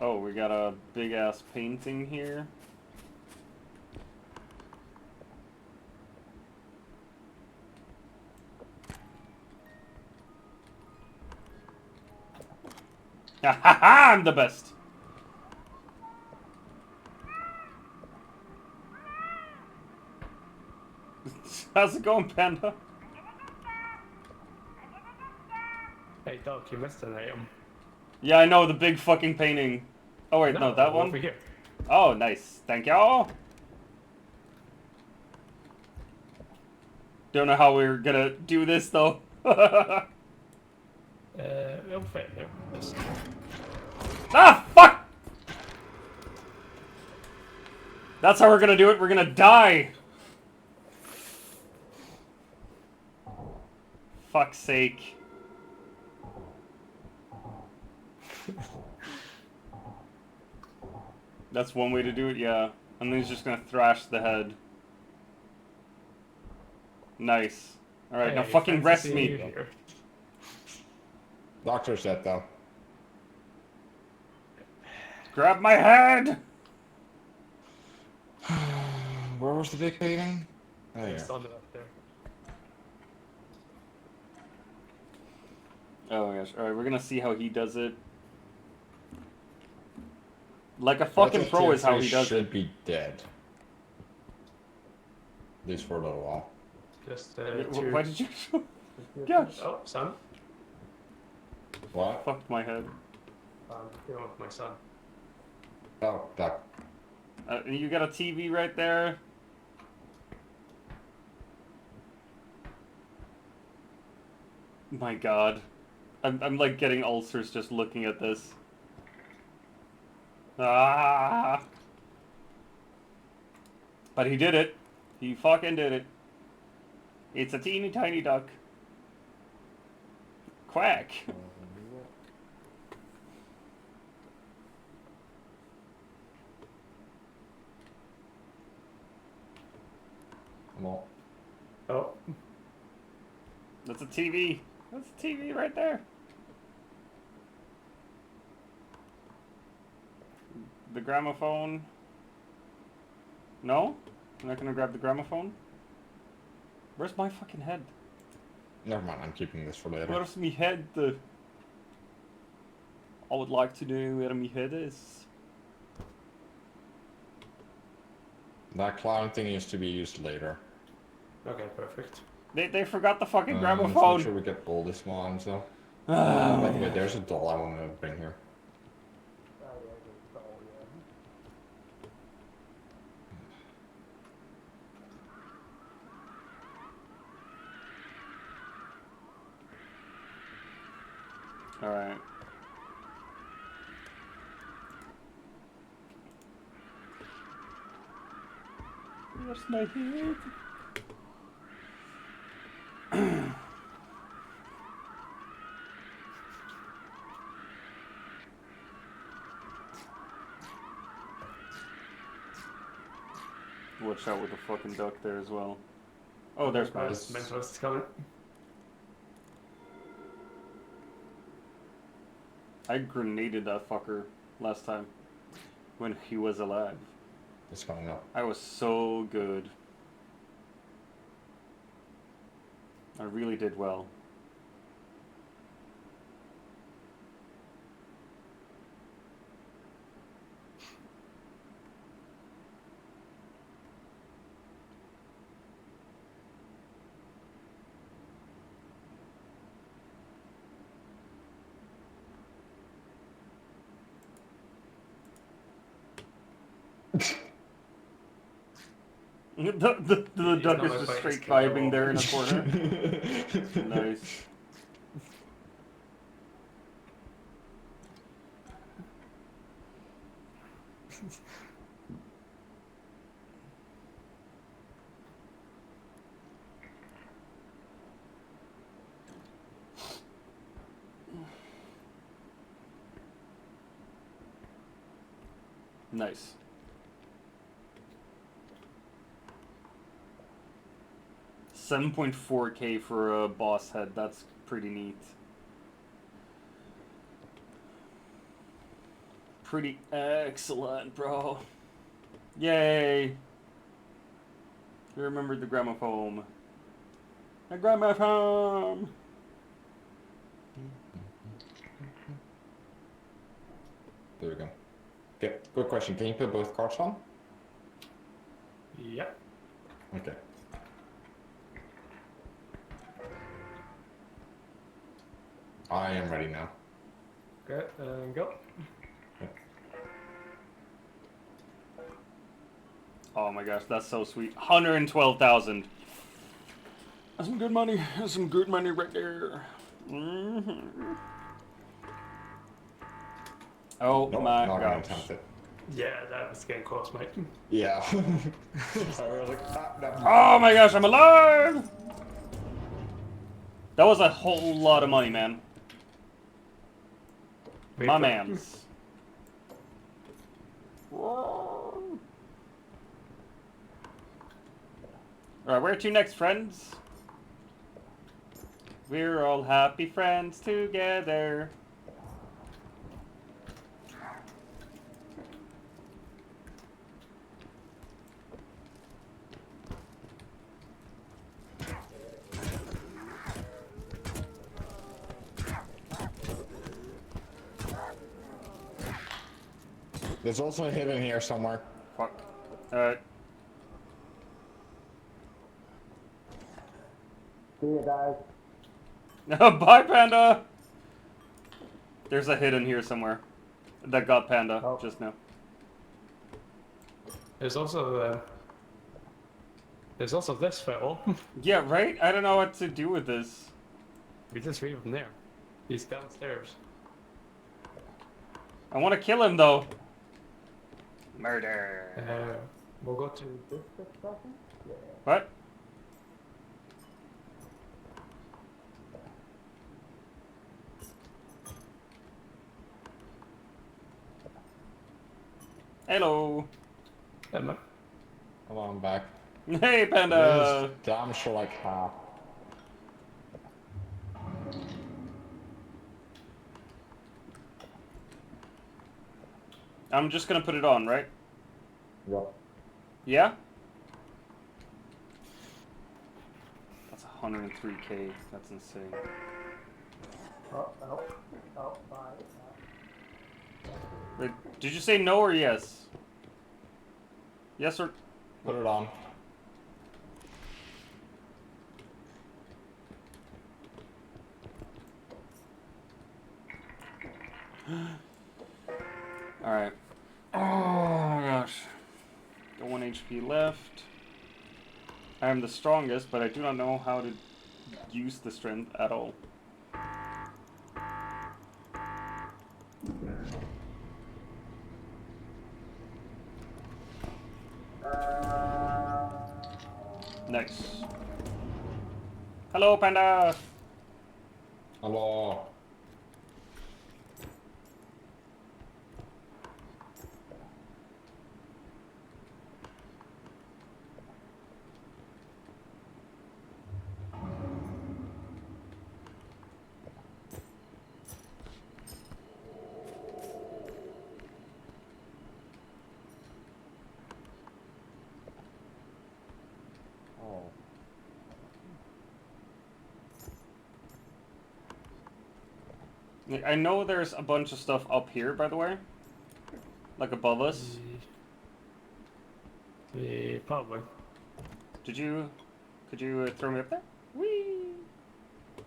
Oh, we got a big ass painting here. Ha ha ha! I'm the best. How's it going, Panda? Hey, Doc, you missed an item. Yeah, I know, the big fucking painting. Oh wait, no, that one? Over here. Oh, nice. Thank y'all. Don't know how we're gonna do this, though. It'll fit there. Just... Ah, fuck! That's how we're gonna do it. We're gonna die. Fuck's sake. That's one way to do it, yeah. And then he's just gonna thrash the head. Nice. Alright, now Hey, fucking fancy rest seeing me. you here. Doctor said though. Grab my head! Where was the big painting? Oh yeah. Just on the left there. Oh my gosh. Alright, we're gonna see how he does it. Like a I fucking think pro is how he TF3 does should it. be dead. At least for a little while. Just, Why did you... Gosh. Oh, son. What? Fucked my head. Dealing with my son. Oh, that. You got a TV right there. My god. I'm like getting ulcers just looking at this. Ah! But he did it. He fucking did it. It's a teeny tiny duck. Quack. I'm all. Oh. That's a TV. That's a TV right there. The gramophone. No? I'm not gonna grab the gramophone? Where's my fucking head? Never mind, I'm keeping this for later. Where's me head? I would like to know where me head is. That clown thing is to be used later. Okay, perfect. They forgot the fucking Let's make gramophone. sure we get all this one, so. Ah, By the way, there's a doll I want to bring here. Alright. Where's my head? Watch out with the fucking duck there as well. Oh, there's my... Mentos is coming. I grenaded that fucker last time when he was alive. It's coming up. I was so good. I really did well. The He's duck not is my just fighting straight skill at vibing all. there in a corner. Nice. Nice. $7.4K for a boss head. That's pretty neat. Pretty excellent, bro. Yay! You remembered the gramophone. The gramophone! There we go. Okay, good question. Can you put both cards on? Yep. Okay. I am ready now. Okay, go. Oh my gosh, that's so sweet. 112,000. That's some good money. That's some good money right there. Oh Nope, my not gonna gosh. attempt it. Yeah, that was getting close, mate. Yeah. I was like, no. Oh my gosh, I'm alive! That was a whole lot of money, man. Wait My for- mans. Alright, where to next, friends? We're all happy friends together. There's also a hidden here somewhere. Fuck. Alright. See you guys. Bye, Panda! There's a hidden here somewhere. That got Panda Oh. just now. There's also this fellow. Yeah, right? I don't know what to do with this. We just read from there. He's downstairs. I want to kill him, though. Murder. We'll go to This discussion? Yeah. What? Hello. Emma. Hello, I'm back. Hey, Panda. This is damn sure like half. I'm just gonna put it on, right? Yep. Yeah? That's 103K. That's insane. Bye. Wait, did you say no or yes? Yes or... Put it on. Alright. Oh my gosh. Got 1 HP left. I am the strongest, but I do not know how to use the strength at all. Nice. Hello, Panda! Hello. I know there's a bunch of stuff up here, by the way. Like above us. Yeah, probably. Could you throw me up there? Whee! I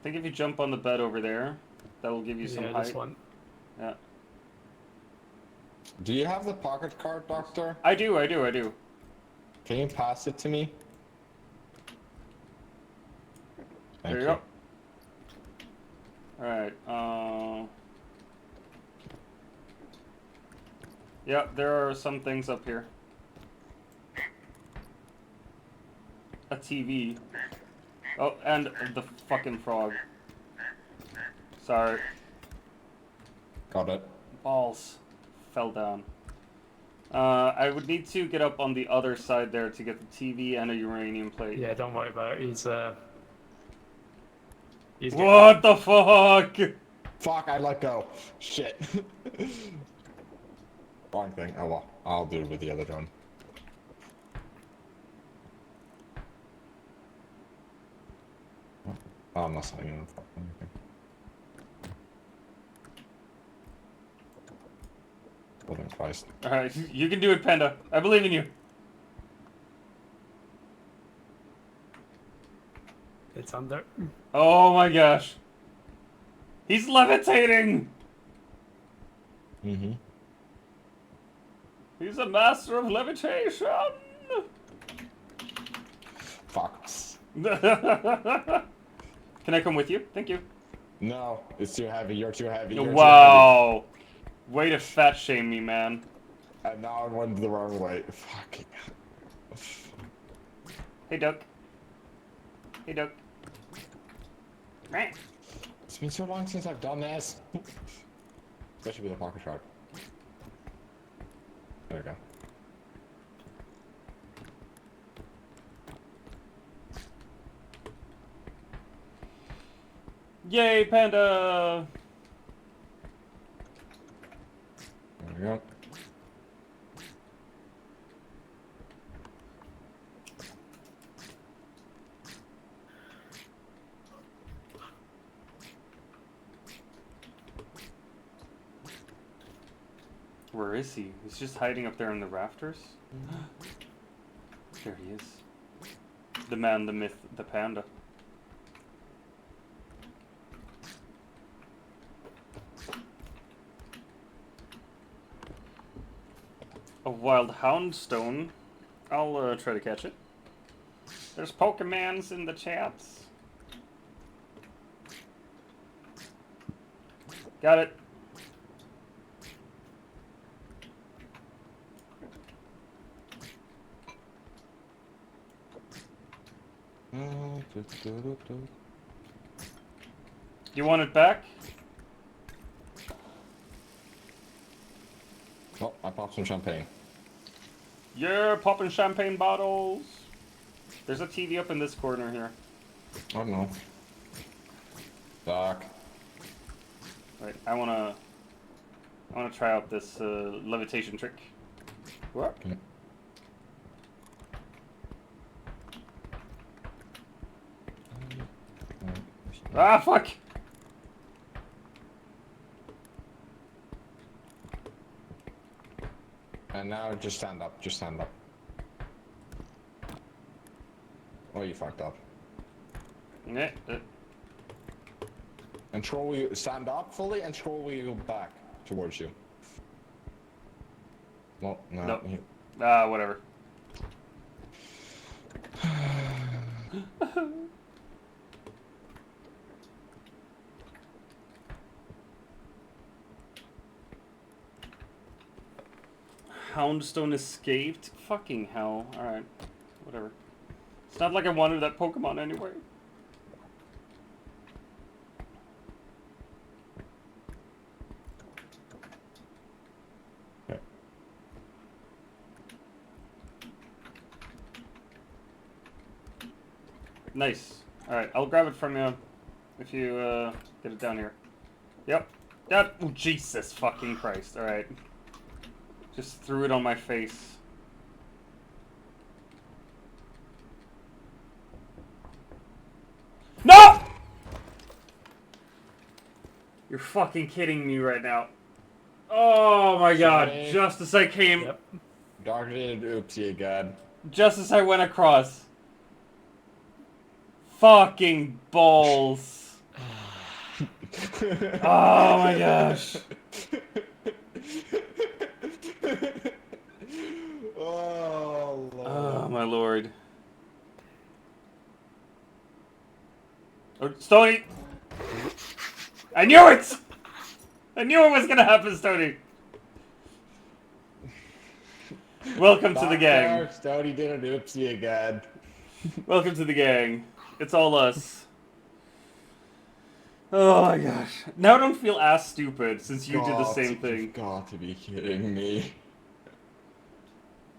think if you jump on the bed over there, that'll give you some Yeah, height. this one. Yeah. Do you have the pocket card, Doctor? I do. Can you pass it to me? Thank There you go. Alright, yeah, there are some things up here. A TV. Oh, and the fucking frog. Sorry. Got it. Balls. Fell down. I would need to get up on the other side there to get the TV and a uranium plate. Yeah, don't worry about it. He's What the fuck? Fuck, I let go. Shit. Wrong thing. Oh well. I'll do it with the other drone. Oh, I'm not saying anything. Oh, thank Christ. Alright, you can do it, Panda. I believe in you. It's under. Oh my gosh. He's levitating! Mm-hmm. He's a master of levitation! Fuck. Can I come with you? Thank you. No, it's too heavy. You're too heavy. You're Wow. Way to fat shame me, man. Too heavy. And now I went the wrong way. Fuck. Hey, Duck. Hey, Duck. Right. It's been so long since I've done this. Especially with a pocket shot. There we go. Yay, Panda! There we go. Where is he? He's just hiding up there in the rafters? There he is. The man, the myth, the panda. A wild houndstone. I'll try to catch it. There's Pokemons in the chats. Got it. You want it back? Oh, I popped some champagne. Yeah, popping champagne bottles. There's a TV up in this corner here. Oh no. Doc. Right, I wanna try out this levitation trick. What? Okay. Ah, fuck! And now just stand up. Just stand up. Oh, you fucked up. Yeah. And throw wheel, stand up fully and throw wheel back towards you. Well, no. Nope. You... Whatever. Houndstone escaped? Fucking hell. Alright. Whatever. It's not like I wanted that Pokemon anyway. Okay. Nice. Alright, I'll grab it from you if you get it down here. Yep. Yep. Oh, Jesus fucking Christ. Alright. Just threw it on my face. No! You're fucking kidding me right now. Oh my god, Sorry. just as I came, Yep. Doctor did an oopsie again. just as I went across. Fucking balls. Oh my gosh. Oh, Lord. Oh my lord. Oh, Stony! I knew it! I knew it was gonna happen, Stony! Welcome to the gang. Stony did an oopsie again. Welcome to the gang. It's all us. Oh my gosh. Now I don't feel as stupid since you did the same thing. You've got to be kidding me.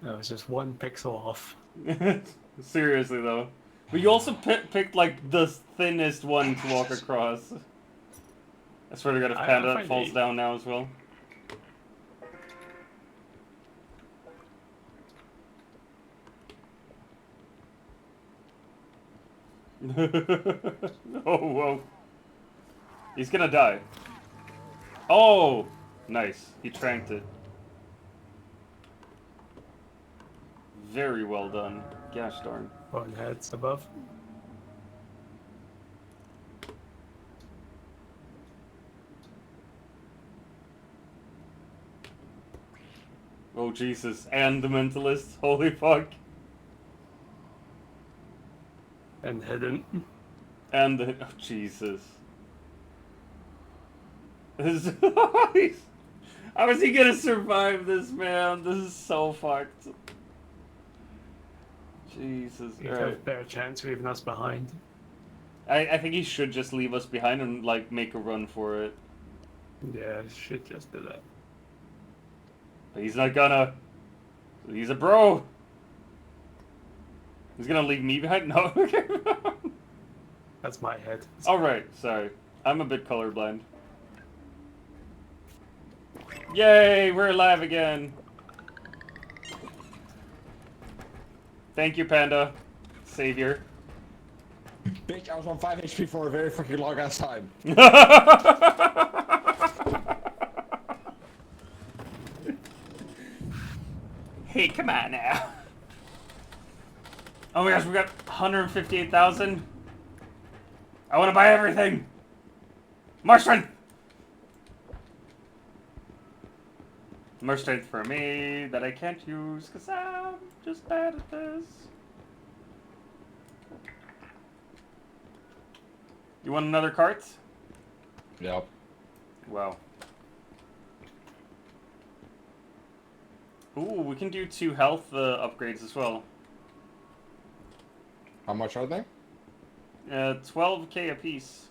That was just one pixel off. Seriously though. But you also picked like the thinnest one to walk across. I swear to god if I Panda find falls it- down now as well. Oh, whoa. He's gonna die. Oh! Nice. He tranked it. Very well done. Gosh darn. One heads above. Oh Jesus. And the mentalist. Holy fuck. And hidden. And the... Oh Jesus. This is... How is he gonna survive this, man? This is so fucked. Jesus. You have a better chance of leaving us behind. I think he should just leave us behind and, like, make a run for it. Yeah, should just do that. But he's not gonna. He's a bro. He's gonna leave me behind? No. That's my head. Alright, sorry. I'm a bit colorblind. Yay, we're alive again. Thank you, Panda. Savior. Bitch, I was on 5 HP for a very fucking long ass time. Hey, come on now. Oh my gosh, we got 158,000. I want to buy everything. More strength. More strength for me that I can't use because I'm just bad at this. You want another cart? Yep. Wow. Ooh, we can do 2 health upgrades as well. How much are they? 12k apiece.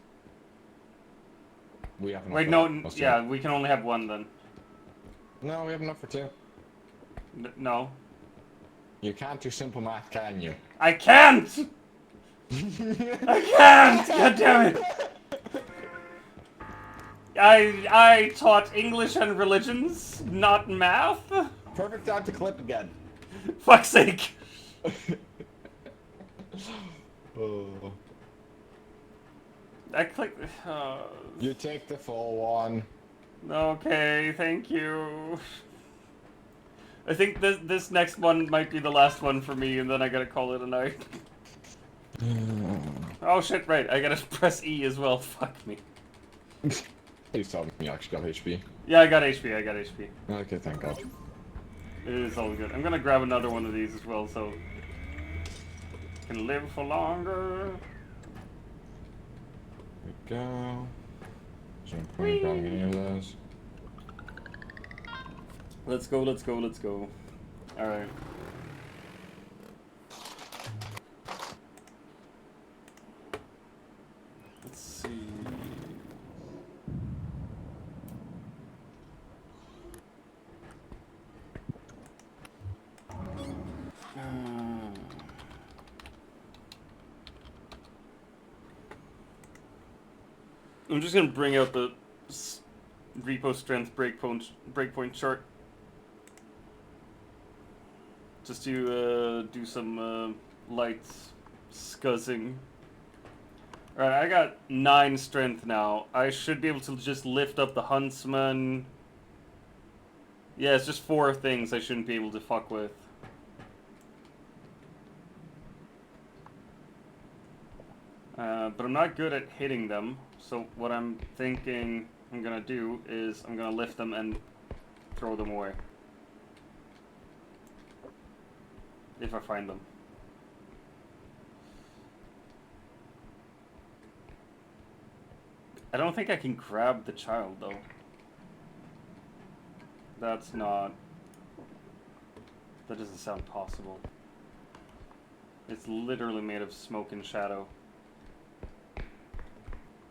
We have enough. Wait, for no, that. Let's do yeah, it. we can only have 1 then. No, we have enough for 2. No. You can't do simple math, can you? I can't! I can't! God damn it! I taught English and religions, not math. Perfect time to clip again. Fuck's sake. Oh. I clicked. You take the full one. Okay, thank you. I think this next one might be the last one for me, and then I gotta call it a night. Oh shit! Right, I gotta press E as well. Fuck me. Please tell me you actually got HP. Yeah, I got HP. I got HP. Okay, thank God. It is all good. I'm gonna grab another one of these as well, so I can live for longer. There we go. So I'm probably grabbing any of those. Let's go. Let's go. Let's go. All right. Let's see. I'm just gonna bring out the repo strength breakpoint chart, just to do some light scuzzing. Alright, I got 9 strength now. I should be able to just lift up the huntsman. Yeah, it's just 4 things I shouldn't be able to fuck with. But I'm not good at hitting them, so what I'm thinking I'm gonna do is I'm gonna lift them and throw them away. If I find them. I don't think I can grab the child, though. That's not... That doesn't sound possible. It's literally made of smoke and shadow.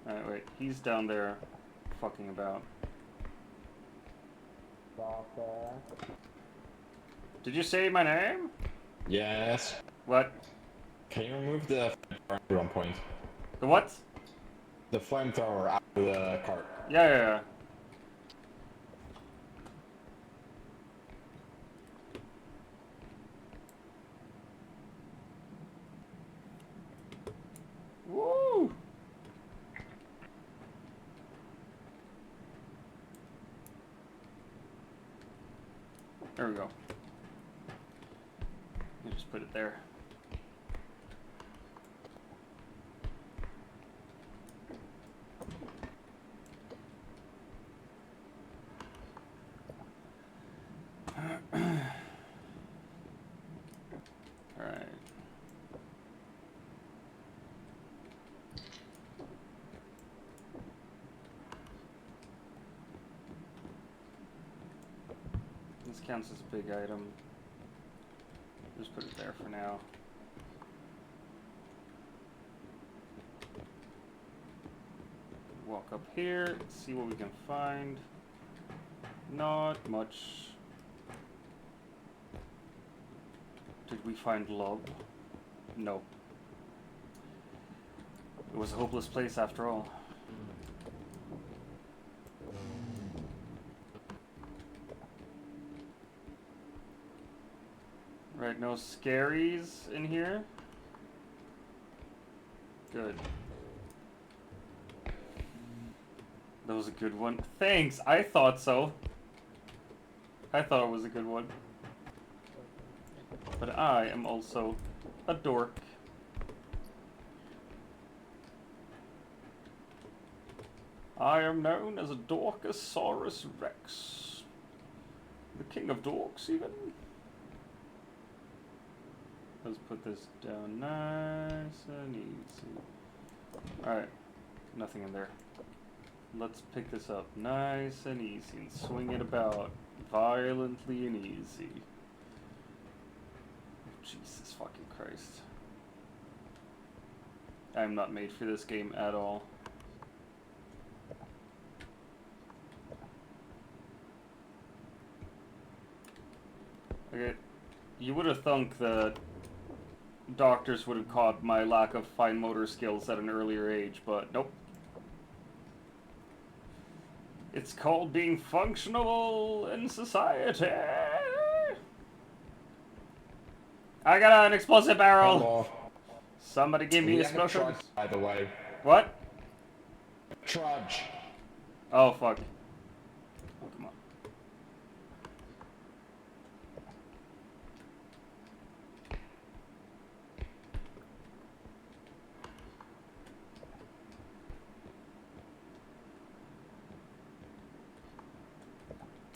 Alright, wait. He's down there fucking about. Did you say my name? Yes. What? Can you remove the flamethrower at one point? The what? The flamethrower out of the cart. Yeah. Woo! There we go. You just put it there. Alright. This counts as a big item. Just put it there for now. Walk up here, see what we can find. Not much. Did we find love? No. It was a hopeless place after all. Right, no scaries in here? Good. That was a good one. Thanks, I thought so. I thought it was a good one. But I am also a dork. I am known as a Dorkosaurus Rex. The king of dorks, even. Let's put this down nice and easy. Alright, nothing in there. Let's pick this up nice and easy and swing it about violently and easy. Jesus fucking Christ. I'm not made for this game at all. Okay, you would have thunk that doctors would have caught my lack of fine motor skills at an earlier age, but nope. It's called being functional in society. I got an explosive barrel. Hello. Somebody give me We have a explosions. trudge, by the way. What? Trudge. Oh fuck. Oh, come on.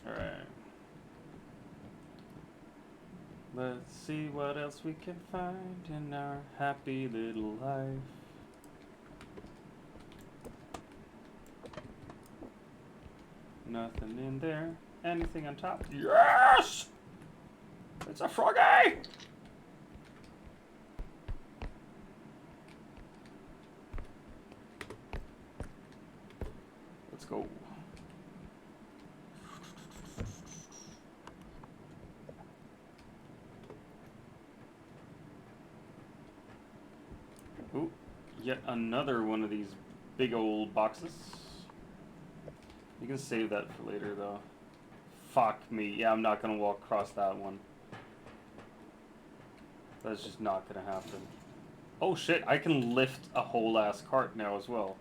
Alright. Let's see what else we can find in our happy little life. Nothing in there. Anything on top? Yes! It's a froggy! Let's go. Ooh, yet another one of these big old boxes. You can save that for later, though. Fuck me. Yeah, I'm not gonna walk across that one. That's just not gonna happen. Oh shit, I can lift a whole ass cart now as well.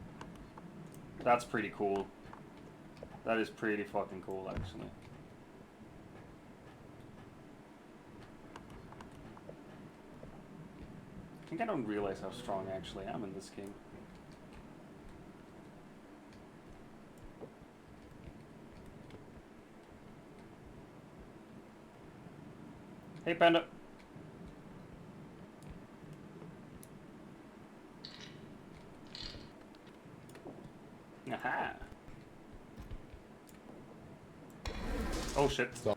That's pretty cool. That is pretty fucking cool, actually. I think I don't realize how strong I actually am in this game. Hey, Panda. Aha. Oh shit. So,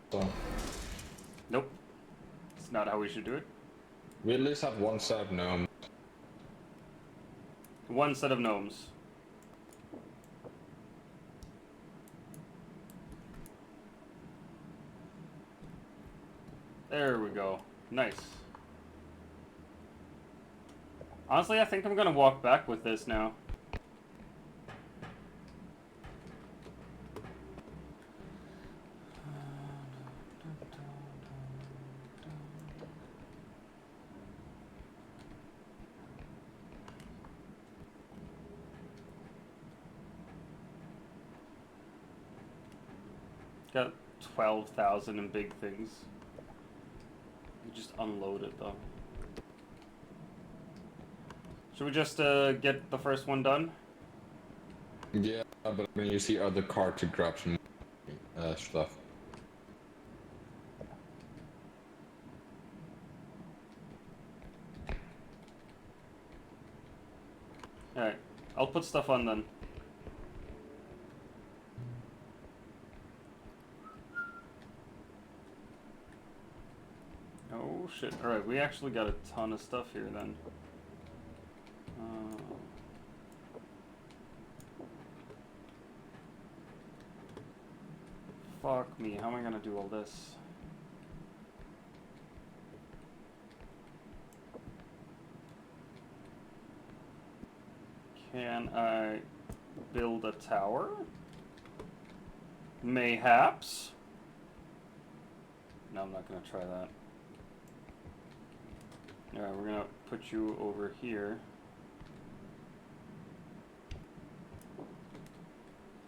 Nope. It's not how we should do it. we at least have one set of gnomes. One set of gnomes. There we go. Nice. Honestly, I think I'm gonna walk back with this now. Got 12,000 in big things. You just unload it though. Should we just get the first one done? Yeah, but I mean, you see other cart to grab some stuff. Alright, I'll put stuff on then. Oh shit, alright, we actually got a ton of stuff here then. Fuck me, how am I gonna do all this? Can I build a tower? Mayhaps? No, I'm not gonna try that. Alright, we're gonna put you over here.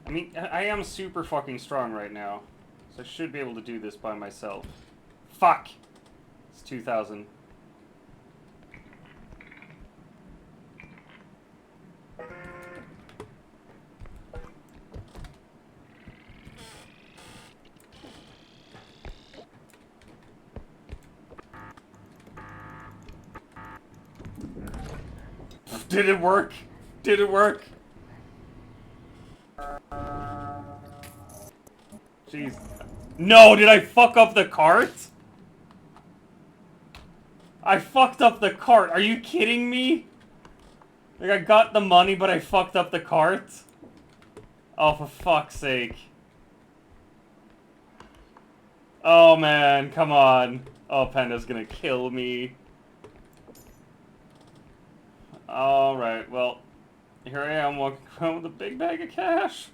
I mean, I am super fucking strong right now, so I should be able to do this by myself. Fuck! It's 2,000. Did it work? Did it work? Jeez. No, did I fuck up the cart? I fucked up the cart. Are you kidding me? Like, I got the money, but I fucked up the cart? Oh, for fuck's sake. Oh, man, come on. Oh, Panda's gonna kill me. Alright, well, here I am walking around with a big bag of cash.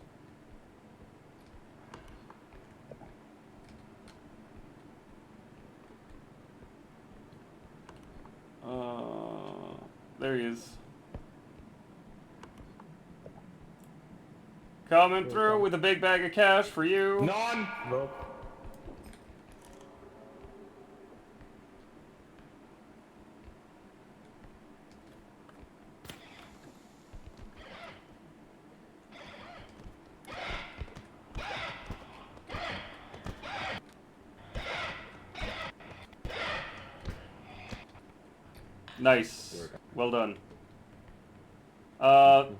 There he is. Coming through with a big bag of cash for you. None! Nope. Nice. Well done.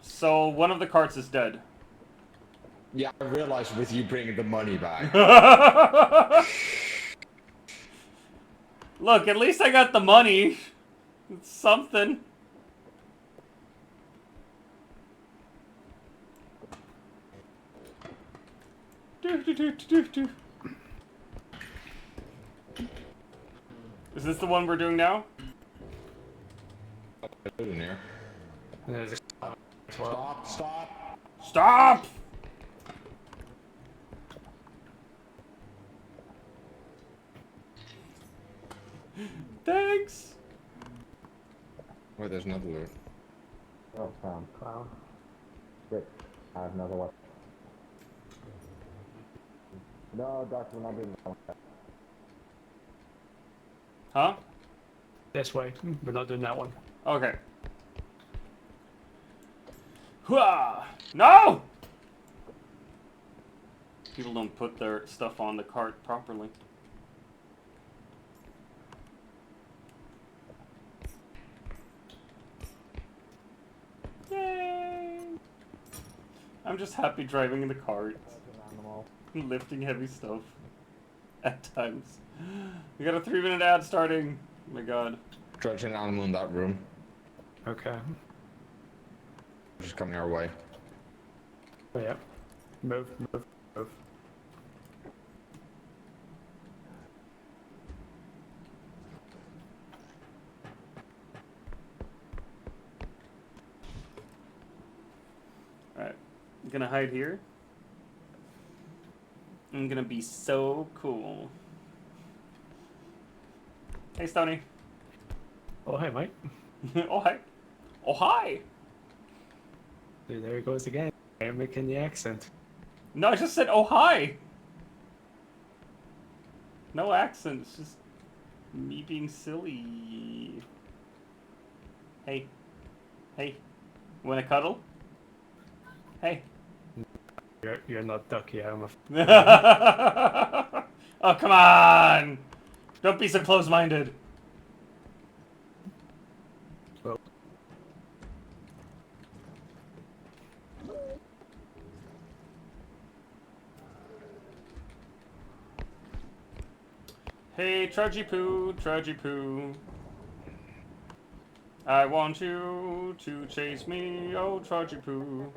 So one of the carts is dead. Yeah, I realized with you bringing the money back. Look, at least I got the money. It's something. Is this the one we're doing now? In here. There's a Stop, stop! Stop! Thanks. Wait, there's another loot. Oh, clown. Clown. Great. I have another one. No, Doctor, we're not doing that one. Huh? This way. We're not doing that one. Okay. Hooah! No! People don't put their stuff on the cart properly. Yay! I'm just happy driving in the cart. Lifting heavy stuff. At times. We got a 3-minute ad starting. Oh my god. Dredging an animal in that room. Okay. Just coming our way. Oh, yeah. Move, move, move. Alright. I'm gonna hide here. I'm gonna be so cool. Hey, Stoney. Oh, hey, mate. Oh, hi. Oh, hi! Dude, there he goes again. I'm making the accent. No, I just said, oh, hi! No accent, it's just me being silly. Hey. Hey. Wanna cuddle? Hey. You're not ducky, I'm a... Oh, come on! Don't be so close-minded. Well. Hey, Trudgy Poo, Trudgy Poo. I want you to chase me, oh, Trudgy Poo.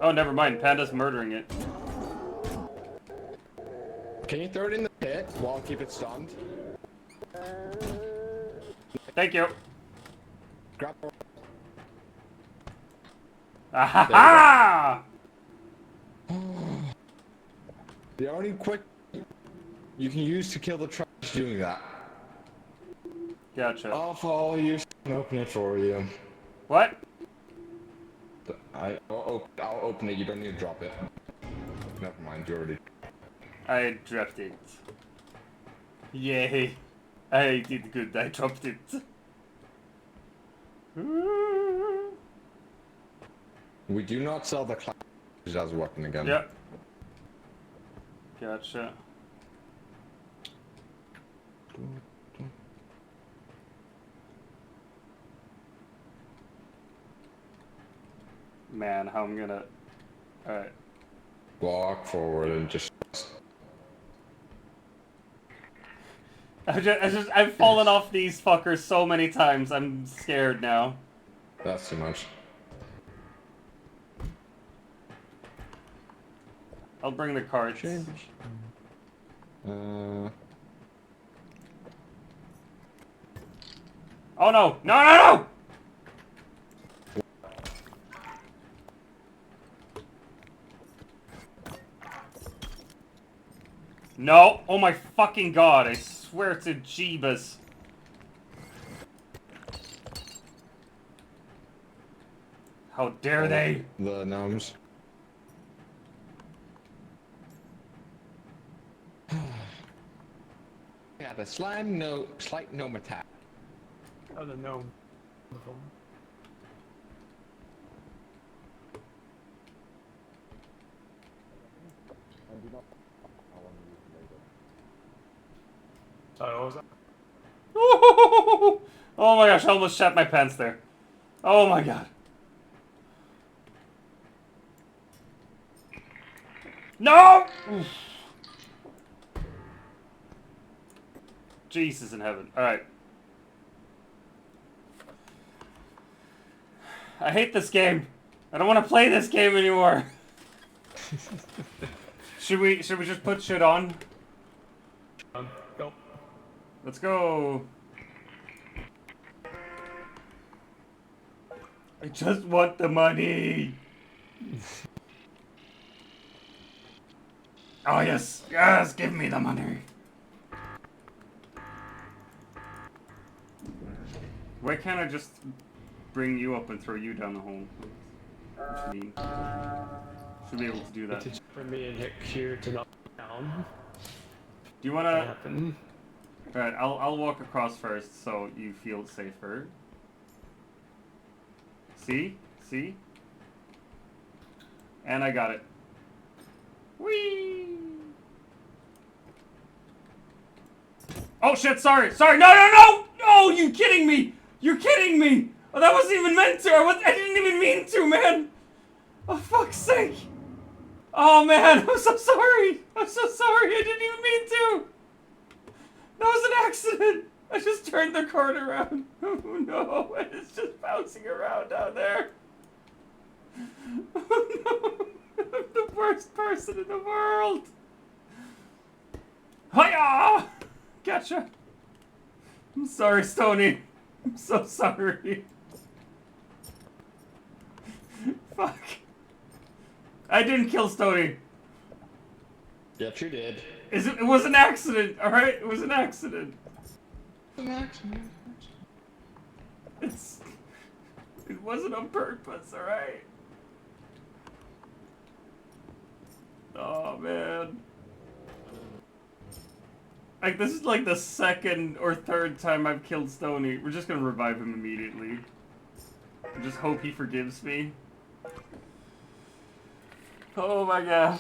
Oh, never mind, Panda's murdering it. Can you throw it in the pit while I keep it stunned? Thank you. Grab it. Ah-ha-ha! The only quick you can use to kill the trash is doing that. Gotcha. I'll follow you and open it for you. What? I'll open it, you don't need to drop it. Never mind, you already... I dropped it. Yay. I did good, I dropped it. We do not sell the class as a weapon again. Yep. Gotcha. Man, how I'm gonna... Alright. Walk forward and just... I've fallen off these fuckers so many times, I'm scared now. That's too much. I'll bring the carts. Oh no! No, no, no! No! Oh my fucking god, I swear to Jeebus. How dare they? The gnomes. Yeah, the slight gnome attack. Oh, the gnome. Sorry, what was that? Oh my gosh, I almost shat my pants there. Oh my god. No! Oof. Jesus in heaven. Alright. I hate this game. I don't want to play this game anymore. Should we just put shit on? Go. Let's go. I just want the money. Oh yes, yes, give me the money. Why can't I just bring you up and throw you down the hole. Which mean. Should be able to do that. To jump for me and hit Q to knock down. Do you What wanna? happened? Alright, I'll walk across first so you feel safer. See? See? And I got it. Whee! Oh shit, sorry! Sorry! No, no, no! No! You kidding me! You're kidding me! Oh, that wasn't even meant to! I didn't even mean to, man! Oh, fuck's sake! Oh man, I'm so sorry! I'm so sorry, I didn't even mean to! That was an accident! I just turned the cart around. Oh no, and it's just bouncing around down there. Oh no, I'm the worst person in the world. Hiya! Gotcha. I'm sorry, Stony. I'm so sorry. Fuck. I didn't kill Stony. Yep, you did. It was an accident, alright? It was an accident. It wasn't on purpose, alright? Oh man. Like, this is like the second or third time I've killed Stony. We're just gonna revive him immediately. I just hope he forgives me. Oh my gosh.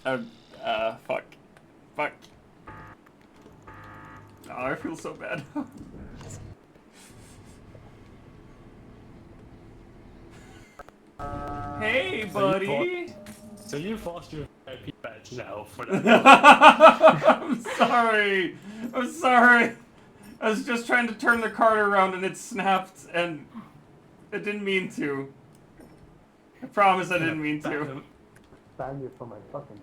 Fuck. Fuck. Oh, I feel so bad. Hey, buddy! So you've lost your VIP badge now for that. I'm sorry! I'm sorry! I was just trying to turn the cart around and it snapped and it didn't mean to. I promise I didn't mean to. Ban you from my fucking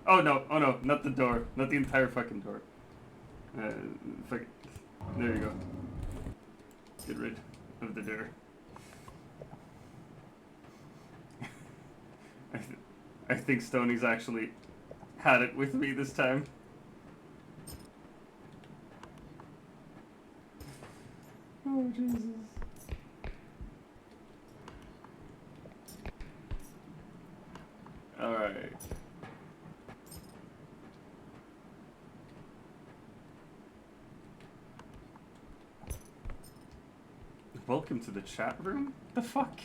Oh no, not the door. Not the entire fucking door. Fuck it. There you go. Get rid of the door. I think Stoney's actually had it with me this time. Oh, Jesus. Alright. Welcome to the chat room? The fuck?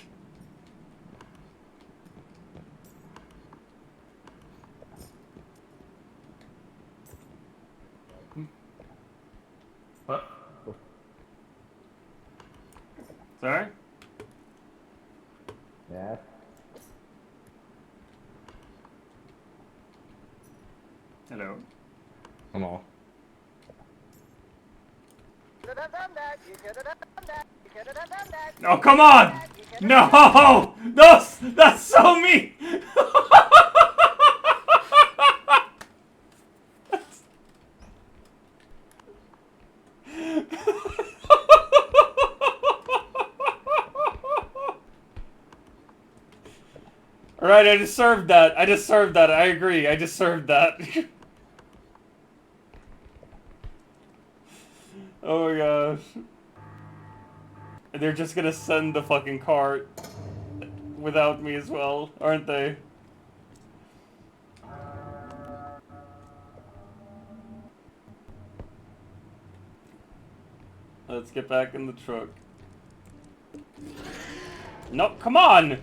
What? Sorry? Yeah. Hello. Hello. Oh, come on! No! That's so me! Alright, I deserved that. I deserved that. I agree. I deserved that. Oh my gosh. They're just gonna send the fucking cart without me as well, aren't they? Let's get back in the truck. No, come on!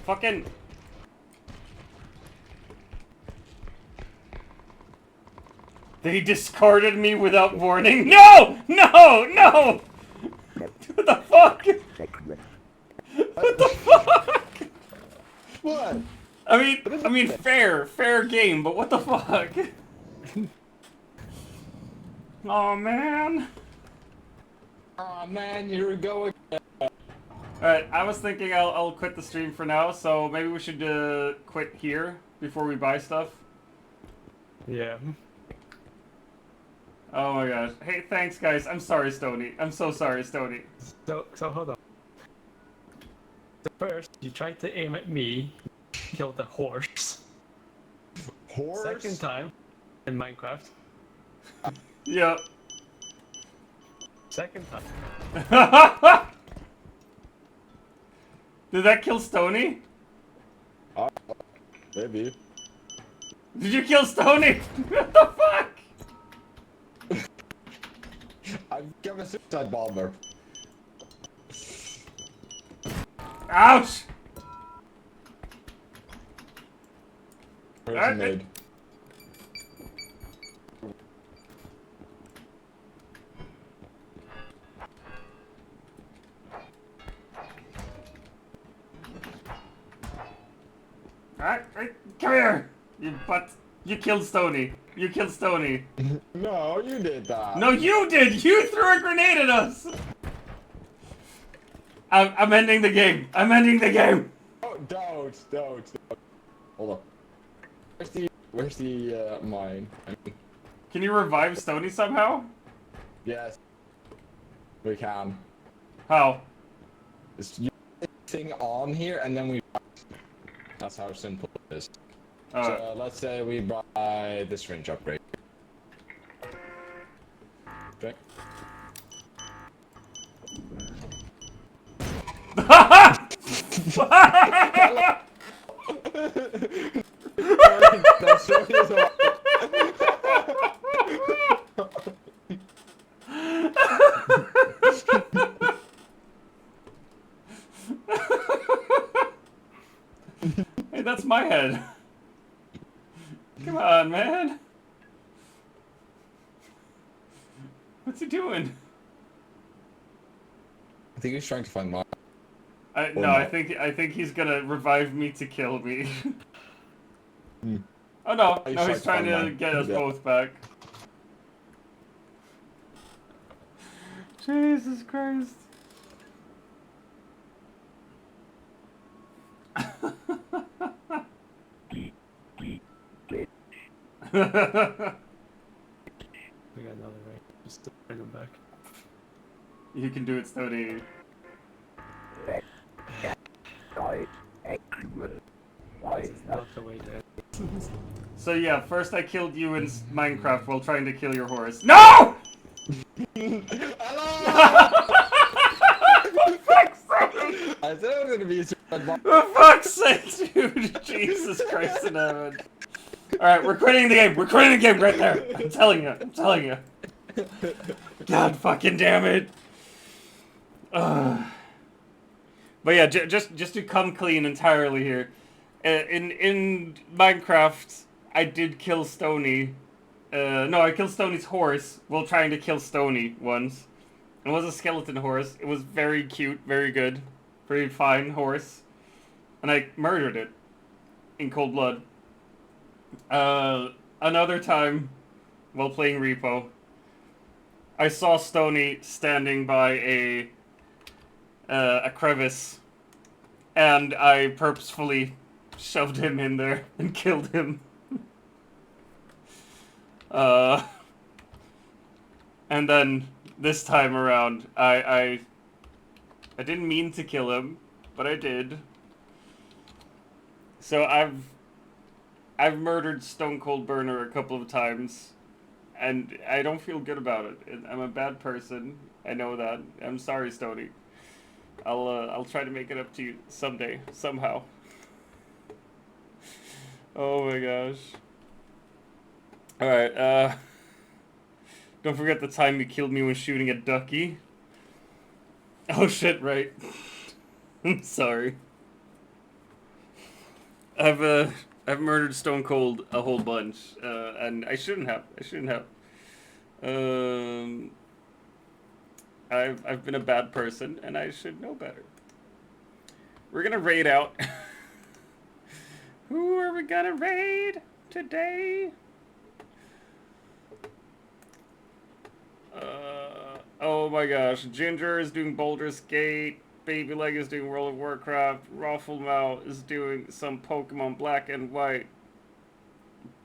Fucking... They discarded me without warning. No! No! No! What the fuck? What the fuck? What? I mean, fair game, but what the fuck? Oh man. Aw, man, here we go again. Alright, I was thinking I'll quit the stream for now, so maybe we should quit here before we buy stuff. Yeah. Oh my gosh. Hey, thanks guys. I'm sorry, Stony. I'm so sorry, Stony. So hold on. So first, you tried to aim at me, kill the horse. Horse? Second time, in Minecraft. Yep. Second time. Did that kill Stony? Maybe. Did you kill Stony? What the fuck? I've got a suicide bomber. Ouch! Where's mid? Alright, come here! You butt. You killed Stony. You killed Stony. No, you did that. No, you did! You threw a grenade at us! I'm ending the game. I'm ending the game! Oh, don't. Hold on. Where's the mine? Can you revive Stony somehow? Yes. We can. How? Just use the thing on here and then we. That's how simple it is. So let's say we buy this range upgrade. Okay. That's Hey, that's my head. Come on, man. What's he doing? I think he's trying to find mine. No, Or I not. think he's gonna revive me to kill me. Hmm. Oh no, He's no, he's trying trying to to find mine. get us Yeah. both back. Jesus Christ. We got another right. Just to bring them back. You can do it, Stody. This is not the way to. So yeah, first I killed you in Minecraft while trying to kill your horse. No! For fuck's sake! I said it was gonna be a suicide bomb. For fuck's sake, dude! Jesus Christ in heaven. Alright, we're quitting the game. We're quitting the game right there. I'm telling you. I'm telling you. God fucking damn it. But yeah, just to come clean entirely here. In Minecraft, I did kill Stony. No, I killed Stony's horse while trying to kill Stony once. It was a skeleton horse. It was very cute, very good, very fine horse. And I murdered it in cold blood. Another time, while playing Repo, I saw Stony standing by a crevice, and I purposefully shoved him in there and killed him. And then this time around, I didn't mean to kill him, but I did. So I've murdered Stone Cold Burner a couple of times, and I don't feel good about it. I'm a bad person. I know that. I'm sorry, Stony. I'll try to make it up to you someday, somehow. Oh my gosh. Alright, don't forget the time you killed me when shooting at Ducky. Oh shit, right. I'm sorry. I've murdered Stone Cold a whole bunch, and I shouldn't have. I've been a bad person, and I should know better. We're gonna raid out. Who are we gonna raid today? Oh my gosh, Ginger is doing Baldur's Gate, Baby Leg is doing World of Warcraft, Rafflemouth is doing some Pokemon Black and White,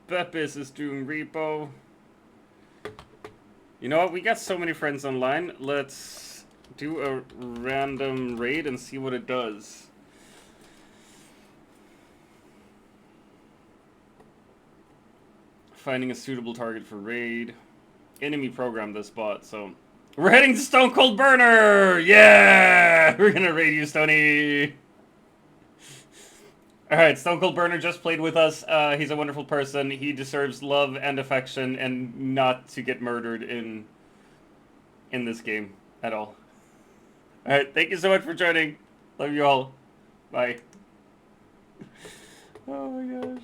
Beppis is doing Repo. You know what, we got so many friends online, let's do a random raid and see what it does. Finding a suitable target for raid. Enemy programmed this bot, so We're heading to Stone Cold Burner! Yeah! We're gonna raid you, Stony! Alright, Stone Cold Burner just played with us. He's a wonderful person. He deserves love and affection and not to get murdered in this game at all. Alright, thank you so much for joining. Love you all. Bye. Oh my gosh.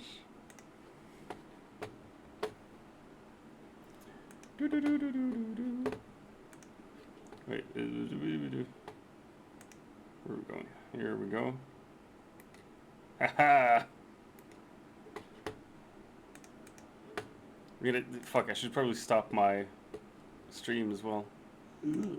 Wait, where are we going? Here we go. Haha! We're gonna... Fuck, I should probably stop my stream as well. Ugh.